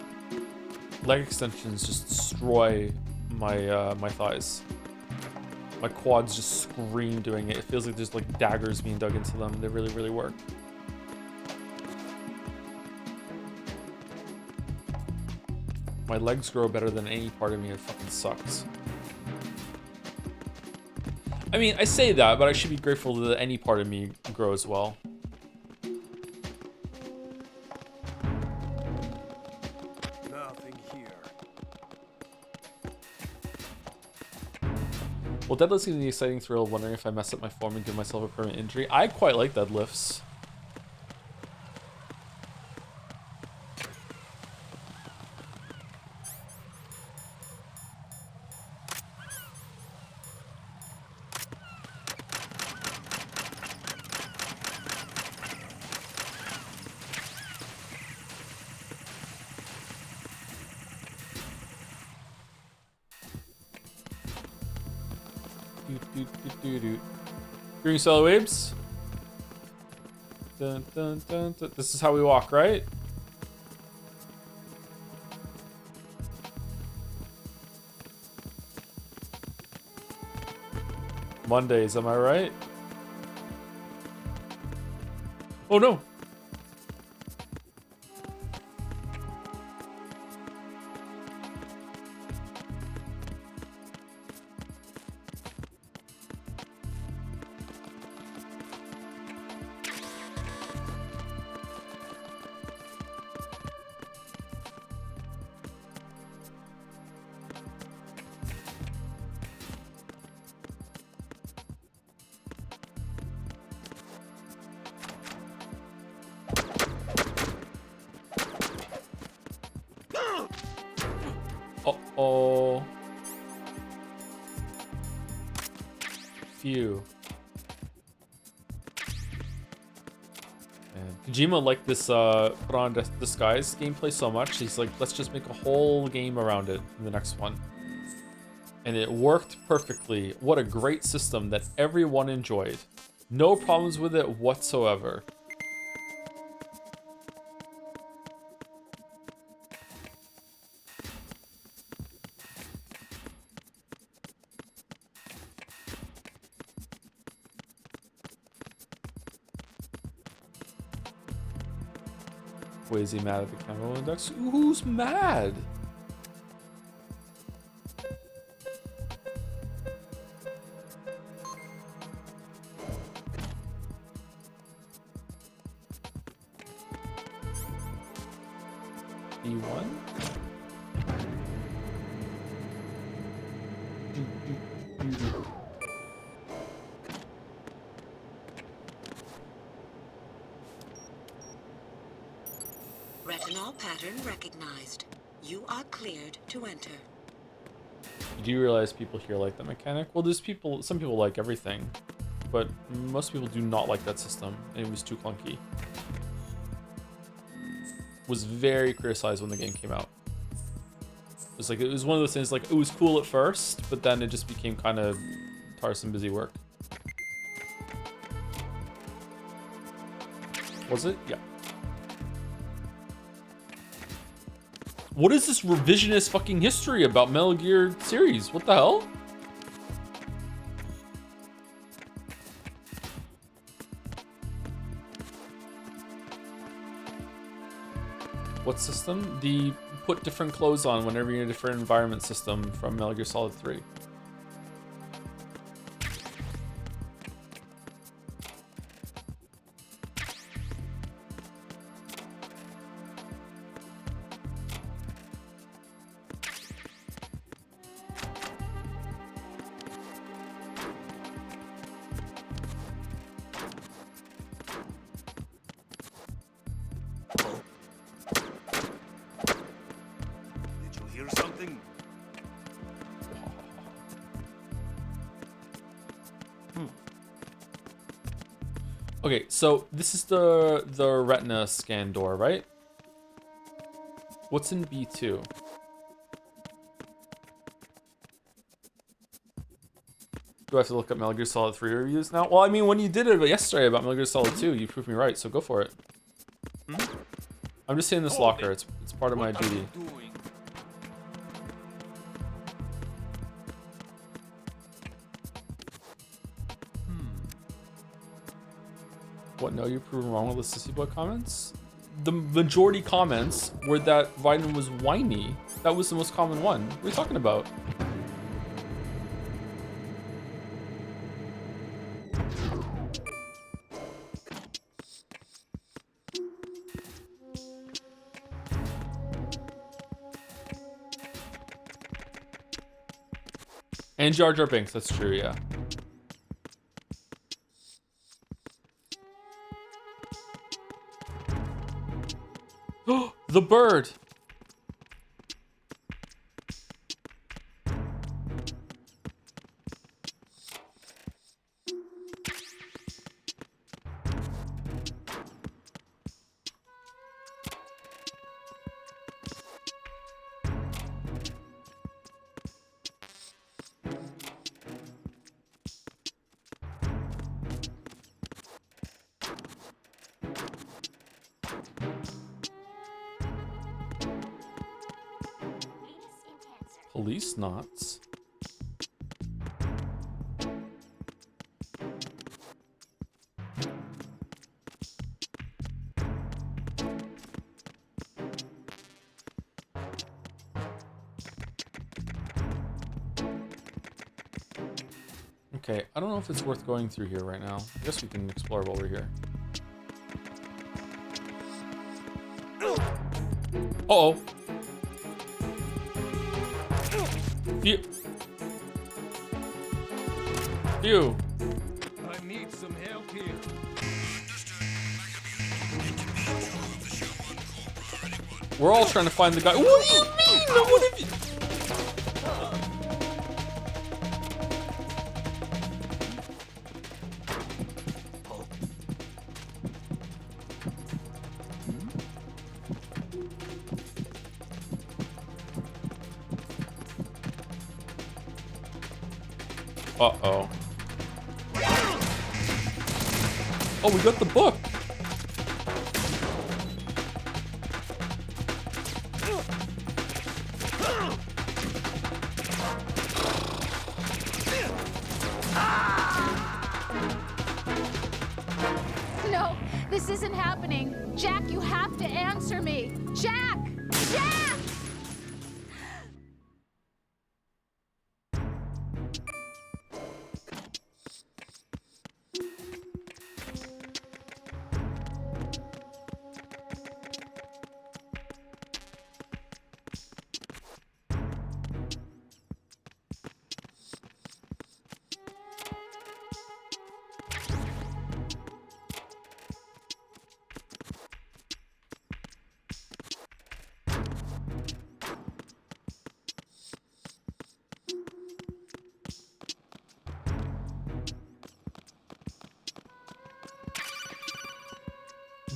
Leg extensions just destroy my my thighs. My quads just scream doing it. It feels like there's like daggers being dug into them. They really, really work. My legs grow better than any part of me. It fucking sucks. I mean, I say that, but I should be grateful that any part of me grows well. Nothing here. Well, deadlifts give me the exciting thrill of wondering if I mess up my form and give myself a permanent injury. I quite like deadlifts. Green Cellar Waves. Dun, dun, dun, dun. This is how we walk, right? Mondays, am I right? Oh no! Uh-oh. Phew. Man, Kojima liked this Put on Disguise gameplay so much, he's like, let's just make a whole game around it in the next one. And it worked perfectly. What a great system that everyone enjoyed. No problems with it whatsoever. Is he mad at the camera index? Who's mad? E1? Retinol pattern recognized. You are cleared to enter. Do you realize people here like the mechanic? Well, there's people, some people like everything, but most people do not like that system, and it was too clunky. Was very criticized when the game came out. It was like, it was one of those things, like, it was cool at first, but then it just became kind of tiresome, busy work. Was it? Yeah. What is this revisionist fucking history about Metal Gear series? What the hell? What system? The put different clothes on whenever you're in a different environment system from Metal Gear Solid 3. Okay, so this is the retina scan door, right? What's in B2? Do I have to look up Metal Gear Solid 3 reviews now? Well, I mean, when you did it yesterday about Metal Gear Solid 2, you proved me right, so go for it. I'm just in this locker. It's part of my duty. What, no, you're proven wrong with the Sissy Boy comments? The majority comments were that Raiden was whiny. That was the most common one. What are you talking about? And Jar Jar Binks, that's true, yeah. The bird! police knots. Okay, I don't know if it's worth going through here right now. I guess we can explore while we're here. Uh-oh. Phew. Phew. I need some help here. We're all trying to find the guy. What do you mean? What have you... Uh-oh. Oh, we got the book. No, this isn't happening. Jack, you have to answer me. Jack! Jack!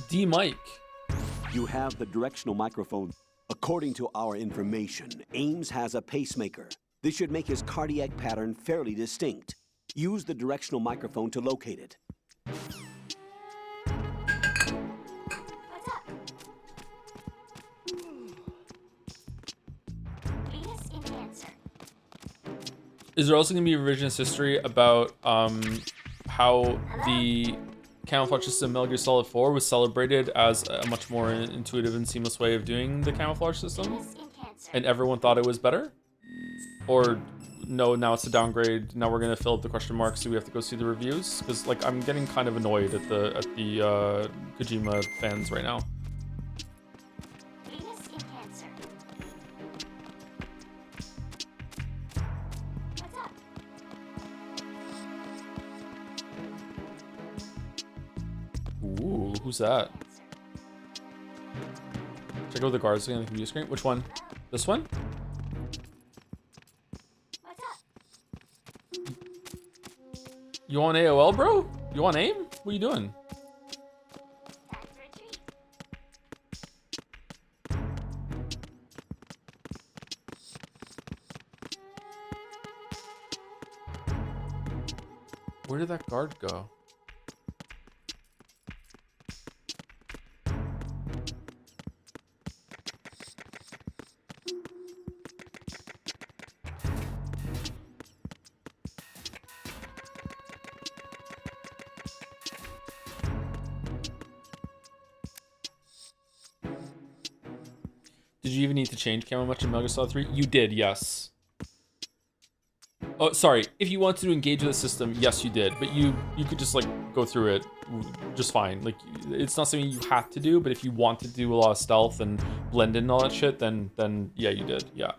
D. Mike. You have the directional microphone. According to our information, Ames has a pacemaker. This should make his cardiac pattern fairly distinct. Use the directional microphone to locate it. What's up? Venus in Cancer. Is there also going to be revisionist history about how the camouflage system Metal Gear Solid 4 was celebrated as a much more intuitive and seamless way of doing the camouflage system? And everyone thought it was better? Or no, now it's a downgrade, now we're going to fill up the question marks, so we have to go see the reviews? Because like I'm getting kind of annoyed at the Kojima fans right now. Venus in Cancer. What's up? Ooh, who's that? Check out the guards again on the computer screen. Which one? This one? What's up? You on AOL, bro? You on AIM? What are you doing? Time for a treat. Where did that guard go? Did you even need to change camo much in Metal Gear Solid 3? You did, yes. Oh, sorry. If you wanted to engage with the system, yes, you did. But you could just like go through it just fine. Like it's not something you had to do, but if you want to do a lot of stealth and blend in and all that shit, then yeah, you did. Yeah.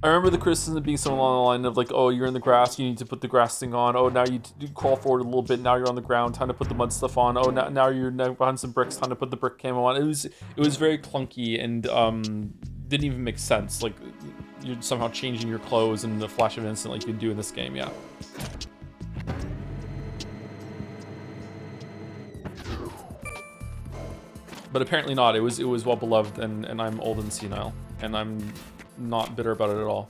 I remember the criticism being something along the line of like, oh, you're in the grass, you need to put the grass thing on. Oh, now you crawl forward a little bit. Now you're on the ground, time to put the mud stuff on. Oh, now you're behind some bricks, time to put the brick camo on. It was very clunky and didn't even make sense. Like you're somehow changing your clothes in the flash of an instant like you do in this game. Yeah. But apparently not. It was well beloved, and I'm old and senile, and I'm not bitter about it at all.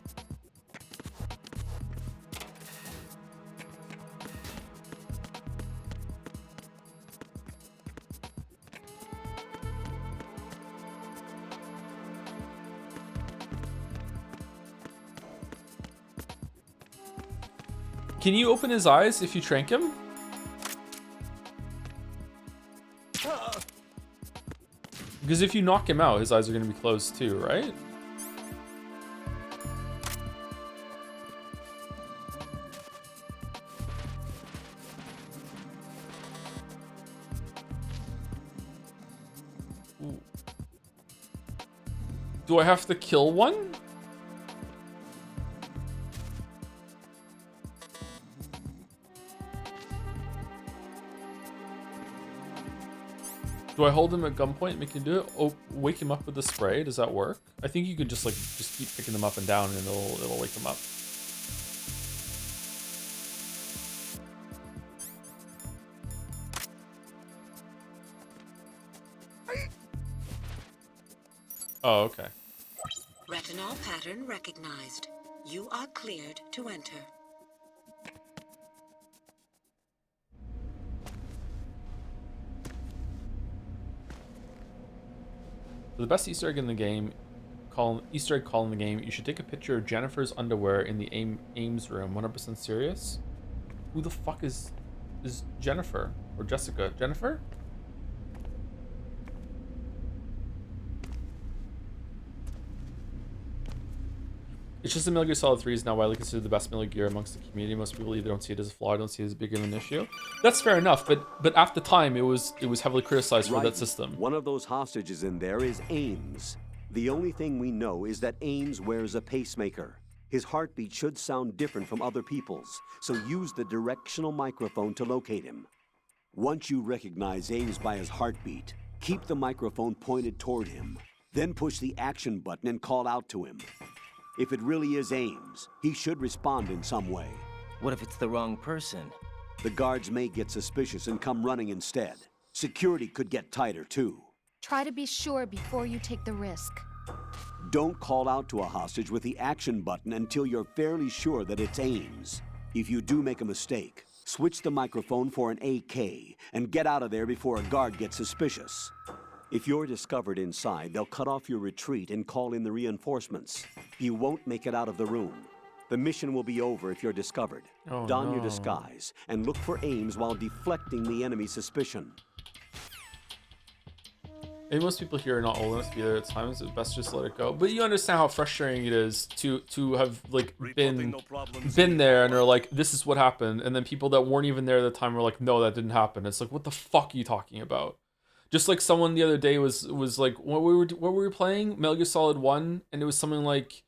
Can you open his eyes if you trank him? Because if you knock him out, his eyes are going to be closed too, right? Ooh. Do I have to kill one? Do I hold him at gunpoint and make him do it? Oh, wake him up with the spray. Does that work? I think you can just like keep picking them up and down, and it'll wake them up. Oh, okay. Retinol pattern recognized. You are cleared to enter. For the best Easter egg in the game, Easter egg call in the game, you should take a picture of Jennifer's underwear in the Ames room. 100% serious? Who the fuck is Jennifer? Or Jessica? Jennifer? It's just that Metal Gear Solid 3 is now widely considered the best Metal Gear amongst the community. Most people either don't see it as a flaw, don't see it as big of an issue. That's fair enough, but at the time it was heavily criticized for that system. One of those hostages in there is Ames. The only thing we know is that Ames wears a pacemaker. His heartbeat should sound different from other people's, so use the directional microphone to locate him. Once you recognize Ames by his heartbeat, keep the microphone pointed toward him. Then push the action button and call out to him. If it really is Ames, he should respond in some way. What if it's the wrong person? The guards may get suspicious and come running instead. Security could get tighter, too. Try to be sure before you take the risk. Don't call out to a hostage with the action button until you're fairly sure that it's Ames. If you do make a mistake, switch the microphone for an AK and get out of there before a guard gets suspicious. If you're discovered inside, they'll cut off your retreat and call in the reinforcements. You won't make it out of the room. The mission will be over if you're discovered. Oh, Don no. your disguise and look for Ames while deflecting the enemy's suspicion. Maybe most people here are not old enough to be there at times. It's best just let it go. But you understand how frustrating it is to have like been there and are like, this is what happened, and then people that weren't even there at the time were like, no, that didn't happen. It's like, what the fuck are you talking about? Just like someone the other day was like, what were we playing? Metal Gear Solid 1, and it was something like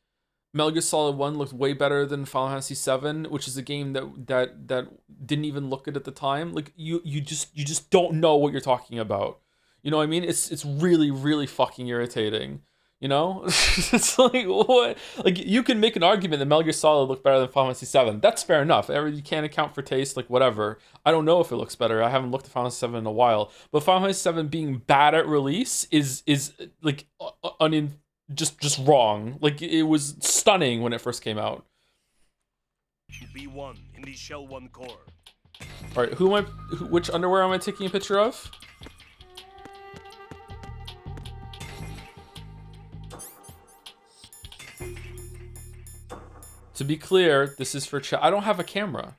Metal Gear Solid 1 looked way better than Final Fantasy 7, which is a game that didn't even look good at the time. Like you just don't know what you're talking about. You know what I mean? It's really, really fucking irritating. You know? It's like, what? Like, you can make an argument that Metal Gear Solid looked better than Final Fantasy 7. That's fair enough. You can't account for taste, like, whatever. I don't know if it looks better. I haven't looked at Final Fantasy 7 in a while. But Final Fantasy 7 being bad at release is like, just wrong. Like, it was stunning when it first came out. B1 in the Shell 1 core. Alright, which underwear am I taking a picture of? To be clear, this is for chat. I don't have a camera.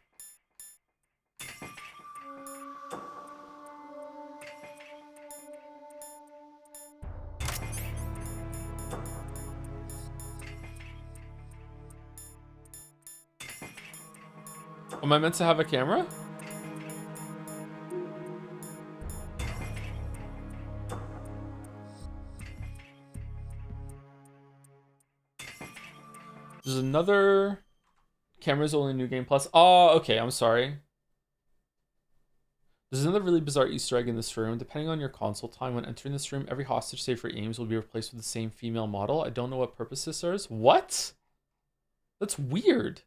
Am I meant to have a camera? There's another cameras only New Game Plus. Oh, okay, I'm sorry. There's another really bizarre Easter egg in this room. Depending on your console time, when entering this room, every hostage save for Ames will be replaced with the same female model. I don't know what purpose this serves. What? That's weird.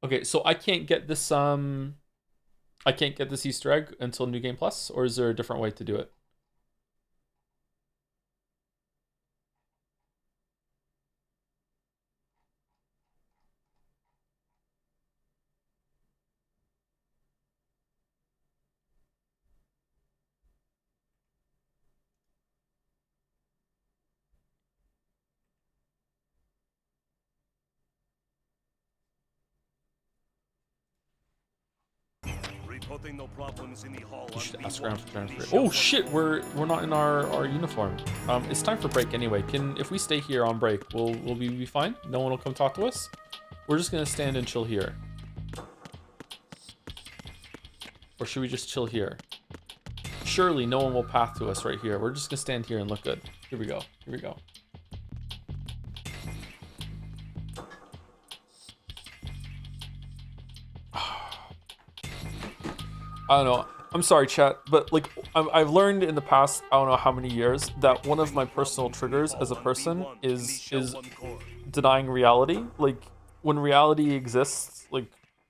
Okay, so I can't get this Easter egg until New Game Plus, or is there a different way to do it? Reporting no problems in the hall. You should ask around for transfer. Oh shit, we're not in our uniform. It's time for break anyway. If we stay here on break, will we be fine? No one will come talk to us? We're just gonna stand and chill here. Or should we just chill here? Surely no one will path to us right here. We're just gonna stand here and look good. Here we go. Here we go. I don't know. I'm sorry, chat, but like I've learned in the past, I don't know how many years, that one of my personal triggers as a person is denying reality. Like when reality exists, like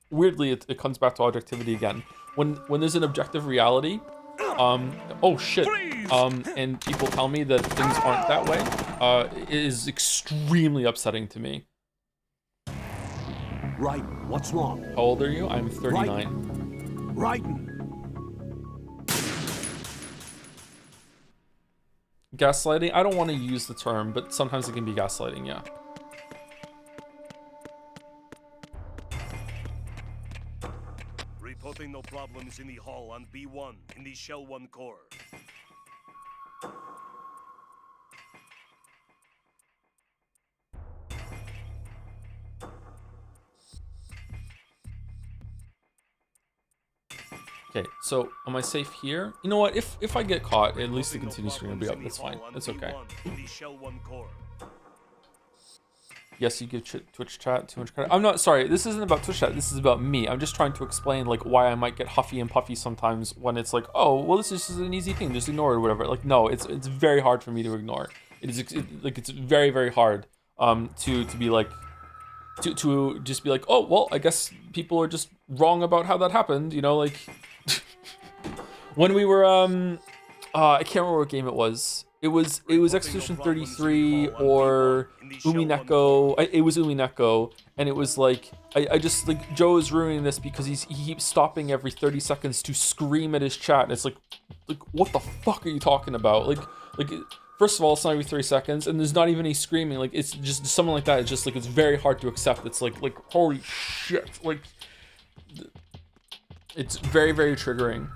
weirdly it comes back to objectivity again. When there's an objective reality, oh shit, and people tell me that things aren't that way, it is extremely upsetting to me. Raiden, what's wrong? How old are you? I'm 39. Raiden! Gaslighting? I don't want to use the term, but sometimes it can be gaslighting, yeah. Reporting no problems in the hall on B1 in the Shell 1 core. Okay, so am I safe here? You know what? If I get caught, at least the continue screen will be up. That's fine. That's okay. Yes, you give Twitch chat 200 credit. I'm not sorry. This isn't about Twitch chat. This is about me. I'm just trying to explain like why I might get huffy and puffy sometimes when it's like, oh, well, this is just an easy thing. Just ignore it or whatever. Like, no, it's very hard for me to ignore. It's very very hard to be like to just be like, oh, well, I guess people are just wrong about how that happened. You know, like. When we were I can't remember what game it was. It was Expedition 33 or Umineko. It was Umineko, and it was like I just like Joe is ruining this because he keeps stopping every 30 seconds to scream at his chat. And it's like what the fuck are you talking about? Like first of all, it's not every 30 seconds, and there's not even any screaming. Like it's just something like that. It's just like it's very hard to accept. It's like holy shit. Like it's very very triggering.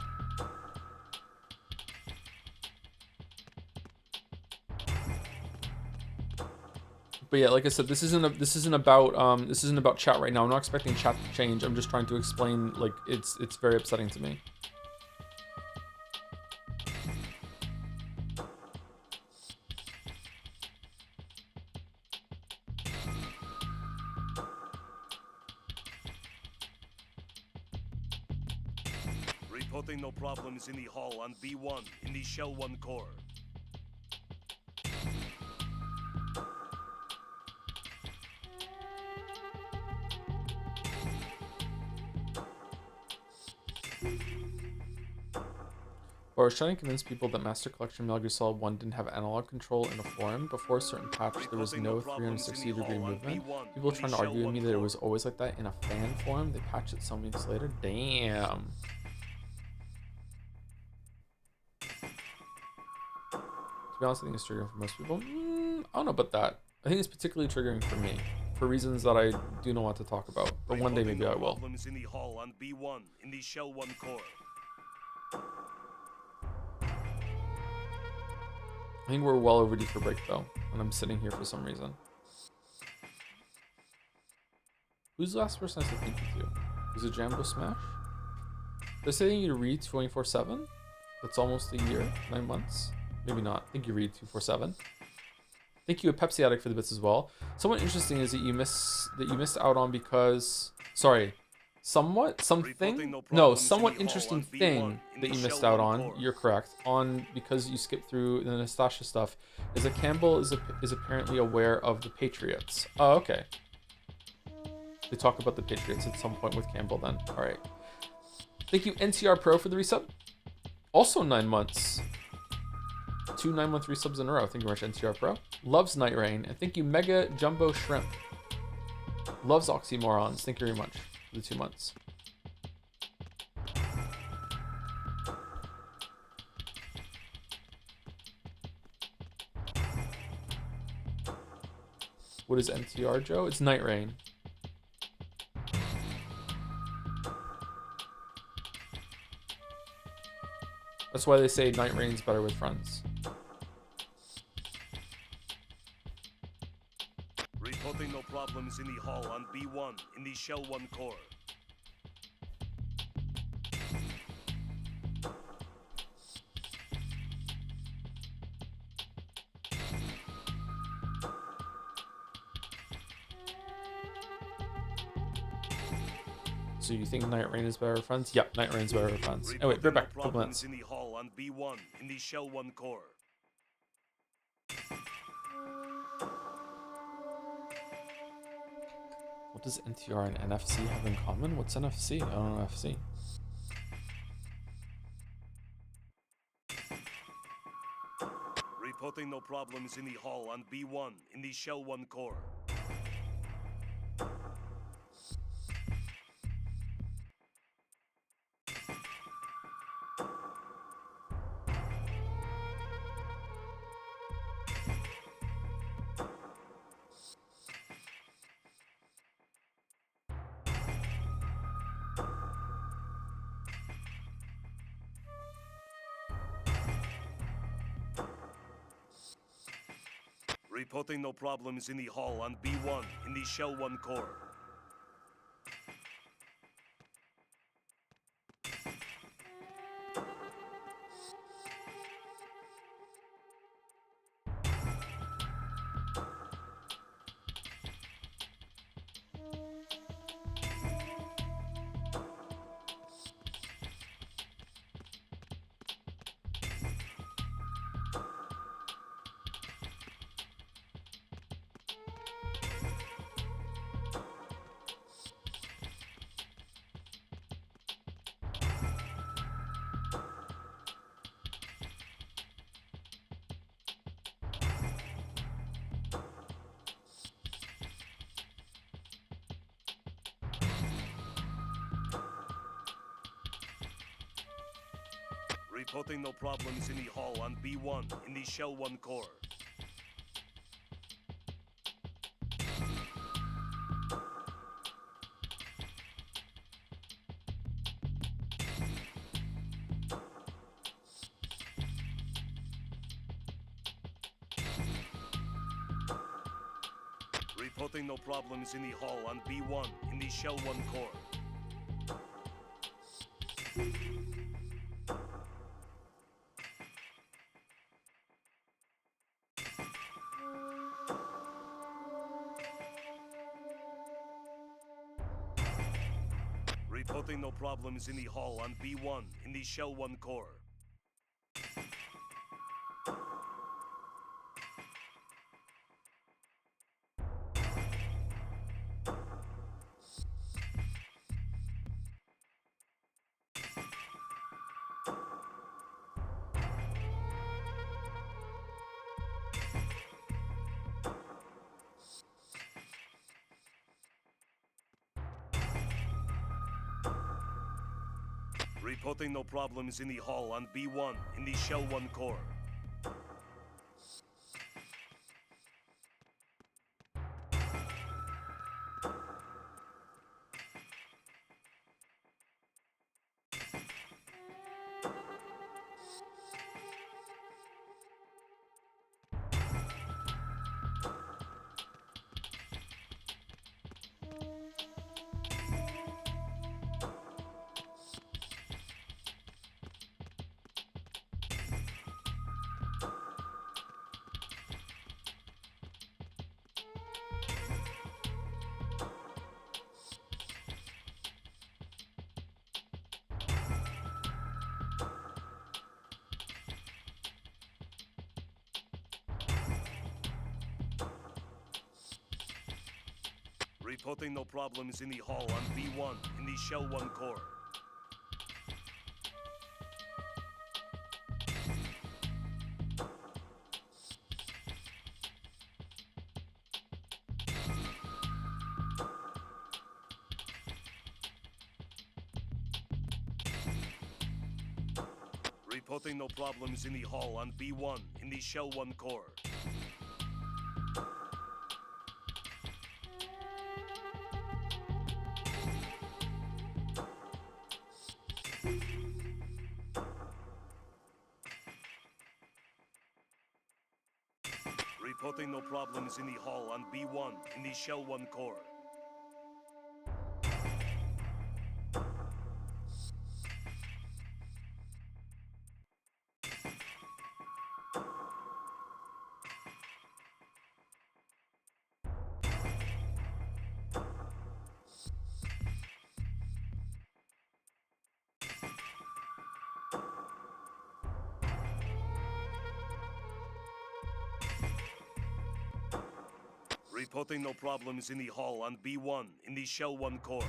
But yeah, like I said, this isn't about chat right now. I'm not expecting chat to change. I'm just trying to explain like it's very upsetting to me. Reporting no problems in the hall on B1 in the Shell 1 core. Or I was trying to convince people that Master Collection Metal Gear Solid 1 didn't have analog control in a forum. Before a certain patch, there was no 360-degree movement. People were trying to argue with me that it was always like that in a fan forum. They patched it some weeks later. Damn. To be honest, I think it's triggering for most people. I don't know about that. I think it's particularly triggering for me, for reasons that I do not want to talk about. But one day maybe I will. In the hall on B1 in the Shell 1 core. I think we're well overdue for break though, and I'm sitting here for some reason. Who's the last person I said thank you to? Was it Jambo Smash? Did I say you read 24/7? That's almost a year, 9 months. Maybe not. I think you read 247. Thank you, a Pepsi addict, for the bits as well. Somewhat interesting is that you missed out on because somewhat interesting thing that you missed out on. You're correct on because you skipped through the Nastasha stuff. Is that Campbell is apparently aware of the Patriots. Oh, okay. They talk about the Patriots at some point with Campbell. Then, all right. Thank you, NTR Pro, for the resub. Also 9 months. 2 9-month resubs in a row. Thank you very much, NTR Pro. Loves Night Rain, and thank you, Mega Jumbo Shrimp. Loves Oxymorons. Thank you very much. The 2 months. What is NTR, Joe? It's Night Rain. That's why they say night rain's better with friends. Reporting no problems in the hall on B1 in the Shell 1 core. So you think night rain is better with friends? Yep, night rain's better with friends. Oh wait, we're back. No Couple minutes. problems in the hall on B1 in the Shell 1 core. What does NTR and NFC have in common? What's NFC? I don't know NFC. Reporting no problems in the hall on B1 in the Shell 1 core. Reporting no problems in the hall on B1 in the Shell 1 core. Reporting no problems in the hall on B1 in the Shell 1 core. Reporting no problems in the hall on B1 in the Shell 1 core. Reporting no problems in the hall on B1 in the Shell 1 core. Reporting no problems in the hall on B1 in the Shell 1 core. Reporting no problems in the hall on B1 in the Shell 1 core. Reporting no problems in the hall on B1 in the Shell 1 core. Reporting no problems in the hall on B1 in the Shell 1 core. Reporting no problems in the hall on B1 in the Shell 1 core.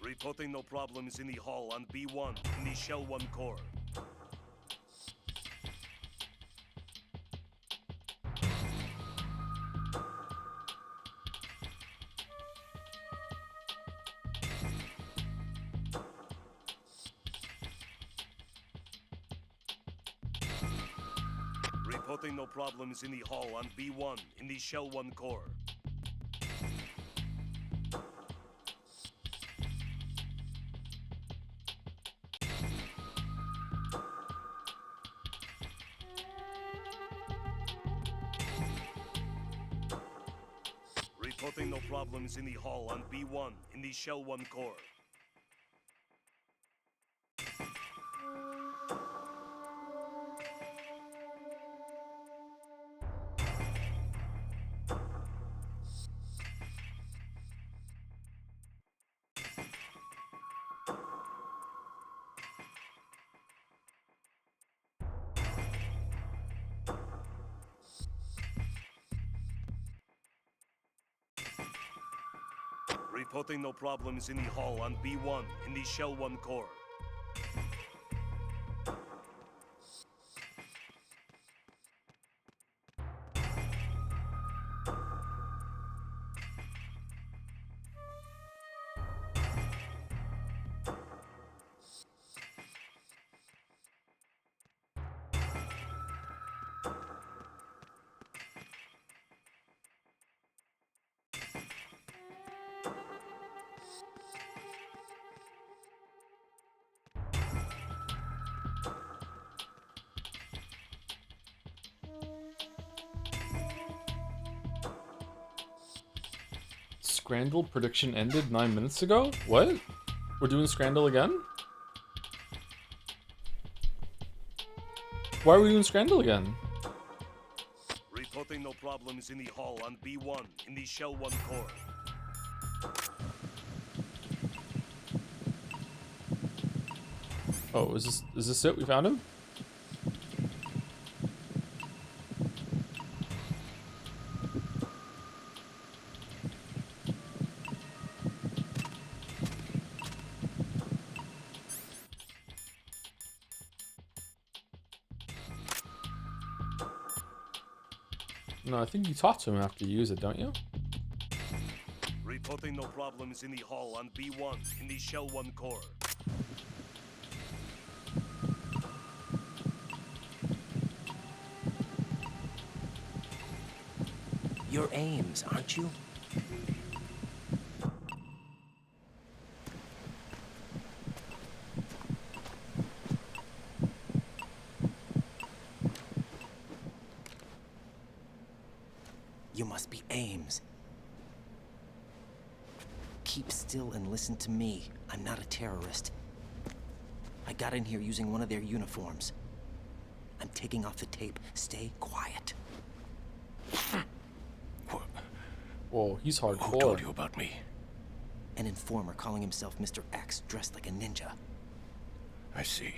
Reporting no problems in the hall on B1 in the Shell 1 core. Reporting no problems in the hall on B1 in the Shell 1 core. Reporting no problems in the hall on B1 in the Shell 1 core. Reporting no problems in the hall on B1 in the Shell 1 core. Scrandle prediction ended 9 minutes ago? What? We're doing Scrandle again? Why are we doing Scrandle again? Reporting no problems in the hall on B1 in the Shell 1 core. Oh, is this it? We found him? No, I think you talk to him after you use it, don't you? Reporting no problems in the hall on B1 in the Shell 1 core. You're Ames, aren't you? You must be Ames. Keep still and listen to me. I'm not a terrorist. I got in here using one of their uniforms. I'm taking off the tape. Stay quiet. Whoa, he's hardcore. Who told you about me? An informer calling himself Mr. X, dressed like a ninja. I see.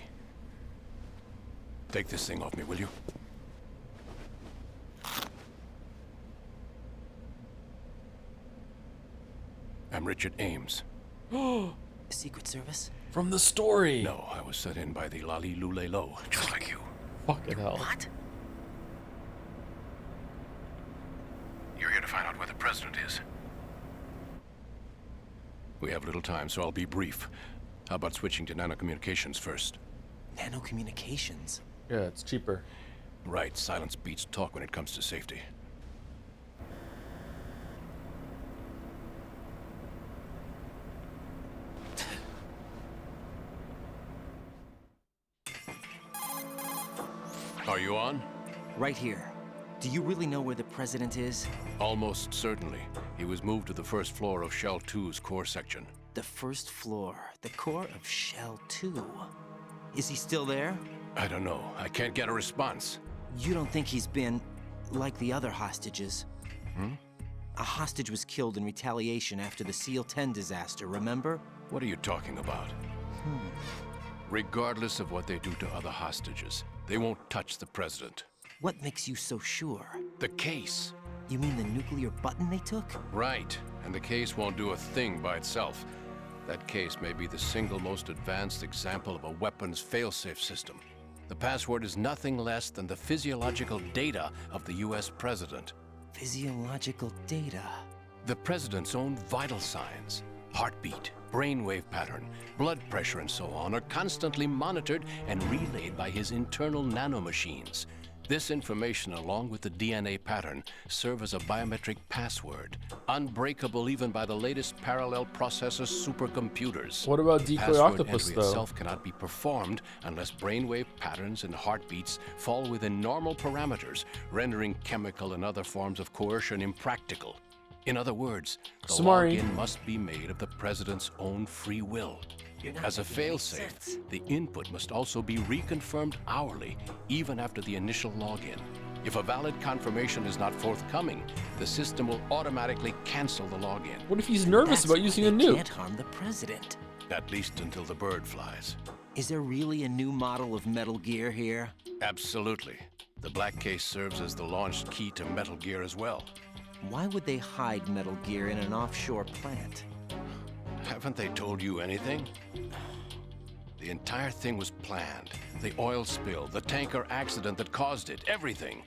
Take this thing off me, will you? I'm Richard Ames. Secret Service? From the story. No, I was set in by the Lali Lule Lo, just like you. Fucking hell. What? You're here to find out where the president is. We have little time, so I'll be brief. How about switching to nanocommunications first? Nanocommunications? Yeah, it's cheaper. Right, silence beats talk when it comes to safety. Are you on? Right here. Do you really know where the president is? Almost certainly. He was moved to the first floor of Shell 2's core section. The first floor, the core of Shell 2. Is he still there? I don't know. I can't get a response. You don't think he's been like the other hostages? A hostage was killed in retaliation after the SEAL 10 disaster, remember? What are you talking about? Regardless of what they do to other hostages, they won't touch the president. What makes you so sure? The case. You mean the nuclear button they took? Right, and the case won't do a thing by itself. That case may be the single most advanced example of a weapons failsafe system. The password is nothing less than the physiological data of the US president. Physiological data? The president's own vital signs, heartbeat, brainwave pattern, blood pressure and so on are constantly monitored and relayed by his internal nanomachines. This information, along with the DNA pattern, serve as a biometric password, unbreakable even by the latest parallel processor supercomputers. What about Decoy Password Octopus, entry though? itself cannot be performed unless brainwave patterns and heartbeats fall within normal parameters, rendering chemical and other forms of coercion impractical. In other words, the Samari. login must be made of the president's own free will. As a failsafe, the input must also be reconfirmed hourly, even after the initial login. If a valid confirmation is not forthcoming, the system will automatically cancel the login. What if he's nervous about using a nuke? Can't harm the president. At least until the bird flies. Is there really a new model of Metal Gear here? Absolutely. The black case serves as the launch key to Metal Gear as well. Why would they hide Metal Gear in an offshore plant? Haven't they told you anything? The entire thing was planned. The oil spill, the tanker accident that caused it, everything.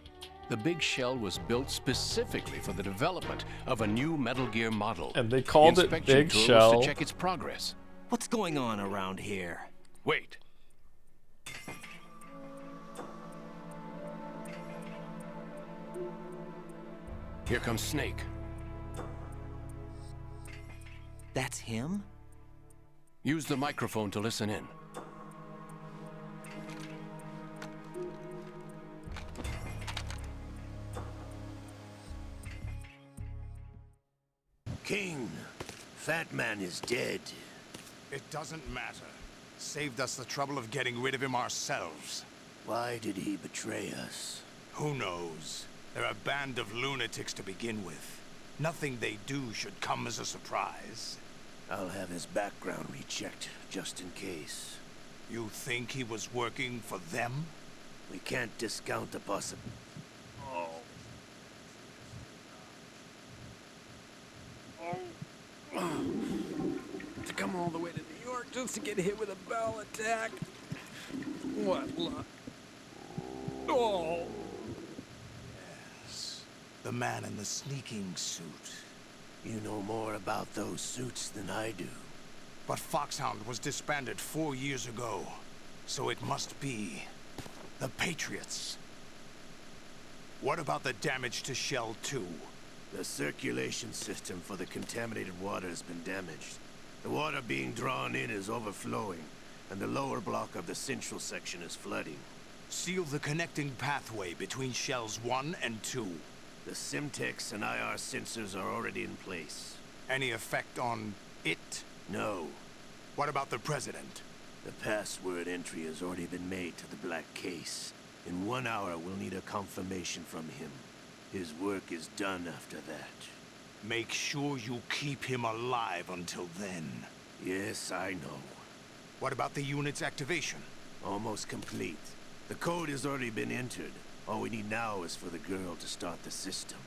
The big shell was built specifically for the development of a new Metal Gear model. And they called the it inspection Big tour Shell. was to check its progress. What's going on around here? Wait. Here comes Snake. That's him? Use the microphone to listen in. King, Fat Man is dead. It doesn't matter. Saved us the trouble of getting rid of him ourselves. Why did he betray us? Who knows? They're a band of lunatics to begin with. Nothing they do should come as a surprise. I'll have his background rechecked, just in case. You think he was working for them? We can't discount the possibility. To come all the way to New York just to get hit with a bowel attack. What luck. Oh. Yes. The man in the sneaking suit. You know more about those suits than I do. But Foxhound was disbanded 4 years ago. So it must be the Patriots. What about the damage to Shell 2? The circulation system for the contaminated water has been damaged. The water being drawn in is overflowing, and the lower block of the central section is flooding. Seal the connecting pathway between Shells 1 and 2. The Simtex and IR sensors are already in place. Any effect on it? No. What about the President? The password entry has already been made to the black case. In 1 hour, we'll need a confirmation from him. His work is done after that. Make sure you keep him alive until then. Yes, I know. What about the unit's activation? Almost complete. The code has already been entered. All we need now is for the girl to start the system.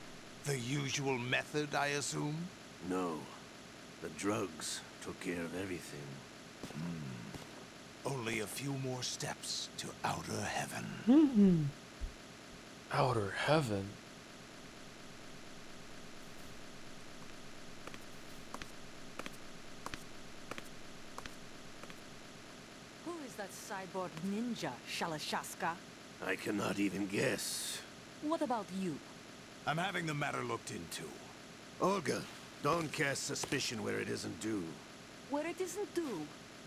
The usual method, I assume? No. The drugs took care of everything. Only a few more steps to outer heaven. Outer heaven. Who is that cyborg ninja, Shalashaska? I cannot even guess. What about you? I'm having the matter looked into. Olga, don't cast suspicion where it isn't due. Where it isn't due,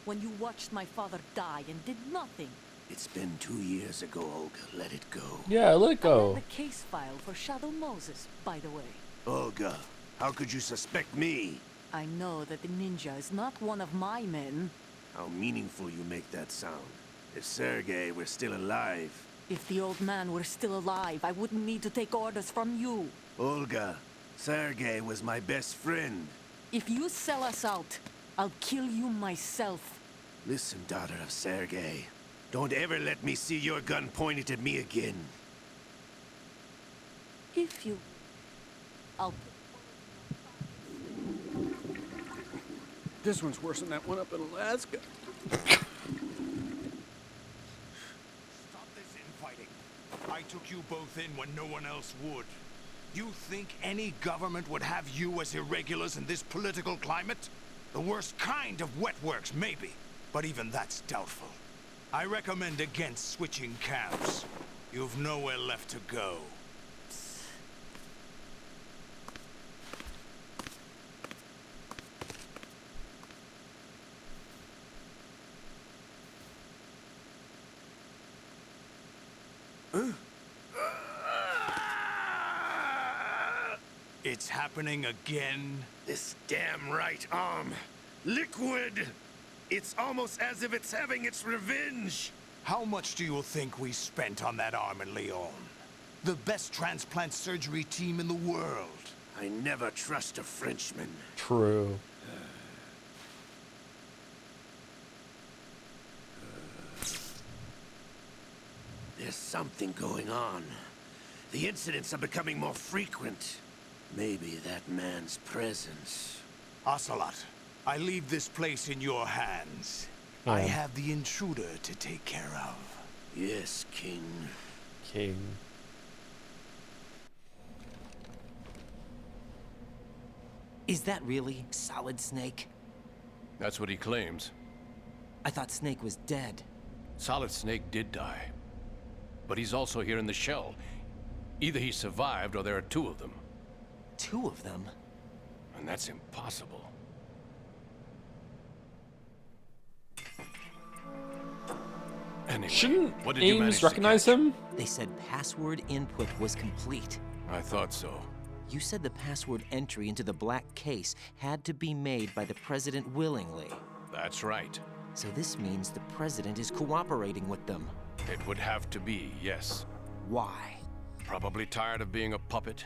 when you watched my father die and did nothing. It's been 2 years ago, Olga. Let it go. Yeah, let it I go. have the case file for Shadow Moses, by the way. Olga, how could you suspect me? I know that the ninja is not one of my men. How meaningful you make that sound. If Sergei were still alive... If the old man were still alive, I wouldn't need to take orders from you. Olga, Sergei was my best friend. If you sell us out, I'll kill you myself. Listen, daughter of Sergei. Don't ever let me see your gun pointed at me again. If you... I'll... This one's worse than that one up in Alaska. I took you both in when no one else would. You think any government would have you as irregulars in this political climate? The worst kind of wet works, maybe. But even that's doubtful. I recommend against switching camps. You've nowhere left to go. It's happening again? This damn right arm. Liquid! It's almost as if it's having its revenge. How much do you think we spent on that arm in Lyon? The best transplant surgery team in the world. I never trust a Frenchman. True. There's something going on. The incidents are becoming more frequent. Maybe that man's presence. Ocelot, I leave this place in your hands. I have the intruder to take care of. Yes, King. King. Is that really Solid Snake? That's what he claims. I thought Snake was dead. Solid Snake did die. But he's also here in the shell. Either he survived or there are two of them. Two of them? And that's impossible. Anyway, Shouldn't what did you manage Ames to recognize catch? him? They said password input was complete. I thought so. You said the password entry into the black case had to be made by the president willingly. That's right. So this means the president is cooperating with them. It would have to be, yes. Why? Probably tired of being a puppet,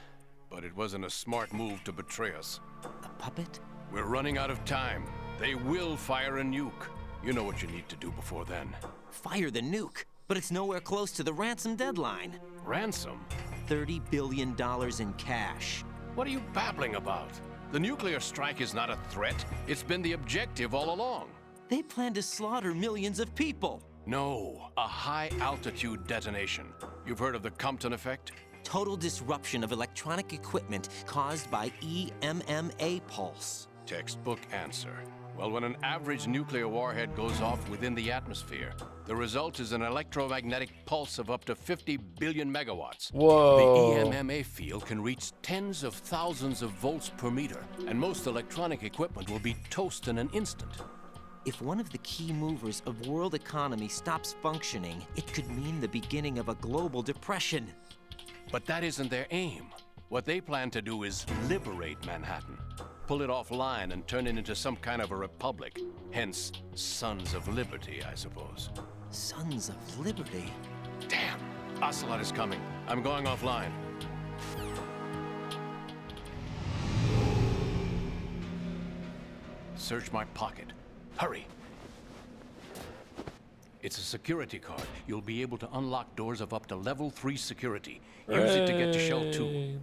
but it wasn't a smart move to betray us. A puppet? We're running out of time. They will fire a nuke. You know what you need to do before then. Fire the nuke? But it's nowhere close to the ransom deadline. Ransom? $30 billion in cash. What are you babbling about? The nuclear strike is not a threat. It's been the objective all along. They plan to slaughter millions of people. No, a high-altitude detonation. You've heard of the Compton effect? Total disruption of electronic equipment caused by EMMA pulse. Textbook answer. Well, when an average nuclear warhead goes off within the atmosphere, the result is an electromagnetic pulse of up to 50 billion megawatts. Whoa. The EMMA field can reach tens of thousands of volts per meter, and most electronic equipment will be toast in an instant. If one of the key movers of world economy stops functioning, it could mean the beginning of a global depression. But that isn't their aim. What they plan to do is liberate Manhattan. Pull it offline and turn it into some kind of a republic. Hence, Sons of Liberty, I suppose. Sons of Liberty? Damn! Ocelot is coming. I'm going offline. Search my pocket. Hurry! It's a security card. You'll be able to unlock doors of up to level 3 security. Use it to get to Shell 2.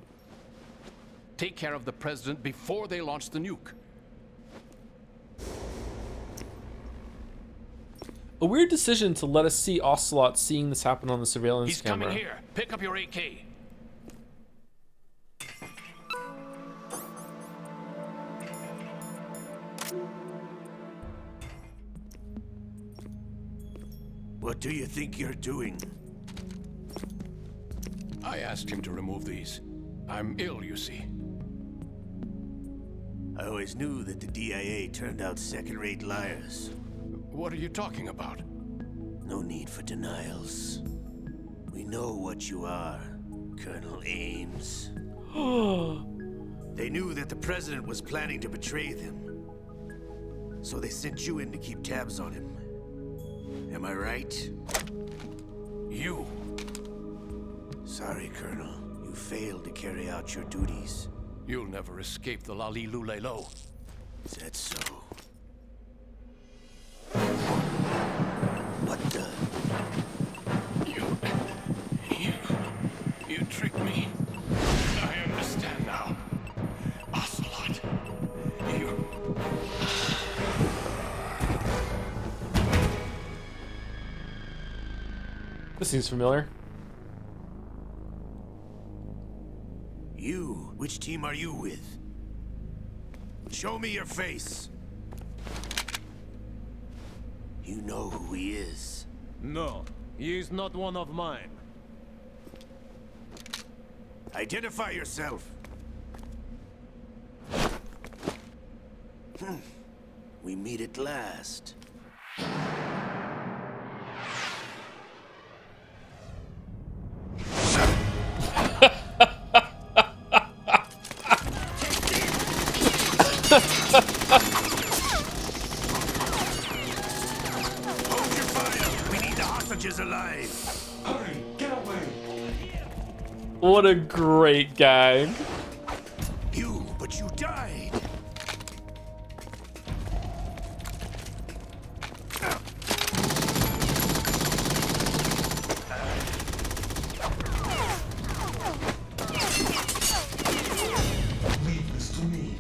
Take care of the president before they launch the nuke. A weird decision to let us see Ocelot seeing this happen on the surveillance He's camera. coming here. Pick up your AK. What do you think you're doing? I asked him to remove these. I'm ill, you see. I always knew that the DIA turned out second-rate liars. What are you talking about? No need for denials. We know what you are, Colonel Ames. They knew that the president was planning to betray them. So they sent you in to keep tabs on him. Am I right? You. Sorry, Colonel. You failed to carry out your duties. You'll never escape the Lali Lulelo. Is that so? What the? You tricked me. I understand now. Ocelot. You... This seems familiar. You? Which team are you with? Show me your face. You know who he is. No, he is not one of mine. Identify yourself. We meet at last. Hold your fire! We need the hostages alive! Hurry, get away! What a great gag. But you died! Leave this to me.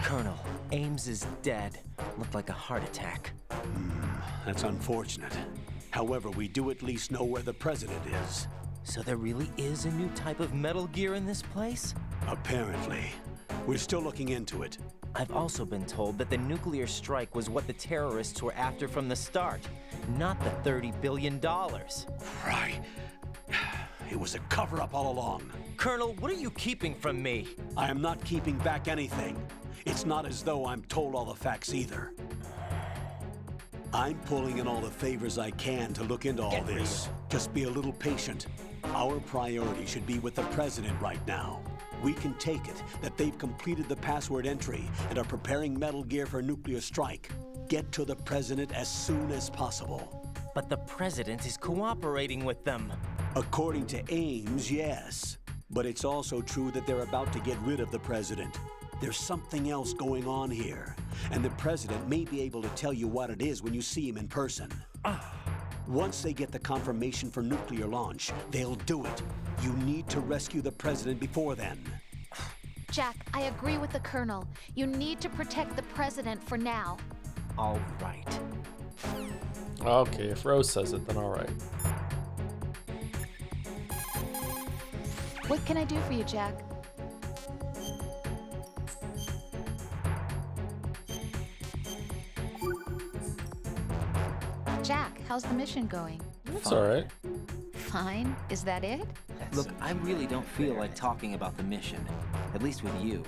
Colonel, Ames is dead. Looked like a heart attack. That's unfortunate. However, we do at least know where the president is. So there really is a new type of Metal Gear in this place? Apparently. We're still looking into it. I've also been told that the nuclear strike was what the terrorists were after from the start, not the $30 billion. Right. It was a cover-up all along. Colonel, what are you keeping from me? I am not keeping back anything. It's not as though I'm told all the facts either. I'm pulling in all the favors I can to look into all this. Just be a little patient. Our priority should be with the president right now. We can take it that they've completed the password entry and are preparing Metal Gear for nuclear strike. Get to the president as soon as possible. But the president is cooperating with them. According to Ames, yes. But it's also true that they're about to get rid of the president. There's something else going on here, and the president may be able to tell you what it is when you see him in person. Once they get the confirmation for nuclear launch, they'll do it. You need to rescue the president before then. Jack, I agree with the Colonel. You need to protect the president for now. All right. Okay, if Rose says it, then all right. What can I do for you, Jack? Jack, how's the mission going? It's all right. Fine. Is that it? Look, I really don't feel like talking about the mission. At least with you.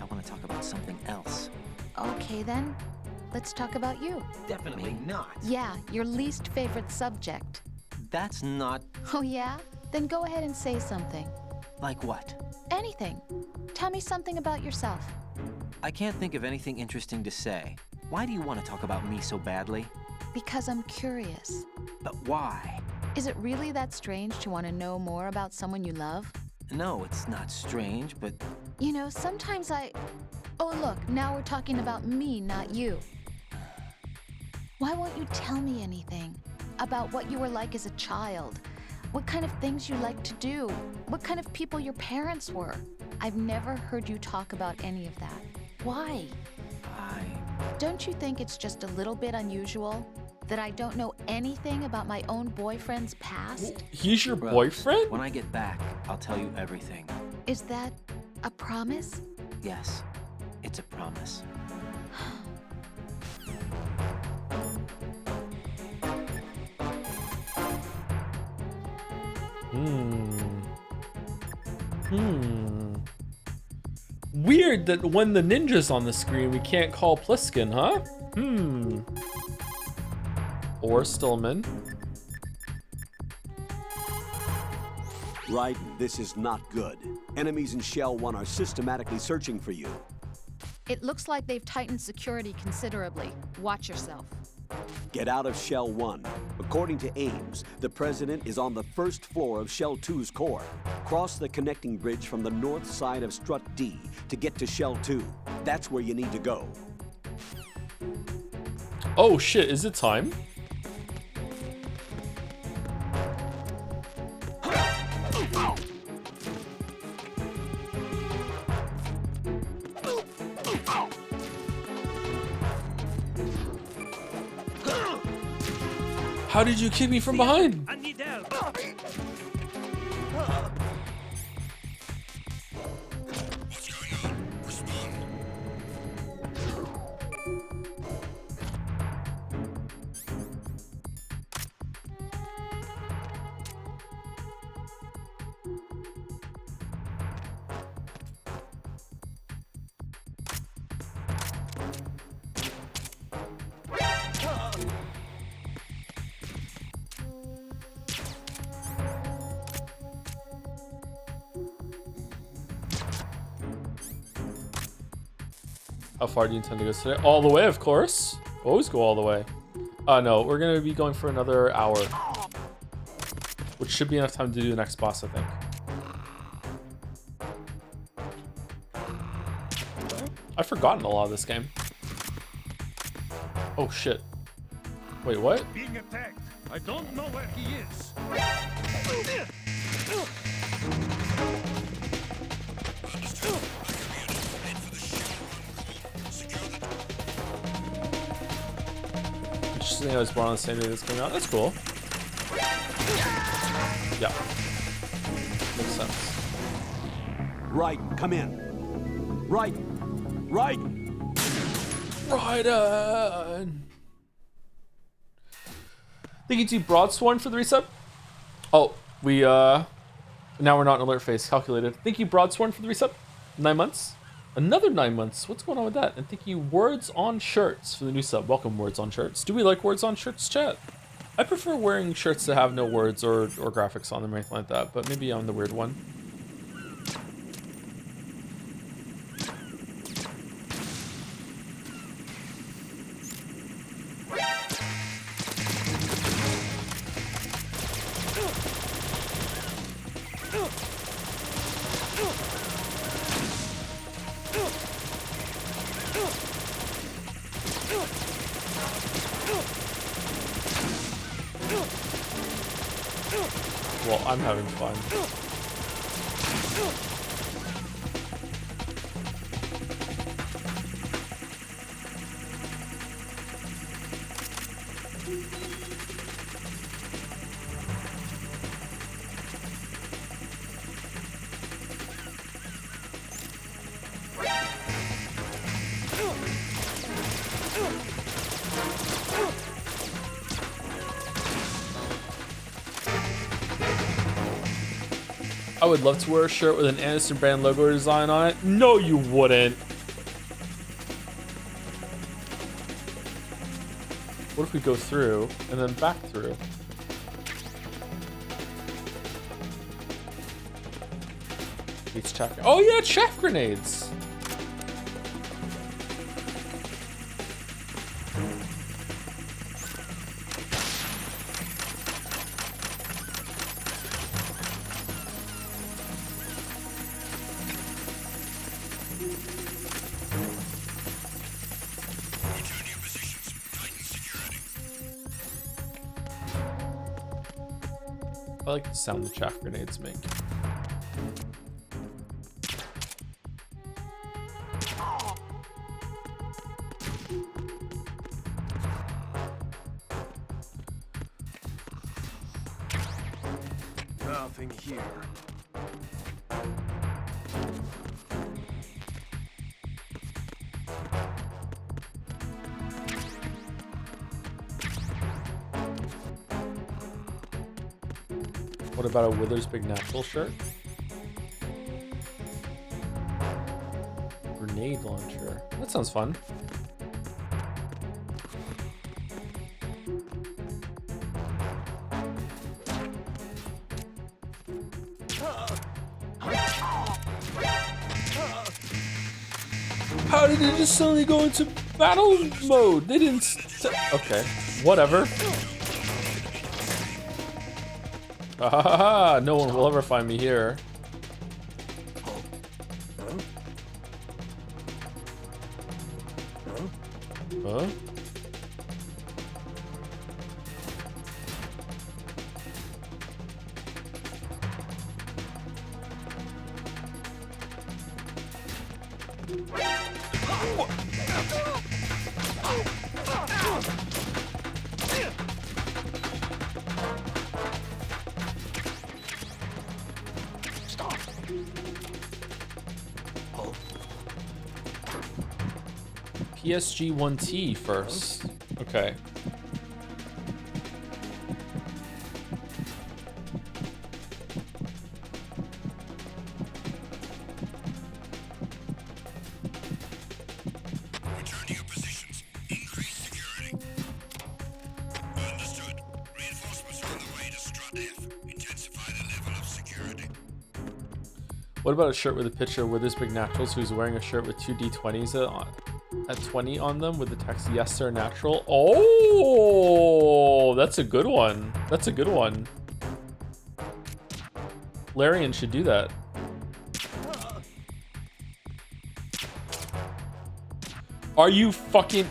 I want to talk about something else. Okay, then. Let's talk about you. Definitely not. Yeah, your least favorite subject. That's not... Oh, yeah? Then go ahead and say something. Like what? Anything. Tell me something about yourself. I can't think of anything interesting to say. Why do you want to talk about me so badly? Because I'm curious. But why? Is it really that strange to want to know more about someone you love? No, it's not strange, but... You know, sometimes Oh, look, now we're talking about me, not you. Why won't you tell me anything? About what you were like as a child? What kind of things you like to do? What kind of people your parents were? I've never heard you talk about any of that. Why? Don't you think it's just a little bit unusual that I don't know anything about my own boyfriend's past? He's your Well, boyfriend? When I get back, I'll tell you everything. Is that a promise? Yes, it's a promise. Weird that when the ninja's on the screen, we can't call Pliskin, huh? Or Stillman. Raiden, this is not good. Enemies in Shell 1 are systematically searching for you. It looks like they've tightened security considerably. Watch yourself. Get out of Shell 1. According to Ames, the President is on the first floor of Shell 2's core. Cross the connecting bridge from the north side of Strut D to get to Shell 2. That's where you need to go. Oh shit, is it time? How did you kick me from behind? I need help. How far do you intend to go today? All the way, of course. Always go all the way. No, we're gonna be going for another hour, which should be enough time to do the next boss, I think. I've forgotten a lot of this game. Oh shit. Wait, what? Being attacked. I don't know where he is. Interesting, I was born on the same day this came out. That's cool. Yeah. Makes sense. Raiden, come in. Raiden! Raiden! Raiden! Thank you to Broadsworn for the resub. Oh, we, now we're not in alert phase. Calculated. Thank you, Broadsworn, for the resub. 9 months. Another 9 months. What's going on with that? And thank you, Words on Shirts, for the new sub. Welcome, Words on Shirts. Do we like Words on Shirts, chat? I prefer wearing shirts that have no words or graphics on them or anything like that, but maybe I'm the weird one. Well, I'm having fun. I would love to wear a shirt with an Anderson brand logo design on it. No, you wouldn't. What if we go through and then back through? These chaff. Oh yeah, chaff grenades. I like the sound the chaff grenades make. Nothing here. What about a Wither's Big Natural shirt? Grenade launcher. That sounds fun. How did it just suddenly go into battle mode? They didn't. Okay, whatever. Ah, no one will ever find me here. Huh? PSG-1T first. Okay. Return to your positions. Increase security. Understood. Reinforcements are on the way to Strut F. Intensify the level of security. What about a shirt with a picture of Withers Big Naturals who's wearing a shirt with 2 D20s at 20 on them with the text "Yes Sir Natural"? Oh, that's a good one. That's a good one. Larian should do that. Are you fucking...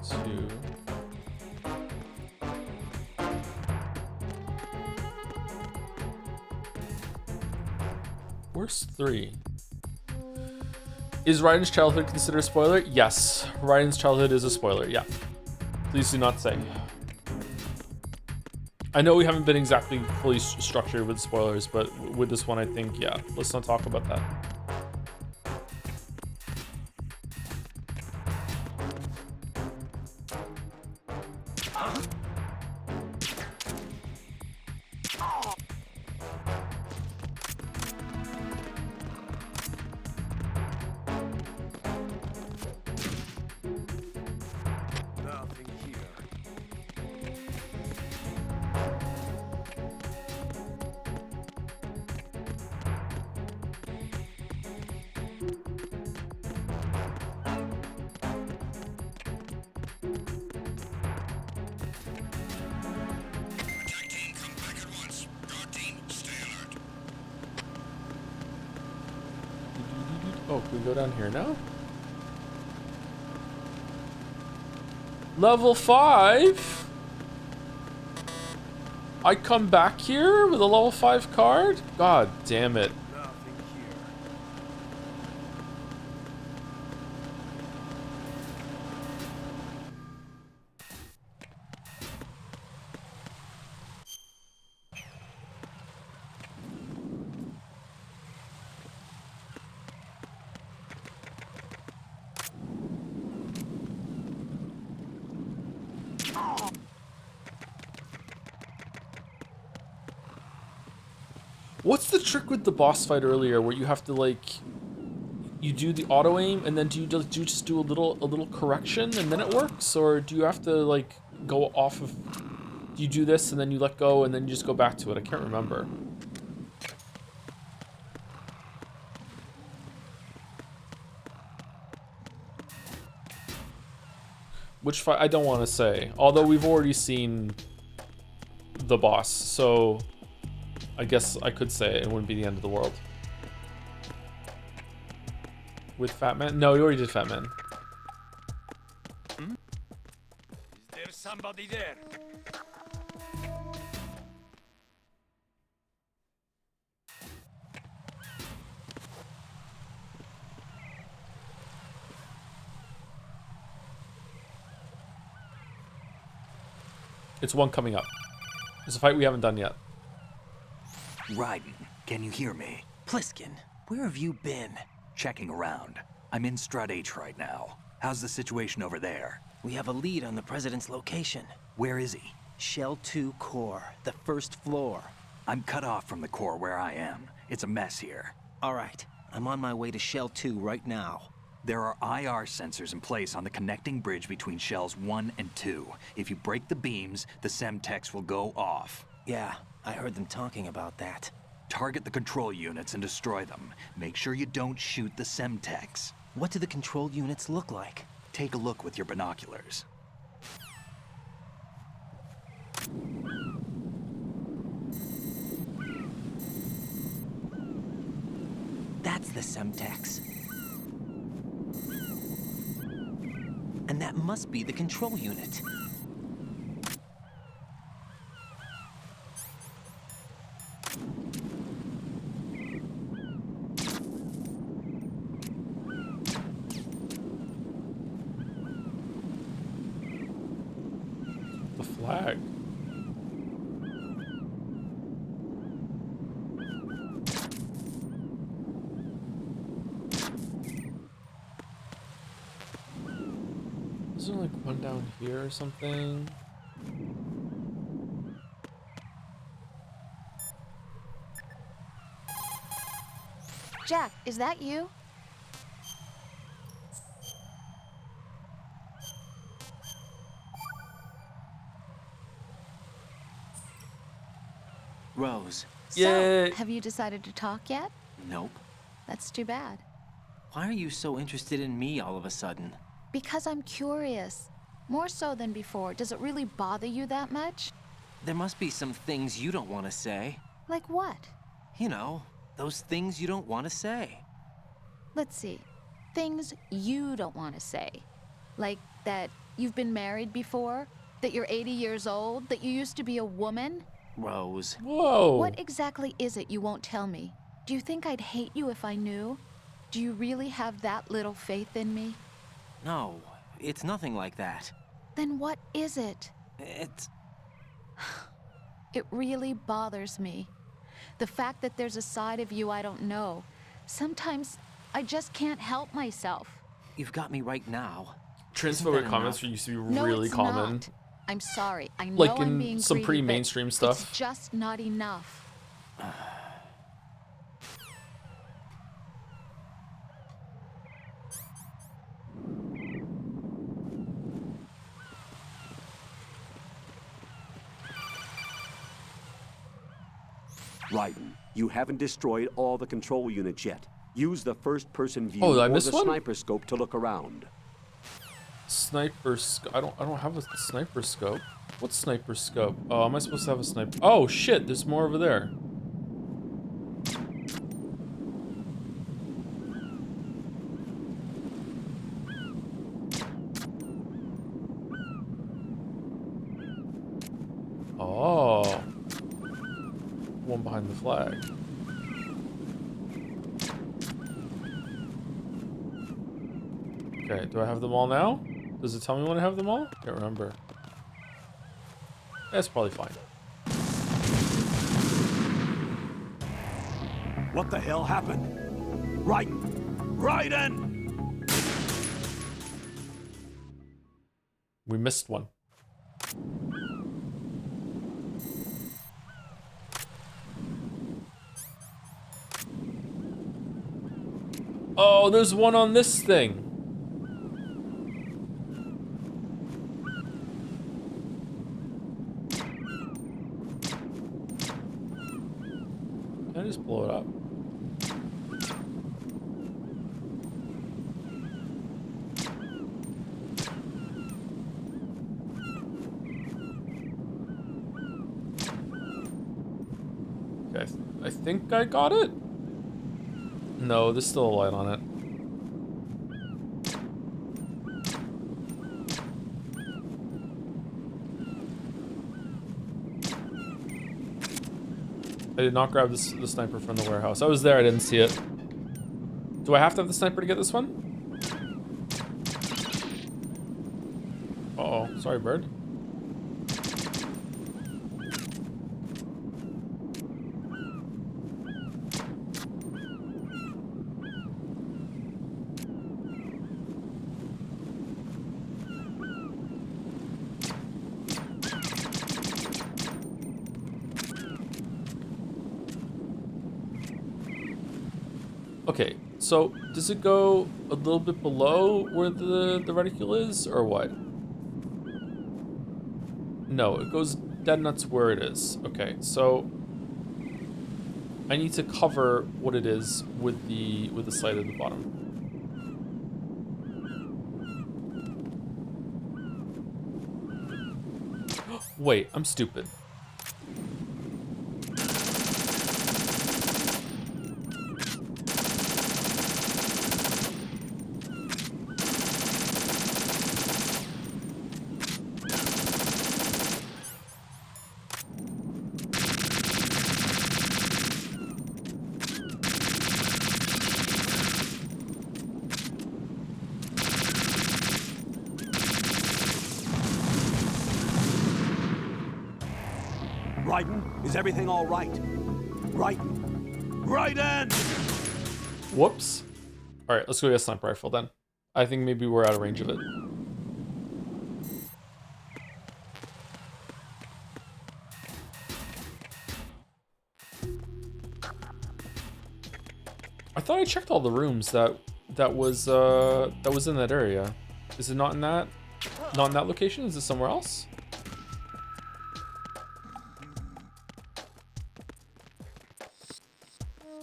Two. Where's 3? Is Raiden's childhood considered a spoiler? Yes. Raiden's childhood is a spoiler, yeah. Please do not say. I know we haven't been exactly fully structured with spoilers, but with this one, I think, yeah. Let's not talk about that. Nothing here. Attack team, come back at once. Guard team, stay alert. Oh, can we go down here now? Level 5? I come back here with a level 5 card? God damn it. Nothing here. What's the trick with the boss fight earlier where you have to like you do the auto aim and then do you just do a little correction and then it works, or do you have to like go off of, do you do this and then you let go and then you just go back to it? I can't remember. Which fight? I don't want to say, although we've already seen the boss, so I guess I could say it wouldn't be the end of the world. With Fat Man? No, you already did Fat Man. Is there somebody there? It's one coming up. It's a fight we haven't done yet. Raiden, can you hear me? Pliskin, where have you been? Checking around. I'm in Strut H right now. How's the situation over there? We have a lead on the President's location. Where is he? Shell 2 core, the first floor. I'm cut off from the core where I am. It's a mess here. All right, I'm on my way to Shell 2 right now. There are IR sensors in place on the connecting bridge between Shells 1 and 2. If you break the beams, the Semtex will go off. Yeah, I heard them talking about that. Target the control units and destroy them. Make sure you don't shoot the Semtex. What do the control units look like? Take a look with your binoculars. That's the Semtex. And that must be the control unit. The flag. Is there like one down here or something? Jack, is that you? Rose. So, have you decided to talk yet? Nope. That's too bad. Why are you so interested in me all of a sudden? Because I'm curious. More so than before. Does it really bother you that much? There must be some things you don't want to say. Like what? You know, those things you don't want to say. Let's see. Things you don't want to say. Like that you've been married before? That you're 80 years old? That you used to be a woman? Rose. Whoa. What exactly is it you won't tell me? Do you think I'd hate you if I knew? Do you really have that little faith in me? No, it's nothing like that. Then what is it? It's... It really bothers me. The fact that there's a side of you I don't know. Sometimes I just can't help myself. You've got me right now. Transphobic comments used to be No, really it's common. not. I'm sorry. I know Like I'm in being some greedy, pretty but mainstream stuff. It's just not enough. Raiden, you haven't destroyed all the control units yet. Use the first-person view Oh, did I or miss the one? sniper scope to look around. Sniper scope. I don't have a sniper scope. What's sniper scope? Oh, am I supposed to have a sniper? Oh shit, there's more over there. Oh. One behind the flag. Okay, do I have them all now? Does it tell me when I have them all? Can't remember. That's probably fine. What the hell happened? Raiden! Raiden! We missed one. Oh, there's one on this thing. Can I just blow it up? Okay, I think I got it. No, there's still a light on it. I did not grab the sniper from the warehouse. I was there, I didn't see it. Do I have to have the sniper to get this one? Uh-oh, sorry, bird. Okay, so does it go a little bit below where the reticule is, or what? No, it goes dead nuts where it is. Okay, so I need to cover what it is with the slide at the bottom. Wait, I'm stupid. Raiden, is everything all right? Raiden! Raiden! Whoops. All right, let's go get a sniper rifle then. I think maybe we're out of range of it. I thought I checked all the rooms that was in that area. Is it not in that location? Is it somewhere else?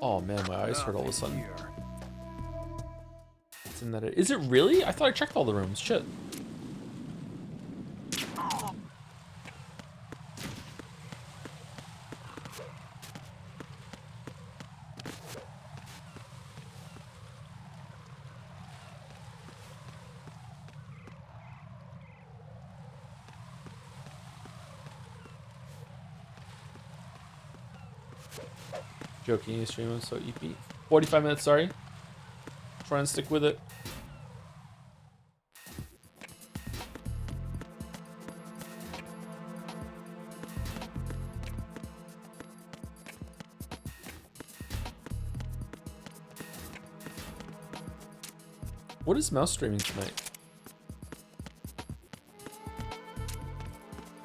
Oh man, my eyes hurt all of a sudden. It's in that. Is it really? I thought I checked all the rooms. Shit. Joking, you stream was so EP. 45 minutes, sorry. Try and stick with it. What is mouse streaming tonight?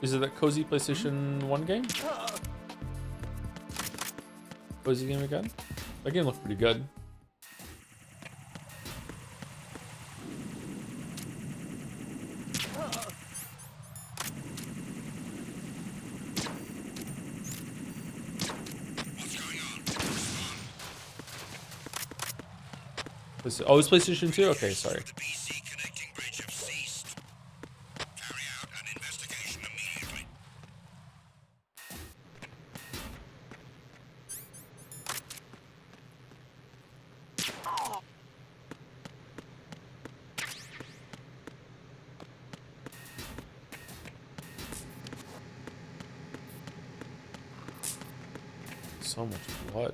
Is it that cozy PlayStation 1 game? Cozy game again? That game looked pretty good. Oh, it's PlayStation 2? Okay, sorry. So much blood.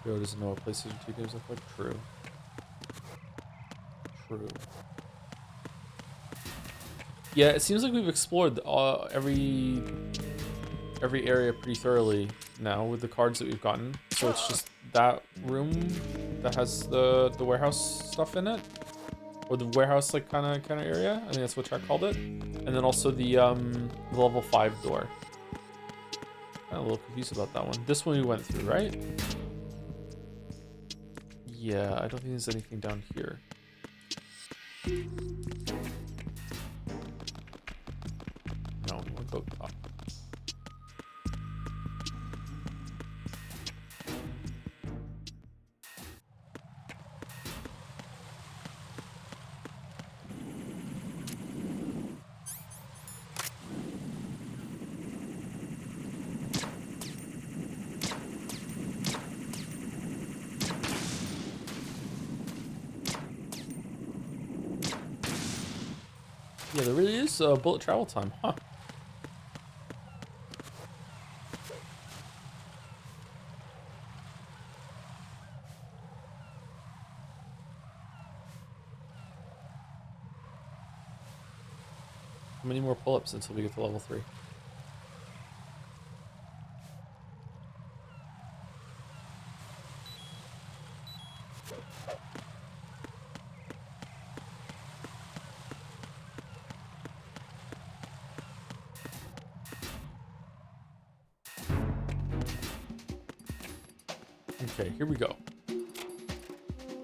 Joe doesn't know what PlayStation 2 games look like. True. True. Yeah, it seems like we've explored every every area pretty thoroughly now with the cards that we've gotten. So it's just that room that has the warehouse stuff in it, or the warehouse like kind of area. I think that's what Chuck called it. And then also the level 5 door. I'm a little confused about that one. This one we went through, right? Yeah, I don't think there's anything down here. No, we'll go up. Yeah, there really is bullet travel time, huh? How many more pull-ups until we get to level 3? Okay, here we go.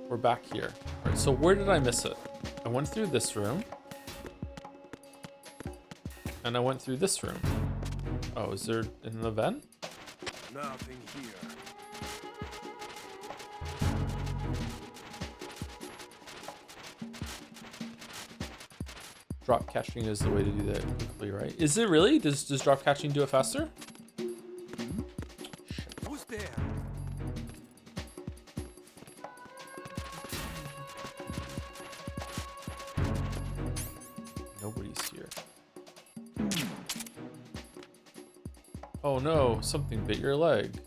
We're back here. All right, so where did I miss it? I went through this room. And I went through this room. Oh, is there an event? Nothing here. Drop catching is the way to do that quickly, right? Is it really? Does drop catching do it faster? Who's there? Nobody's here. Oh no, something bit your leg.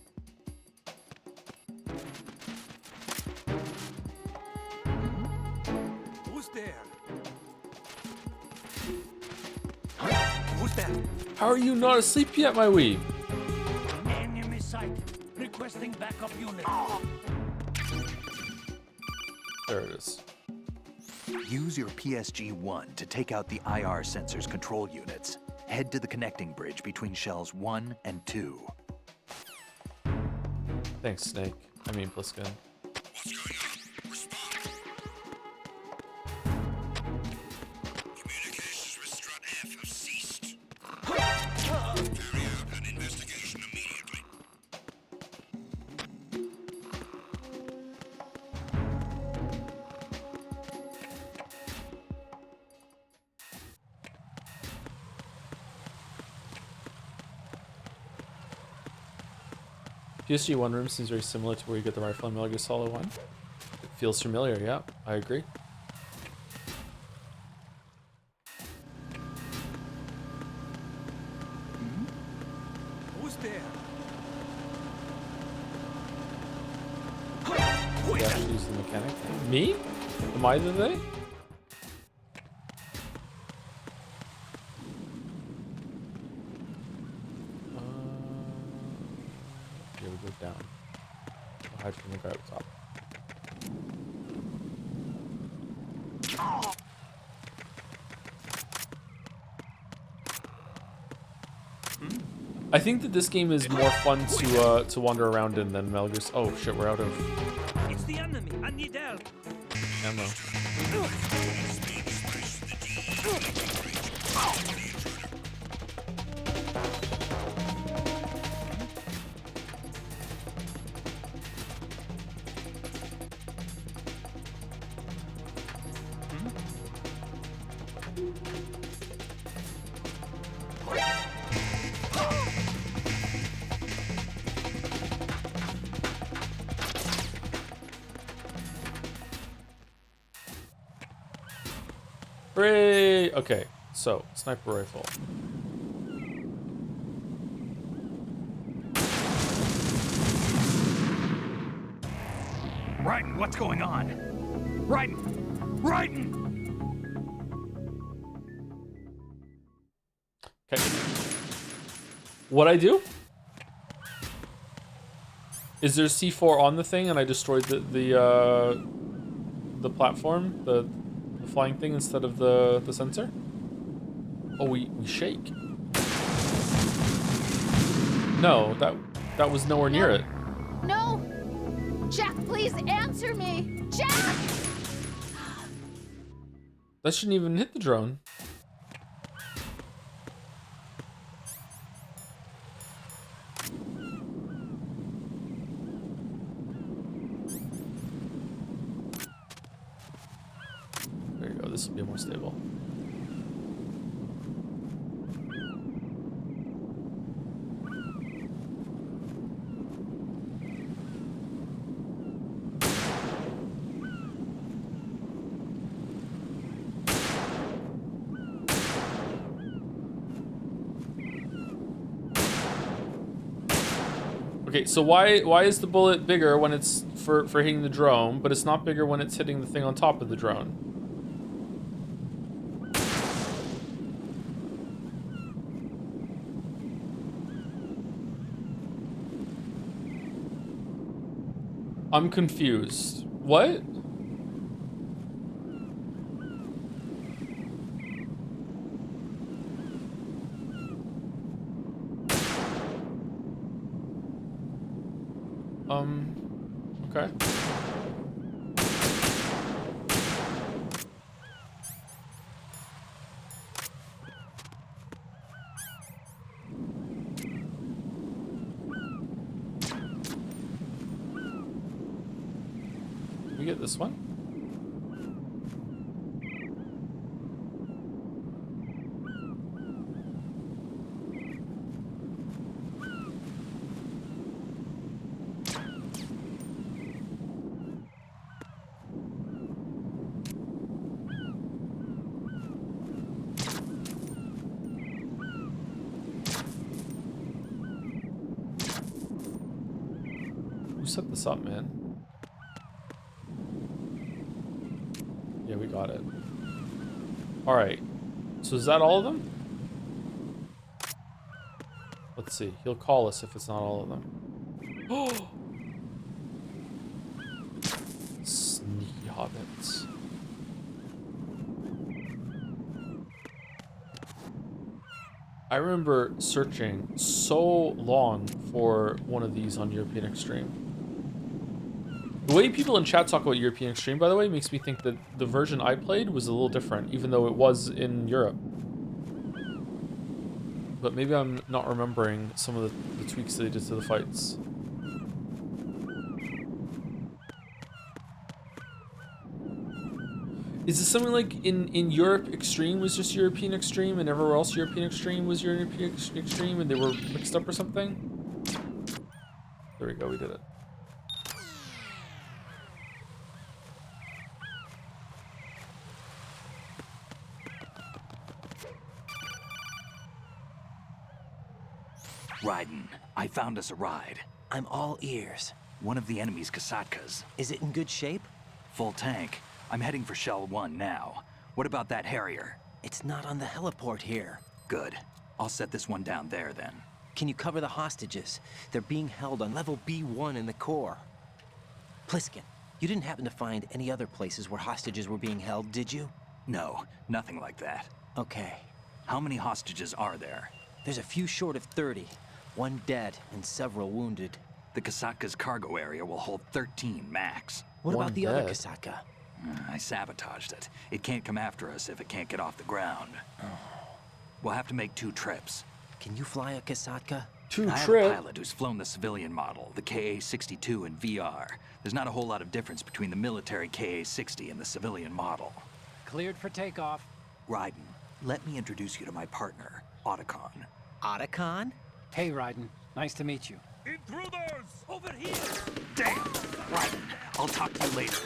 Who's there? Who's that? How are you not asleep yet, my weeb? Enemy sighted. Requesting backup unit. There it is. Use your PSG-1 to take out the IR sensors control units. Head to the connecting bridge between shells 1 and 2. Thanks, Snake. I mean, Pliskin. What's going on? Respond. Communications with Strut F have ceased. Carry out an investigation immediately. PSG-1 room seems very similar to where you get the rifle in Metal Gear Solid 1. It feels familiar, yeah, I agree. Who's there? Who actually used the mechanic? Me? Am I the they? Here we go down. I'll hide from the guy up top. I think that this game is more fun to wander around in than Metal Gear. Oh shit, we're out of It's the enemy. I need help. ammo. Hooray! Okay, so sniper rifle. Raiden, what's going on? Raiden! Raiden! Okay. What I do? Is there C4 on the thing and I destroyed the platform, the flying thing instead of the sensor? Oh, we shake. No, that was nowhere near it. No! Jack, please answer me! Jack! That shouldn't even hit the drone. There you go, this will be more stable. Okay, so why is the bullet bigger when it's for hitting the drone, but it's not bigger when it's hitting the thing on top of the drone? I'm confused. What? Okay. Can we get this one? Who set this up, man? Yeah, we got it. All right. So is that all of them? Let's see. He'll call us if it's not all of them. Oh! Sneaky hobbits. I remember searching so long for one of these on European Extreme. The way people in chat talk about European Extreme, by the way, makes me think that the version I played was a little different, even though it was in Europe. But maybe I'm not remembering some of the tweaks they did to the fights. Is it something like in Europe Extreme was just European Extreme and everywhere else European Extreme was European Extreme and they were mixed up or something? There we go, we did it. Raiden, I found us a ride. I'm all ears. One of the enemy's Kasatkas. Is it in good shape? Full tank. I'm heading for Shell 1 now. What about that Harrier? It's not on the heliport here. Good. I'll set this one down there then. Can you cover the hostages? They're being held on level B1 in the core. Pliskin, you didn't happen to find any other places where hostages were being held, did you? No, nothing like that. Okay. How many hostages are there? There's a few short of 30. One dead and several wounded. The Kasatka's cargo area will hold 13 max. What about the other Kasaka? I sabotaged it. It can't come after us if it can't get off the ground. We'll have to make 2 trips. Can you fly a Kasaka? I have a pilot who's flown the civilian model, the KA-62 in VR. There's not a whole lot of difference between the military KA-60 and the civilian model. Cleared for takeoff. Raiden, let me introduce you to my partner, Otacon. Otacon? Hey, Raiden. Nice to meet you. Intruders! Over here! Damn! Raiden, I'll talk to you later.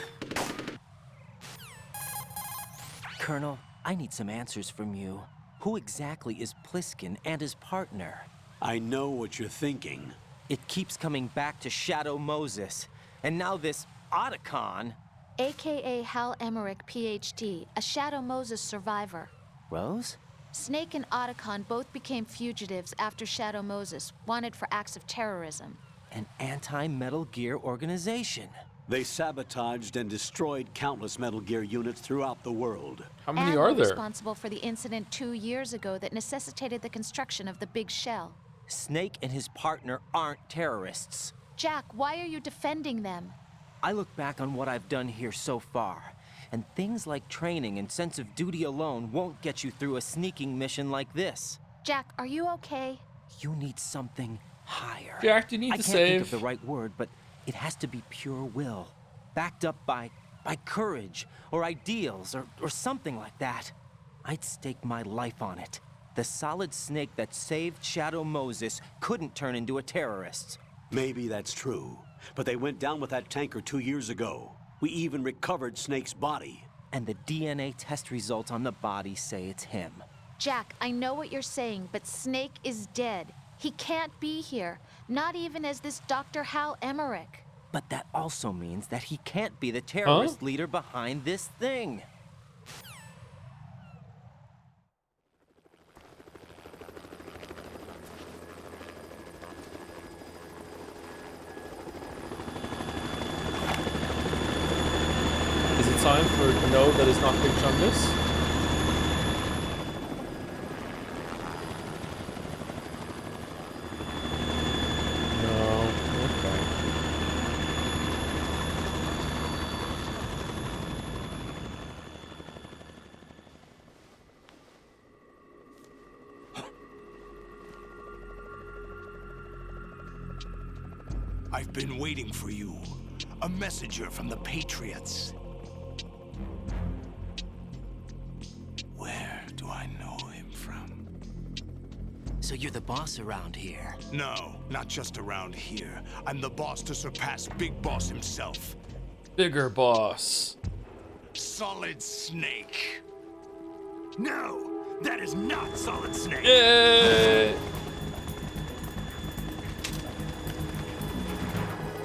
Colonel, I need some answers from you. Who exactly is Pliskin and his partner? I know what you're thinking. It keeps coming back to Shadow Moses. And now this Otacon. AKA Hal Emmerich, PhD, a Shadow Moses survivor. Rose? Snake and Otacon both became fugitives after Shadow Moses, wanted for acts of terrorism. An anti-Metal Gear organization. They sabotaged and destroyed countless Metal Gear units throughout the world. How many and are were there? responsible for the incident 2 years ago that necessitated the construction of the Big Shell. Snake and his partner aren't terrorists. Jack, why are you defending them? I look back on what I've done here so far, and things like training and sense of duty alone won't get you through a sneaking mission like this. Jack, are you okay? You need something higher. Jack, you need I to can't think save. of the right word, but it has to be pure will, backed up by courage or ideals or something like that. I'd stake my life on it. The solid Snake that saved Shadow Moses couldn't turn into a terrorist. Maybe that's true, but they went down with that tanker 2 years ago. We even recovered Snake's body. And the DNA test results on the body say it's him. Jack, I know what you're saying, but Snake is dead. He can't be here, not even as this Dr. Hal Emmerich. But that also means that he can't be the terrorist leader behind this thing. Is it time for no, that is not Big Chungus? No. Okay. I've been waiting for you. A messenger from the Patriots. Where do I know him from? So you're the boss around here? No, not just around here. I'm the boss to surpass Big Boss himself. Bigger boss. Solid Snake. No, that is not Solid Snake. Yay!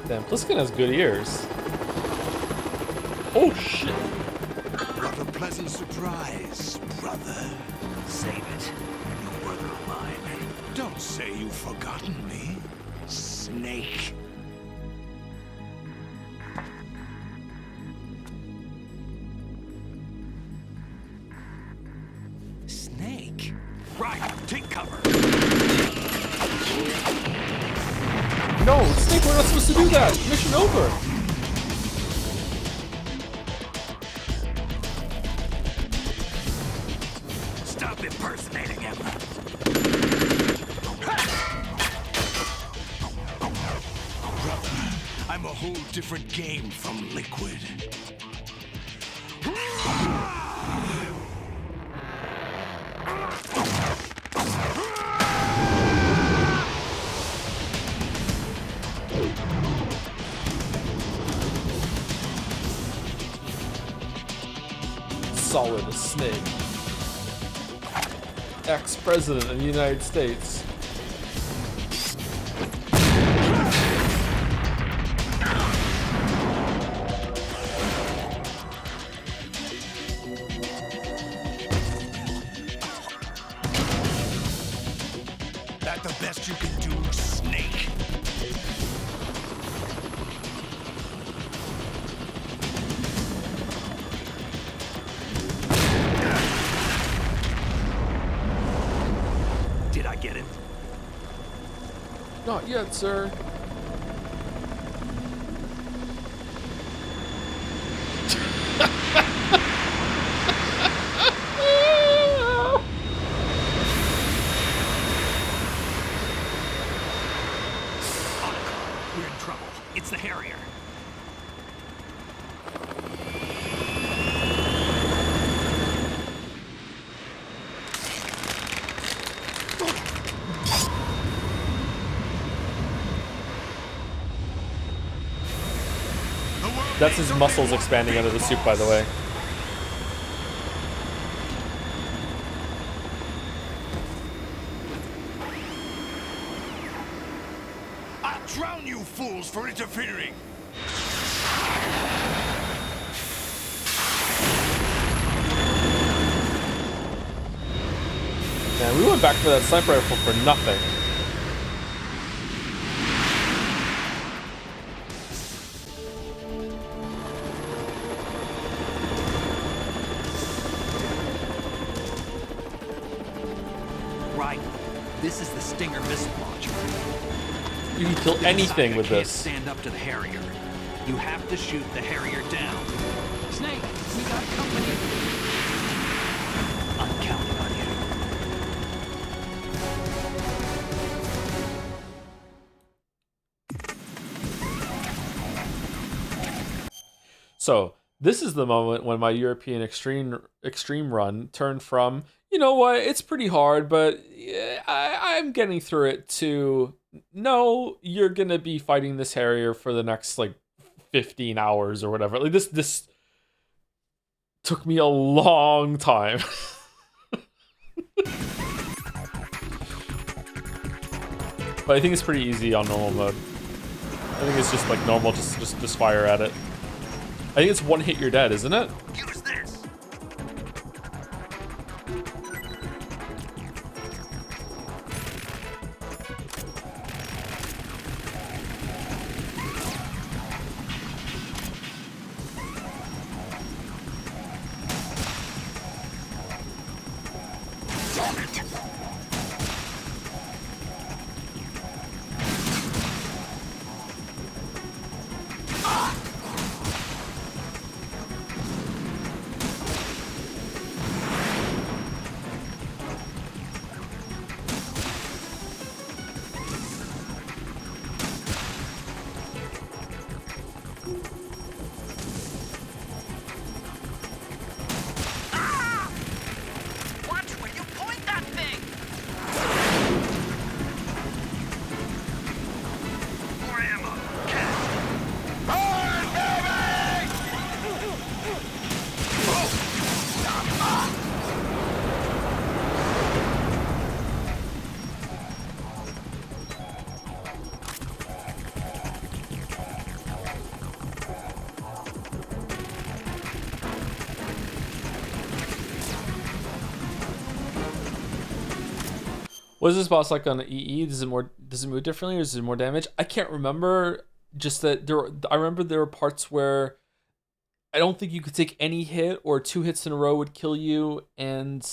Damn, Pliskin has good ears. Oh shit! What a pleasant surprise, brother. Save it. You brother of mine. Don't say you've forgotten me, Snake. Snake? Right, take cover. No, Snake, we're not supposed to do that. Mission over. Stop impersonating him. Brother, I'm a whole different game from Liquid. Solid Snake. Ex-president of the United States. That the best you can do, Snake? Did I get it? Not yet, sir. We're in trouble. It's the Harrier. That's his muscles expanding under the suit, by the way. I'll drown you fools for interfering. Man, we went back for that sniper rifle for nothing. Right. This is the Stinger missile launcher. You can kill anything with this. Stand up to the Harrier. You have to shoot the Harrier down. Snake, we got company. I'm counting on you. So this is the moment when my European extreme run turned from, you know what, it's pretty hard, but yeah, I'm getting through it, to, no, you're gonna be fighting this Harrier for the next like 15 hours or whatever. Like this took me a long time. But I think it's pretty easy on normal mode. I think it's just like normal, just fire at it. I think it's one hit you're dead, isn't it? Use this. What is this boss like on EE? Does it move differently, or is it more damage? I can't remember. Just that I remember there were parts where I don't think you could take any hit, or 2 hits in a row would kill you, and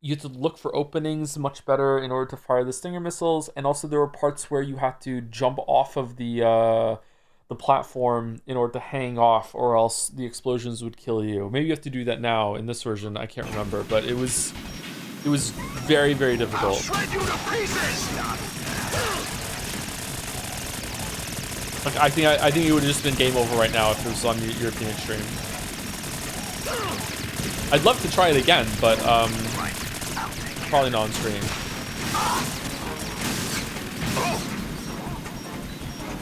you had to look for openings much better in order to fire the Stinger missiles. And also there were parts where you had to jump off of the platform in order to hang off, or else the explosions would kill you. Maybe you have to do that now in this version. I can't remember, but it was very, very difficult. I'll shred you to pieces! Like, I think it would have just been game over right now if it was on the European Extreme. I'd love to try it again, but probably not on stream.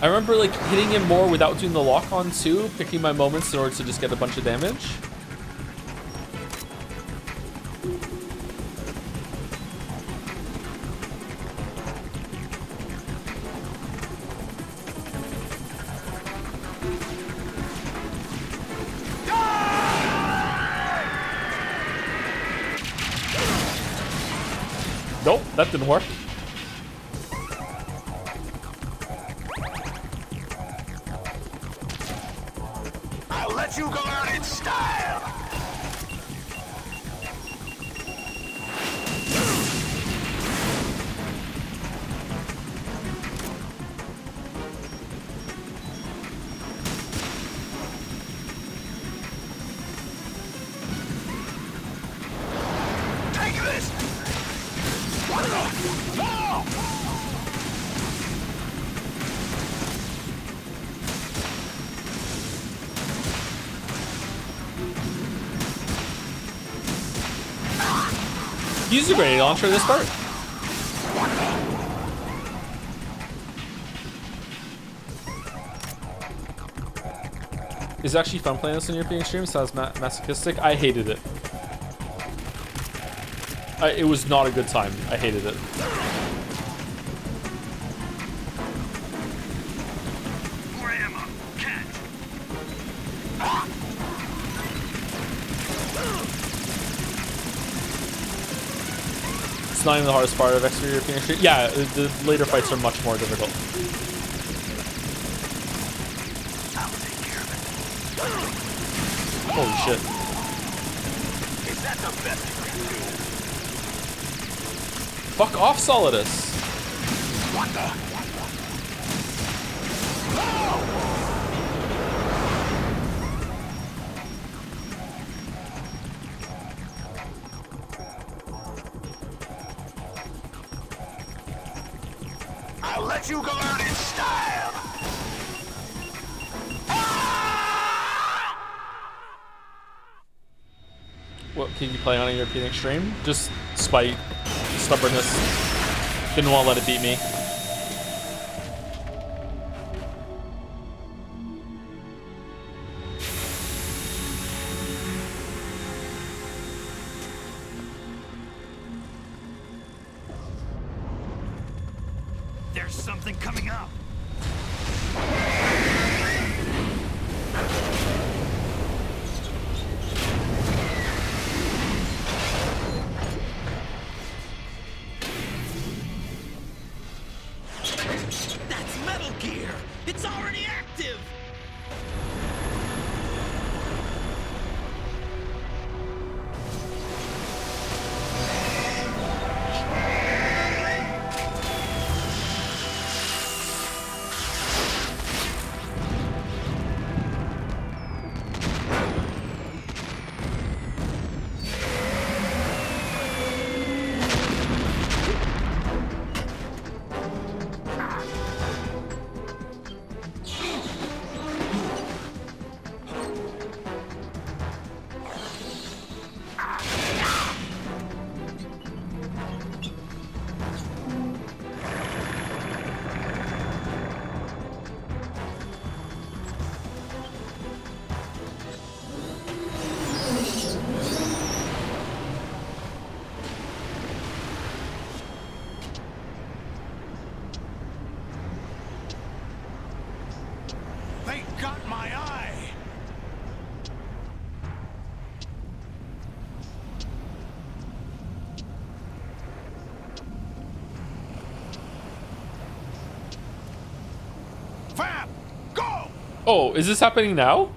I remember like hitting him more without doing the lock on too, picking my moments in order to just get a bunch of damage. Nope, that didn't work. I'll let you go out in style! Take this! What the? No! Use the grenade launcher this part. It's actually fun playing this on European Extreme. Sounds masochistic. I hated it. It was not a good time. I hated it. More ammo. Catch. It's not even the hardest part of Extra European Extreme. Yeah, the later fights are much more difficult. Holy shit. Is that the best you can do? Fuck off, Solidus. What the? I'll let you go out in style. What can you play on a European Extreme? Just spite, stubbornness. Didn't want to let it beat me. There's something coming up. That's Metal Gear! It's already active! They got my eye! Fab! Go! Oh, is this happening now?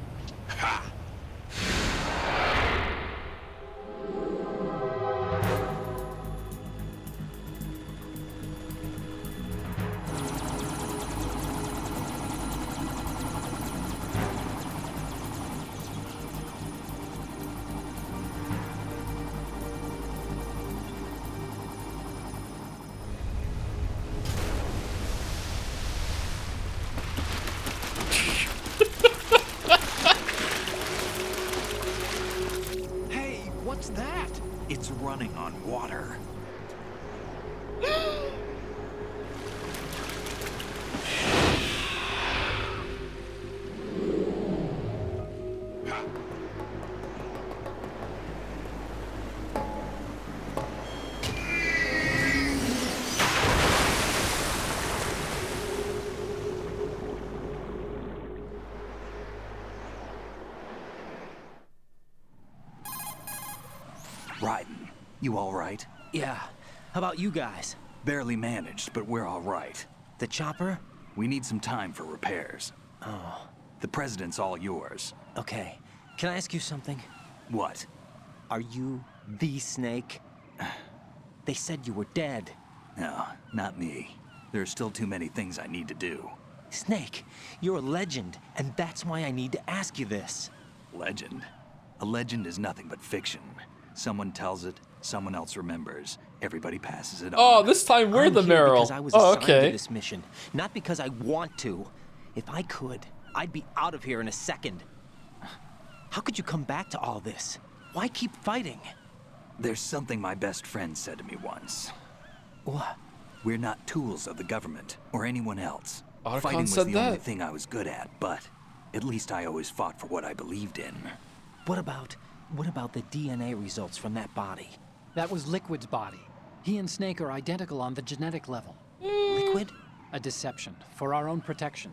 Hey, what's that? It's running on water. Raiden, you all right? Yeah. How about you guys? Barely managed, but we're all right. The chopper? We need some time for repairs. Oh. The president's all yours. Okay. Can I ask you something? What? Are you the Snake? They said you were dead. No, not me. There are still too many things I need to do. Snake, you're a legend, and that's why I need to ask you this. Legend? A legend is nothing but fiction. Someone tells it, someone else remembers. Everybody passes it on. Oh, this time we're I'm the here Meryl. because I was Oh, assigned okay. to this mission, not because I want to. If I could, I'd be out of here in a second. How could you come back to all this? Why keep fighting? There's something my best friend said to me once. What? We're not tools of the government or anyone else. Otacon Fighting was said the only that. thing I was good at, but at least I always fought for what I believed in. What about the DNA results from that body? That was Liquid's body. He and Snake are identical on the genetic level. Liquid? A deception, for our own protection.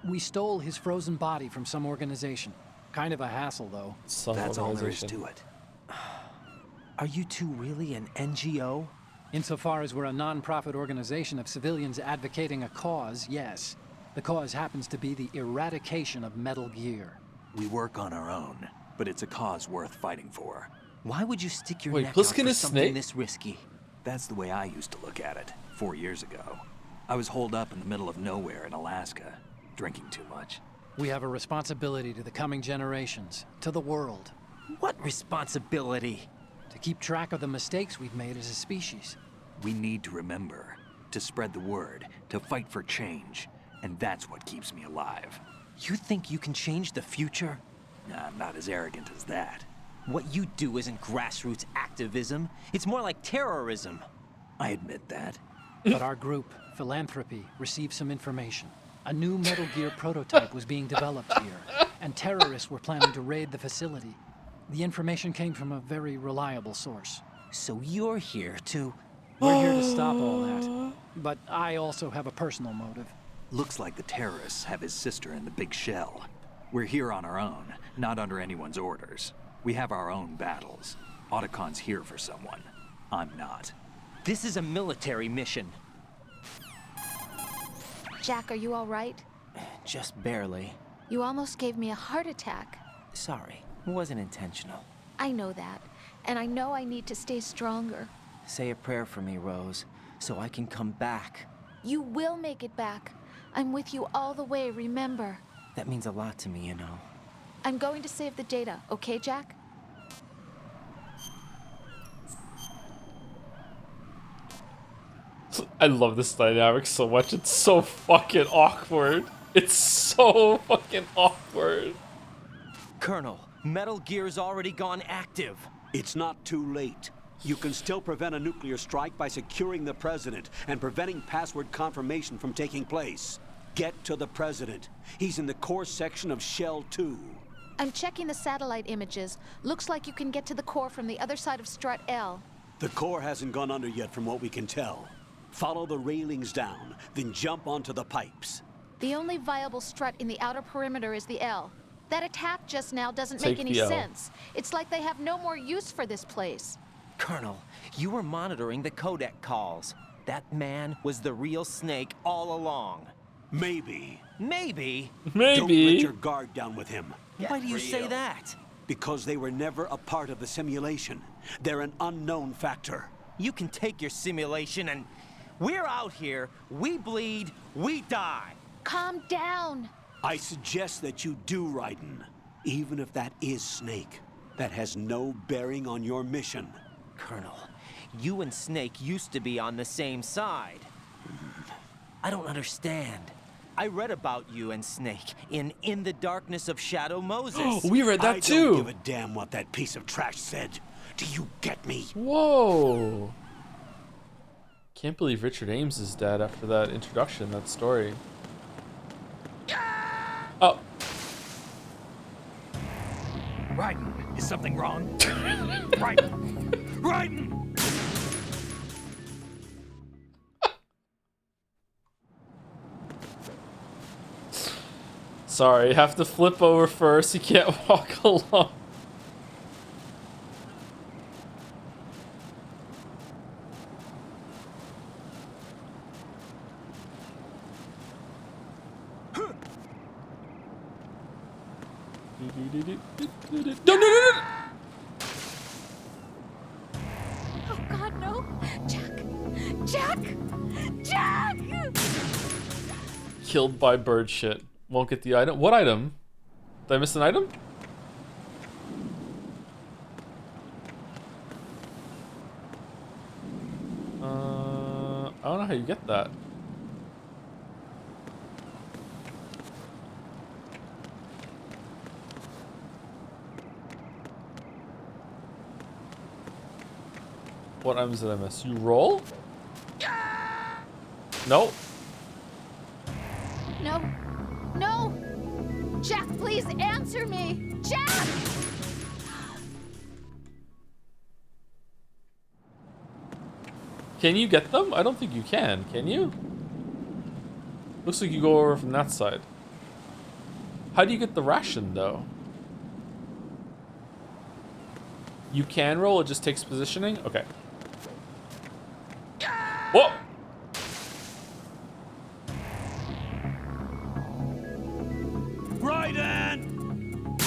We stole his frozen body from some organization. Kind of a hassle, though. That's all there is to it. Are you two really an NGO? Insofar as we're a non-profit organization of civilians advocating a cause, yes. The cause happens to be the eradication of Metal Gear. We work on our own, but it's a cause worth fighting for. Why would you stick your Wait, neck out Pliskin for is something Snake? this risky? That's the way I used to look at it 4 years ago. I was holed up in the middle of nowhere in Alaska, drinking too much. We have a responsibility to the coming generations, to the world. What responsibility? To keep track of the mistakes we've made as a species. We need to remember, to spread the word, to fight for change, and that's what keeps me alive. You think you can change the future? Nah, I'm not as arrogant as that. What you do isn't grassroots activism. It's more like terrorism. I admit that. But our group, Philanthropy, received some information. A new Metal Gear prototype was being developed here, and terrorists were planning to raid the facility. The information came from a very reliable source. So you're here to... We're here to stop all that. But I also have a personal motive. Looks like the terrorists have his sister in the big shell. We're here on our own, not under anyone's orders. We have our own battles. Otacon's here for someone. I'm not. This is a military mission. Jack, are you all right? Just barely. You almost gave me a heart attack. Sorry, it wasn't intentional. I know that, and I know I need to stay stronger. Say a prayer for me, Rose, so I can come back. You will make it back. I'm with you all the way, remember? That means a lot to me, you know. I'm going to save the data, okay, Jack? I love this dynamic so much. It's so fucking awkward. It's so fucking awkward. Colonel, Metal Gear's already gone active. It's not too late. You can still prevent a nuclear strike by securing the president and preventing password confirmation from taking place. Get to the president. He's in the core section of Shell 2. I'm checking the satellite images. Looks like you can get to the core from the other side of Strut L. The core hasn't gone under yet from what we can tell. Follow the railings down, then jump onto the pipes. The only viable strut in the outer perimeter is the L. That attack just now doesn't Take make any the L. sense. It's like they have no more use for this place. Colonel, you were monitoring the codec calls. That man was the real Snake all along. Maybe. Maybe? Don't let your guard down with him. Why do you say that? Because they were never a part of the simulation. They're an unknown factor. You can take your simulation and... We're out here, we bleed, we die. Calm down. I suggest that you do, Raiden. Even if that is Snake. That has no bearing on your mission. Colonel, you and Snake used to be on the same side. I don't understand. I read about you and Snake in the Darkness of Shadow Moses. We read that too. I don't give a damn what that piece of trash said. Do you get me? Whoa. Can't believe Richard Ames is dead after that introduction, that story. Oh. Raiden, is something wrong? Raiden! Raiden! Sorry, you have to flip over first. You can't walk along. No. Oh God, no. Jack! Jack! Jack! Killed by bird shit. Won't get the item. What item? Did I miss an item? I don't know how you get that. What items did I miss? You roll? No. No. No! Jack, please answer me! Jack! Can you get them? I don't think you can you? Looks like you go over from that side. How do you get the ration, though? You can roll, it just takes positioning? Okay. Whoa! Raiden!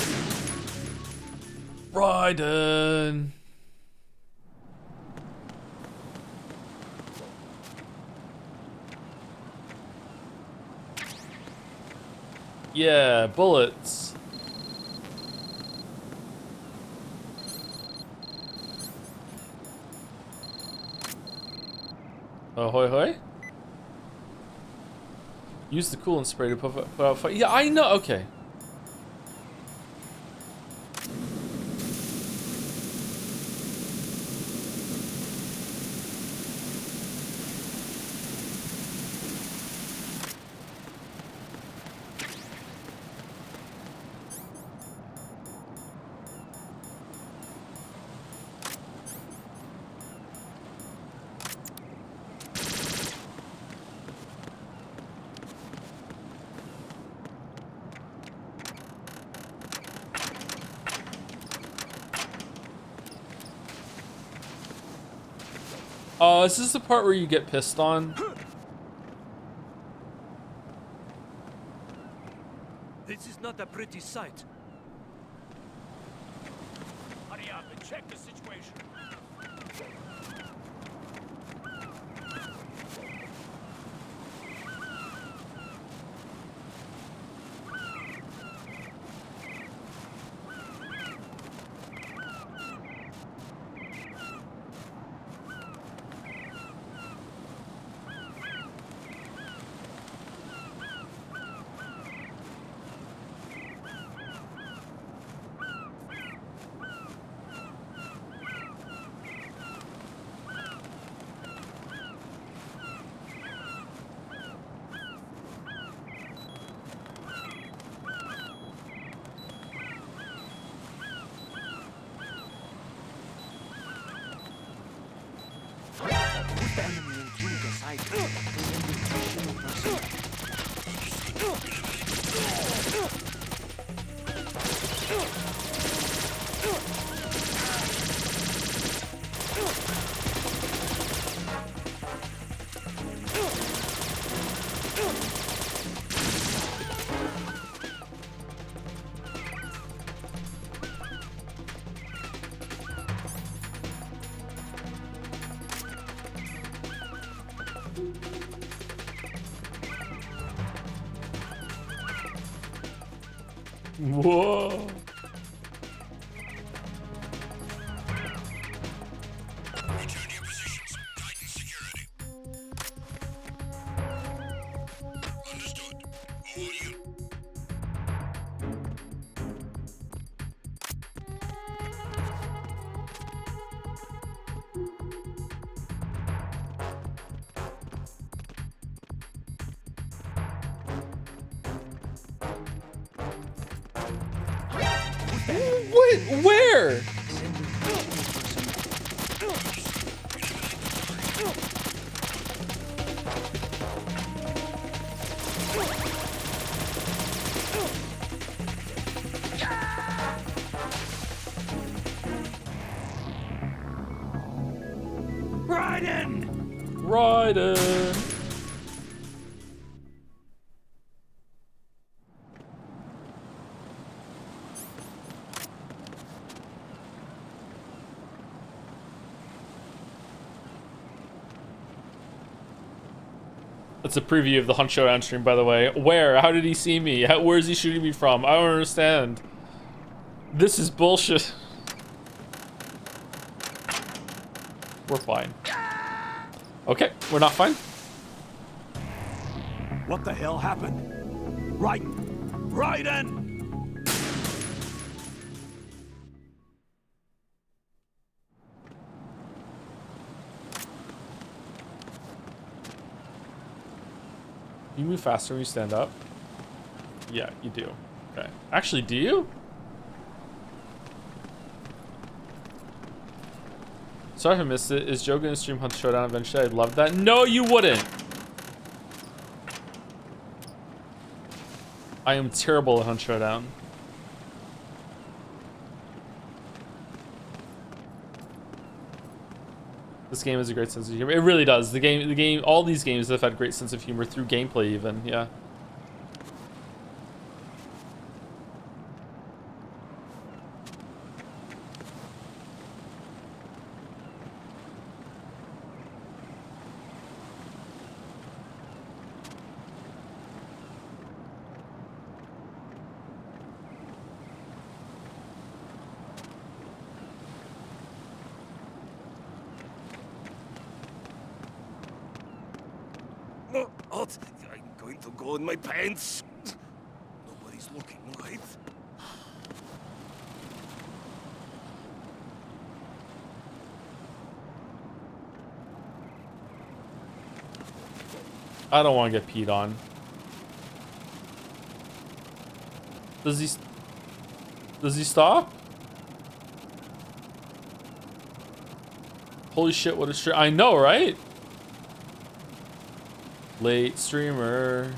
Raiden! Yeah, bullets. Oh, hoi hoi. Use the coolant spray to put out fire. Yeah, I know. Okay. Is this the part where you get pissed on? This is not a pretty sight. Hurry up and check the situation. Whoa. Wait, where? Raiden! Raiden! That's a preview of the Hunt Showdown stream, by the way. Where? How did he see me? Where is he shooting me from? I don't understand. This is bullshit. We're fine. Okay, we're not fine. What the hell happened? Raiden! Raiden! You move faster when you stand up? Yeah, you do. Okay. Actually, do you? Sorry if I missed it. Is Joe gonna stream Hunt Showdown eventually? I'd love that. No, you wouldn't! I am terrible at Hunt Showdown. This game has a great sense of humor. It really does. The game, all these games have had great sense of humor through gameplay even, yeah. What? I'm going to go in my pants. Nobody's looking, right? I don't want to get peed on. Does he stop? Holy shit, what a stream. I know, right? Late streamer.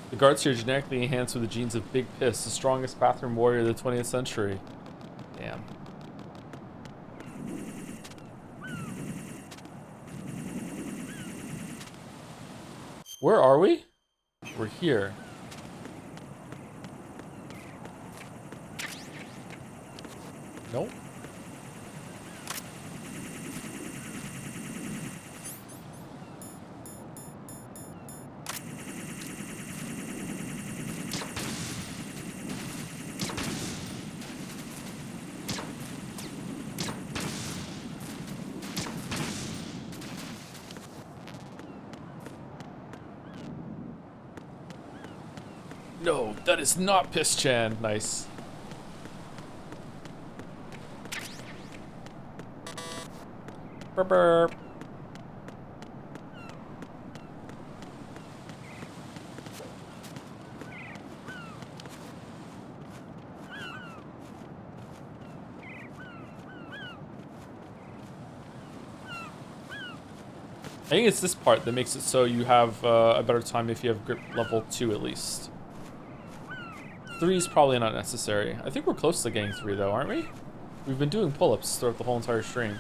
The guards here genetically enhanced with the genes of Big Piss, the strongest bathroom warrior of the 20th century. Damn. Where are we? We're here. Nope. No, that is not Piss Chan. Nice. Burp, burp. I think it's this part that makes it so you have a better time if you have grip level 2 at least. 3 is probably not necessary. I think we're close to getting 3 though, aren't we? We've been doing pull-ups throughout the whole entire stream.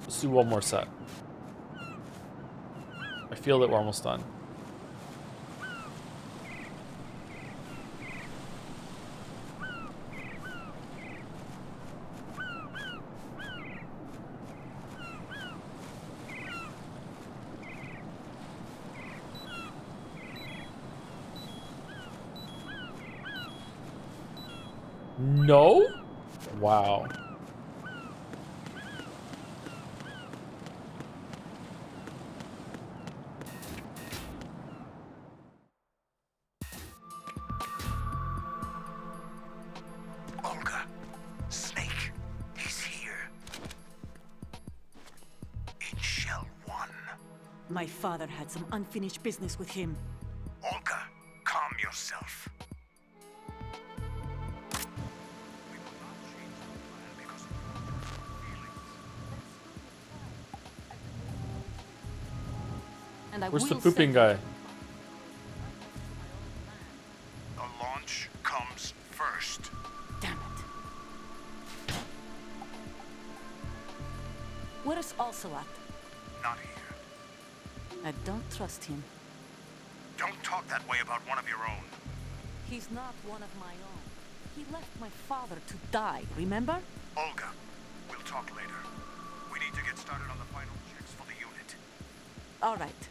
Let's do one more set. I feel that we're almost done. No? Wow. Olga, Snake, he's here. In Shell 1. My father had some unfinished business with him. Olga, calm yourself. And I Where's the will pooping send- guy? The launch comes first. Damn it. Where is Ocelot? Not here. I don't trust him. Don't talk that way about one of your own. He's not one of my own. He left my father to die, remember? Olga, we'll talk later. We need to get started on the final checks for the unit. All right.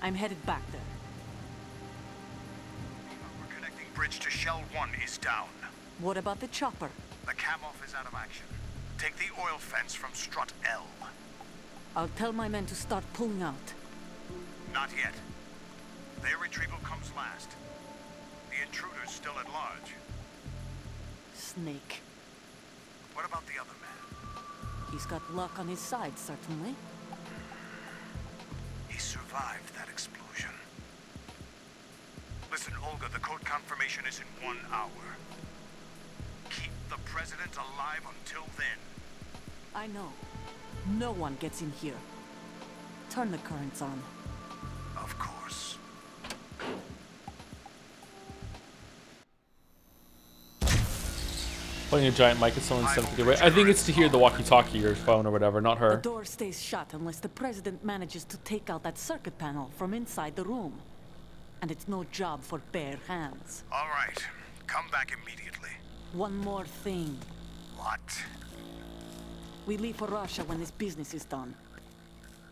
I'm headed back there. Our connecting bridge to Shell 1 is down. What about the chopper? The cam-off is out of action. Take the oil fence from strut L. I'll tell my men to start pulling out. Not yet. Their retrieval comes last. The intruder's still at large. Snake. What about the other man? He's got luck on his side, certainly. He survived that explosion. Listen, Olga, the code confirmation is in 1 hour. Keep the president alive until then. I know. No one gets in here. Turn the currents on. Of course. Pointing a giant mic at someone 7 feet away. I think it's to hear the walkie-talkie or phone or whatever, not her. The door stays shut unless the president manages to take out that circuit panel from inside the room. And it's no job for bare hands. All right. Come back immediately. One more thing. What? We leave for Russia when this business is done.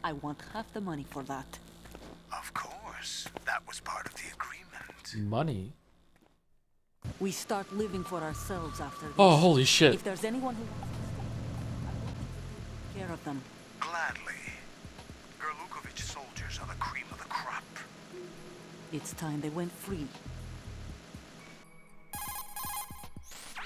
I want half the money for that. Of course. That was part of the agreement. Money? We start living for ourselves after this. Oh, holy shit. If there's anyone who wants to stay, I will take care of them. Gladly. Gerlukovich soldiers are the cream of the crop. It's time they went free.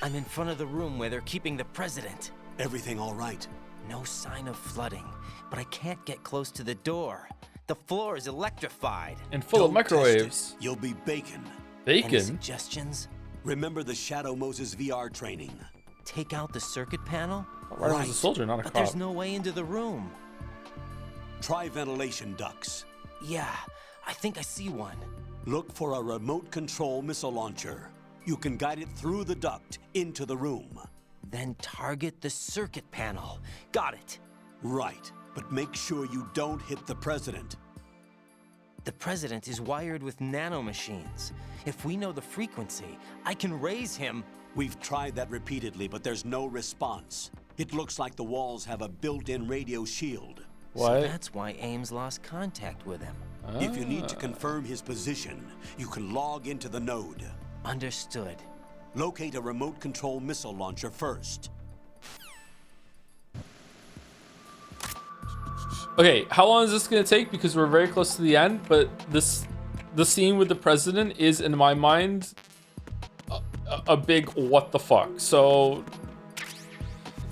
I'm in front of the room where they're keeping the president. Everything all right? No sign of flooding, but I can't get close to the door. The floor is electrified. And full of microwaves. You'll be bacon. Bacon? Any suggestions? Remember the Shadow Moses VR training. Take out the circuit panel? Ryden was a soldier, not a But cop. there's no way into the room. Try ventilation ducts. Yeah, I think I see one. Look for a remote control missile launcher. You can guide it through the duct into the room. Then target the circuit panel. Got it. Right, but make sure you don't hit the president. The president is wired with nanomachines. If we know the frequency, I can raise him. We've tried that repeatedly, but there's no response. It looks like the walls have a built-in radio shield. So that's why Ames lost contact with him. If you need to confirm his position, you can log into the node. Understood. Locate a remote control missile launcher first. Okay, how long is this gonna take? Because we're very close to the end, but the scene with the president is, in my mind, a big what the fuck. So,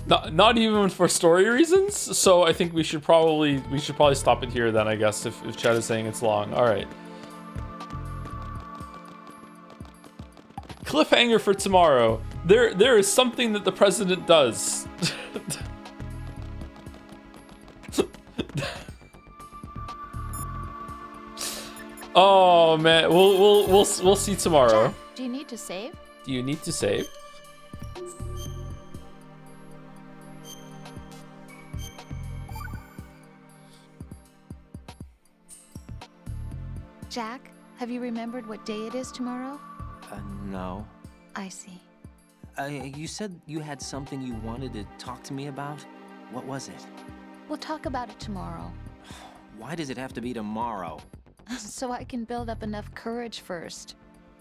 not even for story reasons. So I think we should probably stop it here then. I guess if Chad is saying it's long. All right. Cliffhanger for tomorrow. There is something that the president does. Oh man, we'll see tomorrow. Jack, do you need to save? Do you need to save? Jack, have you remembered what day it is tomorrow? No. I see. You said you had something you wanted to talk to me about? What was it? We'll talk about it tomorrow. Why does it have to be tomorrow? So I can build up enough courage first.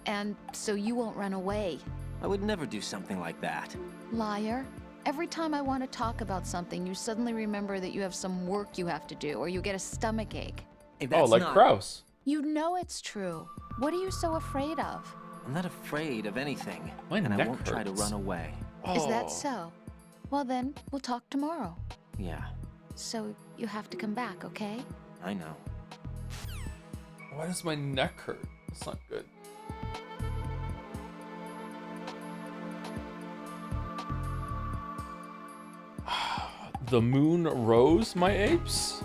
And so you won't run away. I would never do something like that. Liar. Every time I want to talk about something, you suddenly remember that you have some work you have to do, or you get a stomach ache. Hey, Oh, like Kraus. You know it's true. What are you so afraid of? I'm not afraid of anything. My and I neck won't try to hurts. run away. Is that so? Well then, we'll talk tomorrow. Yeah, So you have to come back, okay? I know. Why does my neck hurt? That's not good. The moon rose, my apes?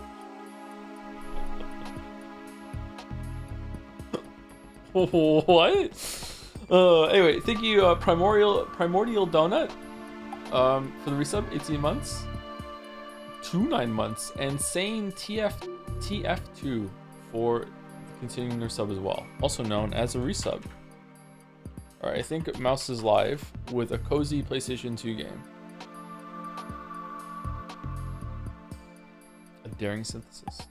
What? Anyway, thank you, Primordial Donut, for the resub, 18 months. 9 months. And Sane TF2 for continuing their sub as well, also known as a resub. Alright, I think Mouse is live with a cozy PlayStation 2 game. A daring synthesis.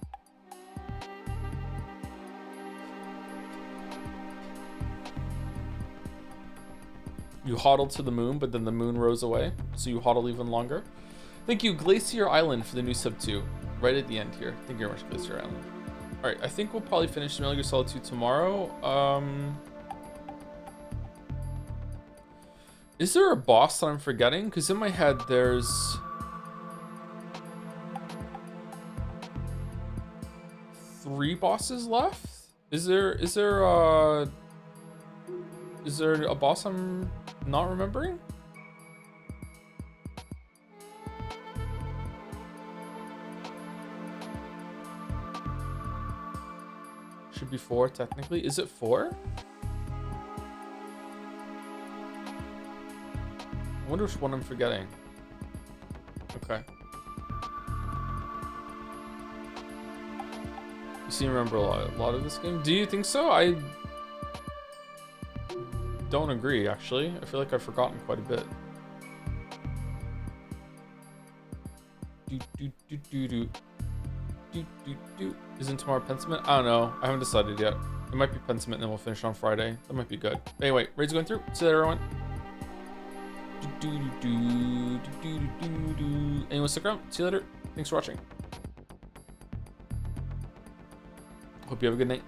You hodled to the moon, but then the moon rose away, so you hodled even longer. Thank you, Glacier Island, for the new sub 2. Right at the end here. Thank you very much, Glacier Island. Alright, I think we'll probably finish Metal Gear Solid 2 tomorrow. Is there a boss that I'm forgetting? Because in my head, there's... three bosses left? Is there a boss I'm not remembering? Should be 4 technically. Is it 4? I wonder which one I'm forgetting. Okay. You seem to remember a lot of this game. Do you think so? I don't agree, actually. I feel like I've forgotten quite a bit. Isn't tomorrow Pentiment? I don't know. I haven't decided yet. It might be Pentiment and then we'll finish on Friday. That might be good. Anyway, Raid's going through. See you later, everyone. Anyone stick around? See you later. Thanks for watching. Hope you have a good night.